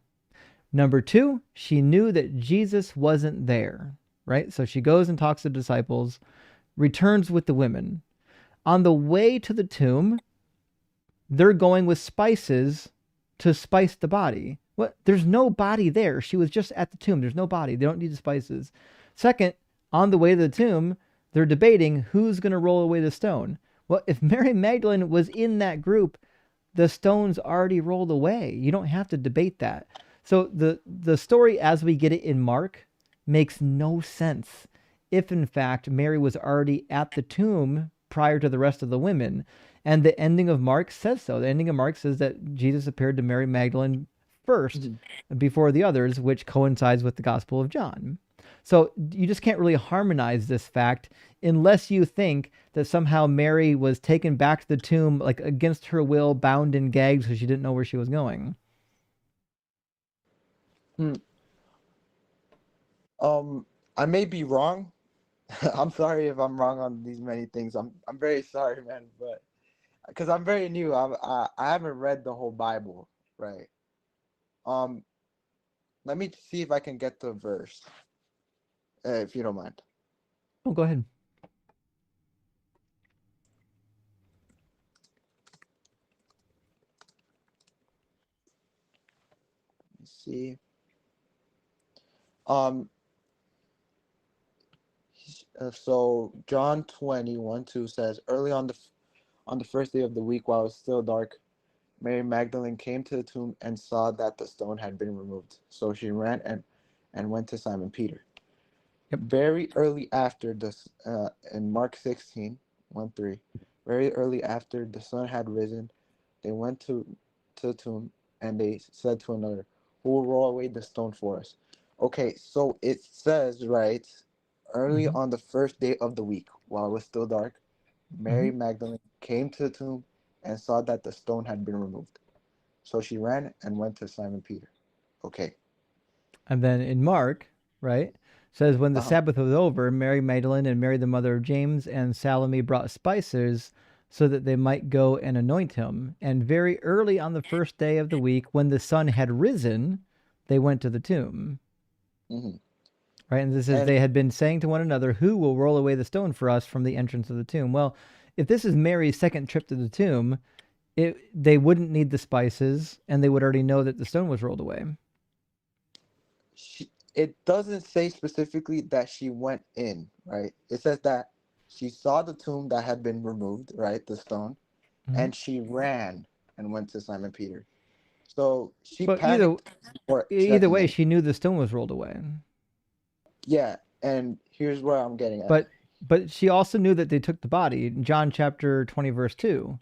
Number 2, she knew that Jesus wasn't there, right? So she goes and talks to the disciples, returns with the women. On the way to the tomb, they're going with spices to spice the body. What? There's no body there. She was just at the tomb. There's no body. They don't need the spices. Second, on the way to the tomb, they're debating who's going to roll away the stone. Well, if Mary Magdalene was in that group, the stone's already rolled away. You don't have to debate that. So the story as we get it in Mark makes no sense if in fact Mary was already at the tomb prior to the rest of the women. And the ending of Mark says so. The ending of Mark says that Jesus appeared to Mary Magdalene first before the others, which coincides with the Gospel of John. So you just can't really harmonize this fact unless you think that somehow Mary was taken back to the tomb like against her will, bound and gagged because she didn't know where she was going. I may be wrong. I'm sorry if I'm wrong on these many things. I'm very sorry, man, but because I'm very new, I haven't read the whole Bible, right? Let me see if I can get the verse, if you don't mind. Oh, go ahead. Let's see. So John 20:1-2 says, early on the first day of the week, while it was still dark, Mary Magdalene came to the tomb and saw that the stone had been removed. So she ran and went to Simon Peter. Very early after this, in Mark 16:1-3, very early after the sun had risen, they went to the tomb and they said to another, who will roll away the stone for us? Okay, so it says, right, early on the first day of the week, while it was still dark, Mary Magdalene came to the tomb and saw that the stone had been removed. So she ran and went to Simon Peter. Okay. And then in Mark, right, says when the Sabbath was over, Mary Magdalene and Mary the mother of James and Salome brought spices so that they might go and anoint him. And very early on the first day of the week, when the sun had risen, they went to the tomb. Right, and this is, they had been saying to one another, who will roll away the stone for us from the entrance of the tomb? Well, if this is Mary's second trip to the tomb, they wouldn't need the spices, and they would already know that the stone was rolled away. It doesn't say specifically that she went in, right? It says that she saw the tomb that had been removed, right, the stone, and she ran and went to Simon Peter. So she But panicked before either checking way, in. she knew the stone was rolled away. Yeah, and here's where I'm getting at. But she also knew that they took the body. In John chapter 20, verse 2.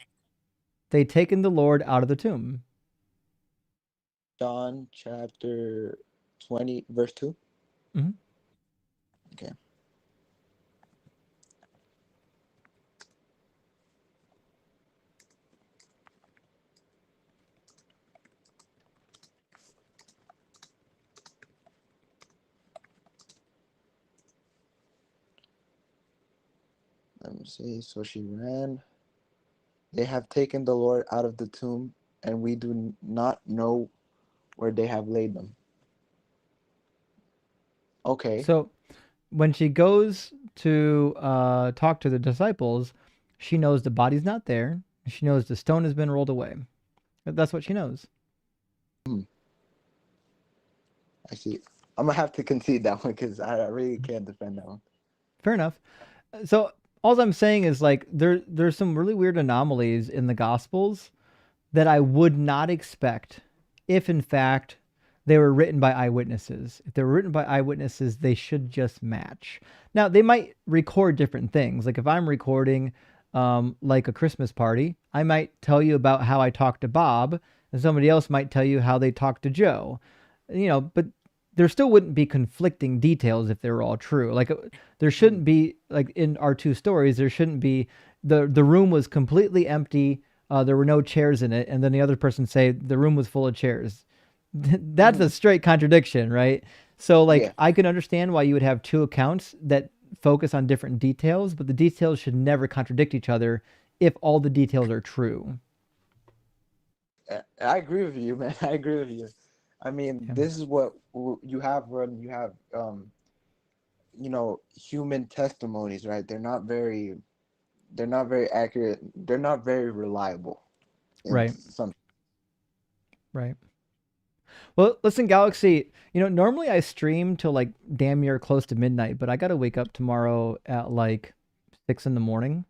They'd taken the Lord out of the tomb. John chapter 20, verse 2? Mm-hmm. Okay. Let me see. So she ran. They have taken the Lord out of the tomb, and we do not know where they have laid them. Okay. So when she goes to talk to the disciples, she knows the body's not there. She knows the stone has been rolled away. That's what she knows. I see. I'm going to have to concede that one because I really can't defend that one. Fair enough. So all I'm saying is like there's some really weird anomalies in the Gospels that I would not expect if in fact they were written by eyewitnesses. If they were written by eyewitnesses, they should just match. Now, they might record different things. Like if I'm recording like a Christmas party, I might tell you about how I talked to Bob, and somebody else might tell you how they talked to Joe. But there still wouldn't be conflicting details if they were all true. Like there shouldn't be, like in our two stories, there shouldn't be, the room was completely empty. There were no chairs in it. And then the other person say the room was full of chairs. That's a straight contradiction, right? So I can understand why you would have two accounts that focus on different details, but the details should never contradict each other if all the details are true. I agree with you, man. I agree with you. I mean, this is what you have when you have, human testimonies, right? They're not very accurate. They're not very reliable. Right. Right. Well, listen, Galaxy, normally I stream till like damn near close to midnight, but I got to wake up tomorrow at like 6 a.m.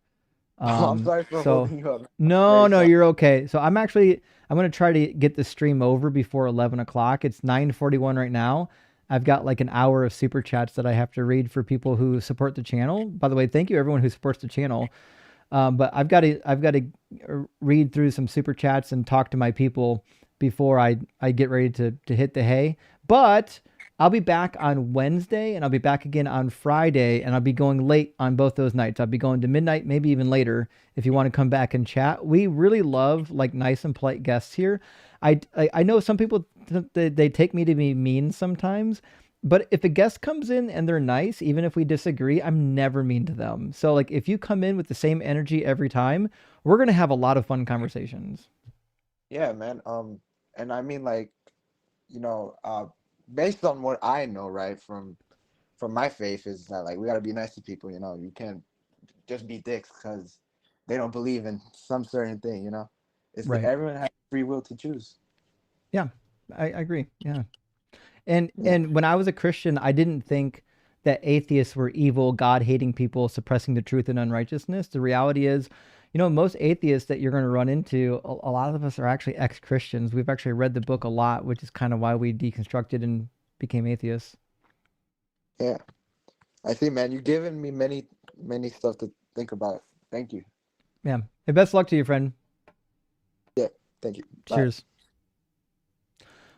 I'm sorry for holding you up. No, you're okay. So I'm going to try to get the stream over before 11 o'clock. It's 9:41 right now. I've got like an hour of super chats that I have to read for people who support the channel. By the way, thank you everyone who supports the channel. But I've got to read through some super chats and talk to my people before I get ready to hit the hay. But I'll be back on Wednesday and I'll be back again on Friday, and I'll be going late on both those nights. I'll be going to midnight, maybe even later, if you want to come back and chat. We really love like nice and polite guests here. I know some people, they take me to be mean sometimes, but if a guest comes in and they're nice, even if we disagree, I'm never mean to them. So like if you come in with the same energy every time, we're going to have a lot of fun conversations. Yeah, man. And I mean, like, based on what I know, right, from my faith, is that like we gotta be nice to people. You can't just be dicks because they don't believe in some certain thing. It's right. Everyone has free will to choose. Yeah, I agree. Yeah. And when I was a Christian, I didn't think that atheists were evil, God-hating people suppressing the truth and unrighteousness. The reality is, most atheists that you're going to run into, a lot of us are actually ex-Christians. We've actually read the book a lot, which is kind of why we deconstructed and became atheists. Yeah. I see, man. You've given me many, many stuff to think about. Thank you. Yeah. Hey, best luck to you, friend. Yeah. Thank you. Cheers. Bye.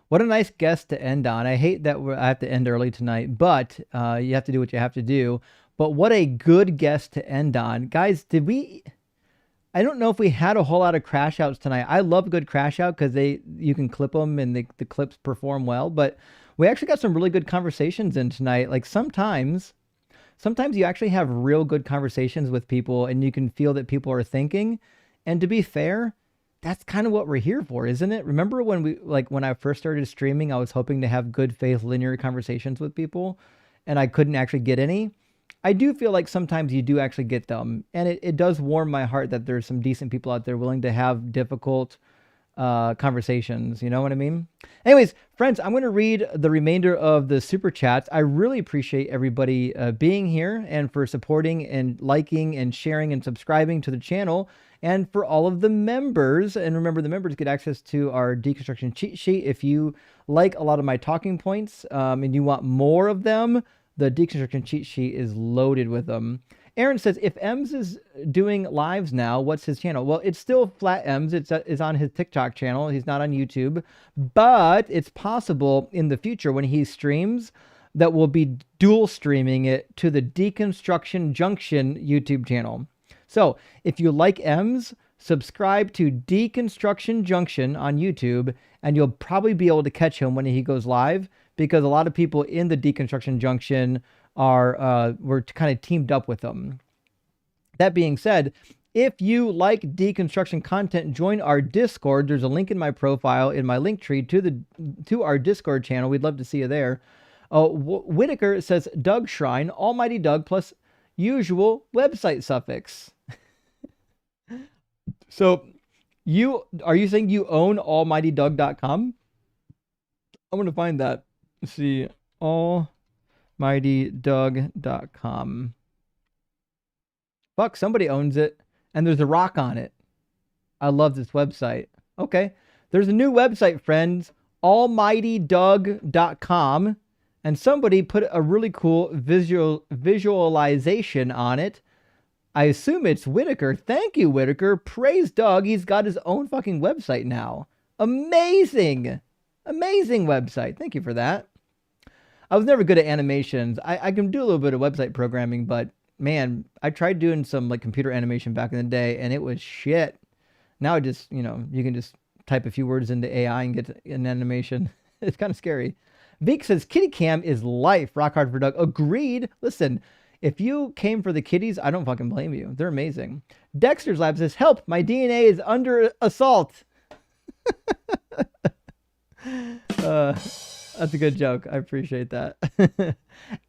What a nice guest to end on. I hate that I have to end early tonight, but you have to do what you have to do. But what a good guest to end on. Guys, I don't know if we had a whole lot of crash outs tonight. I love good crash out because you can clip them and the clips perform well, but we actually got some really good conversations in tonight. Like sometimes you actually have real good conversations with people and you can feel that people are thinking. And to be fair, that's kind of what we're here for, isn't it? Remember when I first started streaming, I was hoping to have good faith linear conversations with people and I couldn't actually get any. I do feel like sometimes you do actually get them. And it does warm my heart that there's some decent people out there willing to have difficult conversations. You know what I mean? Anyways, friends, I'm going to read the remainder of the super chats. I really appreciate everybody being here and for supporting and liking and sharing and subscribing to the channel, and for all of the members. And remember, the members get access to our deconstruction cheat sheet. If you like a lot of my talking points and you want more of them, the deconstruction cheat sheet is loaded with them. Aaron says, if Ems is doing lives now, what's his channel? Well, it's still Flat Ems. It's on his TikTok channel. He's not on YouTube. But it's possible in the future when he streams that we'll be dual streaming it to the Deconstruction Junction YouTube channel. So if you like Ems, subscribe to Deconstruction Junction on YouTube, and you'll probably be able to catch him when he goes live, because a lot of people in the Deconstruction Junction we're kind of teamed up with them. That being said, if you like deconstruction content, join our Discord. There's a link in my profile in my link tree to our Discord channel. We'd love to see you there. Whitaker says Doug Shrine, Almighty Doug plus usual website suffix. So are you saying you own almightydoug.com? I'm going to find that. Let's see. almightydoug.com. Fuck, somebody owns it. And there's a rock on it. I love this website. Okay. There's a new website, friends. almightydoug.com. And somebody put a really cool visualization on it. I assume it's Whitaker. Thank you, Whitaker. Praise Doug. He's got his own fucking website now. Amazing. Amazing website. Thank you for that. I was never good at animations. I can do a little bit of website programming, but man, I tried doing some like computer animation back in the day and it was shit. Now just, you can just type a few words into AI and get an animation. It's kind of scary. Vic says kitty cam is life. Rock hard for Doug. Agreed. Listen, if you came for the kitties, I don't fucking blame you. They're amazing. Dexter's Lab says, help, my DNA is under assault. That's a good joke. I appreciate that.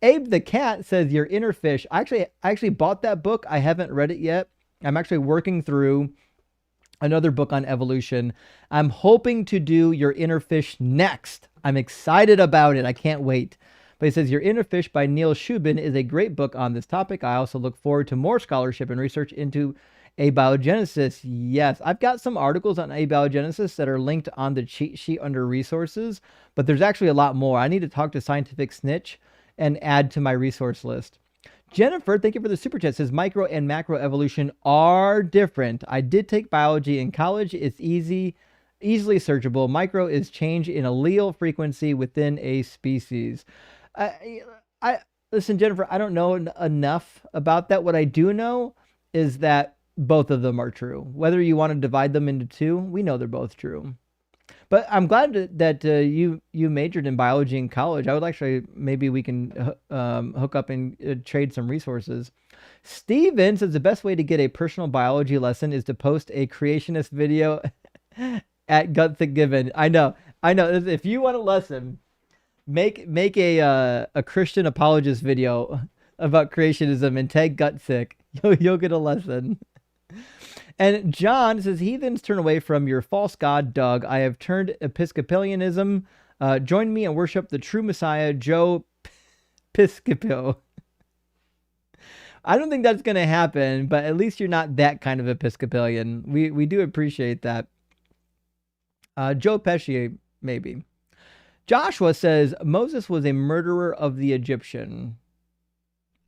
Abe the Cat says Your Inner Fish. I actually bought that book. I haven't read it yet. I'm actually working through another book on evolution. I'm hoping to do Your Inner Fish next. I'm excited about it. I can't wait. But he says Your Inner Fish by Neil Shubin is a great book on this topic. I also look forward to more scholarship and research into abiogenesis. Yes, I've got some articles on abiogenesis that are linked on the cheat sheet under resources, but there's actually a lot more. I need to talk to Scientific Snitch and add to my resource list. Jennifer, thank you for the super chat, says micro and macro evolution are different. I did take biology in college. It's easily searchable. Micro is change in allele frequency within a species. Listen, Jennifer, I don't know enough about that. What I do know is that both of them are true. Whether you want to divide them into two, we know they're both true. But I'm glad that you majored in biology in college. I would actually, maybe we can hook up and trade some resources. Steven says the best way to get a personal biology lesson is to post a creationist video at Gutsick Given. I know. If you want a lesson, make a Christian apologist video about creationism and tag Gutsick. You'll get a lesson. And John says, heathens turn away from your false god, Doug. I have turned Episcopalianism. Join me and worship the true Messiah, Joe Piscopo. I don't think that's going to happen, but at least you're not that kind of Episcopalian. We do appreciate that. Joe Pesci, maybe. Joshua says, Moses was a murderer of the Egyptian.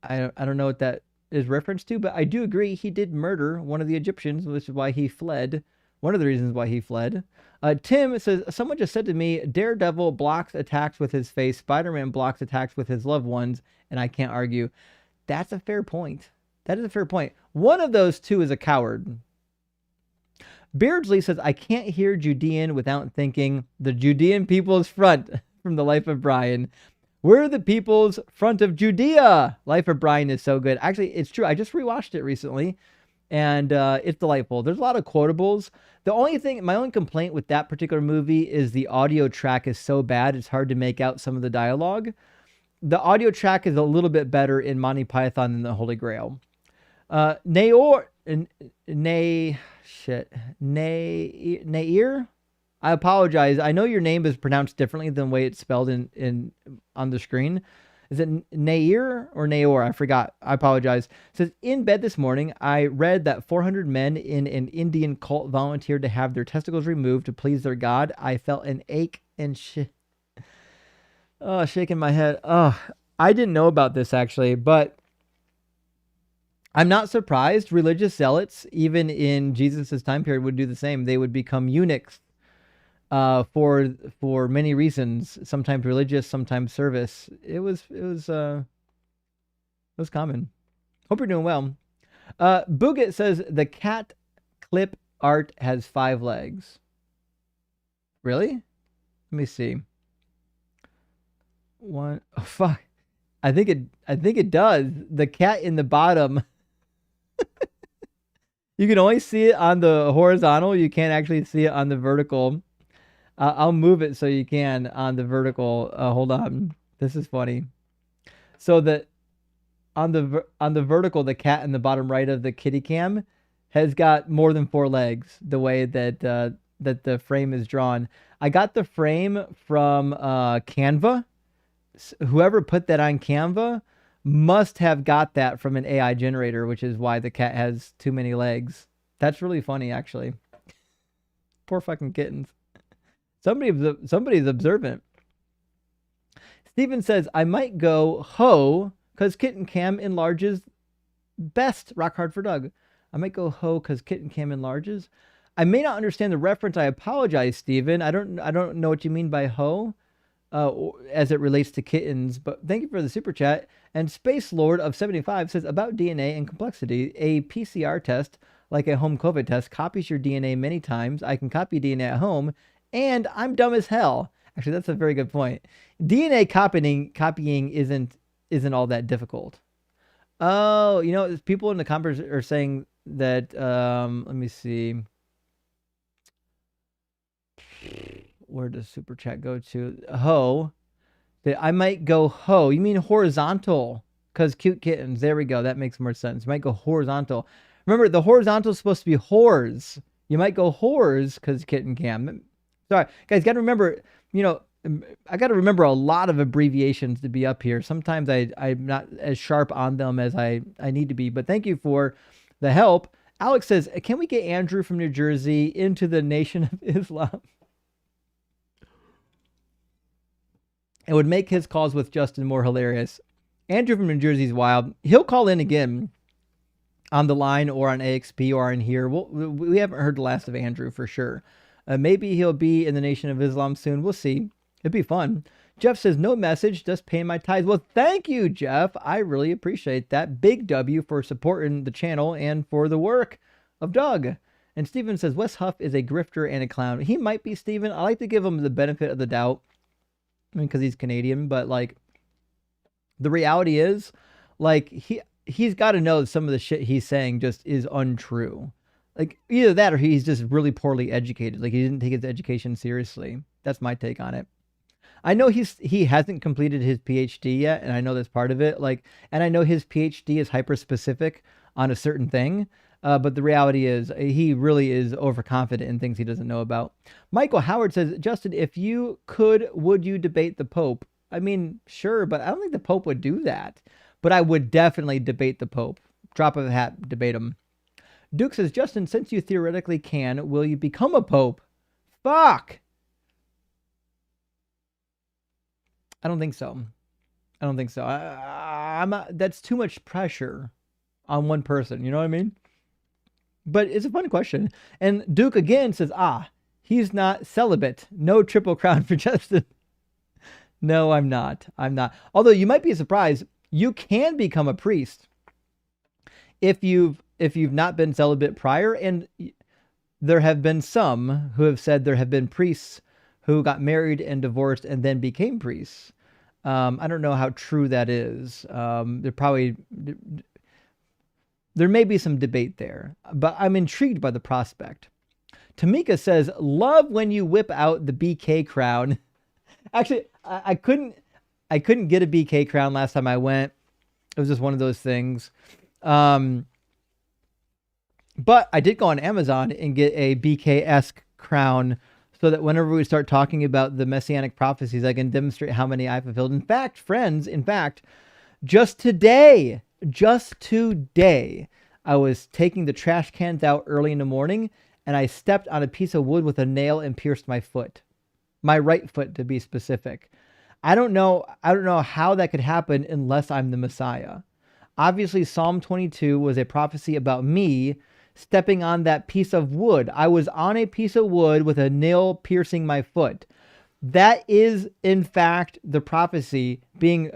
I don't know what that is reference to, but I do agree he did murder one of the Egyptians, which is why he fled. One of the reasons why he fled. Tim says, someone just said to me, Daredevil blocks attacks with his face, Spider-Man blocks attacks with his loved ones, and I can't argue. That's a fair point. That is a fair point. One of those two is a coward. Beardsley says, I can't hear Judean without thinking the Judean People's Front from The Life of Brian. We're the People's Front of Judea. Life of Brian is so good. Actually, it's true. I just rewatched it recently, and it's delightful. There's a lot of quotables. The only thing, my only complaint with that particular movie is the audio track is so bad, it's hard to make out some of the dialogue. the audio track is a little bit better in Monty Python than the Holy Grail. Nair. I apologize. I know your name is pronounced differently than the way it's spelled in on the screen. Is it Nair or Naor? I forgot. I apologize. It says, in bed this morning, I read that 400 men in an Indian cult volunteered to have their testicles removed to please their god. I felt an ache and shaking my head. Oh, I didn't know about this actually, but I'm not surprised. Religious zealots, even in Jesus's time period, would do the same. They would become eunuchs for many reasons. Sometimes religious, sometimes service. It was common. Hope you're doing well. Booget says the cat clip art has 5 legs. Really? Let me see. One. Oh, fuck. I think it does. The cat in the bottom. You can only see it on the horizontal. You can't actually see it on the vertical. I'll move it so you can on the vertical. Hold on. This is funny. So that on the vertical, the cat in the bottom right of the kitty cam has got more than 4 legs. The way that that the frame is drawn. I got the frame from Canva. Whoever put that on Canva must have got that from an AI generator, which is why the cat has too many legs. That's really funny, actually. Poor fucking kittens. Somebody's observant. Steven says, I might go ho because kitten cam enlarges best. Rock hard for Doug. I might go ho because kitten cam enlarges. I may not understand the reference. I apologize, Steven. I don't know what you mean by ho. As it relates to kittens, but thank you for the super chat. And Space Lord of 75 says, about DNA and complexity, a PCR test, like a home COVID test, copies your DNA many times. I can copy DNA at home, and I'm dumb as hell. Actually, that's a very good point. DNA copying isn't all that difficult. Oh, people in the comments are saying that, let me see. Where does super chat go to? Ho. I might go ho. You mean horizontal? Because cute kittens. There we go. That makes more sense. You might go horizontal. Remember, the horizontal is supposed to be whores. You might go whores because kitten cam. Sorry, guys. Got to remember. I got to remember a lot of abbreviations to be up here. Sometimes I'm not as sharp on them as I need to be. But thank you for the help. Alex says, can we get Andrew from New Jersey into the Nation of Islam? It would make his calls with Justin more hilarious. Andrew from New Jersey's wild. He'll call in again on the line or on AXP or in here. We haven't heard the last of Andrew for sure. Maybe he'll be in the Nation of Islam soon. We'll see. It'd be fun. Jeff says, no message, just paying my tithes. Well, thank you, Jeff. I really appreciate that. Big W for supporting the channel and for the work of Doug. And Steven says, Wes Huff is a grifter and a clown. He might be, Steven. I like to give him the benefit of the doubt. I mean, because he's Canadian, but like the reality is, like he's got to know that some of the shit he's saying just is untrue. Like either that or he's just really poorly educated. Like he didn't take his education seriously. That's my take on it. I know he hasn't completed his PhD yet, and I know that's part of it. Like, and I know his PhD is hyper specific on a certain thing. But the reality is he really is overconfident in things he doesn't know about. Michael Howard says, Justin, if you could, would you debate the Pope? I mean, sure, but I don't think the Pope would do that. But I would definitely debate the Pope. Drop of a hat, debate him. Duke says, Justin, since you theoretically can, will you become a Pope? Fuck! I don't think so. I'm not, that's too much pressure on one person. You know what I mean? But it's a fun question. And Duke again says, he's not celibate. No triple crown for Justin. No, I'm not. Although you might be surprised, you can become a priest if you've not been celibate prior. And there have been some who have said there have been priests who got married and divorced and then became priests. I don't know how true that is. There may be some debate there, but I'm intrigued by the prospect. Tamika says, love when you whip out the BK crown. Actually, I couldn't I couldn't get a BK crown last time I went. It was just one of those things. But I did go on Amazon and get a BK-esque crown so that whenever we start talking about the messianic prophecies, I can demonstrate how many I fulfilled. In fact, friends, just today, I was taking the trash cans out early in the morning, and I stepped on a piece of wood with a nail and pierced my foot. My right foot, to be specific. I don't know how that could happen unless I'm the Messiah. Obviously, Psalm 22 was a prophecy about me stepping on that piece of wood. I was on a piece of wood with a nail piercing my foot. That is, in fact, the prophecy being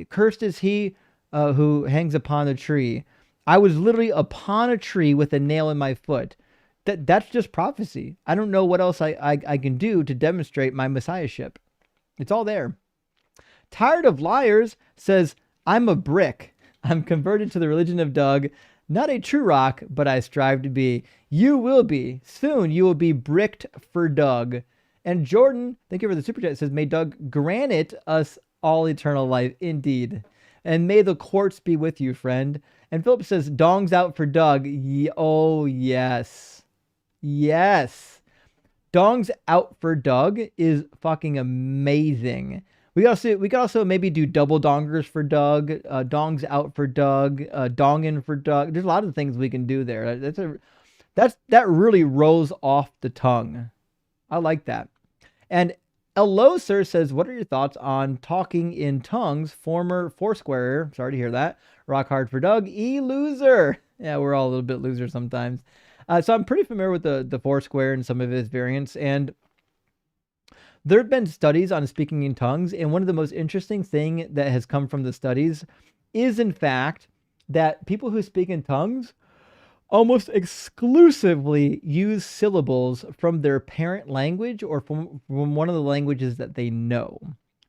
cursed is he who hangs upon a tree. I was literally upon a tree with a nail in my foot. That's just prophecy. I don't know what else I can do to demonstrate my messiahship. It's all there. Tired of Liars says, I'm a brick. I'm converted to the religion of Doug. Not a true rock, but I strive to be. You will be. Soon you will be bricked for Doug. And Jordan, thank you for the super chat, says, may Doug grant it us all eternal life. Indeed. And may the quartz be with you, friend. And Philip says, dongs out for Doug. Oh, yes. Yes. Dongs out for Doug is fucking amazing. We could also maybe do double dongers for Doug, dongs out for Doug, dongin for Doug. There's a lot of things we can do there. That really rolls off the tongue. I like that. And Hello Sir says, what are your thoughts on talking in tongues? Former Foursquare, sorry to hear that. Rock hard for Doug. Loser. Yeah, we're all a little bit losers sometimes. So I'm pretty familiar with the Foursquare and some of its variants, and there have been studies on speaking in tongues, and one of the most interesting thing that has come from the studies is, in fact, that people who speak in tongues almost exclusively use syllables from their parent language or from one of the languages that they know.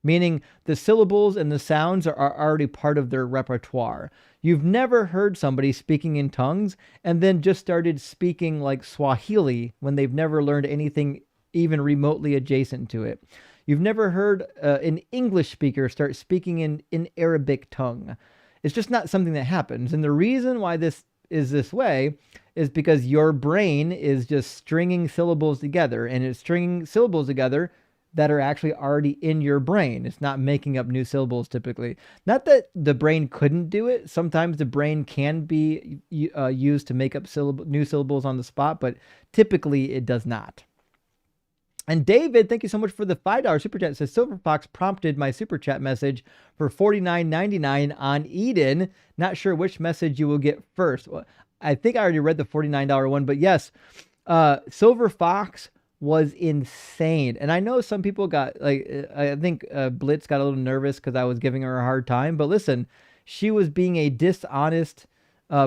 Meaning the syllables and the sounds are already part of their repertoire. You've never heard somebody speaking in tongues and then just started speaking like Swahili when they've never learned anything even remotely adjacent to it. You've never heard an English speaker start speaking in Arabic tongue. It's just not something that happens. And the reason why this is this way is because your brain is just stringing syllables together, and it's stringing syllables together that are actually already in your brain. It's not making up new syllables typically. Not that the brain couldn't do it. Sometimes the brain can be used to make up new syllables on the spot, but typically it does not. And David, thank you so much for the $5 super chat. It says Silver Fox prompted my super chat message for $49.99 on Eden. Not sure which message you will get first. Well, I think I already read the $49 one, but yes, Silver Fox was insane. And I know some people got, like, I think Blitz got a little nervous because I was giving her a hard time. But listen, she was being a dishonest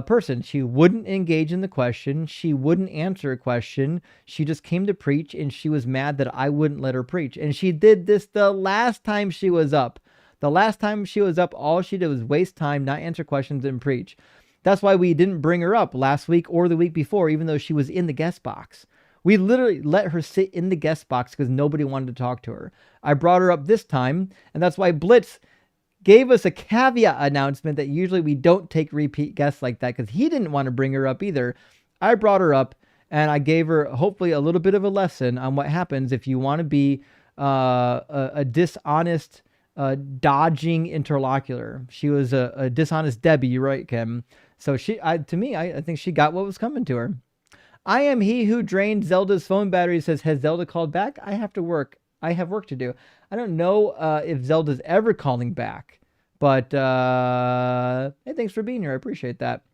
person. She wouldn't engage in the question. She wouldn't answer a question. She just came to preach, and she was mad that I wouldn't let her preach. And she did this the last time she was up. The last time she was up, all she did was waste time, not answer questions, and preach. That's why we didn't bring her up last week or the week before, even though she was in the guest box. We literally let her sit in the guest box because nobody wanted to talk to her. I brought her up this time, and that's why Blitz gave us a caveat announcement that usually we don't take repeat guests like that because he didn't want to bring her up either. I brought her up, and I gave her hopefully a little bit of a lesson on what happens if you want to be a dishonest, dodging interlocutor. She was a dishonest Debbie, you're right, Kim. So I think she got what was coming to her. I am he who drained Zelda's phone battery, says, has Zelda called back? I have work to do. I don't know if Zelda's ever calling back, but hey, thanks for being here. I appreciate that.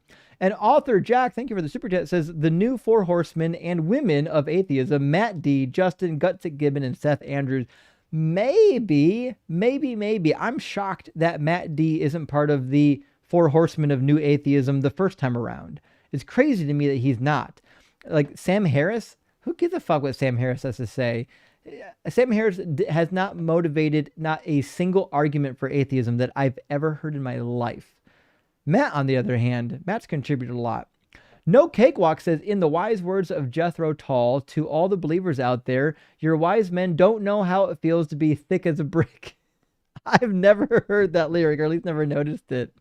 And author Jack, thank you for the super chat, says, the new four horsemen and women of atheism, Matt D, Justin, Gutsick Gibbon, and Seth Andrews. Maybe. I'm shocked that Matt D isn't part of the four horsemen of new atheism the first time around. It's crazy to me that he's not. Like Sam Harris, who gives a fuck what Sam Harris has to say? Sam Harris has not motivated not a single argument for atheism that I've ever heard in my life. Matt, on the other hand, Matt's contributed a lot. No Cakewalk says, in the wise words of Jethro Tull, to all the believers out there, your wise men don't know how it feels to be thick as a brick. I've never heard that lyric, or at least never noticed it.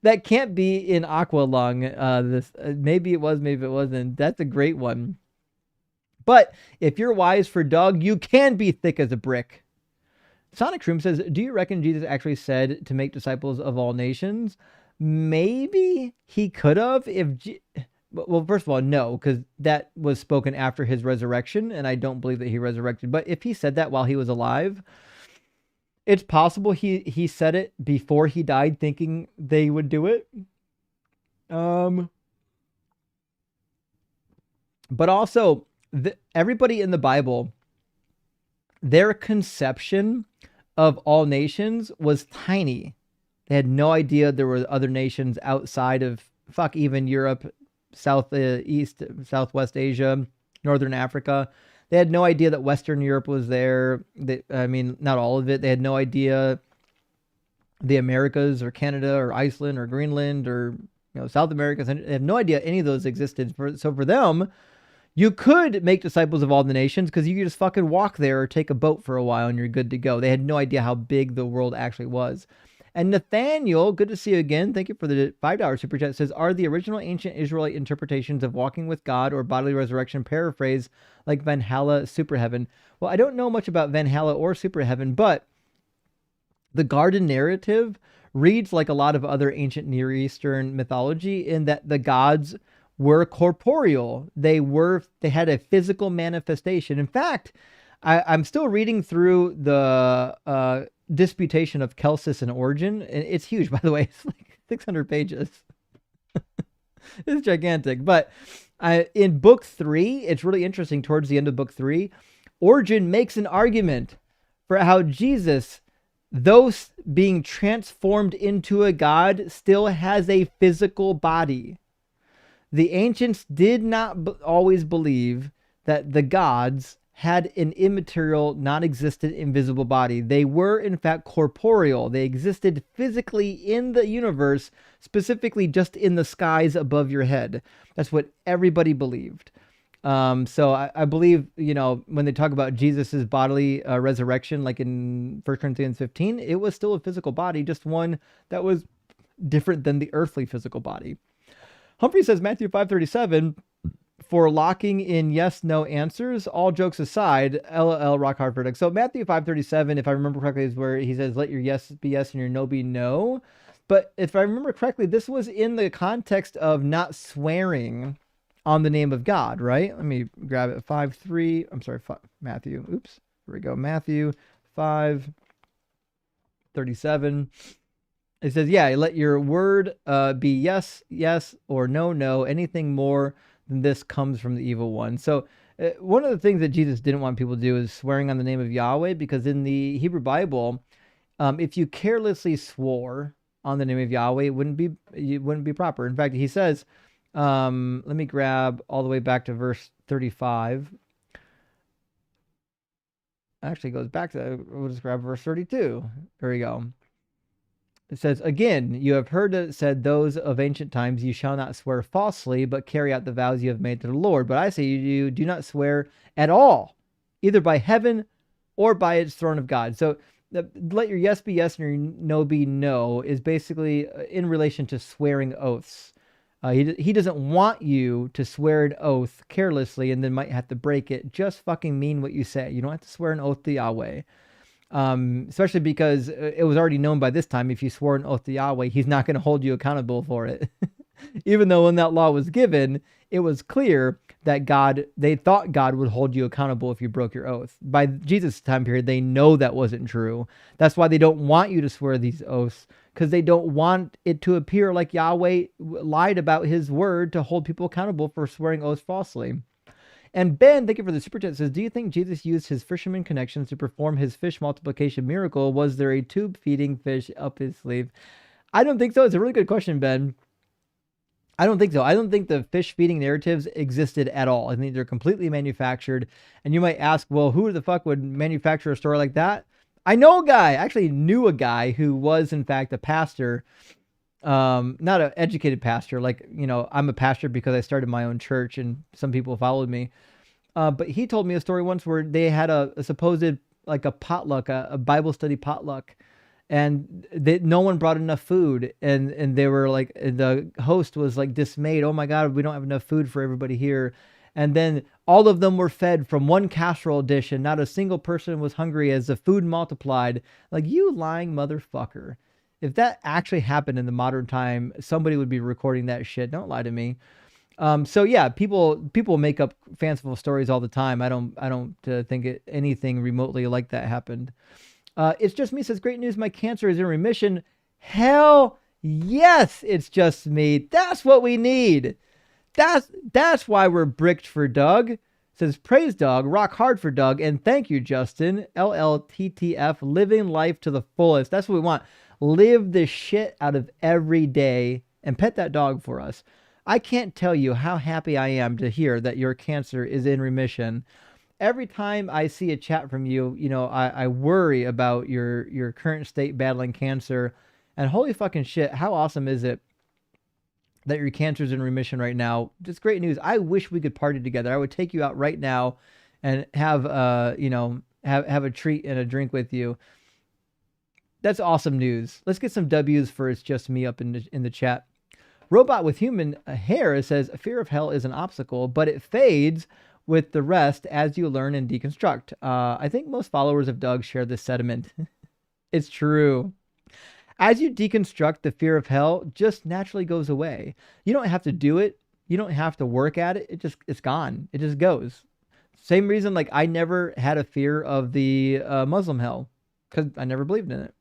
That can't be in Aqualung. Maybe it was, maybe it wasn't. That's a great one. But if you're wise for dog, you can be thick as a brick. Sonic Shroom says, do you reckon Jesus actually said to make disciples of all nations? Maybe he could have well, first of all, no, because that was spoken after his resurrection, and I don't believe that he resurrected. But if he said that while he was alive, it's possible he said it before he died thinking they would do it. But also, everybody in the Bible, their conception of all nations was tiny. They had no idea there were other nations outside of, even Europe, Southeast, Southwest Asia, Northern Africa. They had no idea that Western Europe was there. Not all of it. They had no idea the Americas or Canada or Iceland or Greenland or South America. They have no idea any of those existed. So for them, you could make disciples of all the nations because you could just fucking walk there or take a boat for a while and you're good to go. They had no idea how big the world actually was. And Nathaniel, good to see you again. Thank you for the $5 super chat. Says, are the original ancient Israelite interpretations of walking with God or bodily resurrection paraphrase like Valhalla, Super Heaven? Well, I don't know much about Valhalla or Super Heaven, but the garden narrative reads like a lot of other ancient Near Eastern mythology in that the gods were corporeal. They had a physical manifestation. In fact, I'm still reading through the Disputation of Celsus and Origen, and it's huge, by the way. It's like 600 pages. It's gigantic. But in book 3, it's really interesting. Towards the end of book 3, Origen makes an argument for how Jesus, though being transformed into a god, still has a physical body. The ancients did not always believe that the gods had an immaterial, non-existent, invisible body. They were, in fact, corporeal. They existed physically in the universe, specifically just in the skies above your head. That's what everybody believed. So I believe, when they talk about Jesus's bodily resurrection, like in 1 Corinthians 15, it was still a physical body, just one that was different than the earthly physical body. Humphrey says, Matthew 5:37, for locking in yes/no answers, all jokes aside, LOL, rock hard verdict. So Matthew 5:37, if I remember correctly, is where he says, let your yes be yes and your no be no. But if I remember correctly, this was in the context of not swearing on the name of God, right? Let me grab it. Matthew. Oops. Here we go. Matthew 5:37. It says, yeah, let your word be yes, yes, or no, no. Anything more than this comes from the evil one. So one of the things that Jesus didn't want people to do is swearing on the name of Yahweh, because in the Hebrew Bible, if you carelessly swore on the name of Yahweh, it wouldn't be proper. In fact, he says, let me grab all the way back to verse 35. Actually, it goes back to, we'll just grab verse 32. There we go. It says, again, you have heard it said, those of ancient times, you shall not swear falsely, but carry out the vows you have made to the Lord. But I say you do not swear at all, either by heaven or by its throne of God. So let your yes be yes and your no be no is basically in relation to swearing oaths. He doesn't want you to swear an oath carelessly and then might have to break it. Just fucking mean what you say. You don't have to swear an oath to Yahweh. Especially because it was already known by this time, if you swore an oath to Yahweh, he's not going to hold you accountable for it. Even though when that law was given, it was clear that they thought God would hold you accountable if you broke your oath. By Jesus' time period, they know that wasn't true. That's why they don't want you to swear these oaths, because they don't want it to appear like Yahweh lied about his word to hold people accountable for swearing oaths falsely. And Ben, thank you for the super chat, says, do you think Jesus used his fisherman connections to perform his fish multiplication miracle? Was there a tube feeding fish up his sleeve? I don't think so. It's a really good question, Ben. I don't think so. I don't think the fish feeding narratives existed at all. I think they're completely manufactured. And you might ask, well, who the fuck would manufacture a story like that? I know a guy, actually knew a guy who was in fact a pastor, not an educated pastor. Like, I'm a pastor because I started my own church and some people followed me. But he told me a story once where they had a supposed like a potluck, a Bible study potluck, and no one brought enough food, and they were like, the host was like dismayed. Oh my God, we don't have enough food for everybody here. And then all of them were fed from one casserole dish, and not a single person was hungry as the food multiplied. Like, you lying motherfucker. If that actually happened in the modern time, somebody would be recording that shit. Don't lie to me. So yeah, people make up fanciful stories all the time. I don't think anything remotely like that happened. It's just me says, great news, my cancer is in remission. Hell yes, it's just me. That's what we need. That's why we're bricked for Doug. Says, praise Doug, rock hard for Doug, and thank you, Justin. LLTTF, living life to the fullest. That's what we want. Live the shit out of every day and pet that dog for us. I can't tell you how happy I am to hear that your cancer is in remission. Every time I see a chat from you, I worry about your current state battling cancer. And holy fucking shit, how awesome is it that your cancer's in remission right now? Just great news. I wish we could party together. I would take you out right now and have have a treat and a drink with you. That's awesome news. Let's get some W's for It's Just Me up in the chat. Robot with human hair says, fear of hell is an obstacle, but it fades with the rest as you learn and deconstruct. I think most followers of Doug share this sentiment. It's true. As you deconstruct, the fear of hell just naturally goes away. You don't have to do it. You don't have to work at it. It's gone. It just goes. Same reason, like, I never had a fear of the Muslim hell, because I never believed in it.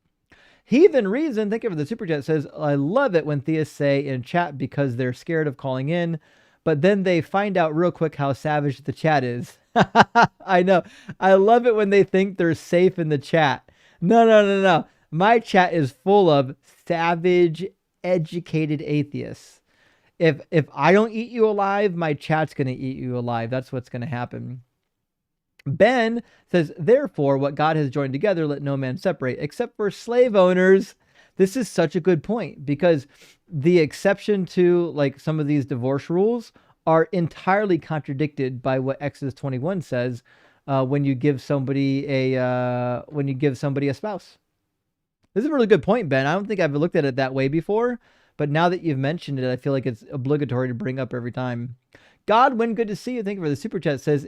Heathen Reason, thank you for the super chat, says, I love it when theists say in chat because they're scared of calling in, but then they find out real quick how savage the chat is. I know. I love it when they think they're safe in the chat. No. My chat is full of savage, educated atheists. If I don't eat you alive, my chat's going to eat you alive. That's what's going to happen. Ben says, therefore, what God has joined together, let no man separate, except for slave owners. This is such a good point, because the exception to like some of these divorce rules are entirely contradicted by what Exodus 21 says when you give somebody a spouse. This is a really good point, Ben. I don't think I've looked at it that way before, but now that you've mentioned it, I feel like it's obligatory to bring up every time. Godwin, good to see you. Thank you for the super chat. Says,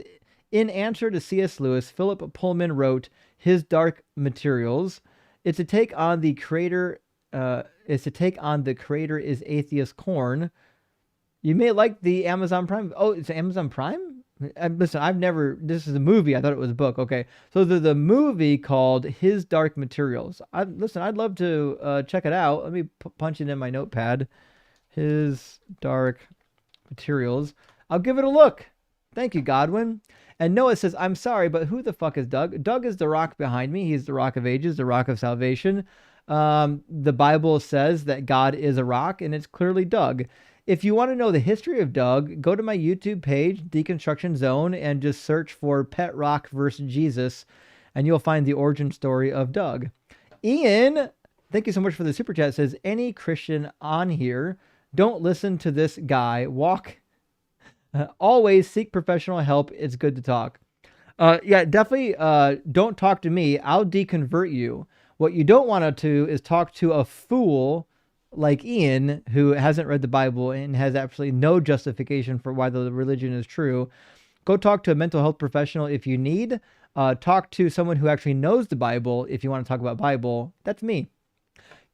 in answer to C.S. Lewis, Philip Pullman wrote His Dark Materials. It's a take on the creator. Is atheist corn. You may like the Amazon Prime. Oh, it's Amazon Prime? Listen, I've never. This is a movie. I thought it was a book. Okay, so there's a movie called His Dark Materials. I'd love to check it out. Let me punch it in my notepad. His Dark Materials. I'll give it a look. Thank you, Godwin. And Noah says, I'm sorry, but who the fuck is Doug? Doug is the rock behind me. He's the rock of ages, the rock of salvation. The Bible says that God is a rock, and it's clearly Doug. If you want to know the history of Doug, go to my YouTube page, Deconstruction Zone, and just search for Pet Rock versus Jesus, and you'll find the origin story of Doug. Ian, thank you so much for the super chat. Says, any Christian on here, don't listen to this guy. Always seek professional help. It's good to talk. Yeah, definitely don't talk to me. I'll deconvert you. What you don't want to is talk to a fool like Ian, who hasn't read the Bible and has absolutely no justification for why the religion is true. Go talk to a mental health professional if you need. Talk to someone who actually knows the Bible if you want to talk about Bible. That's me.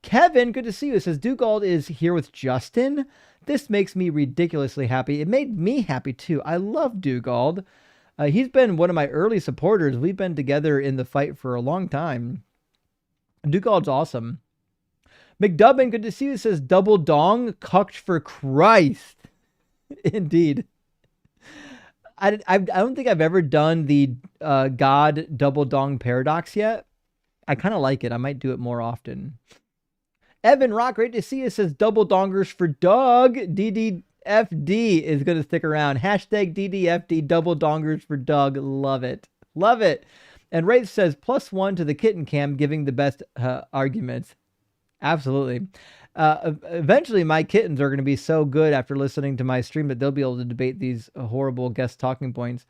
Kevin, good to see you. It says, Dugald is here with Justin. This makes me ridiculously happy. It made me happy too. I love Dugald. He's been one of my early supporters. We've been together in the fight for a long time. Dugald's awesome. McDubbin, good to see you. It says, double dong, cucked for Christ. Indeed. I don't think I've ever done the God double dong paradox yet. I kind of like it. I might do it more often. Evan Rock, great to see you. Says double dongers for Doug. DDFD is going to stick around. Hashtag DDFD, double dongers for Doug. Love it. Love it. And Wraith says +1 to the kitten cam, giving the best arguments. Absolutely. Eventually, my kittens are going to be so good after listening to my stream that they'll be able to debate these horrible guest talking points.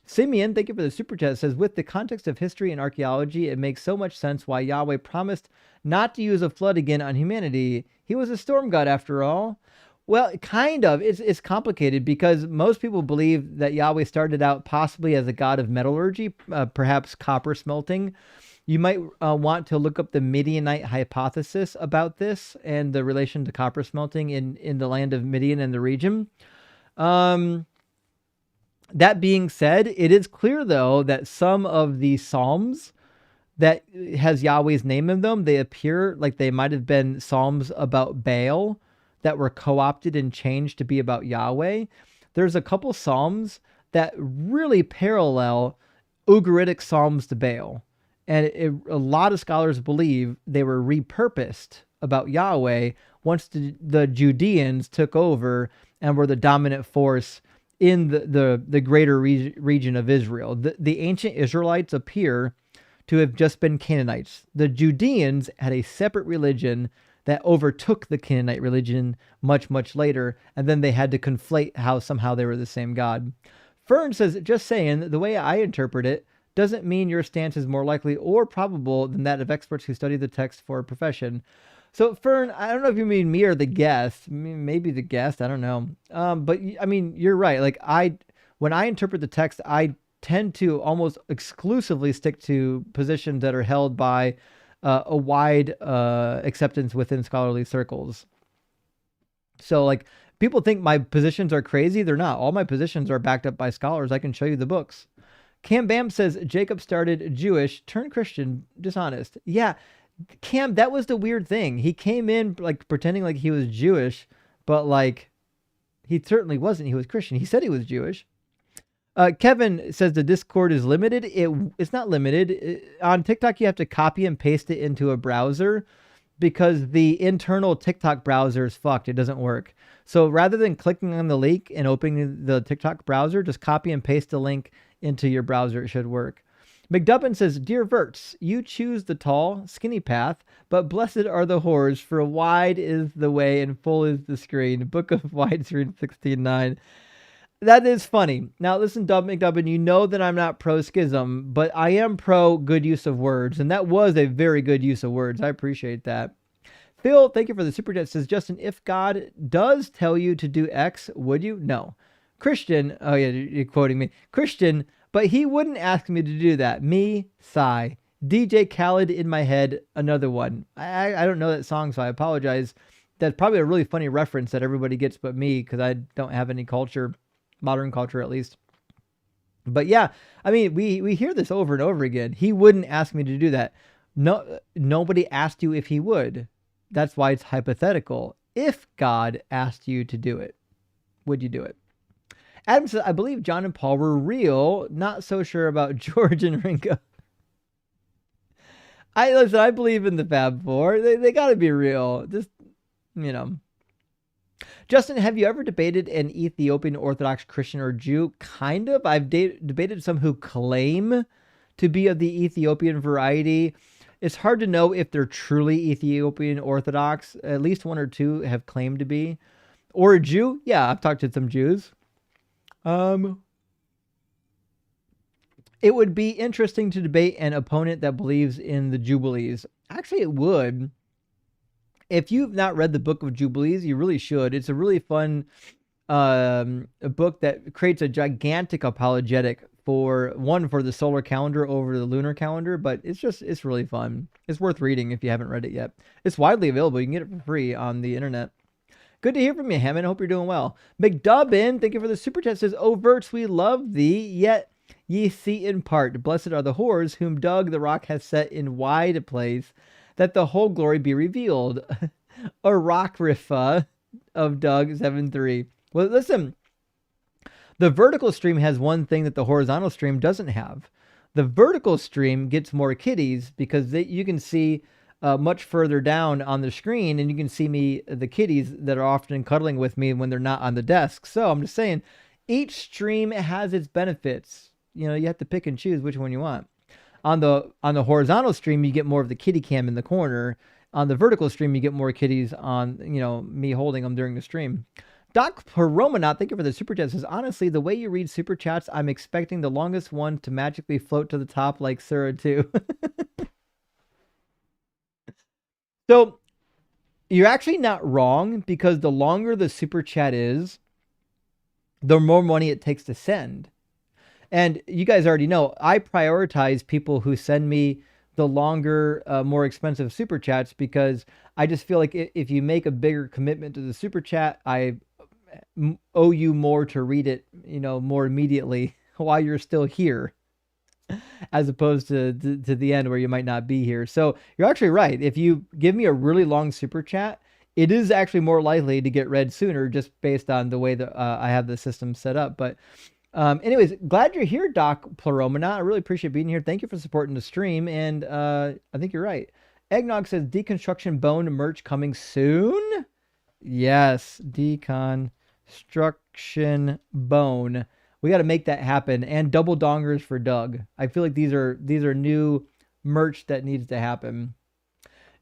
Simeon, thank you for the super chat, says, with the context of history and archaeology, it makes so much sense why Yahweh promised not to use a flood again on humanity. He was a storm god after all. Well, kind of. It's complicated because most people believe that Yahweh started out possibly as a god of metallurgy, perhaps copper smelting. You might want to look up the Midianite hypothesis about this and the relation to copper smelting in the land of Midian and the region. That being said, it is clear, though, that some of the Psalms that has Yahweh's name in them, they appear like they might have been Psalms about Baal that were co-opted and changed to be about Yahweh. There's a couple Psalms that really parallel Ugaritic Psalms to Baal. And a lot of scholars believe they were repurposed about Yahweh once the Judeans took over and were the dominant force in the greater region of Israel. The ancient Israelites appear to have just been Canaanites. The Judeans had a separate religion that overtook the Canaanite religion much, much later, and then they had to conflate how somehow they were the same God. Fern says, just saying, the way I interpret it doesn't mean your stance is more likely or probable than that of experts who study the text for a profession. So, Fern, I don't know if you mean me or the guest. Maybe the guest. I don't know. But I mean, you're right. Like when I interpret the text, I tend to almost exclusively stick to positions that are held by a wide acceptance within scholarly circles. So, like, people think my positions are crazy. They're not. All my positions are backed up by scholars. I can show you the books. Cam Bam says Jacob started Jewish, turned Christian, dishonest. Yeah. Cam, that was the weird thing. He came in like pretending like he was Jewish, but like he certainly wasn't. He was Christian. He said he was Jewish. Kevin says the Discord is limited. It's not limited. On TikTok, you have to copy and paste it into a browser because the internal TikTok browser is fucked. It doesn't work. So rather than clicking on the link and opening the TikTok browser, just copy and paste the link into your browser. It should work. McDubbin says, Dear Verts, you choose the tall, skinny path, but blessed are the whores, for wide is the way and full is the screen. Book of Widescreen 16:9. That is funny. Now, listen, McDubbin, you know that I'm not pro schism, but I am pro good use of words, and that was a very good use of words. I appreciate that. Phil, thank you for the super chat. Says, Justin, if God does tell you to do X, would you? No. Christian, oh yeah, you're quoting me. Christian, but he wouldn't ask me to do that. Me, sigh. DJ Khaled in my head, another one. I don't know that song, so I apologize. That's probably a really funny reference that everybody gets but me, because I don't have any culture, modern culture at least. But yeah, I mean, we hear this over and over again. He wouldn't ask me to do that. No, nobody asked you if he would. That's why it's hypothetical. If God asked you to do it, would you do it? Adam says, I believe John and Paul were real. Not so sure about George and Ringo. I believe in the Fab Four. They got to be real. Just, you know. Justin, have you ever debated an Ethiopian Orthodox Christian or Jew? Kind of. I've debated some who claim to be of the Ethiopian variety. It's hard to know if they're truly Ethiopian Orthodox. At least one or two have claimed to be. Or a Jew? Yeah, I've talked to some Jews. It would be interesting to debate an opponent that believes in the Jubilees. Actually, it would. If you've not read the Book of Jubilees, you really should. It's a really fun a book that creates a gigantic apologetic for the solar calendar over the lunar calendar, but it's really fun. It's worth reading if you haven't read it yet. It's widely available. You can get it for free on the internet. Good to hear from you, Hammond. I hope you're doing well. McDubbin, thank you for the super chat. Says, O Verts, we love thee, yet ye see in part. Blessed are the whores whom Doug the Rock has set in wide place, that the whole glory be revealed. A rock riffa of Doug 7-3. Well, listen, the vertical stream has one thing that the horizontal stream doesn't have. The vertical stream gets more kitties because you can see much further down on the screen, and you can see the kitties that are often cuddling with me when they're not on the desk. So I'm just saying, each stream has its benefits. You know, you have to pick and choose which one you want. On the horizontal stream, you get more of the kitty cam in the corner. On the vertical stream, you get more kitties on, me holding them during the stream. Doc Peromanot, thank you for the super chat. Says, honestly, the way you read super chats, I'm expecting the longest one to magically float to the top like Surah 2. So you're actually not wrong, because the longer the super chat is, the more money it takes to send. And you guys already know, I prioritize people who send me the longer, more expensive super chats, because I just feel like if you make a bigger commitment to the super chat, I owe you more to read it, more immediately while you're still here, as opposed to the end where you might not be here. So you're actually right. If you give me a really long super chat, it is actually more likely to get read sooner, just based on the way that I have the system set up. But anyways, glad you're here, Doc Pluromina. I really appreciate being here. Thank you for supporting the stream. And I think you're right. Eggnog says Deconstruction Bone merch coming soon. Yes, Deconstruction Bone. We got to make that happen. And double dongers for Doug. I feel like these are new merch that needs to happen.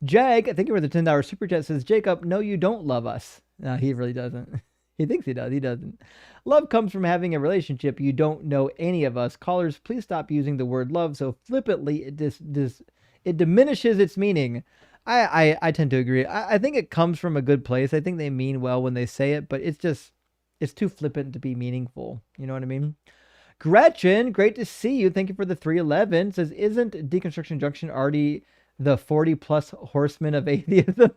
Jag, thank you for the $10 super chat. Says, Jacob, no, you don't love us. No, he really doesn't. He thinks he does. He doesn't. Love comes from having a relationship. You don't know any of us. Callers, please stop using the word love so flippantly. It diminishes its meaning. I tend to agree. I think it comes from a good place. I think they mean well when they say it, but it's too flippant to be meaningful. You know what I mean? Gretchen, great to see you. Thank you for the 311. Says, isn't Deconstruction Junction already the 40 plus horsemen of atheism?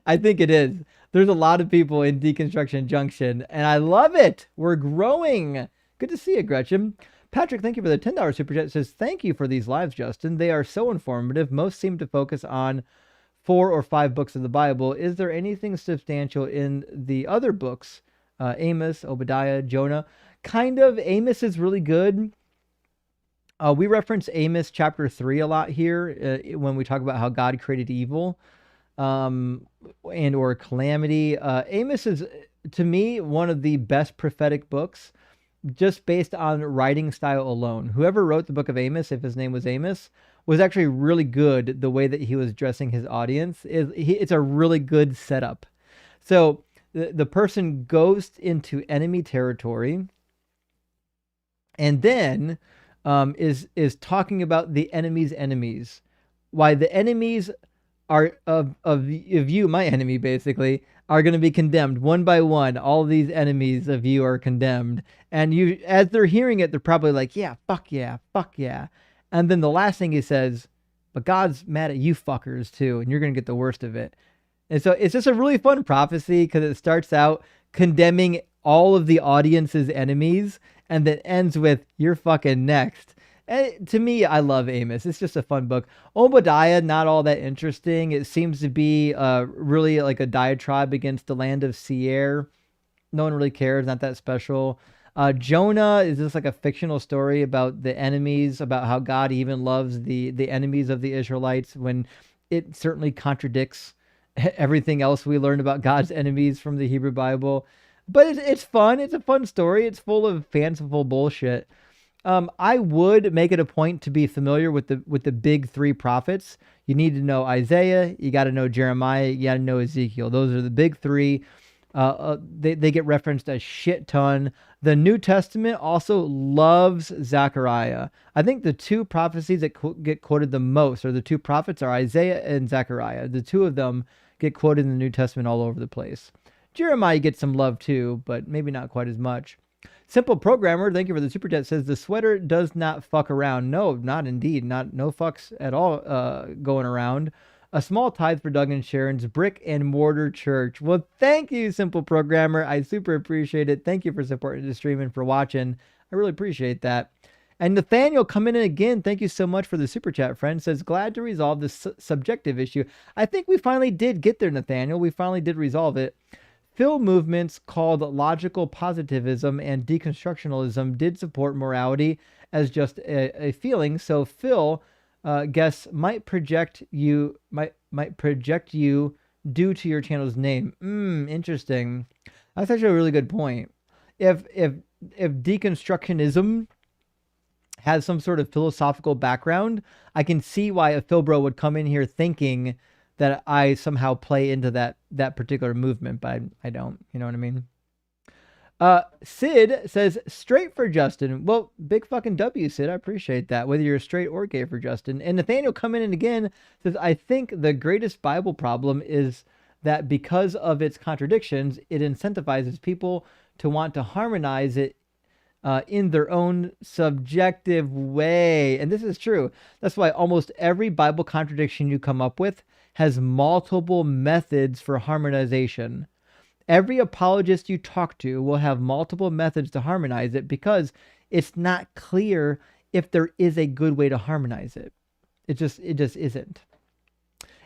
I think it is. There's a lot of people in Deconstruction Junction, and I love it. We're growing. Good to see you, Gretchen. Patrick, thank you for the $10 super chat. Says, thank you for these lives, Justin. They are so informative. Most seem to focus on 4 or 5 books of the Bible. Is there anything substantial in the other books? Amos, Obadiah, Jonah. Kind of. Amos is really good. We reference Amos chapter 3 a lot here when we talk about how God created evil and or calamity. Amos is, to me, one of the best prophetic books, just based on writing style alone. Whoever wrote the book of Amos, if his name was Amos, was actually really good. The way that he was dressing his audience, it's a really good setup. So the person goes into enemy territory, and then is talking about the enemy's enemies, why the enemies are of you, my enemy, basically, are going to be condemned one by one. All these enemies of you are condemned, and you, as they're hearing it, they're probably like, yeah, fuck yeah, fuck yeah. And then the last thing he says, but God's mad at you fuckers too, and you're going to get the worst of it. And so it's just a really fun prophecy, because it starts out condemning all of the audience's enemies, and then ends with, you're fucking next. And to me, I love Amos. It's just a fun book. Obadiah, not all that interesting. It seems to be really like a diatribe against the land of Seir. No one really cares. Not that special. Jonah is just like a fictional story about the enemies, about how God even loves the enemies of the Israelites, when it certainly contradicts everything else we learned about God's enemies from the Hebrew Bible. But it's fun. It's a fun story. It's full of fanciful bullshit. I would make it a point to be familiar with the big 3 prophets. You need to know Isaiah, you got to know Jeremiah, you got to know Ezekiel. Those are the big 3. They get referenced a shit ton. The New Testament also loves Zechariah. I think the 2 prophecies that get quoted the most, or the 2 prophets, are Isaiah and Zechariah. The 2 of them get quoted in the New Testament all over the place. Jeremiah gets some love too, but maybe not quite as much. Simple Programmer, thank you for the super chat, says the sweater does not fuck around. No, not indeed. No fucks at all going around. A small tithe for Doug and Sharon's brick and mortar church. Well, thank you, Simple Programmer. I super appreciate it. Thank you for supporting the stream and for watching. I really appreciate that. And Nathaniel coming in again. Thank you so much for the super chat, friend. Says, glad to resolve this subjective issue. I think we finally did get there, Nathaniel. We finally did resolve it. Phil movements called logical positivism and deconstructionalism did support morality as just a feeling. So Phil, guess might project you due to your channel's name. Interesting. That's actually a really good point. If deconstructionism has some sort of philosophical background, I can see why a Philbro would come in here thinking that I somehow play into that particular movement, but I don't. You know what I mean? Sid says, straight for Justin. Well, big fucking W, Sid. I appreciate that, whether you're straight or gay for Justin. And Nathaniel coming in again says, I think the greatest Bible problem is that because of its contradictions, it incentivizes people to want to harmonize it in their own subjective way. And this is true. That's why almost every Bible contradiction you come up with has multiple methods for harmonization. Every apologist you talk to will have multiple methods to harmonize it because it's not clear if there is a good way to harmonize it. It just isn't.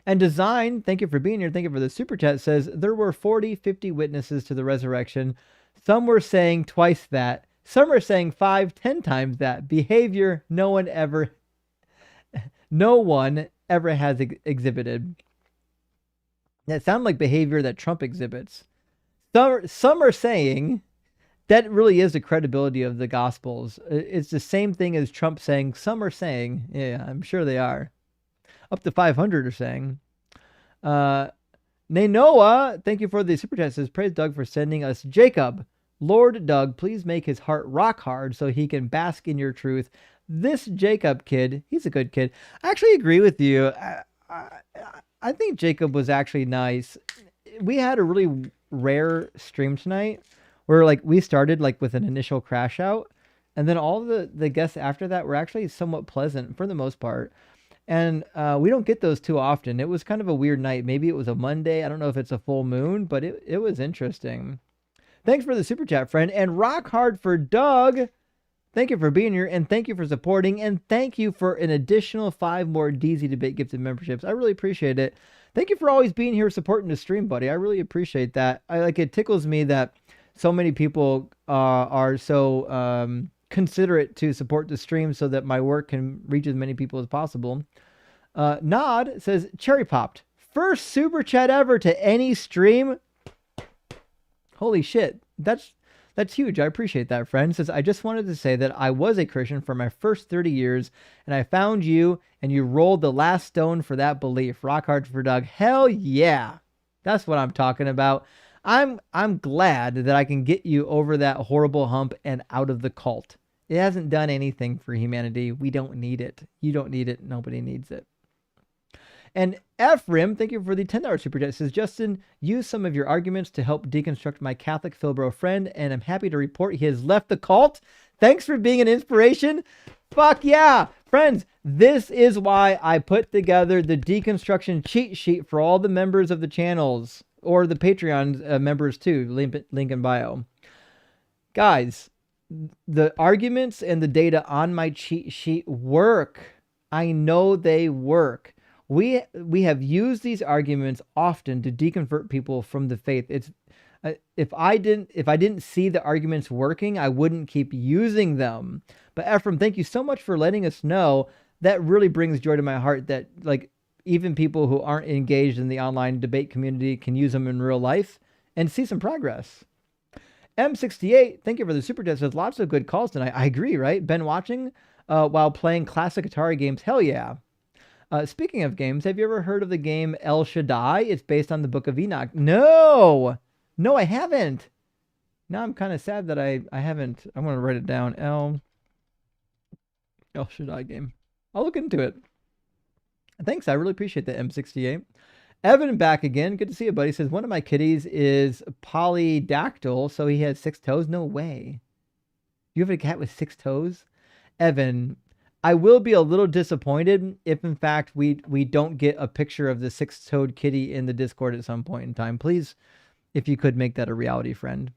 And Design, thank you for being here. Thank you for the super chat, says there were 40, 50 witnesses to the resurrection. Some were saying twice that. Some are saying 5, 10 times that. Behavior no one ever has exhibited. That sounds like behavior that Trump exhibits. Some are saying that really is the credibility of the Gospels. It's the same thing as Trump saying. Some are saying, yeah, I'm sure they are. Up to 500 are saying. Nainoa, thank you for the super chat. Says, praise Doug for sending us Jacob. Lord Doug, please make his heart rock hard so he can bask in your truth. This Jacob kid, he's a good kid. I actually agree with you. I think Jacob was actually nice. We had a really rare stream tonight where like we started like with an initial crash out, and then all the guests after that were actually somewhat pleasant for the most part. And we don't get those too often. It was kind of a weird night. Maybe it was a Monday. I don't know if it's a full moon, but it was interesting. Thanks for the super chat, friend. And rock hard for Doug. Thank you for being here, and thank you for supporting, and thank you for an additional 5 more DZ Debate gifted memberships. I really appreciate it. Thank you for always being here supporting the stream, buddy. I really appreciate that. It tickles me that so many people are so considerate to support the stream so that my work can reach as many people as possible. Nod says, cherry popped. First super chat ever to any stream. Holy shit. That's huge. I appreciate that, friend. Says, I just wanted to say that I was a Christian for my first 30 years, and I found you, and you rolled the last stone for that belief. Rock hard for Doug. Hell yeah. That's what I'm talking about. I'm glad that I can get you over that horrible hump and out of the cult. It hasn't done anything for humanity. We don't need it. You don't need it. Nobody needs it. And Ephraim, thank you for the $10 super chat. Says, Justin, use some of your arguments to help deconstruct my Catholic Philbro friend, and I'm happy to report he has left the cult. Thanks for being an inspiration. Fuck yeah. Friends, this is why I put together the deconstruction cheat sheet for all the members of the channels, or the Patreon members too, link in bio. Guys, the arguments and the data on my cheat sheet work. I know they work. We have used these arguments often to deconvert people from the faith. It's if I didn't see the arguments working, I wouldn't keep using them. But Ephraim, thank you so much for letting us know. That really brings joy to my heart that like even people who aren't engaged in the online debate community can use them in real life and see some progress. M68, thank you for the super chat. Says lots of good calls tonight. I agree, right? Been watching while playing classic Atari games. Hell yeah. Speaking of games, have you ever heard of the game El Shaddai? It's based on the Book of Enoch. No, I haven't. Now I'm kind of sad that I haven't. I'm going to write it down. El Shaddai game. I'll look into it. Thanks. I really appreciate that, M68. Evan back again. Good to see you, buddy. Says, one of my kitties is polydactyl, so he has 6 toes. No way. You have a cat with 6 toes? Evan, I will be a little disappointed if, in fact, we don't get a picture of the 6-toed kitty in the Discord at some point in time. Please, if you could make that a reality, friend.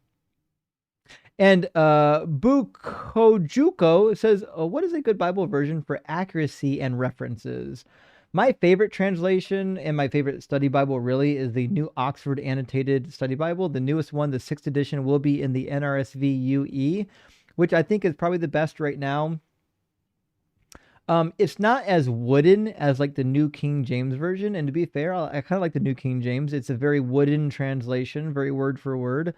And Bukojuko says, what is a good Bible version for accuracy and references? My favorite translation and my favorite study Bible really is the New Oxford Annotated Study Bible. The newest one, the 6th edition, will be in the NRSV UE, which I think is probably the best right now. It's not as wooden as like the New King James Version. And to be fair, I kind of like the New King James. It's a very wooden translation, very word for word.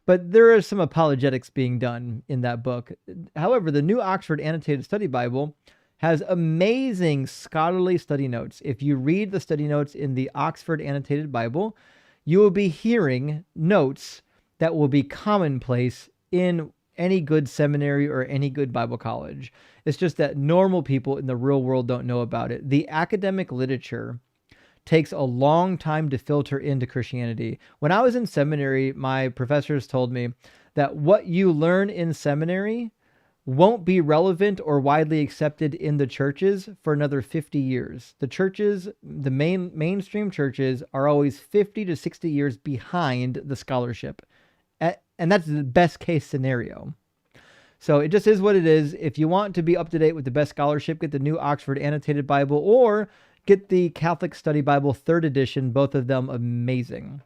But there is some apologetics being done in that book. However, the New Oxford Annotated Study Bible has amazing scholarly study notes. If you read the study notes in the Oxford Annotated Bible, you will be hearing notes that will be commonplace in any good seminary or any good Bible college. It's just that normal people in the real world don't know about it. The academic literature takes a long time to filter into Christianity. When I was in seminary, my professors told me that what you learn in seminary won't be relevant or widely accepted in the churches for another 50 years. The churches, the mainstream churches, are always 50 to 60 years behind the scholarship. And that's the best case scenario. So it just is what it is. If you want to be up to date with the best scholarship, get the New Oxford Annotated Bible or get the Catholic Study Bible 3rd edition, both of them amazing.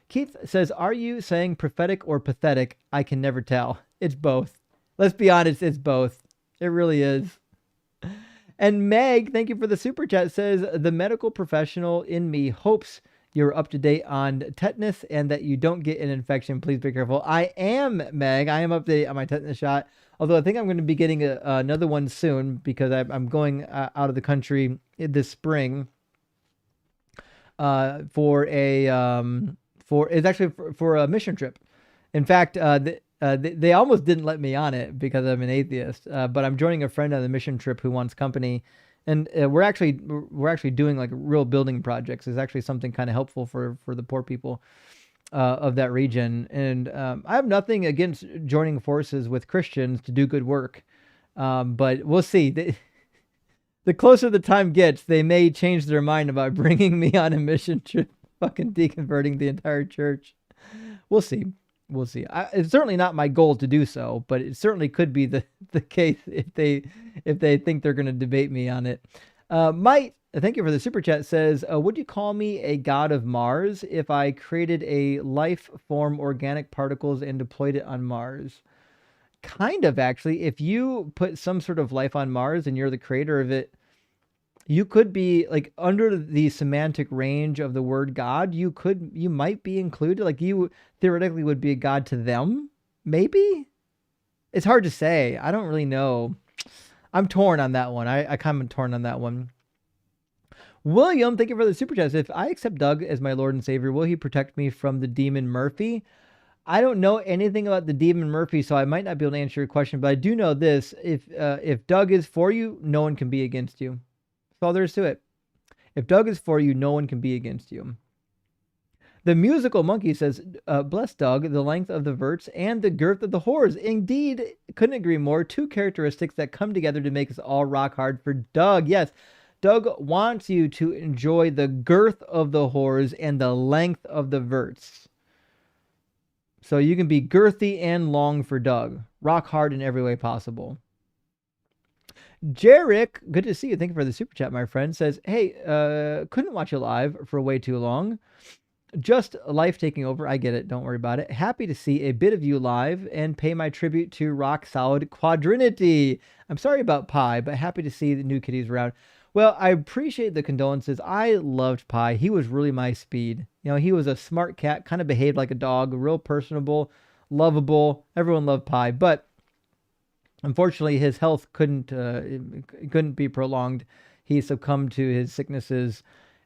Keith says, are you saying prophetic or pathetic? I can never tell. It's both. Let's be honest, it's both. It really is. And Meg, thank you for the super chat, says, the medical professional in me hopes you're up to date on tetanus and that you don't get an infection. Please be careful. I am, Meg. I am up to date on my tetanus shot. Although I think I'm going to be getting another one soon because I'm going out of the country this spring for a mission trip. In fact, they almost didn't let me on it because I'm an atheist. But I'm joining a friend on the mission trip who wants company. And we're actually doing like real building projects. It's actually something kind of helpful for the poor people of that region. And I have nothing against joining forces with Christians to do good work. But we'll see. The closer the time gets, they may change their mind about bringing me on a mission trip, fucking deconverting the entire church. We'll see. We'll see. It's certainly not my goal to do so, but it certainly could be the case if they think they're going to debate me on it. Mike, thank you for the super chat, says, would you call me a god of Mars if I created a life form organic particles and deployed it on Mars? Kind of, actually. If you put some sort of life on Mars and you're the creator of it, you could be like under the semantic range of the word God. You might be included. Like you theoretically would be a god to them. Maybe it's hard to say. I don't really know. I'm torn on that one. I kind of torn on that one. William, thank you for the super chat. If I accept Doug as my Lord and Savior, will he protect me from the demon Murphy? I don't know anything about the demon Murphy, so I might not be able to answer your question, but I do know this. If Doug is for you, no one can be against you. That's all there is to it. If Doug is for you, no one can be against you. The musical monkey says, bless Doug, the length of the verts and the girth of the whores. Indeed, couldn't agree more. Two characteristics that come together to make us all rock hard for Doug. Yes, Doug wants you to enjoy the girth of the whores and the length of the verts. So you can be girthy and long for Doug. Rock hard in every way possible. Jarek, good to see you. Thank you for the super chat, my friend. Says, hey, couldn't watch you live for way too long. Just life taking over. I get it. Don't worry about it. Happy to see a bit of you live and pay my tribute to Rock Solid Quadrinity. I'm sorry about Pi, but happy to see the new kitties around. Well, I appreciate the condolences. I loved Pi. He was really my speed. You know, he was a smart cat, kind of behaved like a dog, real personable, lovable. Everyone loved Pi, but unfortunately, his health couldn't be prolonged. He succumbed to his sicknesses,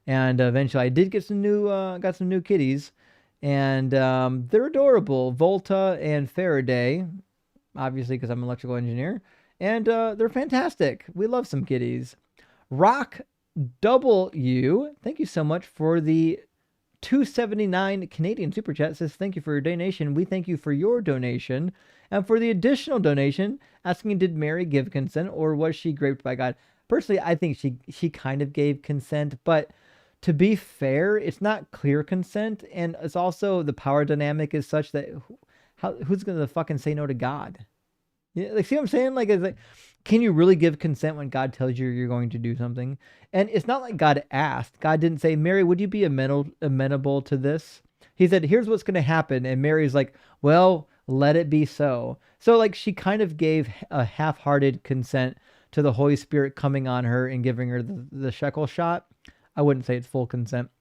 and eventually, I did get some new kitties, and they're adorable. Volta and Faraday, obviously because I'm an electrical engineer, and they're fantastic. We love some kitties. Rock W, thank you so much for the $2.79 Canadian super chat. Says thank you for your donation. We thank you for your donation. And for the additional donation, asking, did Mary give consent or was she raped by God? Personally, I think she kind of gave consent, but to be fair, it's not clear consent, and it's also the power dynamic is such that who's gonna fucking say no to God? Yeah, like, see what I'm saying? Like, it's like, can you really give consent when God tells you you're going to do something? And it's not like God asked. God didn't say, Mary, would you be amenable to this? He said, here's what's going to happen. And Mary's like, well, let it be so. So like she kind of gave a half-hearted consent to the Holy Spirit coming on her and giving her the shekel shot. I wouldn't say it's full consent.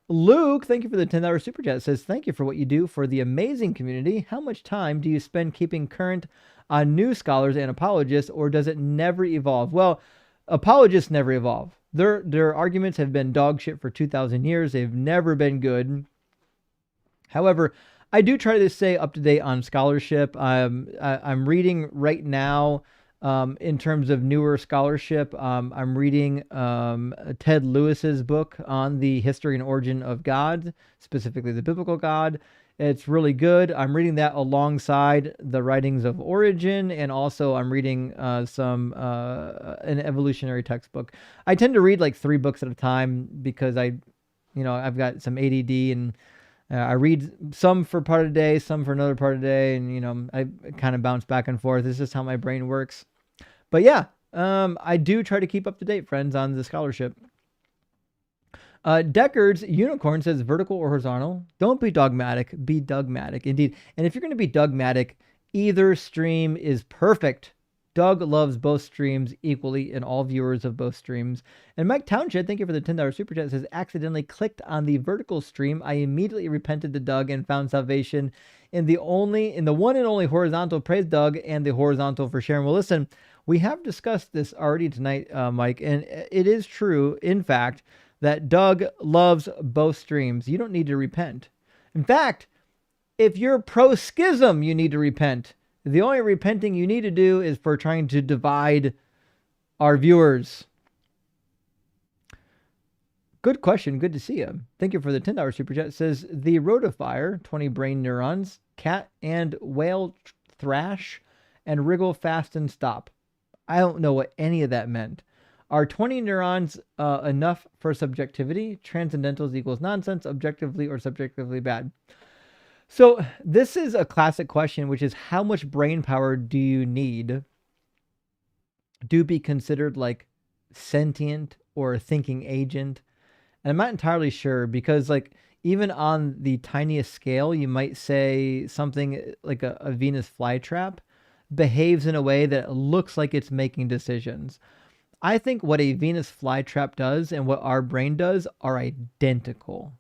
Luke, thank you for the $10 super chat. Says, thank you for what you do for the amazing community. How much time do you spend keeping current on new scholars and apologists, or does it never evolve? Well, apologists never evolve. Their arguments have been dog shit for 2,000 years. They've never been good. However, I do try to stay up to date on scholarship. I'm reading right now, in terms of newer scholarship. I'm reading Ted Lewis's book on the history and origin of God, specifically the biblical God. It's really good. I'm reading that alongside the writings of Origen, and also I'm reading an evolutionary textbook. I tend to read like 3 books at a time because I've got some ADD, and I read some for part of the day, some for another part of the day, and I kind of bounce back and forth. It's just how my brain works. But yeah, I do try to keep up to date, friends, on the scholarship. Deckard's Unicorn says vertical or horizontal. Don't be dogmatic, be dogmatic. Indeed. And if you're going to be dogmatic, either stream is perfect. Doug loves both streams equally, and all viewers of both streams. And Mike Townshend, thank you for the $10 super chat, says accidentally clicked on the vertical stream. I immediately repented to Doug and found salvation in the one and only horizontal. Praise Doug and the horizontal for sharing. Well, listen, we have discussed this already tonight, Mike, and it is true, in fact, that Doug loves both streams. You don't need to repent. In fact, if you're pro-schism, you need to repent. The only repenting you need to do is for trying to divide our viewers. Good question. Good to see you. Thank you for the $10 super chat. It says the rotifier, 20 brain neurons, cat and whale thrash, and wriggle fast and stop. I don't know what any of that meant. Are 20 neurons enough for subjectivity? Transcendentals equals nonsense, objectively or subjectively bad. So this is a classic question, which is how much brain power do you need to be considered like sentient or a thinking agent? And I'm not entirely sure, because like even on the tiniest scale, you might say something like a Venus flytrap behaves in a way that looks like it's making decisions. I think what a Venus flytrap does and what our brain does are identical.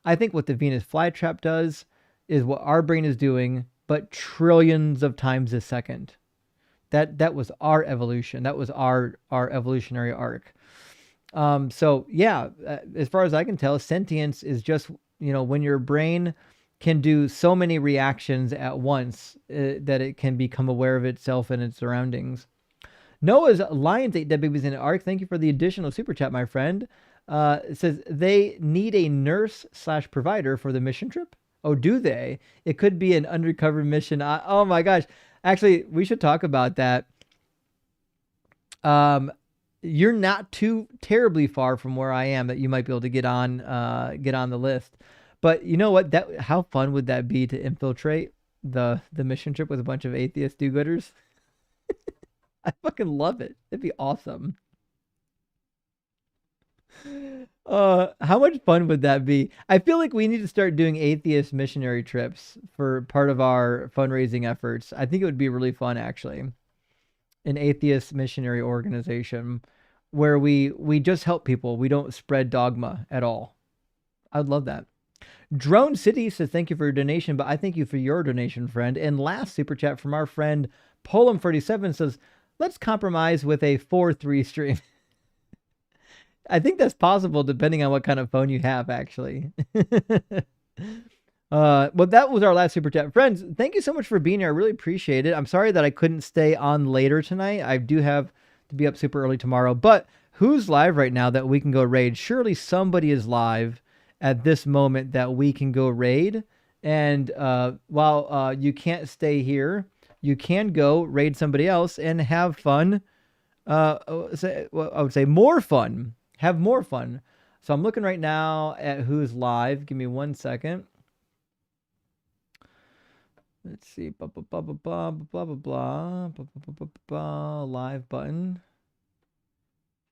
I think what the Venus flytrap does is what our brain is doing, but trillions of times a second. That was our evolution. That was our evolutionary arc. So yeah, as far as I can tell, sentience is just, when your brain can do so many reactions at once that it can become aware of itself and its surroundings. Noah's Lions 8 Dead Babies in an Arc. Thank you for the additional super chat, my friend. It says they need a nurse/provider for the mission trip. Oh, do they? It could be an undercover mission. Oh my gosh. Actually, we should talk about that. You're not too terribly far from where I am that you might be able to get on the list. But you know what? How fun would that be to infiltrate the mission trip with a bunch of atheist do-gooders? I fucking love it. It'd be awesome. How much fun would that be? I feel like we need to start doing atheist missionary trips for part of our fundraising efforts. I think it would be really fun, actually. An atheist missionary organization where we just help people. We don't spread dogma at all. I'd love that. Drone City says thank you for your donation, but I thank you for your donation, friend. And last super chat from our friend Polum37 says, let's compromise with a 4-3 stream. I think that's possible depending on what kind of phone you have, actually. Well, that was our last super chat. Friends, thank you so much for being here. I really appreciate it. I'm sorry that I couldn't stay on later tonight. I do have to be up super early tomorrow. But who's live right now that we can go raid? Surely somebody is live at this moment that we can go raid. And while you can't stay here, you can go raid somebody else and have fun. I would say more fun. Have more fun. So I'm looking right now at who's live. Give me 1 second. Let's see. Blah, blah, blah, blah, blah, blah, blah, blah, blah, blah, blah, blah, live button.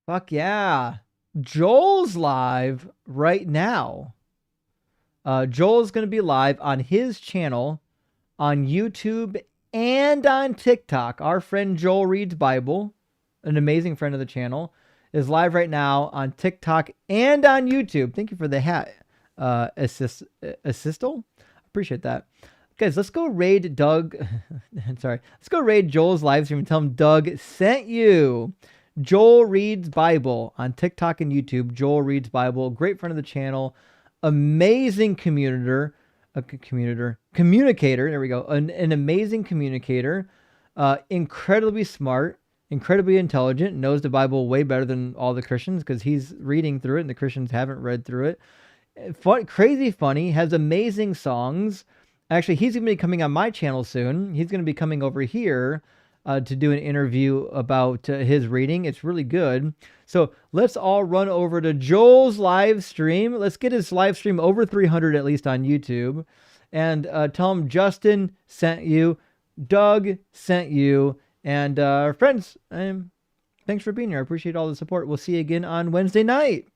Fuck yeah. Joel's live right now. Joel's going to be live on his channel on YouTube and on TikTok. Our friend Joel Reads Bible, an amazing friend of the channel, is live right now on TikTok and on YouTube. Thank you for the hat, Assistal. Appreciate that. Guys, let's go raid Doug. Sorry. Let's go raid Joel's live stream and tell him Doug sent you. Joel Reads Bible on TikTok and YouTube. Joel Reads Bible, great friend of the channel, amazing communicator. There we go. An amazing communicator, incredibly smart, incredibly intelligent, knows the Bible way better than all the Christians because he's reading through it and the Christians haven't read through it. Crazy funny, has amazing songs. Actually, he's going to be coming on my channel soon. He's going to be coming over here to do an interview about his reading. It's really good. So let's all run over to Joel's live stream. Let's get his live stream over 300 at least on YouTube. And tell him Justin sent you, Doug sent you, and friends, thanks for being here. I appreciate all the support. We'll see you again on Wednesday night.